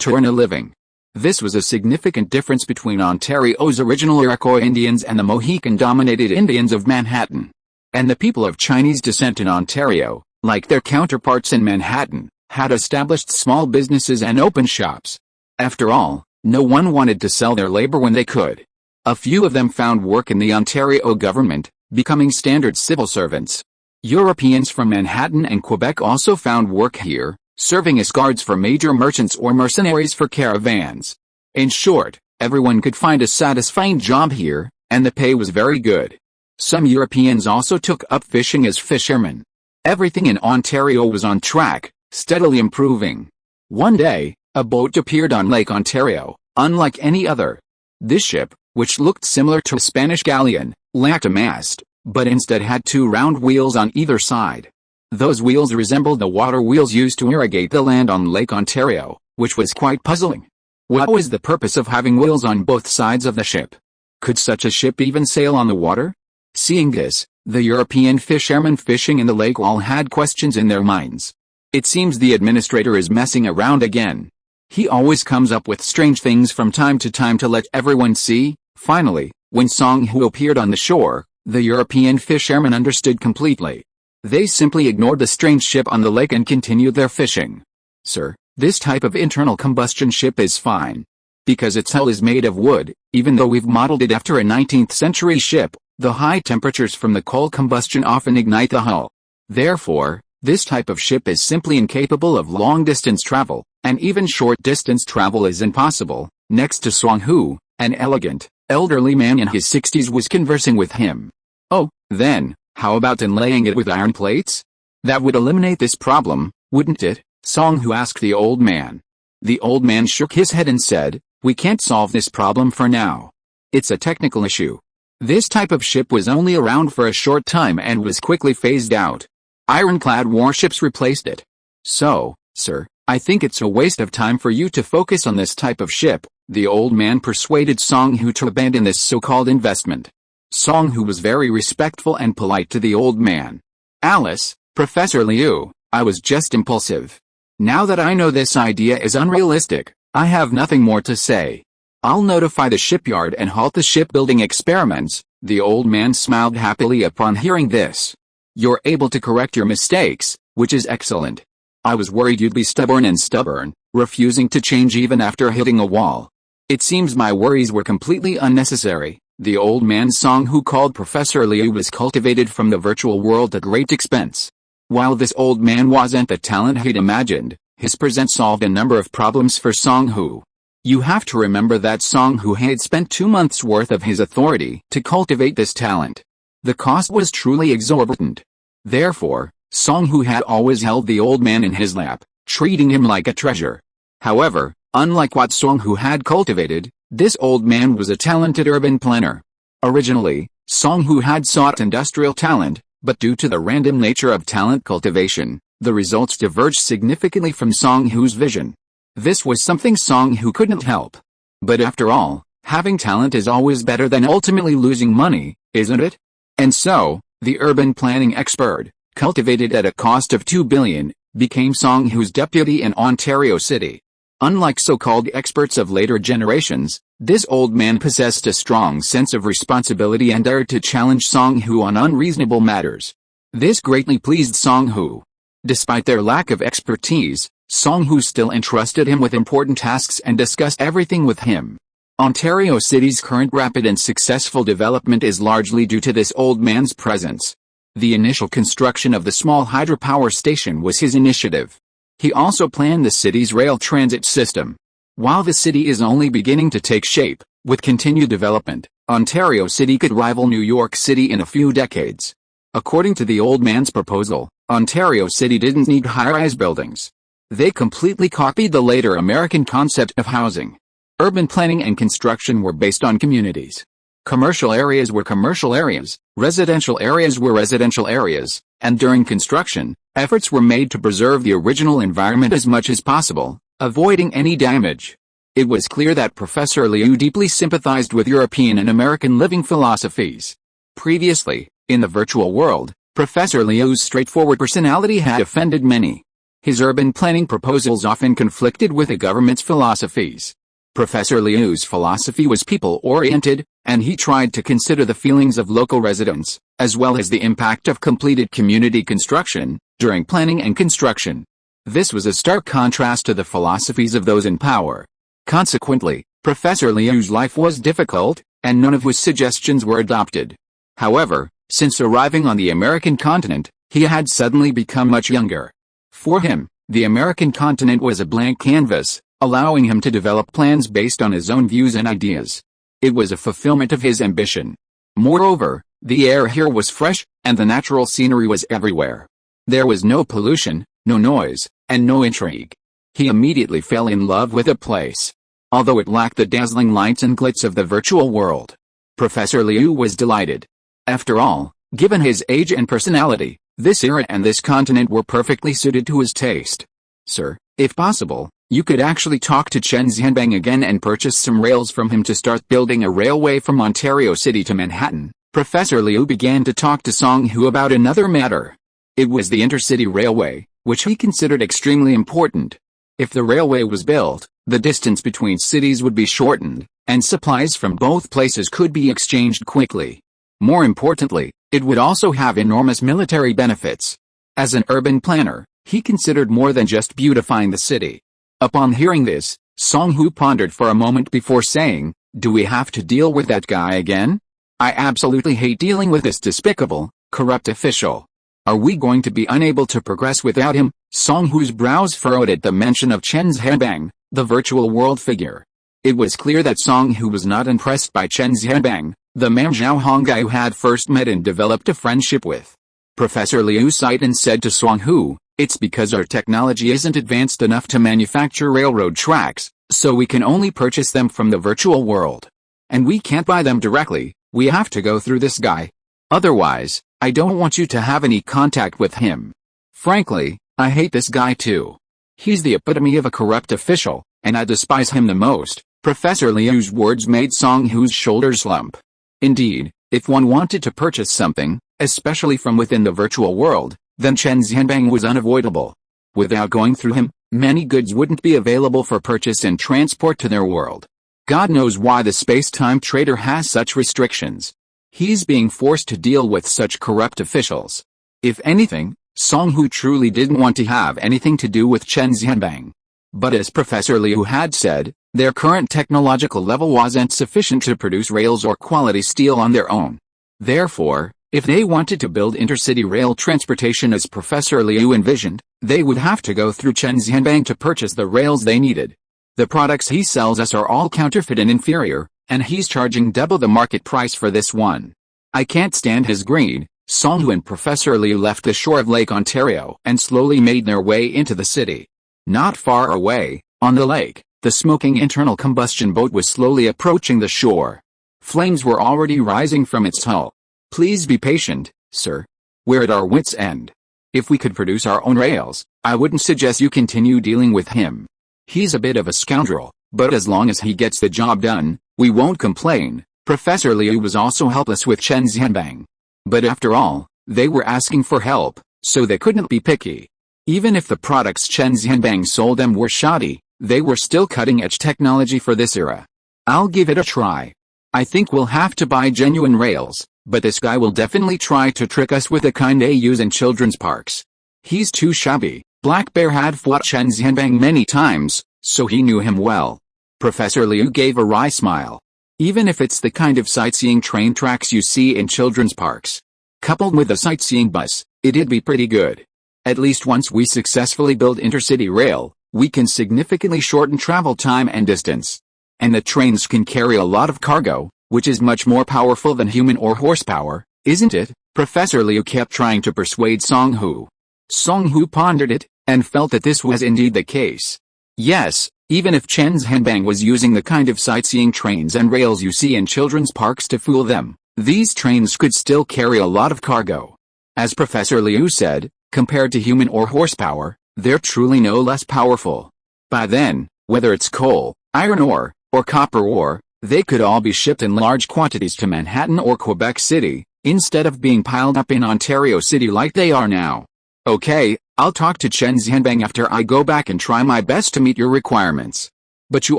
to earn a living. This was a significant difference between Ontario's original Iroquois Indians and the Mohican-dominated Indians of Manhattan. And the people of Chinese descent in Ontario, like their counterparts in Manhattan, had established small businesses and opened shops. After all, no one wanted to sell their labor when they could. A few of them found work in the Ontario government, becoming standard civil servants. Europeans from Manhattan and Quebec also found work here, serving as guards for major merchants or mercenaries for caravans. In short, everyone could find a satisfying job here, and the pay was very good. Some Europeans also took up fishing as fishermen. Everything in Ontario was on track, steadily improving. One day, a boat appeared on Lake Ontario, unlike any other. This ship, which looked similar to a Spanish galleon, lacked a mast, but instead had two round wheels on either side. Those wheels resembled the water wheels used to irrigate the land on Lake Ontario, which was quite puzzling. What was the purpose of having wheels on both sides of the ship? Could such a ship even sail on the water? Seeing this, the European fishermen fishing in the lake all had questions in their minds. It seems the administrator is messing around again. He always comes up with strange things from time to time to let everyone see. Finally, when Song Hu appeared on the shore, the European fishermen understood completely. They simply ignored the strange ship on the lake and continued their fishing. Sir, this type of internal combustion ship is fine. Because its hull is made of wood, even though we've modeled it after a 19th century ship, the high temperatures from the coal combustion often ignite the hull. Therefore, this type of ship is simply incapable of long-distance travel, and even short-distance travel is impossible. Next to Song Hu, an elegant, elderly man in his 60s was conversing with him. Oh, then, how about inlaying it with iron plates? That would eliminate this problem, wouldn't it? Song Hu asked the old man. The old man shook his head and said, we can't solve this problem for now. It's a technical issue. This type of ship was only around for a short time and was quickly phased out. Ironclad warships replaced it. So, sir, I think it's a waste of time for you to focus on this type of ship. The old man persuaded Song Hu to abandon this so-called investment. Song Hu was very respectful and polite to the old man. Alice, Professor Liu, I was just impulsive. Now that I know this idea is unrealistic, I have nothing more to say. I'll notify the shipyard and halt the shipbuilding experiments. The old man smiled happily upon hearing this. You're able to correct your mistakes, which is excellent. I was worried you'd be stubborn, refusing to change even after hitting a wall. It seems my worries were completely unnecessary. The old man Song Hu called Professor Liu was cultivated from the virtual world at great expense. While this old man wasn't the talent he'd imagined, his presence solved a number of problems for Song Hu. You have to remember that Song Hu had spent 2 months' worth of his authority to cultivate this talent. The cost was truly exorbitant. Therefore, Song Hu had always held the old man in his lap, treating him like a treasure. However, unlike what Song Hu had cultivated, this old man was a talented urban planner. Originally, Song Hu had sought industrial talent, but due to the random nature of talent cultivation, the results diverged significantly from Song Hu's vision. This was something Song Hu couldn't help. But after all, having talent is always better than ultimately losing money, isn't it? And so, the urban planning expert, cultivated at a cost of $2 billion, became Song Hu's deputy in Ontario City. Unlike so-called experts of later generations, this old man possessed a strong sense of responsibility and dared to challenge Song Hu on unreasonable matters. This greatly pleased Song Hu. Despite their lack of expertise, Song Hu still entrusted him with important tasks and discussed everything with him. Ontario City's current rapid and successful development is largely due to this old man's presence. The initial construction of the small hydropower station was his initiative. He also planned the city's rail transit system. While the city is only beginning to take shape, with continued development, Ontario City could rival New York City in a few decades. According to the old man's proposal, Ontario City didn't need high-rise buildings. They completely copied the later American concept of housing. Urban planning and construction were based on communities. Commercial areas were commercial areas, residential areas were residential areas, and during construction, efforts were made to preserve the original environment as much as possible, avoiding any damage. It was clear that Professor Liu deeply sympathized with European and American living philosophies. Previously, in the virtual world, Professor Liu's straightforward personality had offended many. His urban planning proposals often conflicted with the government's philosophies. Professor Liu's philosophy was people-oriented, and he tried to consider the feelings of local residents, as well as the impact of completed community construction, during planning and construction. This was a stark contrast to the philosophies of those in power. Consequently, Professor Liu's life was difficult, and none of his suggestions were adopted. However, since arriving on the American continent, he had suddenly become much younger. For him, the American continent was a blank canvas, allowing him to develop plans based on his own views and ideas. It was a fulfillment of his ambition. Moreover, the air here was fresh, and the natural scenery was everywhere. There was no pollution, no noise, and no intrigue. He immediately fell in love with the place. Although it lacked the dazzling lights and glitz of the virtual world, Professor Liu was delighted. After all, given his age and personality, this era and this continent were perfectly suited to his taste. Sir, if possible, you could actually talk to Chen Xianbang again and purchase some rails from him to start building a railway from Ontario City to Manhattan. Professor Liu began to talk to Song Hu about another matter. It was the intercity railway, which he considered extremely important. If the railway was built, the distance between cities would be shortened, and supplies from both places could be exchanged quickly. More importantly, it would also have enormous military benefits. As an urban planner, he considered more than just beautifying the city. Upon hearing this, Song Hu pondered for a moment before saying, "Do we have to deal with that guy again? I absolutely hate dealing with this despicable, corrupt official. Are we going to be unable to progress without him?" Song Hu's brows furrowed at the mention of Chen Xianbang, the virtual world figure. It was clear that Song Hu was not impressed by Chen Xianbang, the man Zhao Hongai had first met and developed a friendship with. Professor Liu sighed and said to Song Hu, "It's because our technology isn't advanced enough to manufacture railroad tracks, so we can only purchase them from the virtual world. And we can't buy them directly, we have to go through this guy. Otherwise, I don't want you to have any contact with him. Frankly, I hate this guy too. He's the epitome of a corrupt official, and I despise him the most." Professor Liu's words made Song Hu's shoulders slump. Indeed, if one wanted to purchase something, especially from within the virtual world, then Chen Xianbang was unavoidable. Without going through him, many goods wouldn't be available for purchase and transport to their world. God knows why the space-time trader has such restrictions. He's being forced to deal with such corrupt officials. If anything, Song Hu truly didn't want to have anything to do with Chen Xianbang. But as Professor Liu had said, their current technological level wasn't sufficient to produce rails or quality steel on their own. Therefore, if they wanted to build intercity rail transportation as Professor Liu envisioned, they would have to go through Chen Xianbang to purchase the rails they needed. The products he sells us are all counterfeit and inferior, and he's charging double the market price for this one. I can't stand his greed. Song Hu and Professor Liu left the shore of Lake Ontario and slowly made their way into the city. Not far away, on the lake, the smoking internal combustion boat was slowly approaching the shore. Flames were already rising from its hull. "Please be patient, sir. We're at our wits' end. If we could produce our own rails, I wouldn't suggest you continue dealing with him. He's a bit of a scoundrel, but as long as he gets the job done, we won't complain." Professor Liu was also helpless with Chen Xianbang. But after all, they were asking for help, so they couldn't be picky. Even if the products Chen Xianbang sold them were shoddy, they were still cutting-edge technology for this era. "I'll give it a try. I think we'll have to buy genuine rails, but this guy will definitely try to trick us with the kind they use in children's parks. He's too shabby." Black Bear had fought Chen Xianbang many times, so he knew him well. Professor Liu gave a wry smile. "Even if it's the kind of sightseeing train tracks you see in children's parks, coupled with a sightseeing bus, it'd be pretty good. At least once we successfully build intercity rail, we can significantly shorten travel time and distance. And the trains can carry a lot of cargo, which is much more powerful than human or horsepower, isn't it?" Professor Liu kept trying to persuade Song Hu. Song Hu pondered it, and felt that this was indeed the case. Yes, even if Chen Xianbang was using the kind of sightseeing trains and rails you see in children's parks to fool them, these trains could still carry a lot of cargo. As Professor Liu said, compared to human or horsepower, they're truly no less powerful. By then, whether it's coal, iron ore, or copper ore, they could all be shipped in large quantities to Manhattan or Quebec City, instead of being piled up in Ontario City like they are now. "Okay, I'll talk to Chen Xianbang after I go back and try my best to meet your requirements. But you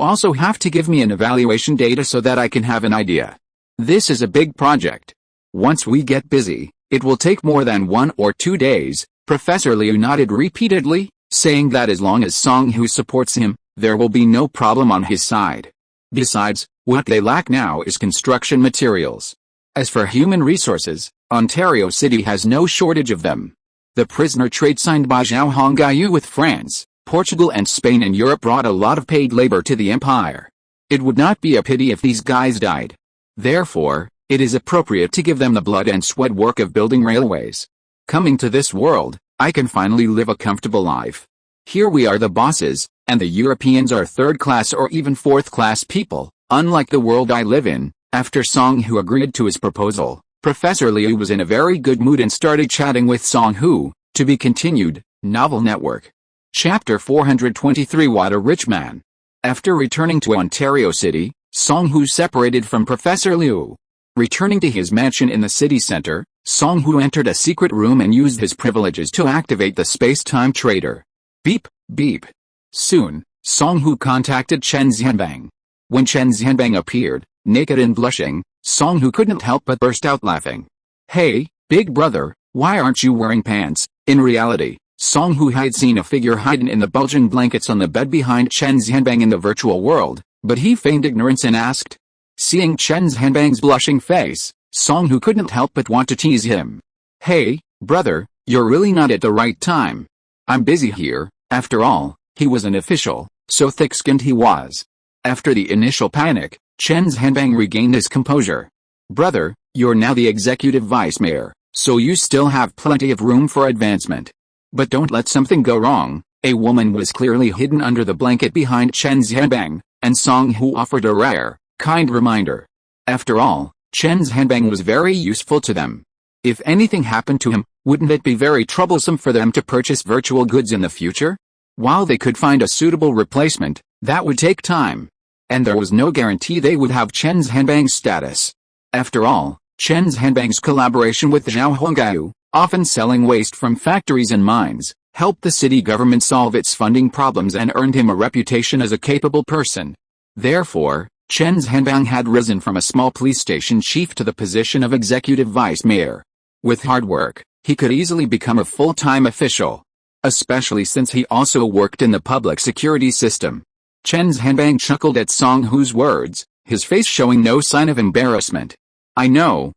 also have to give me an evaluation data so that I can have an idea. This is a big project. Once we get busy, it will take more than 1 or 2 days. Professor Liu nodded repeatedly, saying that as long as Song Hu supports him, there will be no problem on his side. Besides, what they lack now is construction materials. As for human resources, Ontario City has no shortage of them. The prisoner trade signed by Zhao Hongyu with France, Portugal and Spain and Europe brought a lot of paid labor to the empire. It would not be a pity if these guys died. Therefore, it is appropriate to give them the blood and sweat work of building railways. Coming to this world, I can finally live a comfortable life. Here we are the bosses, and the Europeans are third-class or even fourth-class people, unlike the world I live in. After Song Hu agreed to his proposal, Professor Liu was in a very good mood and started chatting with Song Hu. To be continued, Novel Network. Chapter 423 What a Rich Man. After returning to Ontario City, Song Hu separated from Professor Liu. Returning to his mansion in the city center, Song Hu entered a secret room and used his privileges to activate the space-time trader. Beep, beep. Soon, Song Hu contacted Chen Xianbang. When Chen Xianbang appeared, naked and blushing, Song Hu couldn't help but burst out laughing. Hey, big brother, why aren't you wearing pants? In reality, Song Hu had seen a figure hidden in the bulging blankets on the bed behind Chen Xianbang in the virtual world, but he feigned ignorance and asked. Seeing Chen Xianbang's blushing face, Song Hu couldn't help but want to tease him. Hey, brother, you're really not at the right time. I'm busy here. After all, he was an official, so thick-skinned he was. After the initial panic, Chen Xianbang regained his composure. Brother, you're now the executive vice mayor, so you still have plenty of room for advancement. But don't let something go wrong. A woman was clearly hidden under the blanket behind Chen Xianbang, and Song Hu offered a rare, kind reminder. After all, Chen Xianbang was very useful to them. If anything happened to him, wouldn't it be very troublesome for them to purchase virtual goods in the future? While they could find a suitable replacement, that would take time. And there was no guarantee they would have Chen Xianbang's status. After all, Chen Xianbang's collaboration with Zhao Hongyu, often selling waste from factories and mines, helped the city government solve its funding problems and earned him a reputation as a capable person. Therefore, Chen Xianbang had risen from a small police station chief to the position of executive vice mayor. With hard work, he could easily become a full-time official. Especially since he also worked in the public security system. Chen Xianbang chuckled at Song Hu's words, his face showing no sign of embarrassment. I know.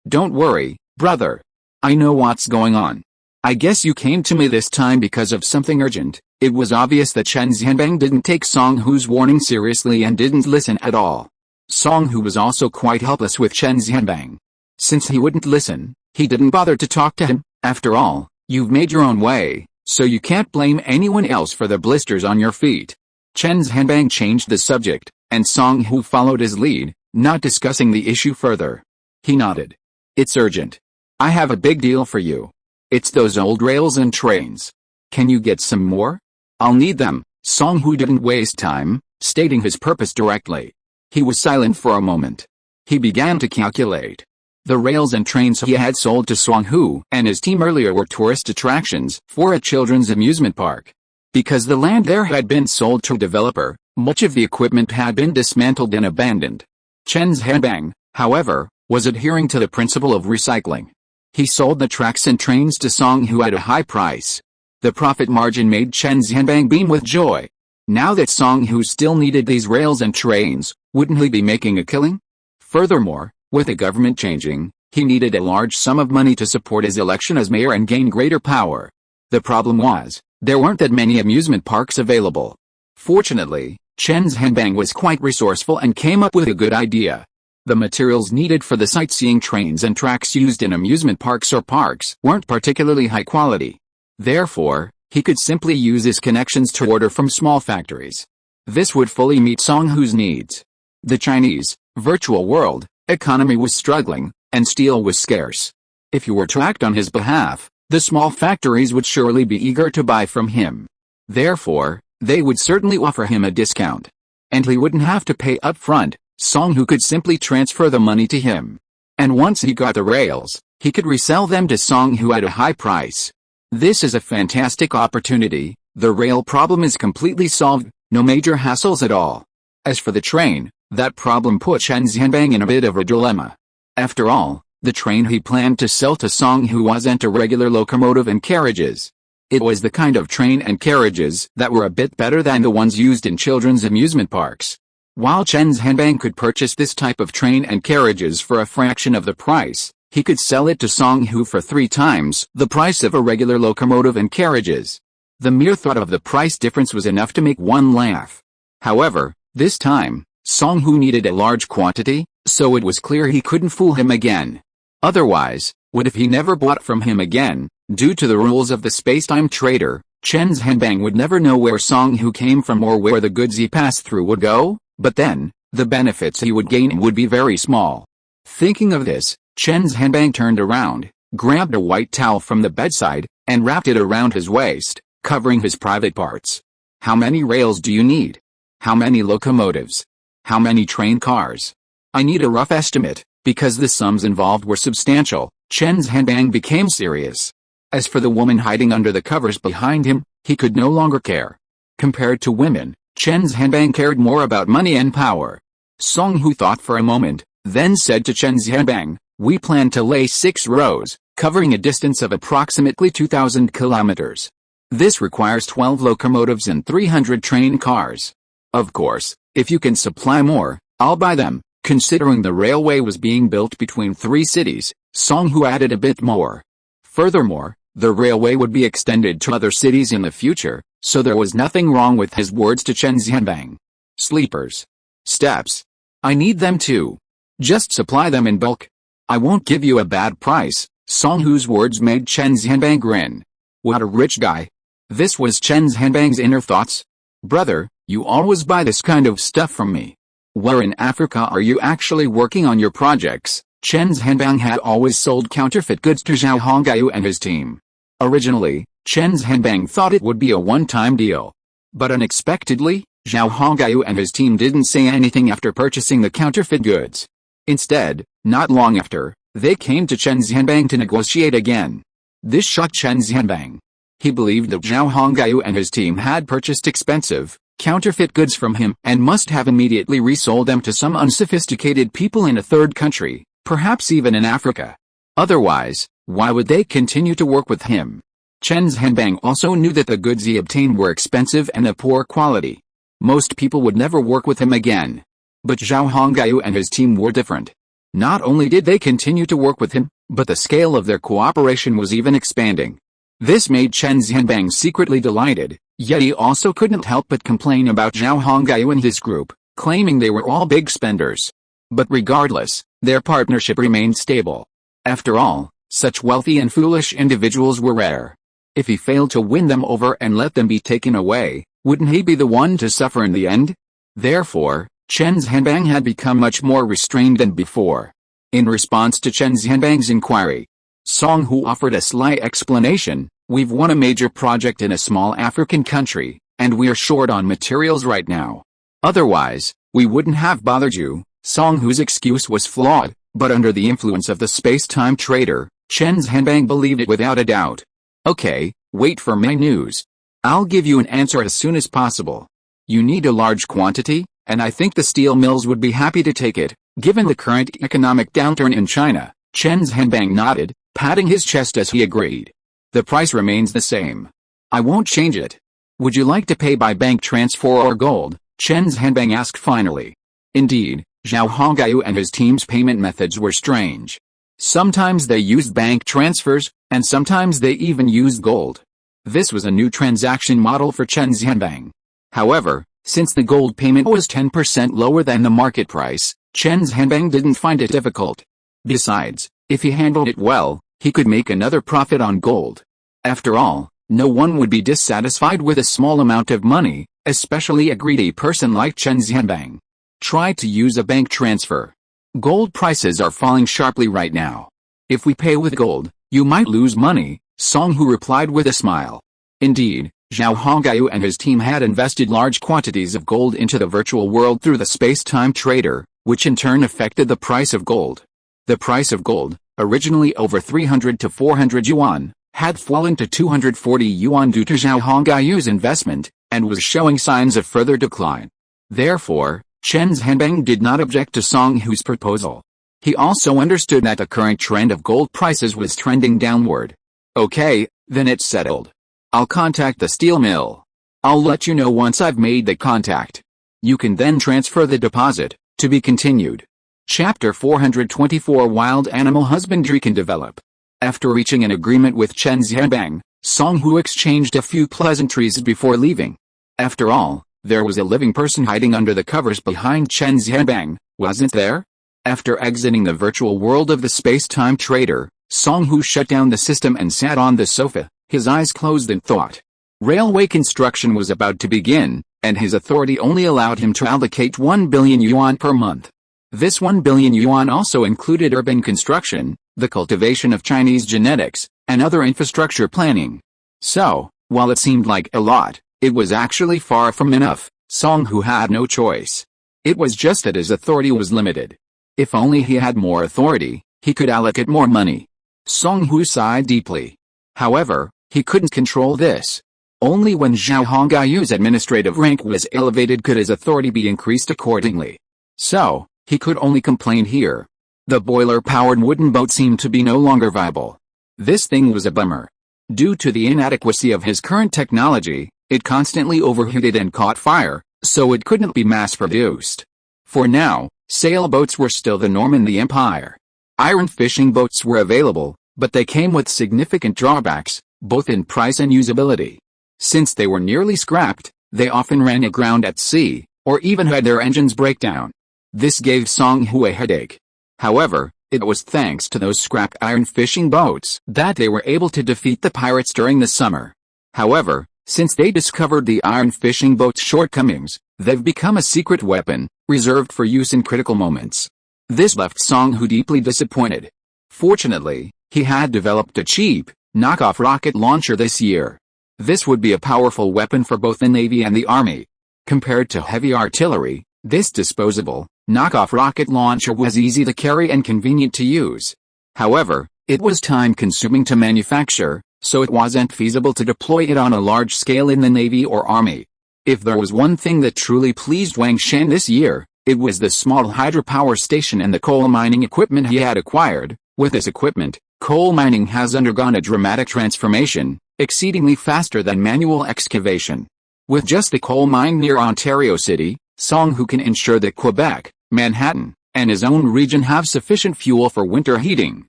Don't worry, brother. I know what's going on. I guess you came to me this time because of something urgent. It was obvious that Chen Xianbang didn't take Song Hu's warning seriously and didn't listen at all. Song Hu was also quite helpless with Chen Xianbang. Since he wouldn't listen, he didn't bother to talk to him. After all, you've made your own way, so you can't blame anyone else for the blisters on your feet. Chen Xianbang changed the subject, and Song Hu followed his lead, not discussing the issue further. He nodded. It's urgent. I have a big deal for you. It's those old rails and trains. Can you get some more? I'll need them. Song Hu didn't waste time, stating his purpose directly. He was silent for a moment. He began to calculate. The rails and trains he had sold to Song Hu and his team earlier were tourist attractions for a children's amusement park. Because the land there had been sold to a developer, much of the equipment had been dismantled and abandoned. Chen Xianbang, however, was adhering to the principle of recycling. He sold the tracks and trains to Song Hu at a high price. The profit margin made Chen Xianbang beam with joy. Now that Song Hu still needed these rails and trains, wouldn't he be making a killing? Furthermore, with the government changing, he needed a large sum of money to support his election as mayor and gain greater power. The problem was, there weren't that many amusement parks available. Fortunately, Chen Xianbang was quite resourceful and came up with a good idea. The materials needed for the sightseeing trains and tracks used in amusement parks or parks weren't particularly high quality. Therefore, he could simply use his connections to order from small factories. This would fully meet Song Hu's needs. The Chinese, virtual world, economy was struggling, and steel was scarce. If you were to act on his behalf, the small factories would surely be eager to buy from him. Therefore, they would certainly offer him a discount. And he wouldn't have to pay up front. Song Hu could simply transfer the money to him. And once he got the rails, he could resell them to Song Hu at a high price. This is a fantastic opportunity. The rail problem is completely solved, no major hassles at all. As for the train, that problem put Chen Xianbang in a bit of a dilemma. After all, the train he planned to sell to Song Hu wasn't a regular locomotive and carriages. It was the kind of train and carriages that were a bit better than the ones used in children's amusement parks. While Chen Xianbang could purchase this type of train and carriages for a fraction of the price, he could sell it to Song Hu for 3 times the price of a regular locomotive and carriages. The mere thought of the price difference was enough to make one laugh. However, this time, Song Hu needed a large quantity, so it was clear he couldn't fool him again. Otherwise, what if he never bought from him again? Due to the rules of the space-time trader, Chen Xianbang would never know where Song Hu came from or where the goods he passed through would go, but then, the benefits he would gain would be very small. Thinking of this, Chen Xianbang turned around, grabbed a white towel from the bedside, and wrapped it around his waist, covering his private parts. How many rails do you need? How many locomotives? How many train cars? I need a rough estimate. Because the sums involved were substantial, Chen Xianbang became serious. As for the woman hiding under the covers behind him, he could no longer care. Compared to women, Chen Xianbang cared more about money and power. Song Hu thought for a moment, then said to Chen Xianbang, "We plan to lay 6 rows, covering a distance of approximately 2,000 kilometers. This requires 12 locomotives and 300 train cars. Of course, if you can supply more, I'll buy them." Considering the railway was being built between 3 cities, Song Hu added a bit more. Furthermore, the railway would be extended to other cities in the future, so there was nothing wrong with his words to Chen Xianbang. Sleepers. Steps. I need them too. Just supply them in bulk. I won't give you a bad price. Song Hu's words made Chen Xianbang grin. What a rich guy. This was Chen Xianbang's inner thoughts. Brother, you always buy this kind of stuff from me. Where in Africa are you actually working on your projects? Chen Xianbang had always sold counterfeit goods to Zhao Hongyu and his team. Originally, Chen Xianbang thought it would be a one-time deal. But unexpectedly, Zhao Hongyu and his team didn't say anything after purchasing the counterfeit goods. Instead, not long after, they came to Chen Xianbang to negotiate again. This shocked Chen Xianbang. He believed that Zhao Hongyu and his team had purchased expensive, counterfeit goods from him and must have immediately resold them to some unsophisticated people in a third country, perhaps even in Africa. Otherwise, why would they continue to work with him? Chen Xianbang also knew that the goods he obtained were expensive and of poor quality. Most people would never work with him again. But Zhao Hongyu and his team were different. Not only did they continue to work with him, but the scale of their cooperation was even expanding. This made Chen Xianbang secretly delighted, yet he also couldn't help but complain about Zhao Hongyu and his group, claiming they were all big spenders. But regardless, their partnership remained stable. After all, such wealthy and foolish individuals were rare. If he failed to win them over and let them be taken away, wouldn't he be the one to suffer in the end? Therefore, Chen Xianbang had become much more restrained than before. In response to Chen Xianbang's inquiry, Song Hu offered a sly explanation. We've won a major project in a small African country, and we're short on materials right now. Otherwise, we wouldn't have bothered you. Song Hu's excuse was flawed, but under the influence of the space-time trader, Chen Xianbang believed it without a doubt. Okay, wait for my news. I'll give you an answer as soon as possible. You need a large quantity, and I think the steel mills would be happy to take it. Given the current economic downturn in China, Chen Xianbang nodded, patting his chest as he agreed. The price remains the same. I won't change it. Would you like to pay by bank transfer or gold? Chen Xianbang asked finally. Indeed, Zhao Hongyu and his team's payment methods were strange. Sometimes they used bank transfers, and sometimes they even used gold. This was a new transaction model for Chen Xianbang. However, since the gold payment was 10% lower than the market price, Chen Xianbang didn't find it difficult. Besides, if he handled it well, he could make another profit on gold. After all, no one would be dissatisfied with a small amount of money, especially a greedy person like Chen Xianbang. Try to use a bank transfer. Gold prices are falling sharply right now. If we pay with gold, you might lose money, Song Hu replied with a smile. Indeed, Zhao Hongyu and his team had invested large quantities of gold into the virtual world through the space-time trader, which in turn affected the price of gold. The price of gold, originally over 300 to 400 yuan, had fallen to 240 yuan due to Zhao Hongguyu's investment, and was showing signs of further decline. Therefore, Chen Zhanbang did not object to Song Hu's proposal. He also understood that the current trend of gold prices was trending downward. Okay, then it's settled. I'll contact the steel mill. I'll let you know once I've made the contact. You can then transfer the deposit. To be continued. Chapter 424 Wild Animal Husbandry Can Develop. After reaching an agreement with Chen Zhanbang, Song Hu exchanged a few pleasantries before leaving. After all, there was a living person hiding under the covers behind Chen Zhanbang, wasn't there? After exiting the virtual world of the space-time trader, Song Hu shut down the system and sat on the sofa, his eyes closed in thought. Railway construction was about to begin, and his authority only allowed him to allocate 1 billion yuan per month. This 1 billion yuan also included urban construction, the cultivation of Chinese genetics, and other infrastructure planning. So, while it seemed like a lot, it was actually far from enough. Song Hu had no choice. It was just that his authority was limited. If only he had more authority, he could allocate more money. Song Hu sighed deeply. However, he couldn't control this. Only when Zhao Hongguyu's administrative rank was elevated could his authority be increased accordingly. So, he could only complain here. The boiler-powered wooden boat seemed to be no longer viable. This thing was a bummer. Due to the inadequacy of his current technology, it constantly overheated and caught fire, so it couldn't be mass-produced. For now, sailboats were still the norm in the empire. Iron fishing boats were available, but they came with significant drawbacks, both in price and usability. Since they were nearly scrapped, they often ran aground at sea, or even had their engines break down. This gave Song Hu a headache. However, it was thanks to those scrap iron fishing boats that they were able to defeat the pirates during the summer. However, since they discovered the iron fishing boat's shortcomings, they've become a secret weapon, reserved for use in critical moments. This left Song Hu deeply disappointed. Fortunately, he had developed a cheap, knockoff rocket launcher this year. This would be a powerful weapon for both the Navy and the Army. Compared to heavy artillery, this disposable, knockoff rocket launcher was easy to carry and convenient to use. However, it was time-consuming to manufacture, so it wasn't feasible to deploy it on a large scale in the Navy or Army. If there was one thing that truly pleased Wang Shen this year, it was the small hydropower station and the coal mining equipment he had acquired. With this equipment, coal mining has undergone a dramatic transformation, exceedingly faster than manual excavation. With just the coal mine near Ontario City, Song Hu can ensure that Quebec, Manhattan, and his own region have sufficient fuel for winter heating.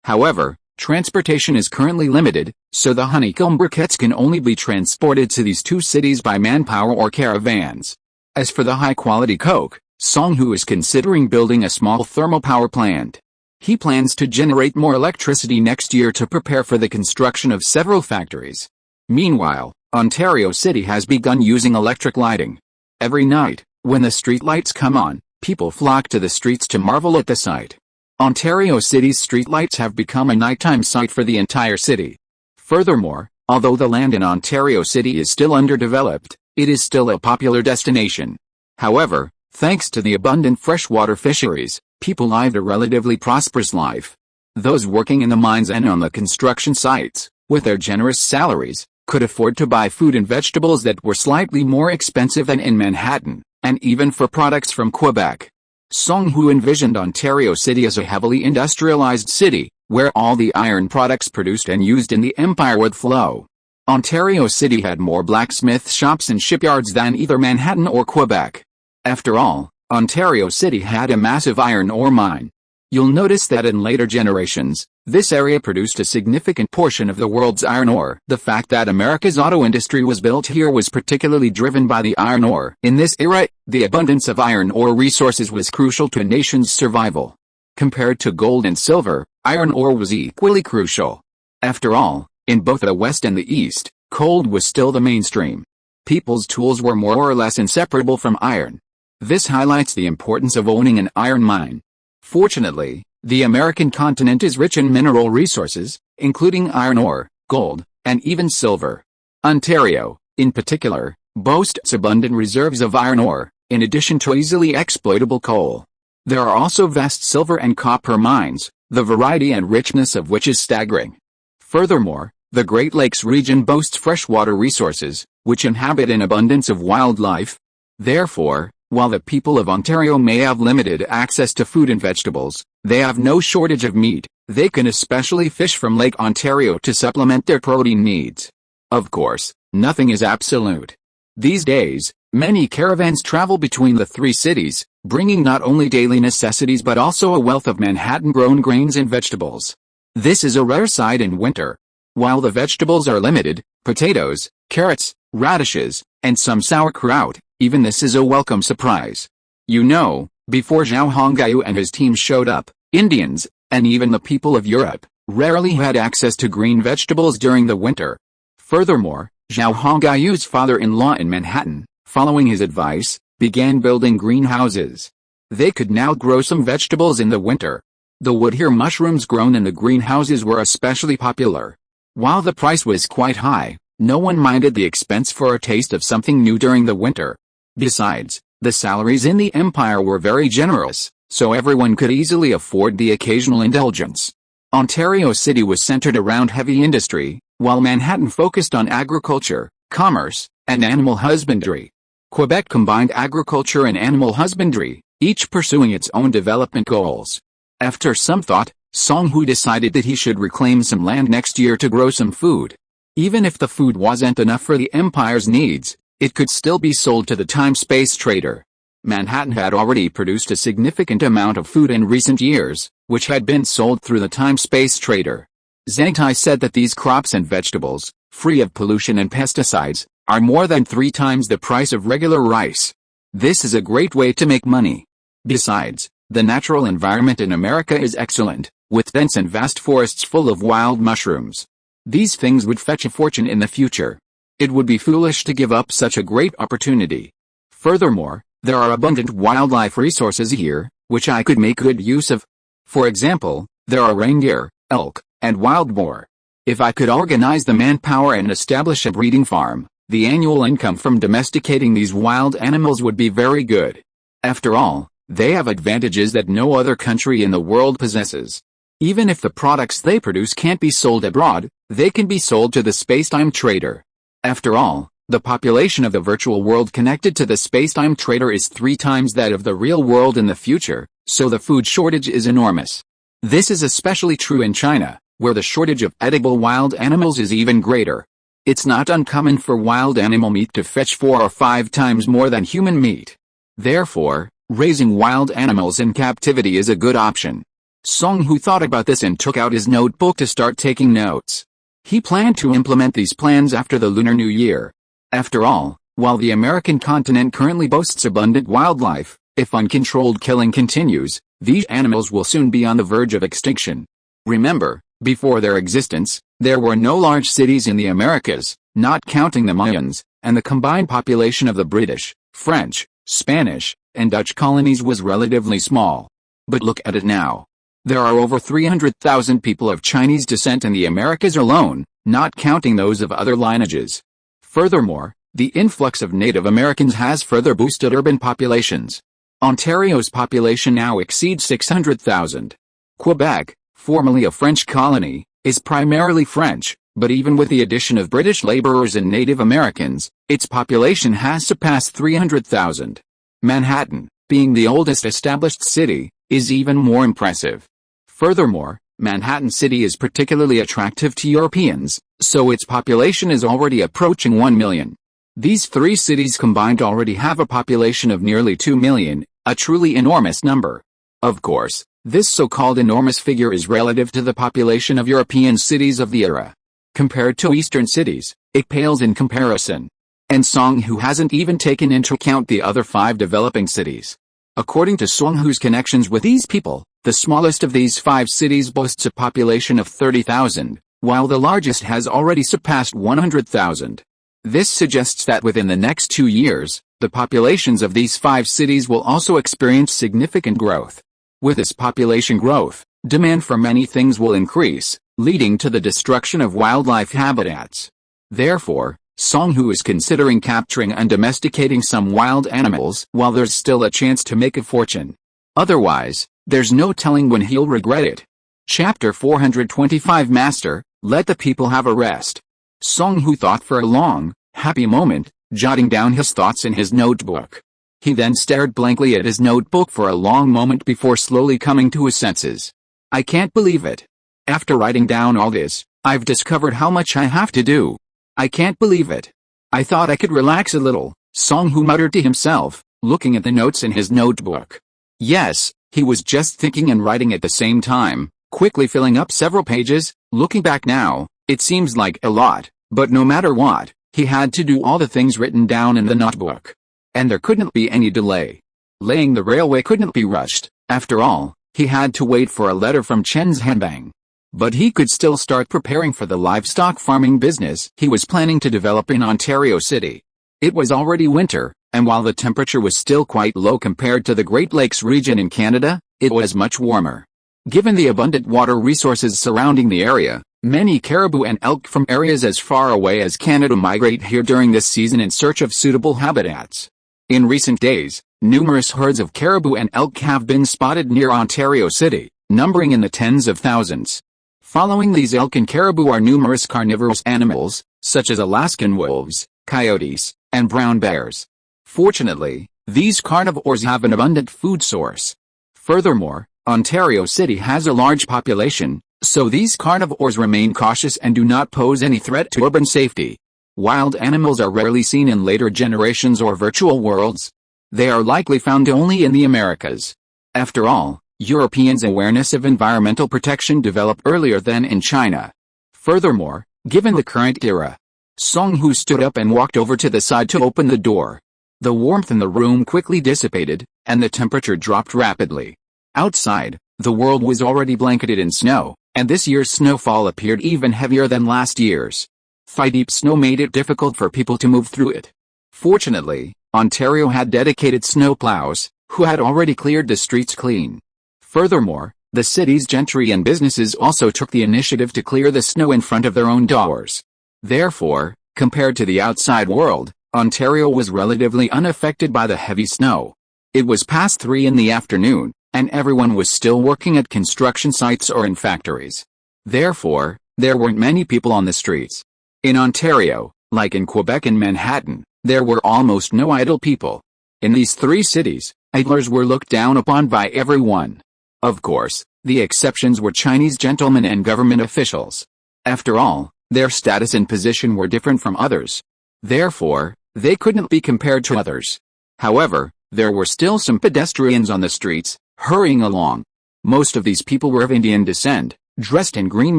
However, transportation is currently limited, so the honeycomb briquettes can only be transported to these two cities by manpower or caravans. As for the high-quality coke, Song Hu is considering building a small thermal power plant. He plans to generate more electricity next year to prepare for the construction of several factories. Meanwhile, Ontario City has begun using electric lighting. Every night, when the street lights come on, people flock to the streets to marvel at the sight. Ontario City's streetlights have become a nighttime sight for the entire city. Furthermore, although the land in Ontario City is still underdeveloped, it is still a popular destination. However, thanks to the abundant freshwater fisheries, people live a relatively prosperous life. Those working in the mines and on the construction sites, with their generous salaries, could afford to buy food and vegetables that were slightly more expensive than in Manhattan, and even for products from Quebec. Song Hu envisioned Ontario City as a heavily industrialized city, where all the iron products produced and used in the empire would flow. Ontario City had more blacksmith shops and shipyards than either Manhattan or Quebec. After all, Ontario City had a massive iron ore mine. You'll notice that in later generations, this area produced a significant portion of the world's iron ore. The fact that America's auto industry was built here was particularly driven by the iron ore. In this era, the abundance of iron ore resources was crucial to a nation's survival. Compared to gold and silver, iron ore was equally crucial. After all, in both the West and the East, coal was still the mainstream. People's tools were more or less inseparable from iron. This highlights the importance of owning an iron mine. Fortunately, the American continent is rich in mineral resources, including iron ore, gold, and even silver. Ontario, in particular, boasts abundant reserves of iron ore, in addition to easily exploitable coal. There are also vast silver and copper mines, the variety and richness of which is staggering. Furthermore, The Great Lakes region boasts freshwater resources, which inhabit an abundance of wildlife. Therefore, while the people of Ontario may have limited access to food and vegetables, they have no shortage of meat. They can especially fish from Lake Ontario to supplement their protein needs. Of course, nothing is absolute. These days, many caravans travel between the three cities, bringing not only daily necessities but also a wealth of Manhattan-grown grains and vegetables. This is a rare sight in winter. While the vegetables are limited, potatoes, carrots, radishes, and some sauerkraut, even this is a welcome surprise. You know, before Zhao Hongyu and his team showed up, Indians, and even the people of Europe, rarely had access to green vegetables during the winter. Furthermore, Zhao Hongyu's father-in-law in Manhattan, following his advice, began building greenhouses. They could now grow some vegetables in the winter. The wood-here mushrooms grown in the greenhouses were especially popular. While the price was quite high, no one minded the expense for a taste of something new during the winter. Besides, the salaries in the empire were very generous, so everyone could easily afford the occasional indulgence. Ontario City was centered around heavy industry, while Manhattan focused on agriculture, commerce, and animal husbandry. Quebec combined agriculture and animal husbandry, each pursuing its own development goals. After some thought, Song Hu decided that he should reclaim some land next year to grow some food. Even if the food wasn't enough for the empire's needs, it could still be sold to the time-space trader. Manhattan had already produced a significant amount of food in recent years, which had been sold through the time-space trader. Zhang Tai said that these crops and vegetables, free of pollution and pesticides, are more than 3 times the price of regular rice. This is a great way to make money. Besides, the natural environment in America is excellent, with dense and vast forests full of wild mushrooms. These things would fetch a fortune in the future. It would be foolish to give up such a great opportunity. Furthermore, there are abundant wildlife resources here, which I could make good use of. For example, there are reindeer, elk, and wild boar. If I could organize the manpower and establish a breeding farm, the annual income from domesticating these wild animals would be very good. After all, they have advantages that no other country in the world possesses. Even if the products they produce can't be sold abroad, they can be sold to the space-time trader. After all, the population of the virtual world connected to the space-time trader is 3 times that of the real world in the future, so the food shortage is enormous. This is especially true in China, where the shortage of edible wild animals is even greater. It's not uncommon for wild animal meat to fetch 4 or 5 times more than human meat. Therefore, raising wild animals in captivity is a good option. Song Hu thought about this and took out his notebook to start taking notes. He planned to implement these plans after the Lunar New Year. After all, while the American continent currently boasts abundant wildlife, if uncontrolled killing continues, these animals will soon be on the verge of extinction. Remember, before their existence, there were no large cities in the Americas, not counting the Mayans, and the combined population of the British, French, Spanish, and Dutch colonies was relatively small. But look at it now. There are over 300,000 people of Chinese descent in the Americas alone, not counting those of other lineages. Furthermore, the influx of Native Americans has further boosted urban populations. Ontario's population now exceeds 600,000. Quebec, formerly a French colony, is primarily French, but even with the addition of British laborers and Native Americans, its population has surpassed 300,000. Manhattan, being the oldest established city, is even more impressive. Furthermore, Manhattan City is particularly attractive to Europeans, so its population is already approaching 1 million. These 3 cities combined already have a population of nearly 2 million, a truly enormous number. Of course, this so-called enormous figure is relative to the population of European cities of the era. Compared to Eastern cities, it pales in comparison. And Song Hu hasn't even taken into account the other 5 developing cities. According to Song Hu's connections with these people, the smallest of these 5 cities boasts a population of 30,000, while the largest has already surpassed 100,000. This suggests that within the next 2 years, the populations of these 5 cities will also experience significant growth. With this population growth, demand for many things will increase, leading to the destruction of wildlife habitats. Therefore, Song Hu is considering capturing and domesticating some wild animals while there's still a chance to make a fortune. Otherwise, there's no telling when he'll regret it. Chapter 425 Master, Let the people have a rest. Song Hu thought for a long, happy moment, jotting down his thoughts in his notebook. He then stared blankly at his notebook for a long moment before slowly coming to his senses. I can't believe it. After writing down all this, I've discovered how much I have to do. I can't believe it. I thought I could relax a little, Song Hu muttered to himself, looking at the notes in his notebook. Yes, he was just thinking and writing at the same time, quickly filling up several pages. Looking back now, it seems like a lot, but no matter what, he had to do all the things written down in the notebook. And there couldn't be any delay. Laying the railway couldn't be rushed. After all, he had to wait for a letter from Chen's Hanbang. But he could still start preparing for the livestock farming business he was planning to develop in Ontario City. It was already winter, and while the temperature was still quite low compared to the Great Lakes region in Canada, it was much warmer. Given the abundant water resources surrounding the area, many caribou and elk from areas as far away as Canada migrate here during this season in search of suitable habitats. In recent days, numerous herds of caribou and elk have been spotted near Ontario City, numbering in the tens of thousands. Following these elk and caribou are numerous carnivorous animals, such as Alaskan wolves, coyotes, and brown bears. Fortunately, these carnivores have an abundant food source. Furthermore, Ontario City has a large population, so these carnivores remain cautious and do not pose any threat to urban safety. Wild animals are rarely seen in later generations or virtual worlds. They are likely found only in the Americas. After all, Europeans' awareness of environmental protection developed earlier than in China. Furthermore, given the current era, Song Hu stood up and walked over to the side to open the door. The warmth in the room quickly dissipated, and the temperature dropped rapidly. Outside, the world was already blanketed in snow, and this year's snowfall appeared even heavier than last year's. Thigh-deep snow made it difficult for people to move through it. Fortunately, Ontario had dedicated snowplows, who had already cleared the streets clean. Furthermore, the city's gentry and businesses also took the initiative to clear the snow in front of their own doors. Therefore, compared to the outside world, Ontario was relatively unaffected by the heavy snow. It was past 3 in the afternoon, and everyone was still working at construction sites or in factories. Therefore, there weren't many people on the streets. In Ontario, like in Quebec and Manhattan, there were almost no idle people. In these 3 cities, idlers were looked down upon by everyone. Of course, the exceptions were Chinese gentlemen and government officials. After all, their status and position were different from others. Therefore, they couldn't be compared to others. However, there were still some pedestrians on the streets, hurrying along. Most of these people were of Indian descent, dressed in green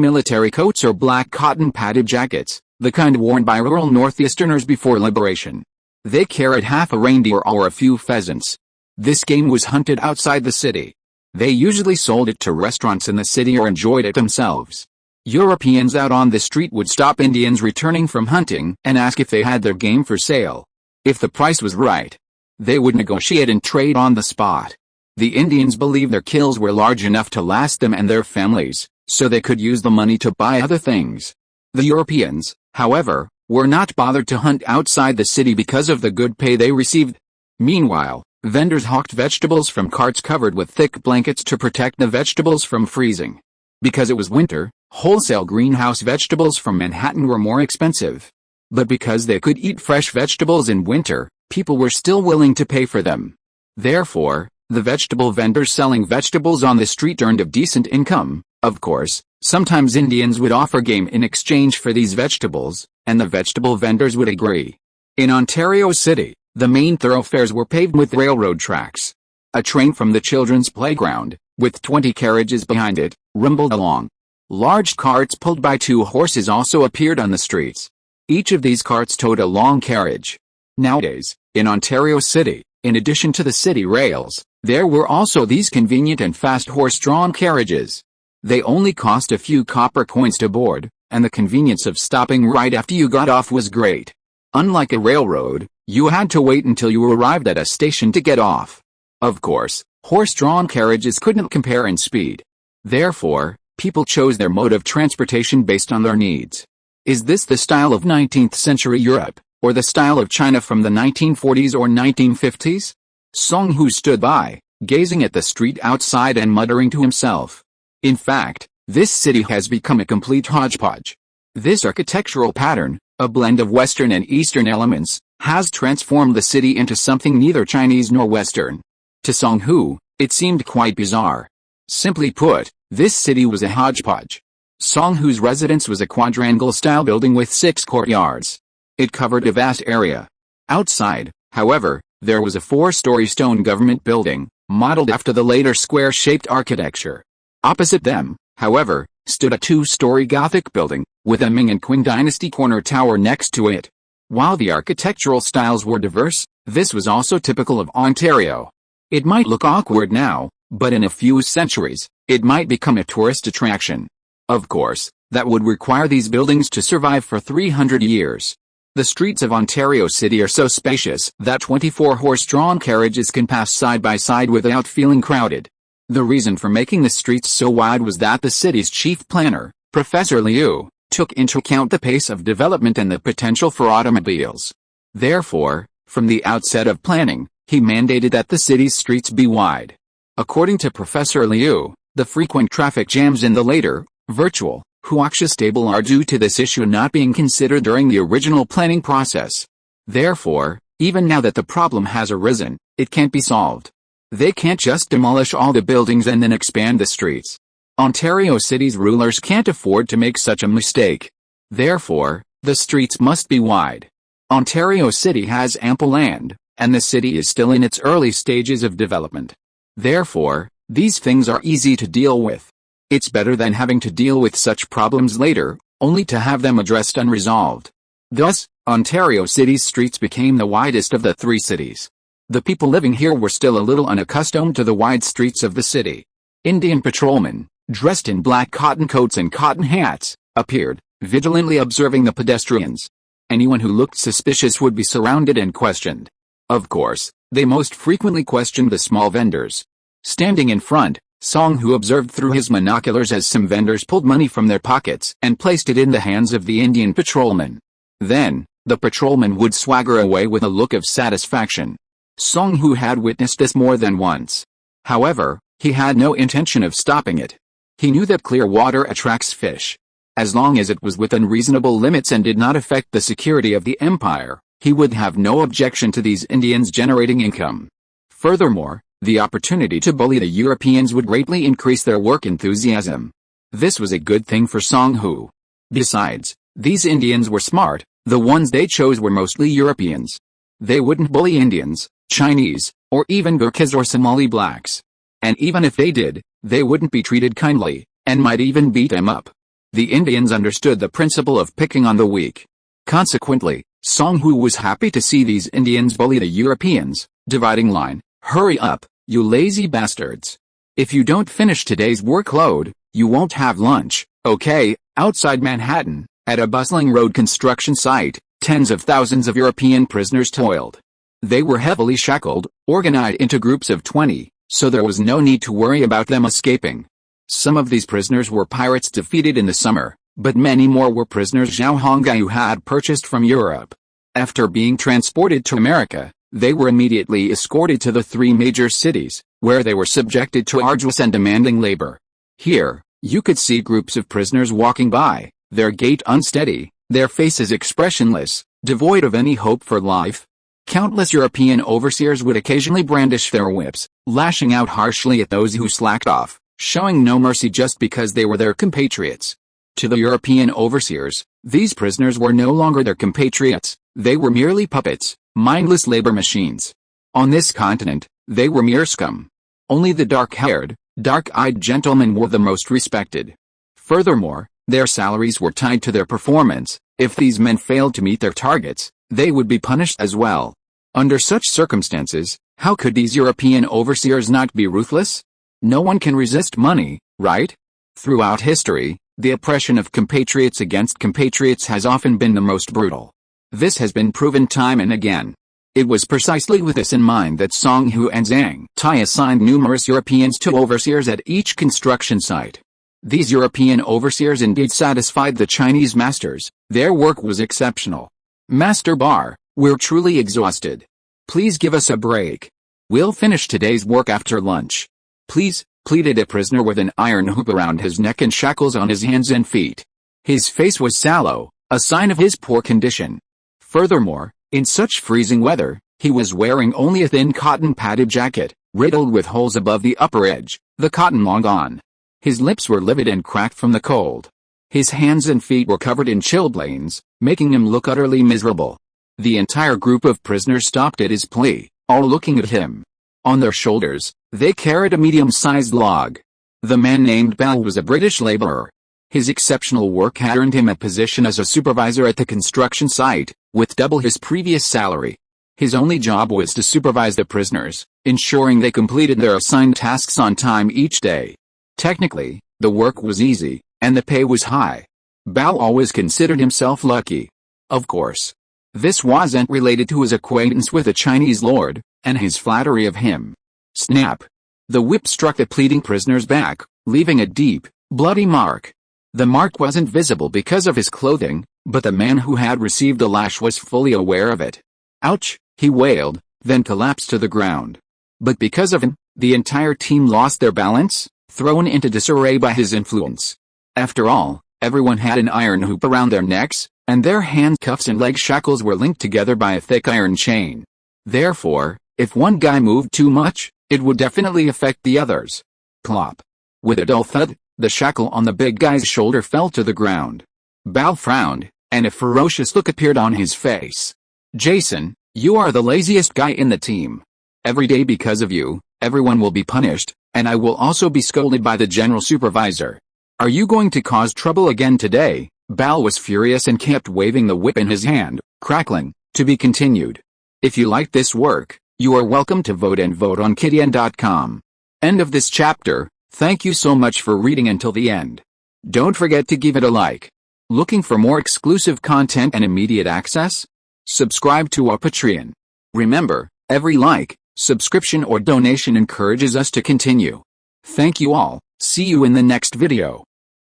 military coats or black cotton padded jackets, the kind worn by rural northeasterners before liberation. They carried half a reindeer or a few pheasants. This game was hunted outside the city. They usually sold it to restaurants in the city or enjoyed it themselves. Europeans out on the street would stop Indians returning from hunting and ask if they had their game for sale. If the price was right, they would negotiate and trade on the spot. The Indians believed their kills were large enough to last them and their families, so they could use the money to buy other things. The Europeans, however, were not bothered to hunt outside the city because of the good pay they received. Meanwhile, vendors hawked vegetables from carts covered with thick blankets to protect the vegetables from freezing. Because it was winter, wholesale greenhouse vegetables from Manhattan were more expensive. But because they could eat fresh vegetables in winter, people were still willing to pay for them. Therefore, the vegetable vendors selling vegetables on the street earned a decent income. Of course, sometimes Indians would offer game in exchange for these vegetables, and the vegetable vendors would agree. In Ontario City, the main thoroughfares were paved with railroad tracks. A train from the children's playground, with 20 carriages behind it, rumbled along. Large carts pulled by 2 horses also appeared on the streets. Each of these carts towed a long carriage. Nowadays, in Ontario City, in addition to the city rails, there were also these convenient and fast horse-drawn carriages. They only cost a few copper coins to board, and the convenience of stopping right after you got off was great. Unlike a railroad, you had to wait until you arrived at a station to get off. Of course, horse-drawn carriages couldn't compare in speed. Therefore, people chose their mode of transportation based on their needs. Is this the style of 19th century Europe, or the style of China from the 1940s or 1950s? Song Hu stood by, gazing at the street outside and muttering to himself. In fact, This city has become a complete hodgepodge. This architectural pattern, a blend of Western and Eastern elements, has transformed the city into something neither Chinese nor Western. To Song Hu, it seemed quite bizarre. Simply put, this city was a hodgepodge. Song Hu's residence was a quadrangle-style building with 6 courtyards. It covered a vast area. Outside, however, there was a 4-story stone government building, modeled after the later square-shaped architecture. Opposite them, however, stood a 2-story Gothic building, with a Ming and Qing dynasty corner tower next to it. While the architectural styles were diverse, this was also typical of Ontario. It might look awkward now, but in a few centuries, it might become a tourist attraction. Of course, that would require these buildings to survive for 300 years. The streets of Ontario City are so spacious that 24 horse-drawn carriages can pass side by side without feeling crowded. The reason for making the streets so wide was that the city's chief planner, Professor Liu, took into account the pace of development and the potential for automobiles. Therefore, from the outset of planning, he mandated that the city's streets be wide. According to Professor Liu, the frequent traffic jams in the later, virtual, Huaxia stable are due to this issue not being considered during the original planning process. Therefore, even now that the problem has arisen, it can't be solved. They can't just demolish all the buildings and then expand the streets. Ontario City's rulers can't afford to make such a mistake. Therefore, the streets must be wide. Ontario City has ample land, and the city is still in its early stages of development. Therefore, these things are easy to deal with. It's better than having to deal with such problems later, only to have them addressed unresolved. Thus, Ontario City's streets became the widest of the 3 cities. The people living here were still a little unaccustomed to the wide streets of the city. Indian patrolmen, dressed in black cotton coats and cotton hats, appeared, vigilantly observing the pedestrians. Anyone who looked suspicious would be surrounded and questioned. Of course, they most frequently questioned the small vendors. Standing in front, Song Hu observed through his binoculars as some vendors pulled money from their pockets and placed it in the hands of the Indian patrolman. Then, the patrolman would swagger away with a look of satisfaction. Song Hu had witnessed this more than once. However, he had no intention of stopping it. He knew that clear water attracts fish. As long as it was within reasonable limits and did not affect the security of the empire, he would have no objection to these Indians generating income. Furthermore, the opportunity to bully the Europeans would greatly increase their work enthusiasm. This was a good thing for Song Hu. Besides, these Indians were smart, the ones they chose were mostly Europeans. They wouldn't bully Indians, Chinese, or even Gurkhas or Somali blacks. And even if they did, they wouldn't be treated kindly, and might even beat them up. The Indians understood the principle of picking on the weak. Consequently, Song Hu was happy to see these Indians bully the Europeans, dividing line. Hurry up, you lazy bastards. If you don't finish today's workload, you won't have lunch, okay? Outside Manhattan, at a bustling road construction site, tens of thousands of European prisoners toiled. They were heavily shackled, organized into groups of 20, so there was no need to worry about them escaping. Some of these prisoners were pirates defeated in the summer, but many more were prisoners Zhao Hongai had purchased from Europe. After being transported to America, they were immediately escorted to the 3 major cities, where they were subjected to arduous and demanding labor. Here, you could see groups of prisoners walking by, their gait unsteady, their faces expressionless, devoid of any hope for life. Countless European overseers would occasionally brandish their whips, lashing out harshly at those who slacked off, showing no mercy just because they were their compatriots. To the European overseers, these prisoners were no longer their compatriots, they were merely puppets, mindless labor machines. On this continent, they were mere scum. Only the dark-haired, dark-eyed gentlemen were the most respected. Furthermore, their salaries were tied to their performance. If these men failed to meet their targets, they would be punished as well. Under such circumstances, how could these European overseers not be ruthless? No one can resist money, right? Throughout history, the oppression of compatriots against compatriots has often been the most brutal. This has been proven time and again. It was precisely with this in mind that Song Hu and Zhang Tai assigned numerous Europeans to overseers at each construction site. These European overseers indeed satisfied the Chinese masters. Their work was exceptional. Master Bar, we're truly exhausted. Please give us a break. We'll finish today's work after lunch. Please, pleaded a prisoner with an iron hoop around his neck and shackles on his hands and feet. His face was sallow, a sign of his poor condition. Furthermore, in such freezing weather, he was wearing only a thin cotton padded jacket, riddled with holes above the upper edge, the cotton long gone. His lips were livid and cracked from the cold. His hands and feet were covered in chilblains, making him look utterly miserable. The entire group of prisoners stopped at his plea, all looking at him. On their shoulders, they carried a medium-sized log. The man named Bell was a British laborer. His exceptional work had earned him a position as a supervisor at the construction site, with double his previous salary. His only job was to supervise the prisoners, ensuring they completed their assigned tasks on time each day. Technically, the work was easy, and the pay was high. Bao always considered himself lucky. Of course, this wasn't related to his acquaintance with a Chinese lord, and his flattery of him. Snap! The whip struck the pleading prisoner's back, leaving a deep, bloody mark. The mark wasn't visible because of his clothing, but the man who had received the lash was fully aware of it. Ouch, he wailed, then collapsed to the ground. But because of him, the entire team lost their balance, thrown into disarray by his influence. After all, everyone had an iron hoop around their necks, and their handcuffs and leg shackles were linked together by a thick iron chain. Therefore, if one guy moved too much, it would definitely affect the others. Plop! With a dull thud, the shackle on the big guy's shoulder fell to the ground. Bao frowned, and a ferocious look appeared on his face. Jason, you are the laziest guy in the team. Every day because of you, everyone will be punished, and I will also be scolded by the general supervisor. Are you going to cause trouble again today? Bao was furious and kept waving the whip in his hand, crackling, to be continued. If you like this work, you are welcome to vote and vote on Kittian.com. End of this chapter. Thank you so much for reading until the end. Don't forget to give it a like. Looking for more exclusive content and immediate access? Subscribe to our Patreon. Remember, every like, subscription or donation encourages us to continue. Thank you all. See you in the next video.